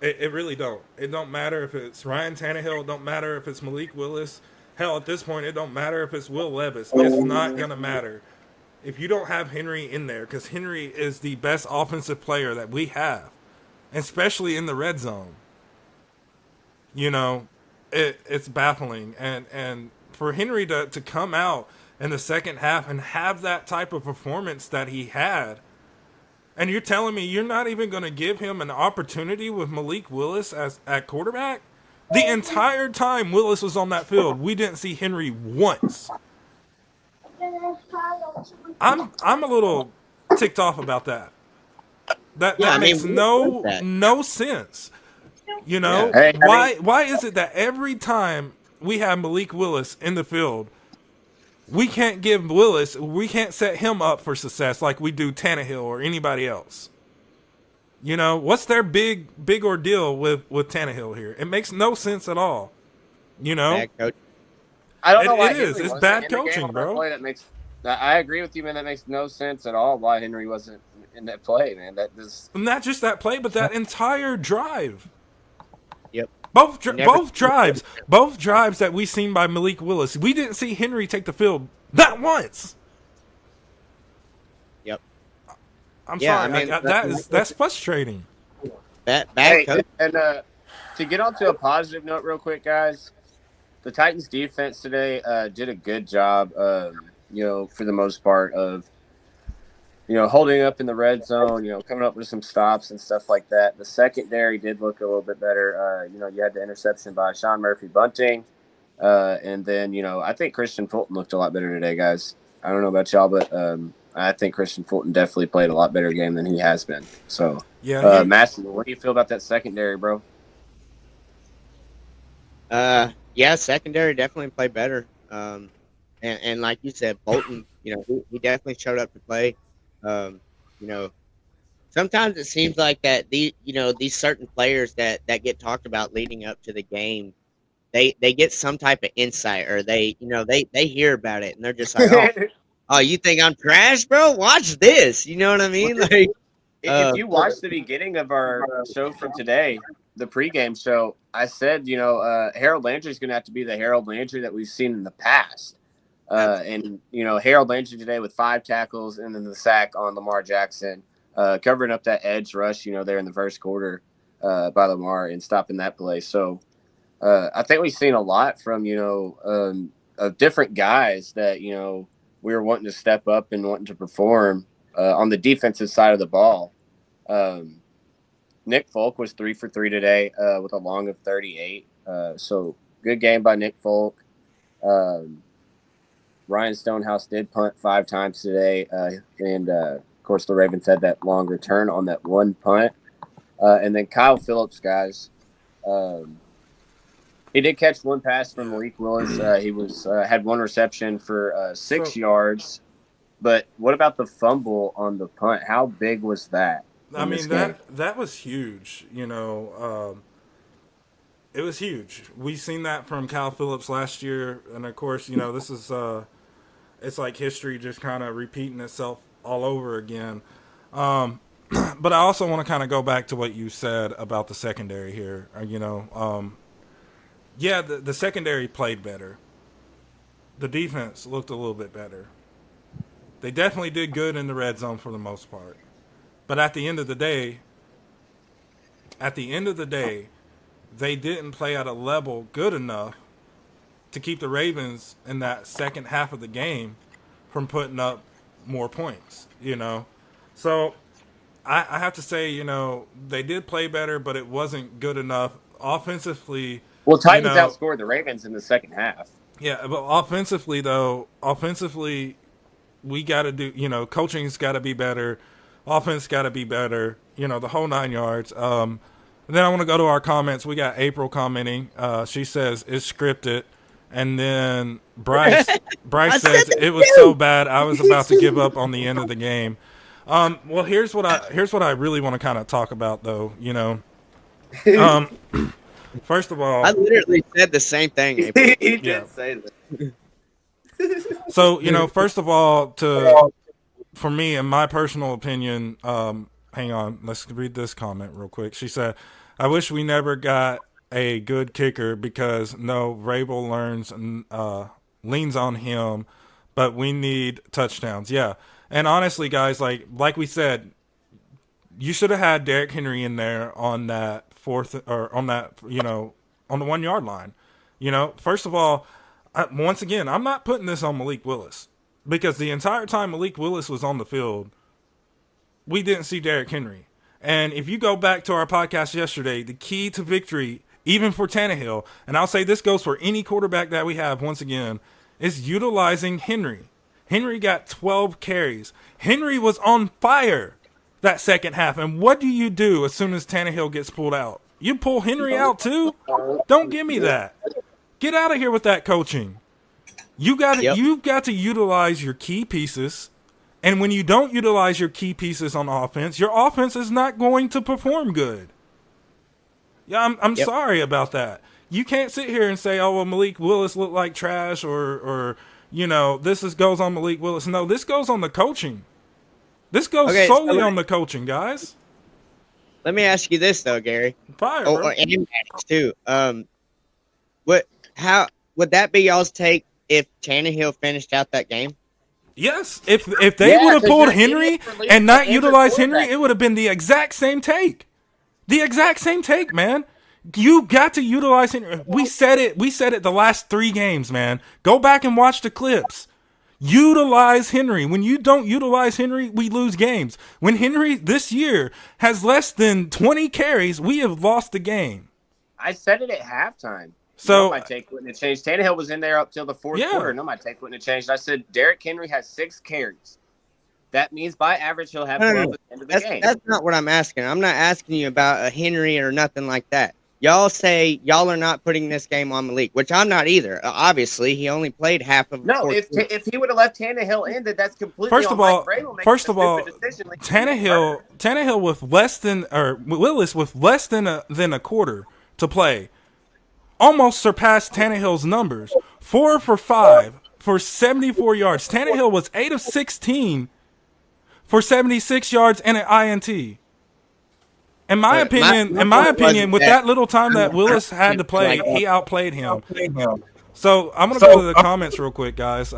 It really don't. It don't matter if it's Ryan Tannehill. It don't matter if it's Malik Willis. Hell, at this point, it don't matter if it's Will Levis. It's not going to matter if you don't have Henry in there, because Henry is the best offensive player that we have, especially in the red zone. It's baffling. And for Henry to come out in the second half and have that type of performance that he had. And you're telling me you're not even going to give him an opportunity with Malik Willis as at quarterback? The entire time Willis was on that field, we didn't see Henry once. I'm a little ticked off about that. Yeah, That I mean, makes we expect no that. no sense. You Yeah. know, Hey, I mean, why is it that every time we have Malik Willis in the field, we can't set him up for success like we do Tannehill or anybody else? You know, what's their big ordeal with Tannehill here? It makes no sense at all. You know, Bad coach. I don't it, know why it is. Henry It's wasn't bad in the game coaching, on that bro. play. I agree with you, man. That makes no sense at all. Why Henry wasn't in that play, man? That just Not just that play, but that entire drive. Yep. Both Never- both drives that we seen by Malik Willis. We didn't see Henry take the field not once. Yep. I'm Yeah, sorry. I mean, That's frustrating. Bad hey, coach. and to get onto a positive note, real quick, guys. The Titans defense today did a good job. For the most part of holding up in the red zone. Coming up with some stops and stuff like that. The secondary did look a little bit better. You had the interception by Sean Murphy Bunting. And then, I think Christian Fulton looked a lot better today, guys. I don't know about y'all, but I think Christian Fulton definitely played a lot better game than he has been. So, Yeah. Massey, what do you feel about that secondary, bro? Yeah, secondary definitely played better. And like you said, Bolton, he definitely showed up to play. Um, you know, sometimes it seems like that these certain players that get talked about leading up to the game, they get some type of insight, or they hear about it and they're just like, oh, you think I'm trash, bro? Watch this. You know what I mean? Like, If you watched the beginning of our show from today, the pregame show, I said, Harold Landry's going to have to be the Harold Landry that we've seen in the past. And Harold Landry today with 5 tackles and then the sack on Lamar Jackson, covering up that edge rush, there in the first quarter by Lamar and stopping that play. So I think we've seen a lot from, of different guys that, we were wanting to step up and wanting to perform on the defensive side of the ball. Nick Folk was 3 for 3 today with a long of 38. So good game by Nick Folk. Ryan Stonehouse did punt 5 times today. And, of course, the Ravens had that long return on that one punt. And then Kyle Phillips, guys. He did catch one pass from Malik Willis. He had one reception for 6 yards. But what about the fumble on the punt? How big was that? I mean, that was huge. It was huge. We seen that from Kyle Phillips last year, and of course, this is it's like history just kind of repeating itself all over again. But I also want to kind of go back to what you said about the secondary here. Yeah, the secondary played better. The defense looked a little bit better. They definitely did good in the red zone for the most part. But at the end of the day, they didn't play at a level good enough to keep the Ravens in that second half of the game from putting up more points, So I have to say, they did play better, but it wasn't good enough offensively. Well, Titans outscored the Ravens in the second half. Yeah, but offensively, we got to do, coaching's got to be better. Offense got to be better, the whole 9 yards. Then I want to go to our comments. We got April commenting. She says, it's scripted. And then Bryce says, it was so bad, I was about to give up on the end of the game. Well, here's what I really want to kind of talk about, though, First of all, I literally said the same thing. April. He did say that. So, first of all, for me, in my personal opinion, hang on, let's read this comment real quick. She said, I wish we never got a good kicker because Rabel leans on him, but we need touchdowns. Yeah. And honestly, guys, like we said, you should have had Derrick Henry in there on that fourth, or on that, on the 1 yard line. First of all, once again, I'm not putting this on Malik Willis because the entire time Malik Willis was on the field, we didn't see Derrick Henry. And if you go back to our podcast yesterday, the key to victory, even for Tannehill, and I'll say this goes for any quarterback that we have, once again, is utilizing Henry. Henry got 12 carries. Henry was on fire that second half. And what do you do as soon as Tannehill gets pulled out? You pull Henry out too? Don't give me that. Get out of here with that coaching. You've got to utilize your key pieces. And when you don't utilize your key pieces on offense, your offense is not going to perform good. Yeah, I'm sorry about that. You can't sit here and say, oh, well, Malik Willis looked like trash or this goes on Malik Willis. No, this goes on the coaching. This goes solely on the coaching, guys. Let me ask you this, though, Gary. Fire, bro. And Maddox, too. How would that be y'all's take if Tannehill finished out that game? Yes, if they would have pulled Henry and not utilized Henry, it would have been the exact same take. The exact same take, man. You got to utilize Henry. We said it the last 3 games, man. Go back and watch the clips. Utilize Henry. When you don't utilize Henry, we lose games. When Henry this year has less than 20 carries, we have lost the game. I said it at halftime. So my take wouldn't have changed. Tannehill was in there up till the fourth quarter. No, my take wouldn't have changed. I said Derrick Henry has 6 carries. That means by average he'll have 12 at the end of the game. That's not what I'm asking. I'm not asking you about a Henry or nothing like that. Y'all say y'all are not putting this game on Malik, which I'm not either. Obviously, he only played half of. No, if he would have left Tannehill in, that's completely. First of all, Tannehill with less than Willis with less than a quarter to play, almost surpassed Tannehill's numbers. 4 for 5 for 74 yards. Tannehill was 8 of 16 for 76 yards and an INT. In my opinion, with that little time that Willis had to play, he outplayed him. So I'm gonna go to the comments real quick, guys.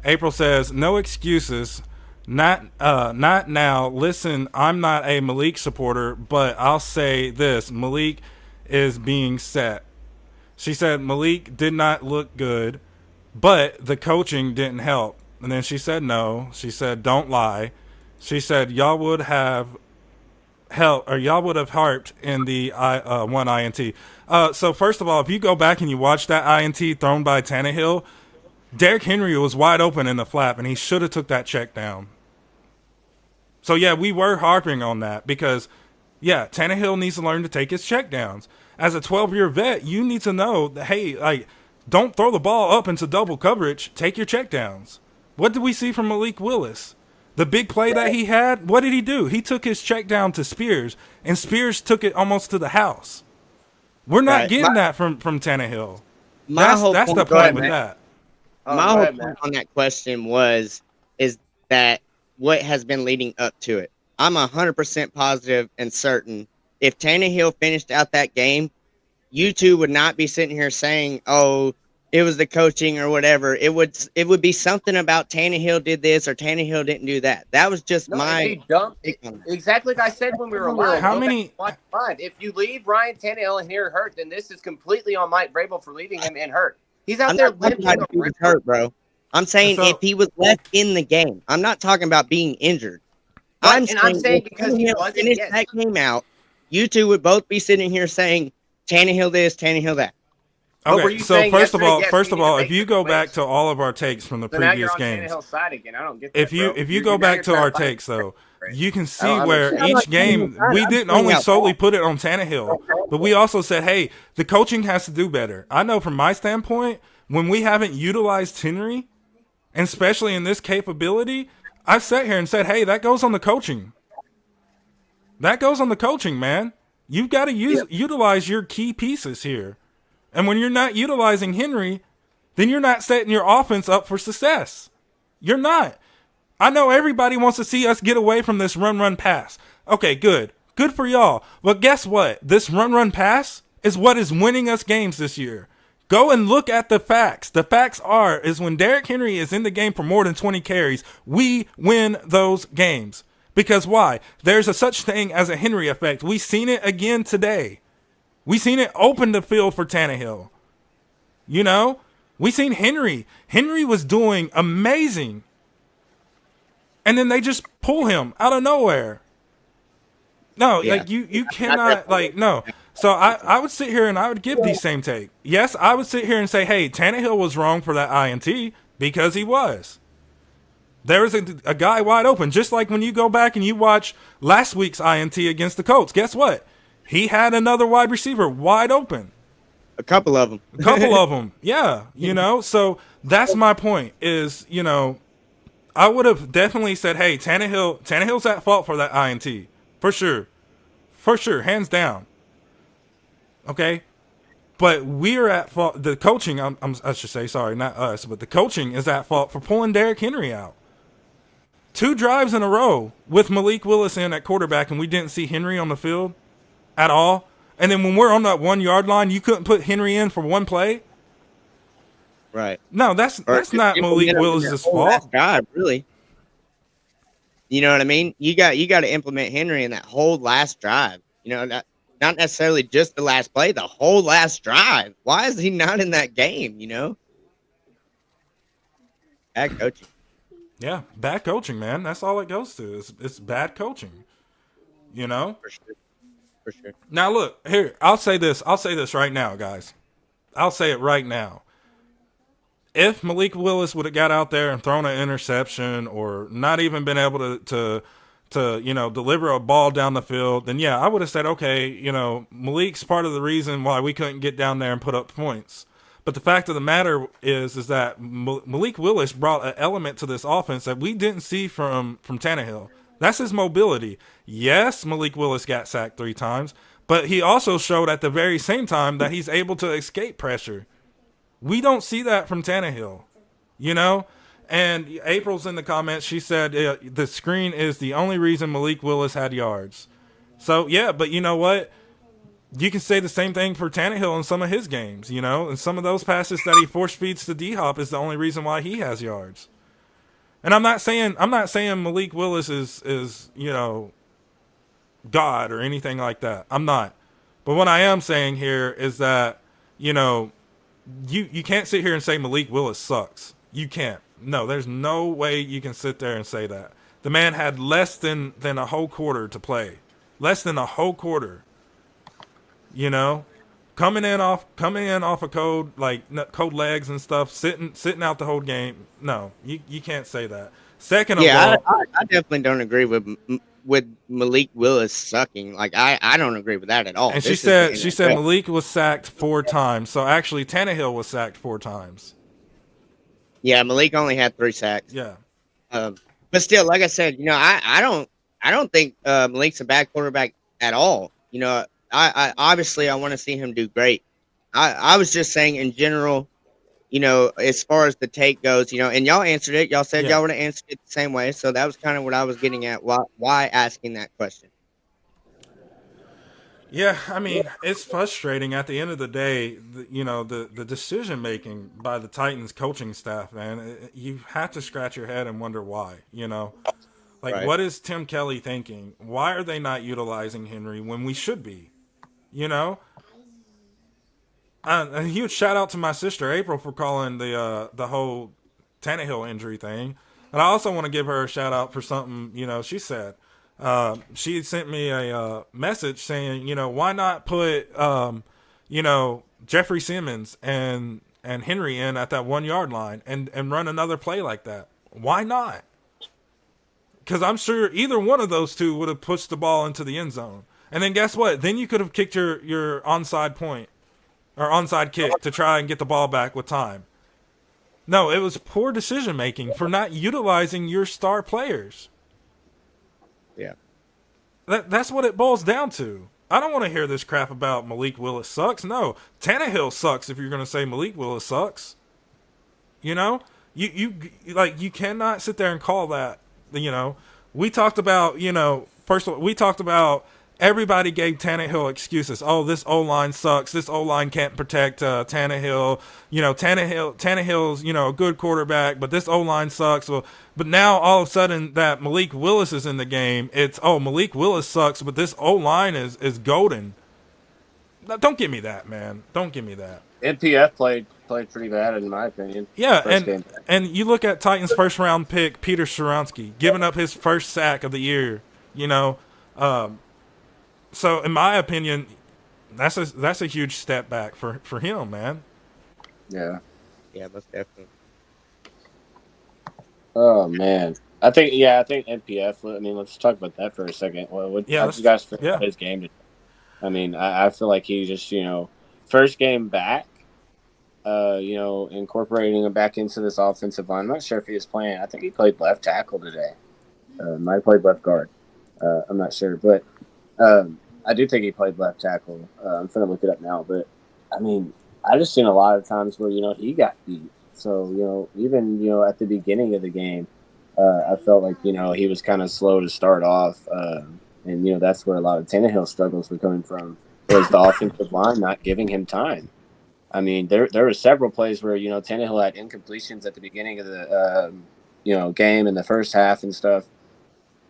April says, "No excuses, not now. Listen, I'm not a Malik supporter, but I'll say this: Malik is being set." She said Malik did not look good, but the coaching didn't help. And then she said no. She said don't lie. She said y'all would have harped in the one INT. So first of all, if you go back and you watch that INT thrown by Tannehill, Derrick Henry was wide open in the flap, and he should have took that check down. So yeah, we were harping on that because, yeah, Tannehill needs to learn to take his check downs. As a 12-year vet, you need to know that, hey, don't throw the ball up into double coverage. Take your check downs. What did we see from Malik Willis? The big play that he had, what did he do? He took his check down to Spears, and Spears took it almost to the house. We're not getting that from Tannehill. That's the point with that. My whole point on that question is that what has been leading up to it. I'm 100% positive and certain if Tannehill finished out that game, you two would not be sitting here saying, oh, it was the coaching or whatever. It would be something about Tannehill did this or Tannehill didn't do that. That was just exactly like I said when we were live. If you leave Ryan Tannehill in here hurt, then this is completely on Mike Vrabel for leaving him in hurt. He's out there living hurt, bro. I'm saying if he was left in the game. I'm not talking about being injured. I'm saying because he wasn't finished that game out, you two would both be sitting here saying Tannehill this, Tannehill that. Okay, so first of all, if you go back to all of our takes from the previous games, if you go back to our takes though, you can see where each game we didn't only solely put it on Tannehill, but we also said, hey, the coaching has to do better. I know from my standpoint, when we haven't utilized Henry, and especially in this capability, I've sat here and said, hey, that goes on the coaching. That goes on the coaching, man. You've got to utilize your key pieces here. And when you're not utilizing Henry, then you're not setting your offense up for success. You're not. I know everybody wants to see us get away from this run, pass. Okay, good. Good for y'all. But guess what? This run, pass is what is winning us games this year. Go and look at the facts. The facts is when Derrick Henry is in the game for more than 20 carries, we win those games. Because why? There's a such thing as a Henry effect. We've seen it again today. We seen it open the field for Tannehill. You know, We seen Henry. Henry was doing amazing. And then they just pull him out of nowhere. No, Yeah. like you cannot, like, no. So I would sit here and I would give the same take. Yes, I would sit here and say, hey, Tannehill was wrong for that INT because he was. There was a guy wide open. Just like when you go back and you watch last week's INT against the Colts. Guess what? He had another wide receiver wide open. A couple of them. A couple of them. Yeah. You know, so that's my point is, you know, I would have definitely said, hey, Tannehill's at fault for that INT. For sure. For sure. Hands down. Okay? But we're at fault. The coaching, I should say, sorry, not us, but the coaching is at fault for pulling Derrick Henry out. 2 drives in a row with Malik Willis in at quarterback, and we didn't see Henry on the field at all. And then when we're on that 1 yard line, you couldn't put Henry in for one play. Right. No, that's not Malik Willis's fault. God, really. You know what I mean? You got to implement Henry in that whole last drive. You know, not necessarily just the last play, the whole last drive. Why is he not in that game? You know, bad coaching. Yeah, bad coaching, man. That's all it goes to. It's bad coaching. You know? For sure. For sure. Now look, here, I'll say this right now, guys. I'll say it right now. If Malik Willis would have got out there and thrown an interception or not even been able to you know, deliver a ball down the field, then yeah, I would have said, okay, you know, Malik's part of the reason why we couldn't get down there and put up points. But the fact of the matter is that Malik Willis brought an element to this offense that we didn't see from Tannehill. That's his mobility. Yes, Malik Willis got sacked 3 times, but he also showed at the very same time that he's able to escape pressure. We don't see that from Tannehill, you know? And April's in the comments. She said the screen is the only reason Malik Willis had yards. So, yeah, but you know what? You can say the same thing for Tannehill in some of his games, you know? And some of those passes that he force feeds to D-Hop is the only reason why he has yards. And I'm not saying Malik Willis is, you know, God or anything like that. I'm not. But what I am saying here is that, you know, you can't sit here and say Malik Willis sucks. You can't. No, there's no way you can sit there and say that. The man had less than a whole quarter to play. Less than a whole quarter. You know? Coming in off a code, like code legs and stuff, sitting out the whole game. No, you can't say that. Second of all, I definitely don't agree with Malik Willis sucking. Like I don't agree with that at all. And she said Malik was sacked 4 times. So actually Tannehill was sacked 4 times. Yeah, Malik only had 3 sacks. Yeah. But still, like I said, you know, I don't think Malik's a bad quarterback at all. You know, I obviously I want to see him do great. I was just saying in general, you know, as far as the take goes, you know, and y'all answered it. Y'all said y'all would have answered it the same way. So that was kind of what I was getting at. Why asking that question? Yeah, I mean, it's frustrating at the end of the day, you know, the decision making by the Titans coaching staff, man. You have to scratch your head and wonder why, you know. Like, right. What is Tim Kelly thinking? Why are they not utilizing Henry when we should be? You know? A huge shout out to my sister April for calling the whole Tannehill injury thing. And I also want to give her a shout out for something, you know, she said. She sent me a message saying, you know, why not put, you know, Jeffrey Simmons and Henry in at that 1 yard line and run another play like that? Why not? Because I'm sure either one of those two would have pushed the ball into the end zone. And then guess what? Then you could have kicked your onside point or onside kick to try and get the ball back with time. No, it was poor decision making for not utilizing your star players. Yeah. That's what it boils down to. I don't want to hear this crap about Malik Willis sucks. No, Tannehill sucks if you're going to say Malik Willis sucks. You know? You cannot sit there and call that. You know, we talked about, you know, first of all, we talked about everybody gave Tannehill excuses. Oh, this O-line sucks. This O-line can't protect Tannehill. You know, Tannehill's, you know, a good quarterback, but this O-line sucks. Well, but now all of a sudden that Malik Willis is in the game, it's, oh, Malik Willis sucks, but this O-line is golden. Now, don't give me that, man. Don't give me that. NPF played pretty bad in my opinion. Yeah, First game. and you look at Titans' first round pick Peter Sharonsky giving up his first sack of the year. You know, so in my opinion, that's a huge step back for him, man. Yeah. Yeah, most definitely. Oh man. I think NPF. I mean, let's talk about that for a second. How did you guys feel about his game today? I mean, I feel like he just first game back. Incorporating him back into this offensive line. I'm not sure if he was playing. I think he played left tackle today. Might have played left guard. I'm not sure, but I do think he played left tackle. I'm trying to look it up now, but I mean, I just seen a lot of times where he got beat. So even at the beginning of the game, I felt like he was kind of slow to start off, and that's where a lot of Tannehill struggles were coming from. Was the offensive line not giving him time? I mean, there were several plays where Tannehill had incompletions at the beginning of the game in the first half and stuff.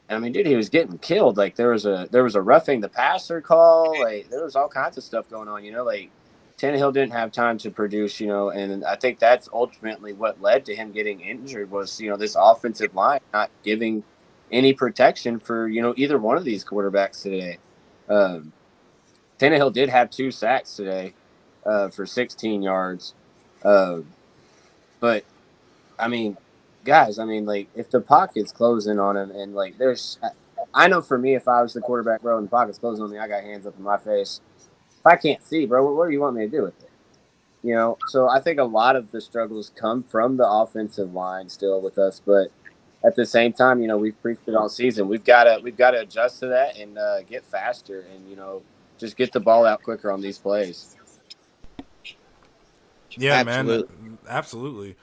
And I mean, dude, he was getting killed. Like there was a roughing the passer call. Like there was all kinds of stuff going on. Like Tannehill didn't have time to produce. And I think that's ultimately what led to him getting injured was this offensive line not giving any protection for either one of these quarterbacks today. Tannehill did have 2 sacks today. For 16 yards. But, I mean, guys, like, if the pocket's closing on him and, like, I know for me, if I was the quarterback, bro, and the pocket's closing on me, I got hands up in my face. If I can't see, bro, what do you want me to do with it? So I think a lot of the struggles come from the offensive line still with us, but at the same time, we've preached it all season. We've got to adjust to that and get faster and, just get the ball out quicker on these plays. Yeah, absolutely. Man, absolutely.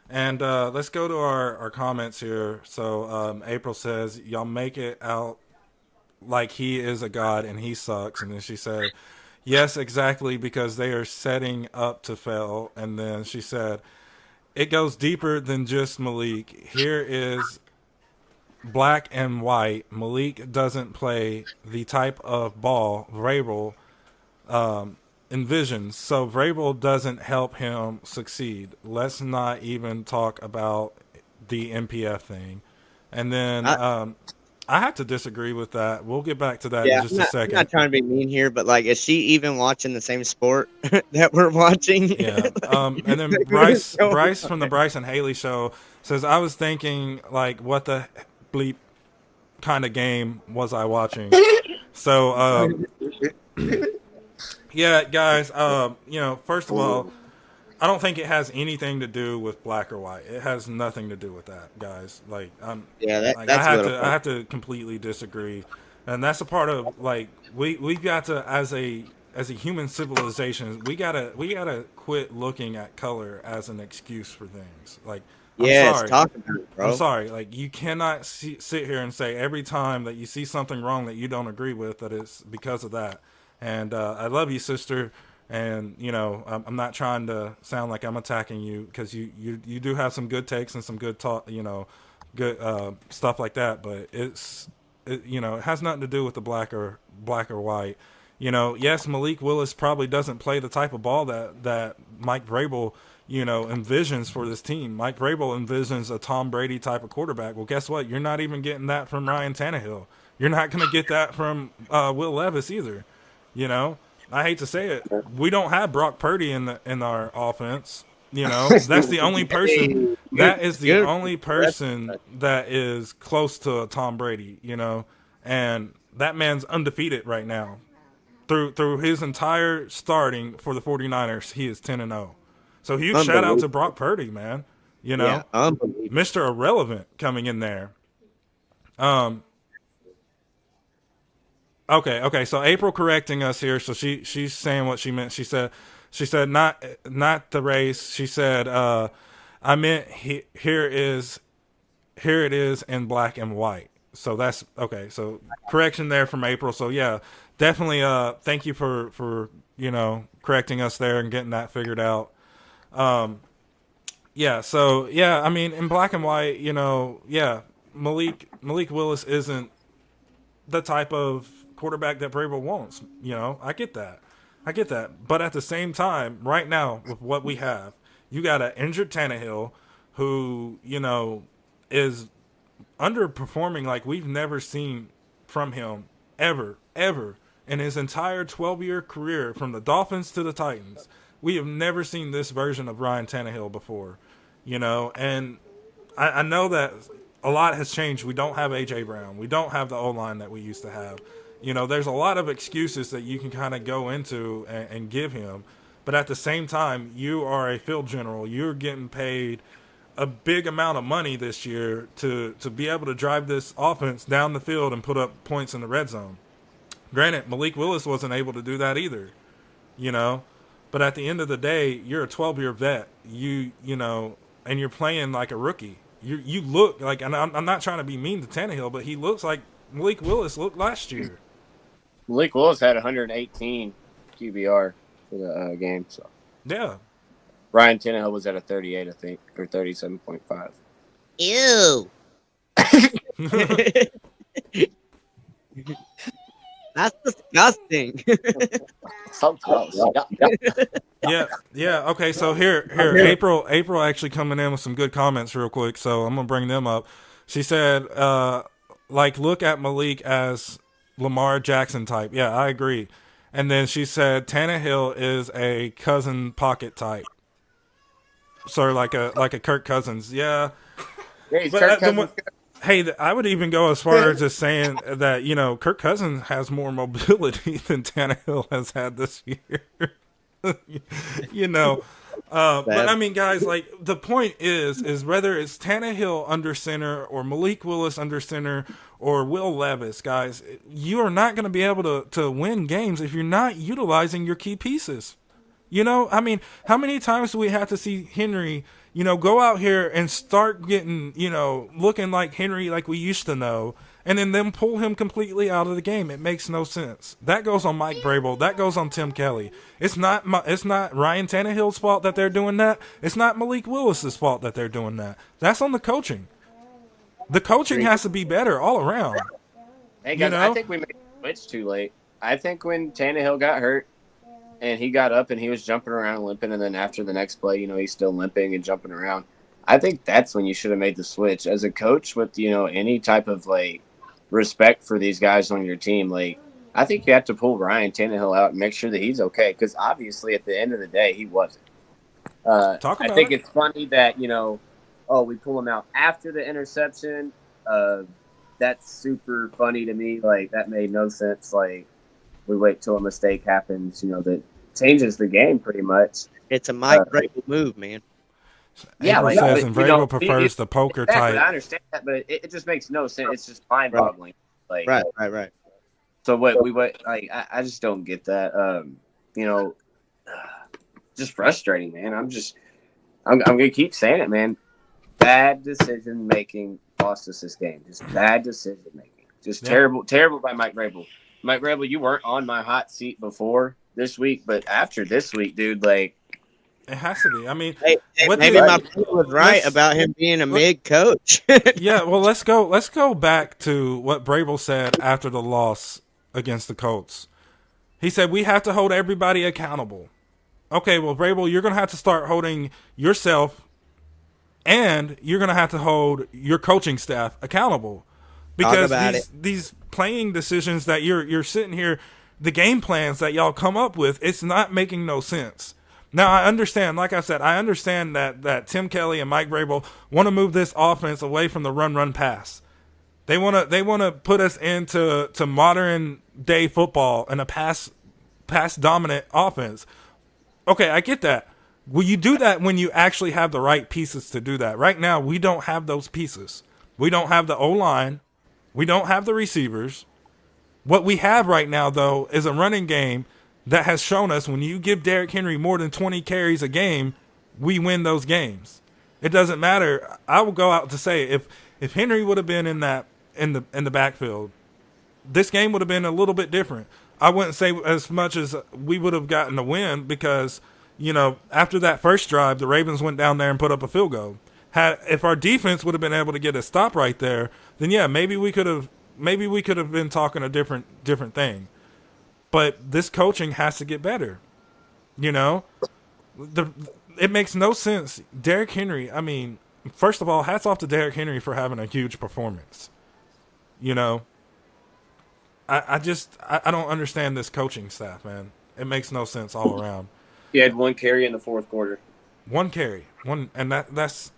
And let's go to our comments here. So April says, y'all make it out like he is a god and he sucks. And then she said, yes, exactly, because they are setting up to fail. And then she said, it goes deeper than just Malik. Here is black and white. Malik doesn't play the type of ball Vrabel envisions, so Vrabel doesn't help him succeed. Let's not even talk about the MPF thing. And then I have to disagree with that. We'll get back to that in just a second. I'm not trying to be mean here, but like, is she even watching the same sport that we're watching? Yeah. And then Bryce from the Bryce and Haley show says, I was thinking, like, what the bleep kind of game was I watching? So yeah, guys, first of all, I don't think it has anything to do with black or white. It has nothing to do with that, guys. Like, I have to completely disagree. And that's a part of, like, we've got to, as a human civilization, we gotta quit looking at color as an excuse for things. Like, talk about it, bro. I'm sorry. Like, you cannot sit here and say every time that you see something wrong that you don't agree with that it's because of that. And I love you, sister. And, I'm not trying to sound like I'm attacking you because you do have some good takes and some good talk, good stuff like that. But it has nothing to do with the black or white. Yes, Malik Willis probably doesn't play the type of ball that Mike Vrabel, envisions for this team. Mike Vrabel envisions a Tom Brady type of quarterback. Well, guess what? You're not even getting that from Ryan Tannehill. You're not going to get that from Will Levis either. I hate to say it. We don't have Brock Purdy in our offense. That's the only person. That is the only person that is close to Tom Brady. And that man's undefeated right now. Through his entire starting for the 49ers, he is 10-0. So huge shout out to Brock Purdy, man. Mr. Irrelevant coming in there. Okay. So April correcting us here. So she's saying what she meant. She said not the race. She said I meant here it is in black and white. So that's okay. So correction there from April. So yeah, definitely. Thank you for correcting us there and getting that figured out. Yeah. So yeah, I mean in black and white, yeah, Malik Willis isn't the type of quarterback that Vrabel wants. I get that. I get that. But at the same time, right now, with what we have, you got an injured Tannehill who, is underperforming like we've never seen from him ever in his entire 12-year career from the Dolphins to the Titans. We have never seen this version of Ryan Tannehill before, and I know that a lot has changed. We don't have A.J. Brown. We don't have the O-line that we used to have. There's a lot of excuses that you can kind of go into and give him. But at the same time, you are a field general. You're getting paid a big amount of money this year to be able to drive this offense down the field and put up points in the red zone. Granted, Malik Willis wasn't able to do that either, But at the end of the day, you're a 12-year vet. And you're playing like a rookie. You look like, and I'm not trying to be mean to Tannehill, but he looks like Malik Willis looked last year. Malik Willis had 118 QBR for the game. So yeah, Ryan Tannehill was at a 38, I think, or 37.5. Ew. That's disgusting. So close. Yeah. Okay, so here, April actually coming in with some good comments real quick, so I'm gonna bring them up. She said, look at Malik as Lamar Jackson type. Yeah, I agree. And then she said Tannehill is a cousin pocket type. So like a Kirk Cousins. Yeah. He's Kirk Cousins. Hey, I would even go as far as just saying that, Kirk Cousins has more mobility than Tannehill has had this year. But I mean, guys, the point is whether it's Tannehill under center or Malik Willis under center or Will Levis, guys, you are not going to be able to win games if you're not utilizing your key pieces. I mean, how many times do we have to see Henry, go out here and start getting, looking like Henry like we used to know, and then pull him completely out of the game? It makes no sense. That goes on Mike Vrabel. That goes on Tim Kelly. It's not Ryan Tannehill's fault that they're doing that. It's not Malik Willis's fault that they're doing that. That's on the coaching. The coaching has to be better all around. Hey, guys, I think we made the switch too late. I think when Tannehill got hurt, and he got up and he was jumping around limping, and then after the next play, he's still limping and jumping around. I think that's when you should have made the switch. As a coach with, any type of, respect for these guys on your team, I think you have to pull Ryan Tannehill out and make sure that he's okay, because obviously at the end of the day, he wasn't. I think it's funny that, we pull him out after the interception. That's super funny to me. That made no sense. We wait till a mistake happens, that changes the game pretty much. It's a Mike Vrabel move, man. Yeah, says, and Vrabel prefers the poker type. I understand that, but it just makes no sense. It's just mind-boggling. Right. So I just don't get that. Just frustrating, man. I'm gonna keep saying it, man. Bad decision making lost us this game. Just bad decision making. Just terrible by Mike Vrabel. Mike Vrabel, you weren't on my hot seat before this week, but after this week, dude, it has to be. I mean, maybe my point was right about him being a mid coach. Yeah, well, let's go back to what Vrabel said after the loss against the Colts. He said we have to hold everybody accountable. Okay, well, Vrabel, you're going to have to start holding yourself, and you're going to have to hold your coaching staff accountable. Because these playing decisions that you're sitting here, the game plans that y'all come up with, it's not making no sense. Now, I understand, like I said, that Tim Kelly and Mike Vrabel want to move this offense away from the run pass. They want to put us into modern day football and a pass dominant offense. Okay, I get that. Will you do that when you actually have the right pieces to do that? Right now, we don't have those pieces. We don't have the O-line. We don't have the receivers. What we have right now, though, is a running game that has shown us when you give Derrick Henry more than 20 carries a game, we win those games. It doesn't matter. I will go out to say if Henry would have been in the backfield, this game would have been a little bit different. I wouldn't say as much as we would have gotten a win because, after that first drive, the Ravens went down there and put up a field goal. If our defense would have been able to get a stop right there, then yeah, maybe we could have been talking a different thing. but this coaching has to get better. You know, it makes no sense. Derrick Henry, I mean, first of all, hats off to Derrick Henry for having a huge performance. You know, I don't understand this coaching staff, man. It makes no sense all around. He had 1 carry in the fourth quarter. 1 carry, and that's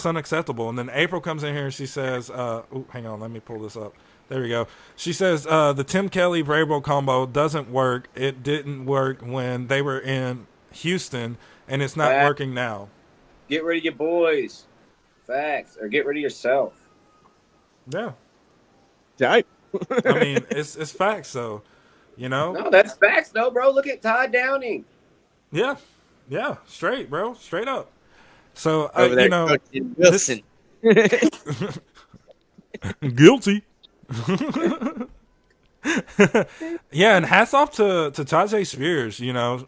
unacceptable. And then April comes in here and she says, hang on, let me pull this up. There we go. She says the Tim Kelly Vrabel combo doesn't work. It didn't work when they were in Houston, and it's not working now. Get rid of your boys. Facts. Or get rid of yourself. Yeah. Right. I mean, it's facts, though. You know? No, that's facts, though, bro. Look at Todd Downing. Yeah. Yeah. Straight, bro. Straight up. So, Over there, you know. Wilson. Guilty. Yeah, and hats off to Tajay Spears. You know,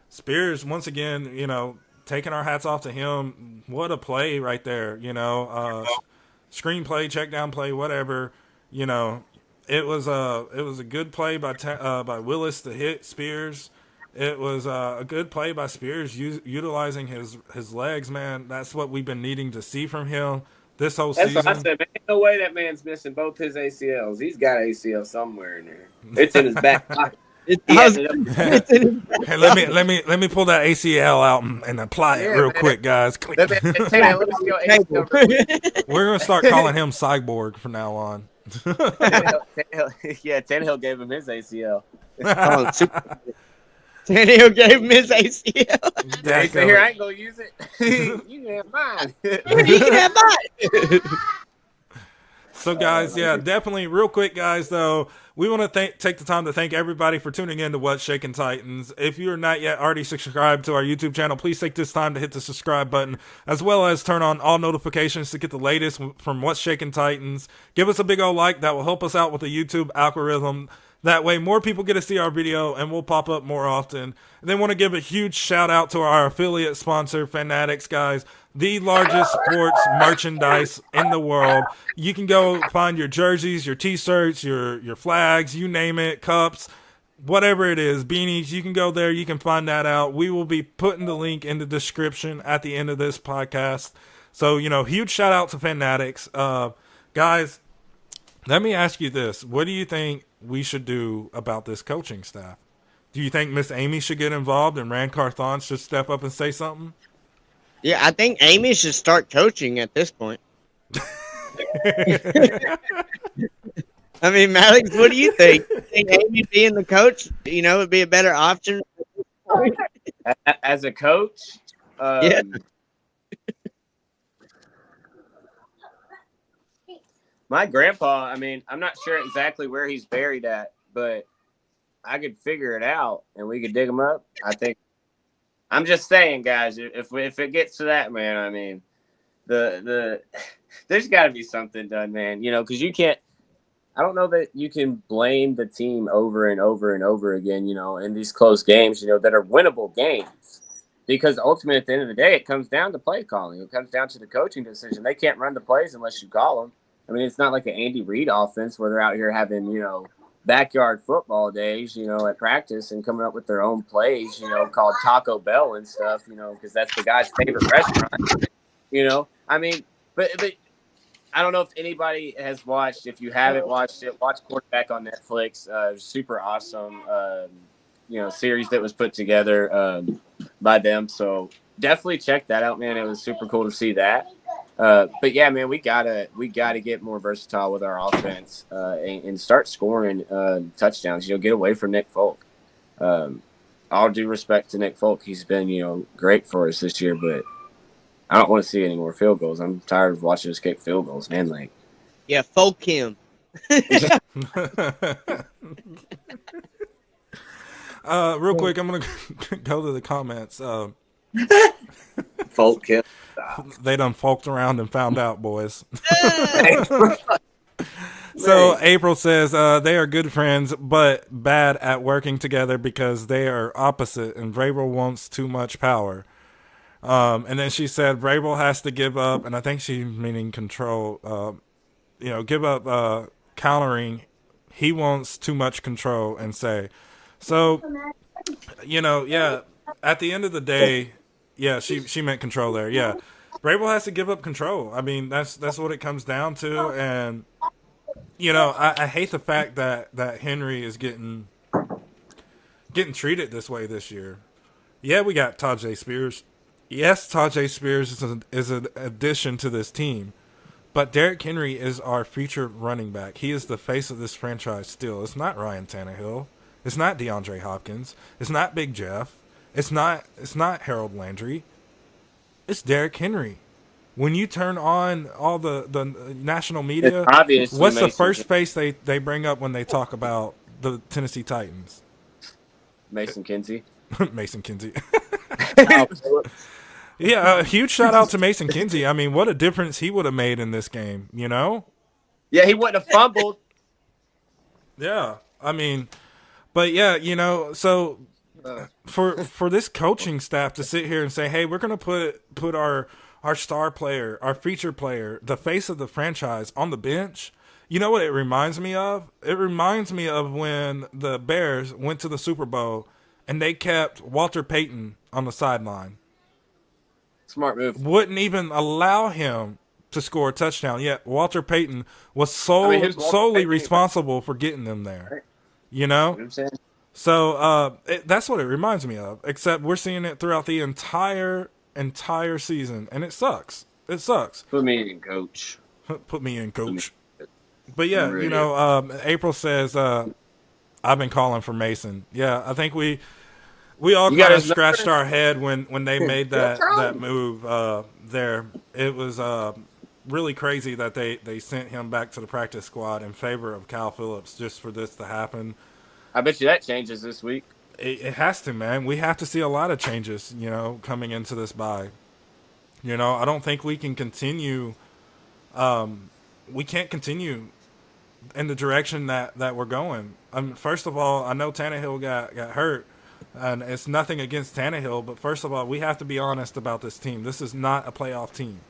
Spears once again. You know, taking our hats off to him. What a play right there. You know, screenplay, check down play, whatever. You know, it was a good play by Willis to hit Spears. It was a good play by Spears utilizing his legs. Man, that's what we've been needing to see from him this whole season. That's what I said, man. Ain't no way that man's missing both his ACLs. He's got ACL somewhere in there. It's in his back pocket. Hey, let me pull that ACL out and apply it real quick, guys. Let me see your ACL. We're gonna start calling him Cyborg from now on. Tannehill gave him his ACL. Tannehill gave him his ACL. He said, "Here, I ain't gonna use it. You can have mine. You can have mine." So, guys, yeah, definitely, real quick, guys, though, we want to take the time to thank everybody for tuning in to What's Shaking Titans. If you're not yet already subscribed to our YouTube channel, please take this time to hit the subscribe button, as well as turn on all notifications to get the latest from What's Shaking Titans. Give us a big old like. That will help us out with the YouTube algorithm. That way, more people get to see our video, and we'll pop up more often. And then want to give a huge shout out to our affiliate sponsor, Fanatics, guys. The largest sports merchandise in the world. You can go find your jerseys, your t-shirts, your flags, you name it, cups, whatever it is, beanies. You can go there. You can find that out. We will be putting the link in the description at the end of this podcast. So, you know, huge shout out to Fanatics. Guys, let me ask you this. What do you think we should do about this coaching staff? Do you think Miss Amy should get involved and Rand Carthon should step up and say something? Yeah, I think Amy should start coaching at this point. I mean, Maddox, what do you think? You think Amy being the coach, you know, would be a better option? As a coach? Yeah. My grandpa, I mean, I'm not sure exactly where he's buried at, but I could figure it out and we could dig him up. I think. I'm just saying, guys, if it gets to that, man, I mean, there's got to be something done, man. You know, because you can't. I don't know that you can blame the team over and over and over again. You know, in these close games, you know, that are winnable games, because ultimately, at the end of the day, it comes down to play calling. It comes down to the coaching decision. They can't run the plays unless you call them. I mean, it's not like an Andy Reid offense where they're out here having, you know, backyard football days, you know, at practice and coming up with their own plays, you know, called Taco Bell and stuff, you know, because that's the guy's favorite restaurant, you know. I mean, but I don't know if anybody has watched. If you haven't watched it, watch Quarterback on Netflix. Super awesome, you know, series that was put together by them. So definitely check that out, man. It was super cool to see that. But yeah, man, we gotta get more versatile with our offense and start scoring touchdowns. You know, get away from Nick Folk. All due respect to Nick Folk, he's been, you know, great for us this year, but I don't want to see any more field goals. I'm tired of watching us kick field goals, man. Like, yeah, Folk him. Real quick, I'm gonna go to the comments. Folk him. They done folked around and found out, boys. So April says they are good friends, but bad at working together because they are opposite, and Vrabel wants too much power. And then she said Vrabel has to give up, and I think she's meaning control. You know, give up countering he wants too much control and say. So, at the end of the day, she meant control there. Yeah. Vrabel has to give up control. I mean, that's what it comes down to. And, I hate the fact that Henry is getting treated this way this year. Yeah, we got Tajay Spears. Yes, Tajay Spears is an addition to this team. But Derrick Henry is our future running back. He is the face of this franchise still. It's not Ryan Tannehill. It's not DeAndre Hopkins. It's not Big Jeff. It's not Harold Landry. It's Derrick Henry. When you turn on all the national media, what's the first face they bring up when they talk about the Tennessee Titans? Mason Kinsey. Mason Kinsey. Yeah, a huge shout out to Mason Kinsey. I mean, what a difference he would have made in this game, Yeah, he wouldn't have fumbled. Yeah, I mean, but yeah, so for this coaching staff to sit here and say, hey, we're going to put our star player, our feature player, the face of the franchise on the bench, you know what it reminds me of? It reminds me of when the Bears went to the Super Bowl and they kept Walter Payton on the sideline. Smart move. Wouldn't even allow him to score a touchdown. Yet Walter Payton was solely responsible for getting them there. You know? You know what I'm saying? So that's what it reminds me of. Except we're seeing it throughout the entire season, and it sucks. It sucks. Put me in, coach. Put me in, coach. But yeah, April says I've been calling for Mason. Yeah, I think we all kind of scratched our head when they made that move there. It was really crazy that they sent him back to the practice squad in favor of Kyle Phillips just for this to happen. I bet you that changes this week. It has to, man. We have to see a lot of changes, coming into this bye. I don't think we can continue. We can't continue in the direction that we're going. First of all, I know Tannehill got hurt. And it's nothing against Tannehill, but first of all, we have to be honest about this team. This is not a playoff team.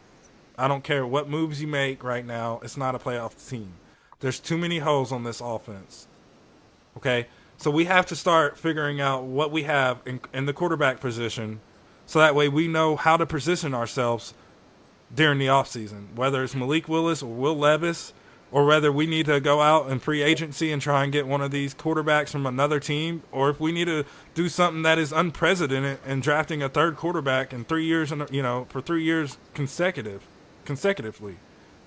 I don't care what moves you make right now. It's not a playoff team. There's too many holes on this offense. Okay? So we have to start figuring out what we have in the quarterback position so that way we know how to position ourselves during the offseason, whether it's Malik Willis or Will Levis, or whether we need to go out in free agency and try and get one of these quarterbacks from another team, or if we need to do something that is unprecedented and drafting a third quarterback in 3 years, for 3 years consecutively,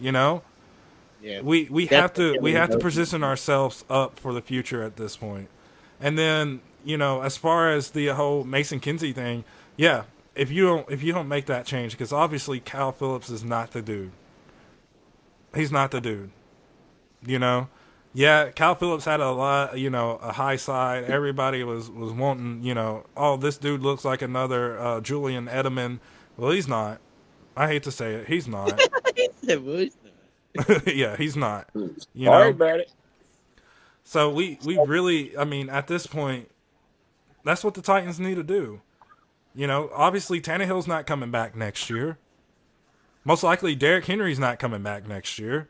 Yeah. We have to position ourselves up for the future at this point. And then, as far as the whole Mason Kinsey thing, yeah, if you don't make that change, because obviously Kyle Phillips is not the dude. He's not the dude. Yeah, Kyle Phillips had a lot, a high side. Everybody was wanting, this dude looks like another Julian Edelman. Well, he's not. I hate to say it. He's not. Yeah, he's not. Sorry about it. So we really, at this point, that's what the Titans need to do. Obviously Tannehill's not coming back next year. Most likely Derrick Henry's not coming back next year.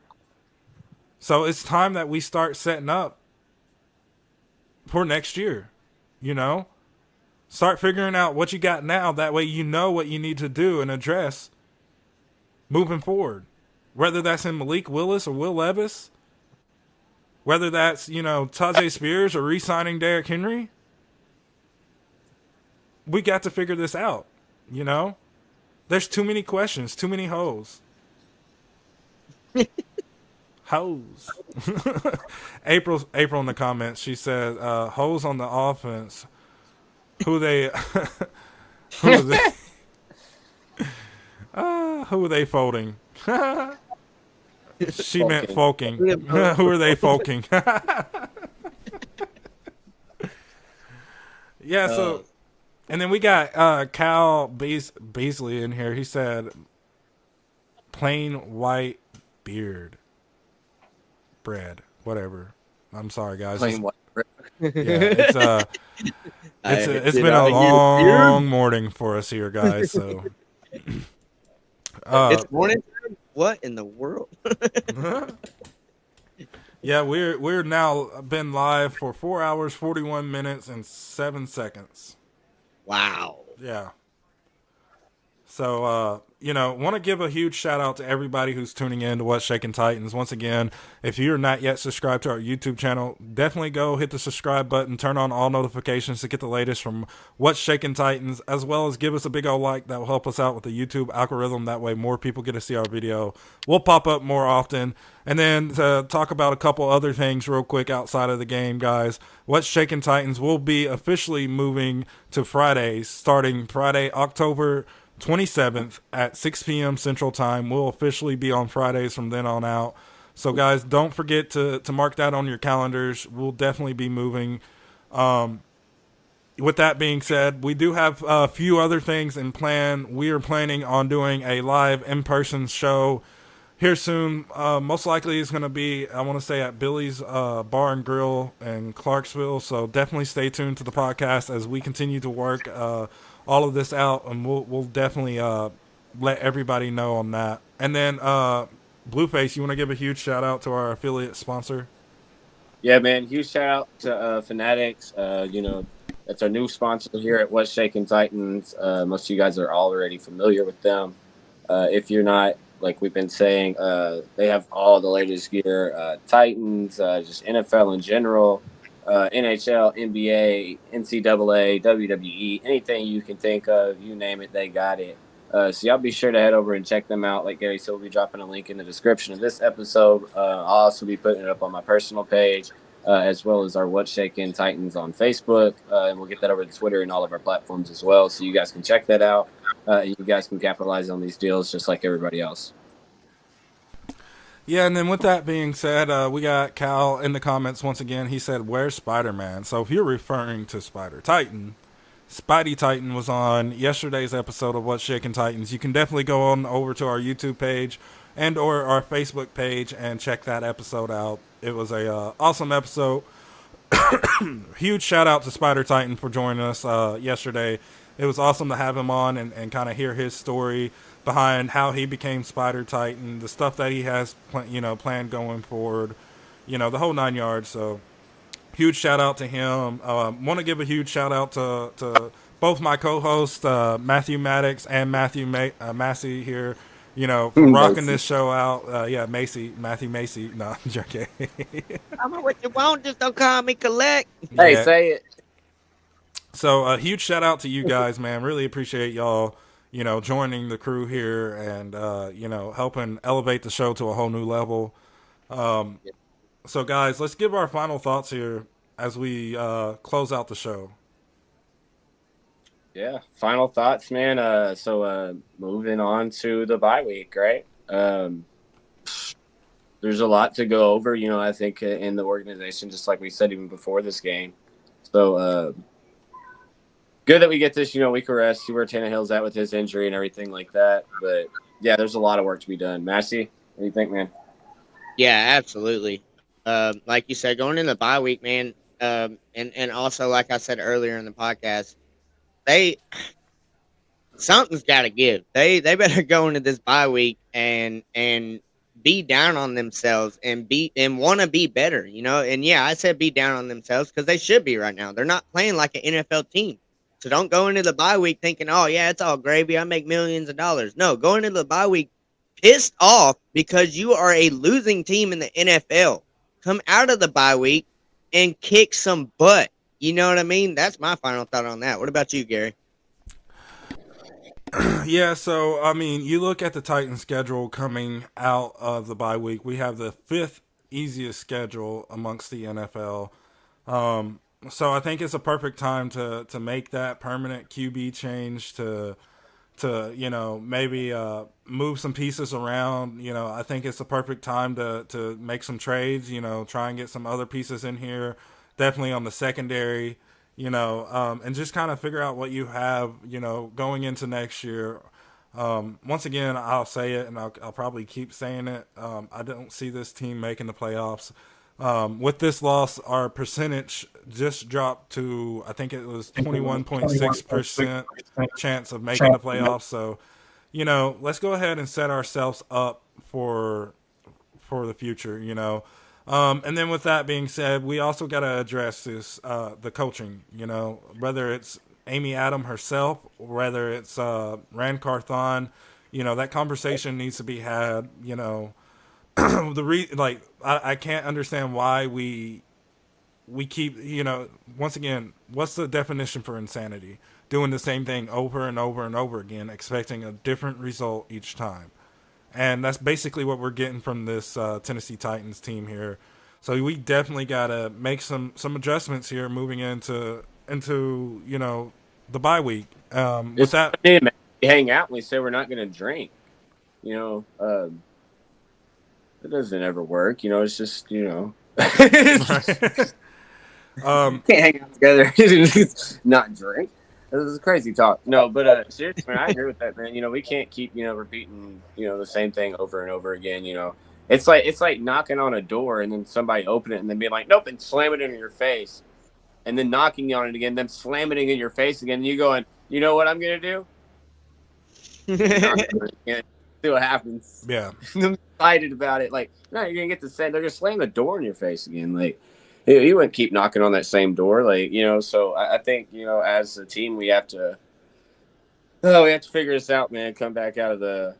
So it's time that we start setting up for next year, Start figuring out what you got now. That way you know what you need to do and address moving forward. Whether that's in Malik Willis or Will Levis, whether that's, Tajay Spears or re-signing Derrick Henry. We got to figure this out, There's too many questions, too many holes. Hoes. April in the comments, she said, hoes on the offense. Who are they folding? She meant folking. Who are they folking? Yeah, so and then we got Cal Beasley in here. He said plain white beard. Bread, whatever. I'm sorry, guys. Plain white bread. Yeah, it's been a long morning for us here, guys. So it's morning time. What in the world? Yeah, we're now been live for 4 hours, 41 minutes, and 7 seconds. Wow. Yeah. So, want to give a huge shout out to everybody who's tuning in to What's Shaking Titans. Once again, if you're not yet subscribed to our YouTube channel, definitely go hit the subscribe button, turn on all notifications to get the latest from What's Shaking Titans, as well as give us a big old like. That will help us out with the YouTube algorithm. That way more people get to see our video. We'll pop up more often. And then to talk about a couple other things real quick outside of the game, guys, What's Shaking Titans will be officially moving to Fridays, starting Friday, October 27th at 6 p.m. Central Time. We'll officially be on Fridays from then on out. So, guys, don't forget to mark that on your calendars. We'll definitely be moving. With that being said, we do have a few other things in plan. We are planning on doing a live in-person show here soon. Most likely it's going to be, I want to say, at Billy's Bar and Grill in Clarksville. So definitely stay tuned to the podcast as we continue to work all of this out, and we'll definitely let everybody know on that. And then Blueface, you want to give a huge shout out to our affiliate sponsor? Yeah, man. Huge shout out to Fanatics. That's our new sponsor here at What's Shaking Titans. Most of you guys are already familiar with them. If you're not, like we've been saying, they have all the latest gear, Titans, just NFL in general, NHL, NBA, NCAA, WWE, anything you can think of, you name it, they got it. So y'all be sure to head over and check them out. Like Gary said, we'll be dropping a link in the description of this episode. I'll also be putting it up on my personal page, as well as our What's Shaking Titans on Facebook. And we'll get that over to Twitter and all of our platforms as well. So you guys can check that out. You guys can capitalize on these deals just like everybody else. Yeah, and then with that being said, we got Cal in the comments once again. He said, "Where's Spider-Man?" So if you're referring to Spider Titan, Spidey Titan was on yesterday's episode of What's Shaking Titans. You can definitely go on over to our YouTube page and or our Facebook page and check that episode out. It was a awesome episode. Huge shout out to Spider Titan for joining us yesterday. It was awesome to have him on and kind of hear his story behind how he became Spider Titan, the stuff that he has planned going forward, the whole 9 yards. So huge shout out to him. Want to give a huge shout out to both my co-hosts, Matthew Maddox and Massey here, for rocking this show out. Matthew Macy. No, I'm joking. I'm what you want, just don't call me collect. Hey, say it. So a huge shout out to you guys, man. Really appreciate y'all, joining the crew here and, helping elevate the show to a whole new level. So guys, let's give our final thoughts here as we close out the show. Yeah, final thoughts, man. So moving on to the bye week, right? There's a lot to go over, I think in the organization, just like we said even before this game. So good that we get this, week of rest, see where Tannehill's at with his injury and everything like that. But yeah, there's a lot of work to be done. Massey, what do you think, man? Yeah, absolutely. Like you said, going into the bye week, man, and also like I said earlier in the podcast, something's got to give. They better go into this bye week and be down on themselves and want to be better, And yeah, I said be down on themselves because they should be right now. They're not playing like an NFL team. So don't go into the bye week thinking, oh yeah, it's all gravy. I make millions of dollars. No, go into the bye week pissed off because you are a losing team in the NFL. Come out of the bye week and kick some butt. You know what I mean? That's my final thought on that. What about you, Gary? Yeah, so, you look at the Titans schedule coming out of the bye week. We have the fifth easiest schedule amongst the NFL. So I think it's a perfect time to make that permanent QB change to maybe move some pieces around. I think it's a perfect time to make some trades, try and get some other pieces in here, definitely on the secondary, and just kind of figure out what you have, going into next year. Once again, I'll say it and I'll probably keep saying it. I don't see this team making the playoffs. With this loss, our percentage just dropped to, I think it was 21.6% chance of making the playoffs. So, let's go ahead and set ourselves up for the future. And then with that being said, we also got to address this, the coaching, whether it's Amy Adam herself, whether it's Rand Carthon, that conversation needs to be had, I can't understand why we keep, once again, what's the definition for insanity? Doing the same thing over and over and over again, expecting a different result each time. And that's basically what we're getting from this Tennessee Titans team here. So we definitely got to make some adjustments here moving into the bye week. With that, we hang out and we say we're not going to drink. It doesn't ever work. It's just can't hang out together not drink. This is crazy talk. No, but seriously, man, I agree with that, man. We can't keep repeating the same thing over and over again. It's like knocking on a door and then somebody open it and then being like, nope, and slam it in your face, and then knocking on it again, then slamming it in your face again. And you going, you know what I'm gonna do? See what happens. Yeah, I'm excited about it. Like, no, you're gonna get the same. They're gonna slam the door in your face again. Like, you wouldn't keep knocking on that same door. Like, So I think as a team, we have to figure this out, man. Come back out of the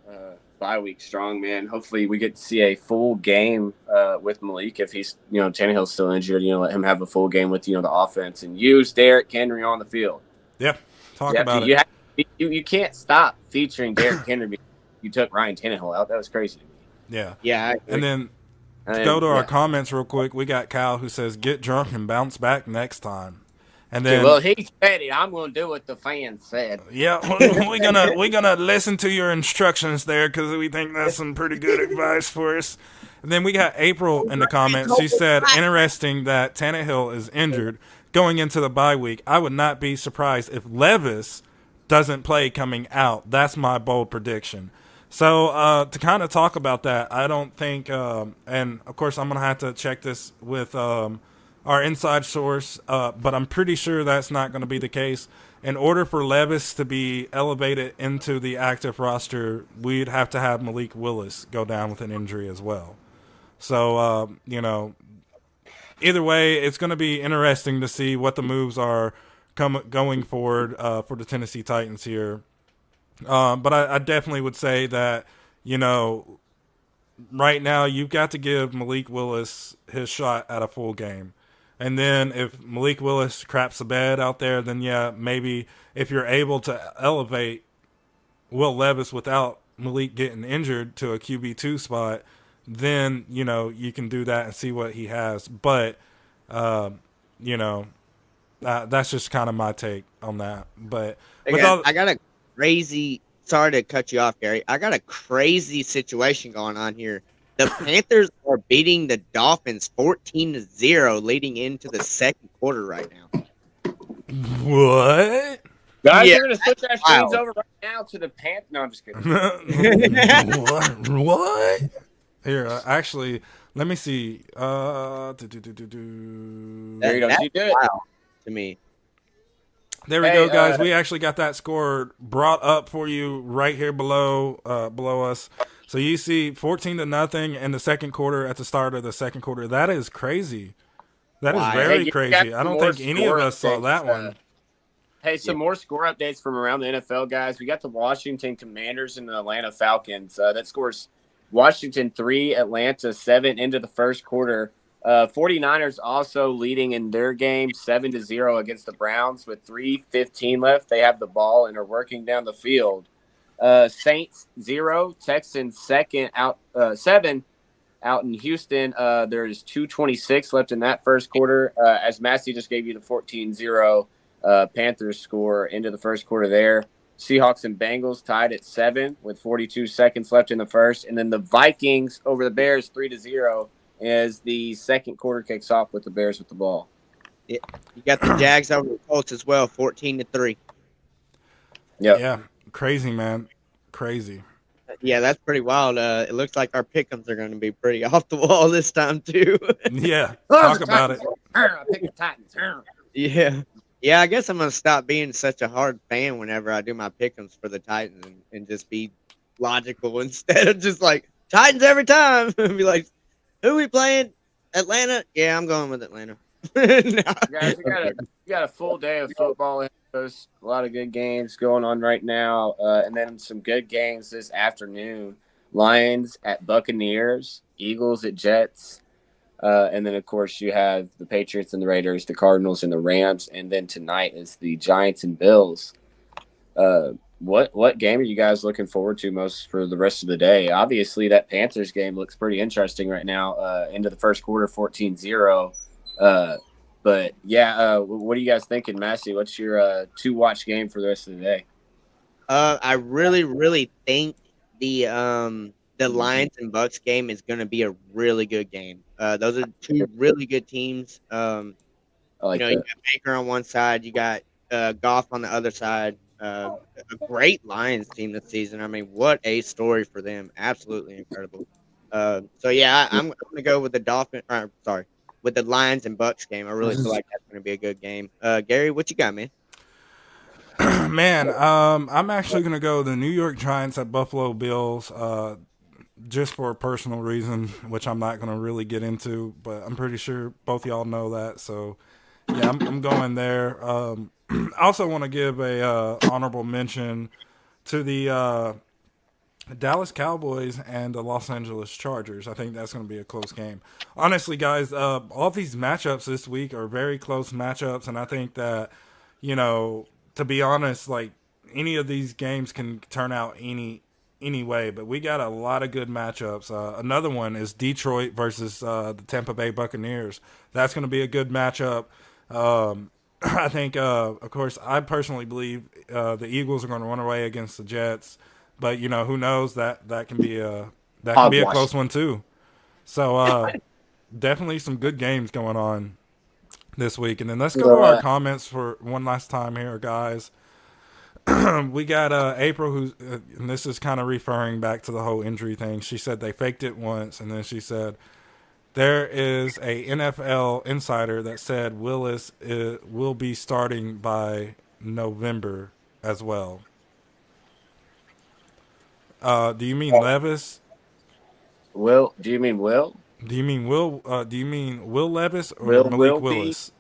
bye week strong, man. Hopefully, we get to see a full game with Malik if he's Tannehill's still injured. Let him have a full game with the offense and use Derrick Henry on the field. Yeah, talk about it. You can't stop featuring Derrick Henry. You took Ryan Tannehill out. That was crazy to me. Yeah. And then to go to our comments real quick, we got Kyle who says, "Get drunk and bounce back next time." And then, well, he said it. I'm going to do what the fans said. Yeah, we're gonna listen to your instructions there because we think that's some pretty good advice for us. And then we got April in the comments. She said, "Interesting that Tannehill is injured going into the bye week. I would not be surprised if Levis doesn't play coming out. That's my bold prediction." So to kind of talk about that, I don't think, and of course I'm going to have to check this with our inside source, but I'm pretty sure that's not going to be the case. In order for Levis to be elevated into the active roster, we'd have to have Malik Willis go down with an injury as well. So, either way, it's going to be interesting to see what the moves are going forward for the Tennessee Titans here. But I definitely would say that, right now you've got to give Malik Willis his shot at a full game. And then if Malik Willis craps the bed out there, then yeah, maybe if you're able to elevate Will Levis without Malik getting injured to a QB2 spot, then, you can do that and see what he has. But, that's just kind of my take on that. But I got a crazy, sorry to cut you off, Gary. I got a crazy situation going on here. The Panthers are beating the Dolphins 14-0 leading into the second quarter right now. What? Guys, we're going to switch our screens over right now to the Panthers. No, I'm just kidding. What? Here, actually, let me see. There you go. That's You do it. wild to me. There we go, guys. We actually got that score brought up for you right here below us. So you see 14-0 in the second quarter at the start of the second quarter. That is crazy. That is very crazy. I don't think any of us saw that one. Hey, some more score updates from around the NFL, guys. We got the Washington Commanders and the Atlanta Falcons. That scores Washington 3, Atlanta 7 into the first quarter. 49ers also leading in their game 7-0 against the Browns with 3:15 left. They have the ball and are working down the field. Saints 0, Texans 7 out in Houston. There's 2:26 left in that first quarter. As Massey just gave you the 14-0 Panthers score into the first quarter there. Seahawks and Bengals tied at 7 with 42 seconds left in the first. And then the Vikings over the Bears 3-0 as the second quarter kicks off with the Bears with the ball. You got the Jags over the Colts as well, 14-3. Yeah, crazy, man. Crazy. Yeah, that's pretty wild. It looks like our pick'ems are going to be pretty off the wall this time, too. Yeah, talk about it. I pick the Titans. Yeah, I guess I'm going to stop being such a hard fan whenever I do my pick'ems for the Titans and just be logical instead of just like, Titans every time. Be like, who we playing? Atlanta. Yeah, I'm going with Atlanta. No. Guys, we got a full day of football. There's a lot of good games going on right now, and then some good games this afternoon. Lions at Buccaneers, Eagles at Jets, and then of course you have the Patriots and the Raiders, the Cardinals and the Rams, and then tonight is the Giants and Bills. What game are you guys looking forward to most for the rest of the day? Obviously, that Panthers game looks pretty interesting right now. Into the first quarter, 14-0. But yeah, what are you guys thinking, Massey? What's your to-watch game for the rest of the day? I really, really think the Lions and Bucks game is going to be a really good game. Those are two really good teams. I You like know, you that. got Baker on one side, you got Goff on the other side. A great Lions team this season. I mean, what a story for them! Absolutely incredible. So yeah, I'm going to go with the with the Lions and Bucks game. I really feel like that's going to be a good game. Gary, what you got, man? Man, I'm actually gonna go the New York Giants at Buffalo Bills, just for a personal reason, which I'm not gonna really get into, but I'm pretty sure both y'all know that. So yeah, I'm going there. I also want to give a honorable mention to the Dallas Cowboys and the Los Angeles Chargers. I think that's going to be a close game. Honestly, guys, all these matchups this week are very close matchups, and I think that, to be honest, like any of these games can turn out any way. But we got a lot of good matchups. Another one is Detroit versus the Tampa Bay Buccaneers. That's going to be a good matchup. I think, of course, I personally believe the Eagles are going to run away against the Jets. But who knows? That can be a close one too. So definitely some good games going on this week. And then let's go to our comments for one last time here, guys. We got April, who's and this is kind of referring back to the whole injury thing. She said they faked it once, and then she said there is a NFL insider that said Willis will be starting by November as well. Do you mean Levis? Will? Do you mean Will? Do you mean Will? Do you mean Will Levis or Will Malik be? Willis?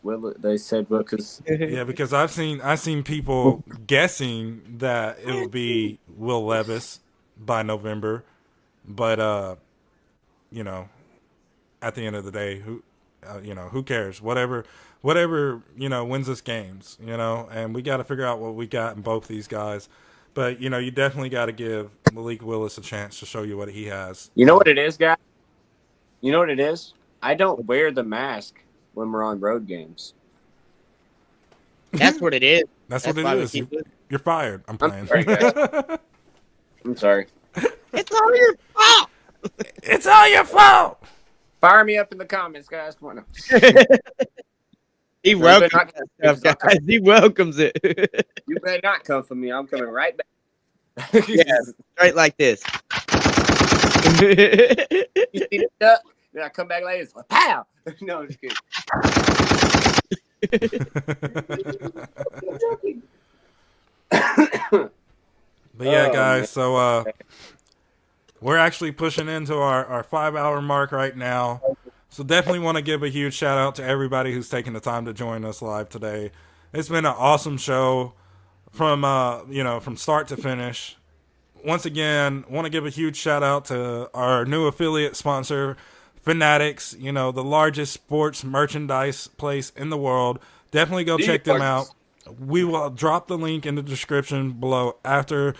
Will? They said because Yeah, because I've seen people guessing that it will be Will Levis by November, but at the end of the day, who cares? Whatever wins us games, and we got to figure out what we got in both these guys. But, you definitely got to give Malik Willis a chance to show you what he has. You know what it is, guys? You know what it is? I don't wear the mask when we're on road games. That's what it is. That's what it is. You're fired. I'm playing. Sorry, guys. I'm sorry. It's all your fault. It's all your fault. Fire me up in the comments, guys. Come on. He welcomes that stuff, guys. He welcomes it. You better not come for me. I'm coming right back. Yeah, straight like this. You see the duck? Then I come back like this. Pow! No, I'm just kidding. But yeah, guys, so we're actually pushing into our 5-hour mark right now. So definitely want to give a huge shout out to everybody who's taking the time to join us live today. It's been an awesome show from start to finish. Once again, want to give a huge shout out to our new affiliate sponsor, Fanatics, the largest sports merchandise place in the world. Definitely go check them out. We will drop the link in the description below after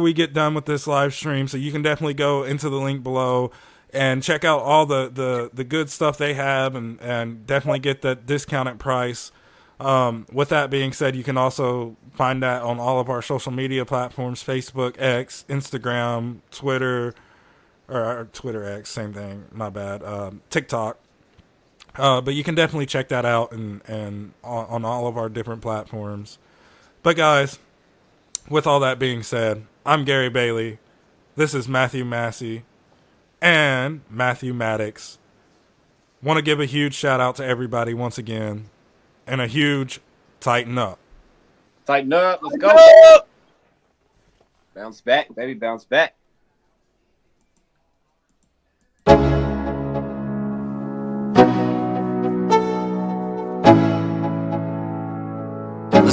we get done with this live stream, so you can definitely go into the link below and check out all the good stuff they have and definitely get that discounted price. With that being said, you can also find that on all of our social media platforms, Facebook, X, Instagram, Twitter, or Twitter X, same thing, my bad, TikTok. But you can definitely check that out and on all of our different platforms. But guys, with all that being said, I'm Gary Bailey. This is Matthew Massey and Matthew Maddox. Want to give a huge shout out to everybody once again, and a huge tighten up. Tighten up. Let's go. Bounce back, baby. Bounce back.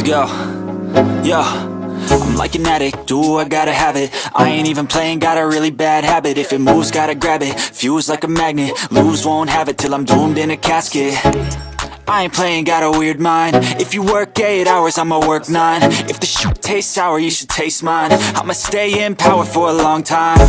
Yo, I'm like an addict, do I gotta have it. I ain't even playing, got a really bad habit. If it moves, gotta grab it, fuse like a magnet. Lose, won't have it till I'm doomed in a casket. I ain't playing, got a weird mind. If you work 8 hours, I'ma work 9. If the shit tastes sour, you should taste mine. I'ma stay in power for a long time.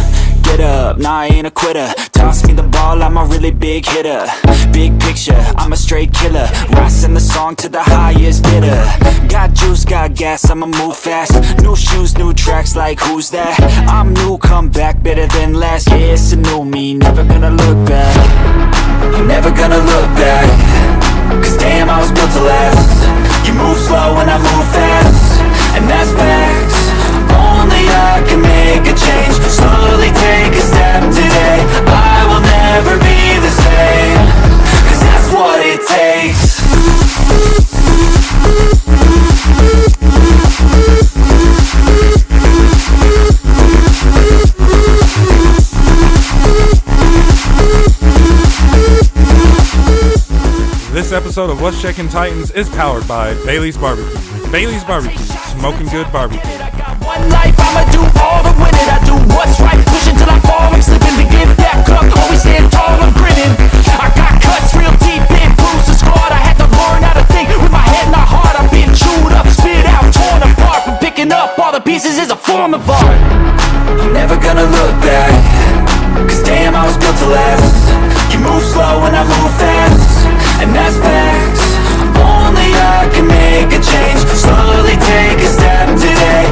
Get up, nah, I ain't a quitter. Toss me the ball, I'm a really big hitter. Big picture, I'm a straight killer. Rising the song to the highest bidder. Got juice, got gas, I'ma move fast. New shoes, new tracks, like who's that? I'm new, come back, better than last. Yeah, it's a new me, never gonna look back. I'm never gonna look back. Cause damn, I was built to last. You move slow and I move fast, and that's facts. Only I can make a change. Slowly take a step today. I will never be the same. Cause that's what it takes. This episode of What's Checkin' Titans is powered by Bailey's Barbecue. Bailey's Barbecue, smoking good barbecue. One life, I'ma do all the winning. I do what's right, pushing till I fall. I'm slipping to get back up, always stand tall, I'm grinning. I got cuts real deep in, bruised the squad. I had to learn how to think with my head not hard. I've been chewed up, spit out, torn apart. From picking up all the pieces is a form of art. I'm never gonna look back. Cause damn, I was built to last. You move slow and I move fast, and that's facts. Only I can make a change. Slowly take a step today.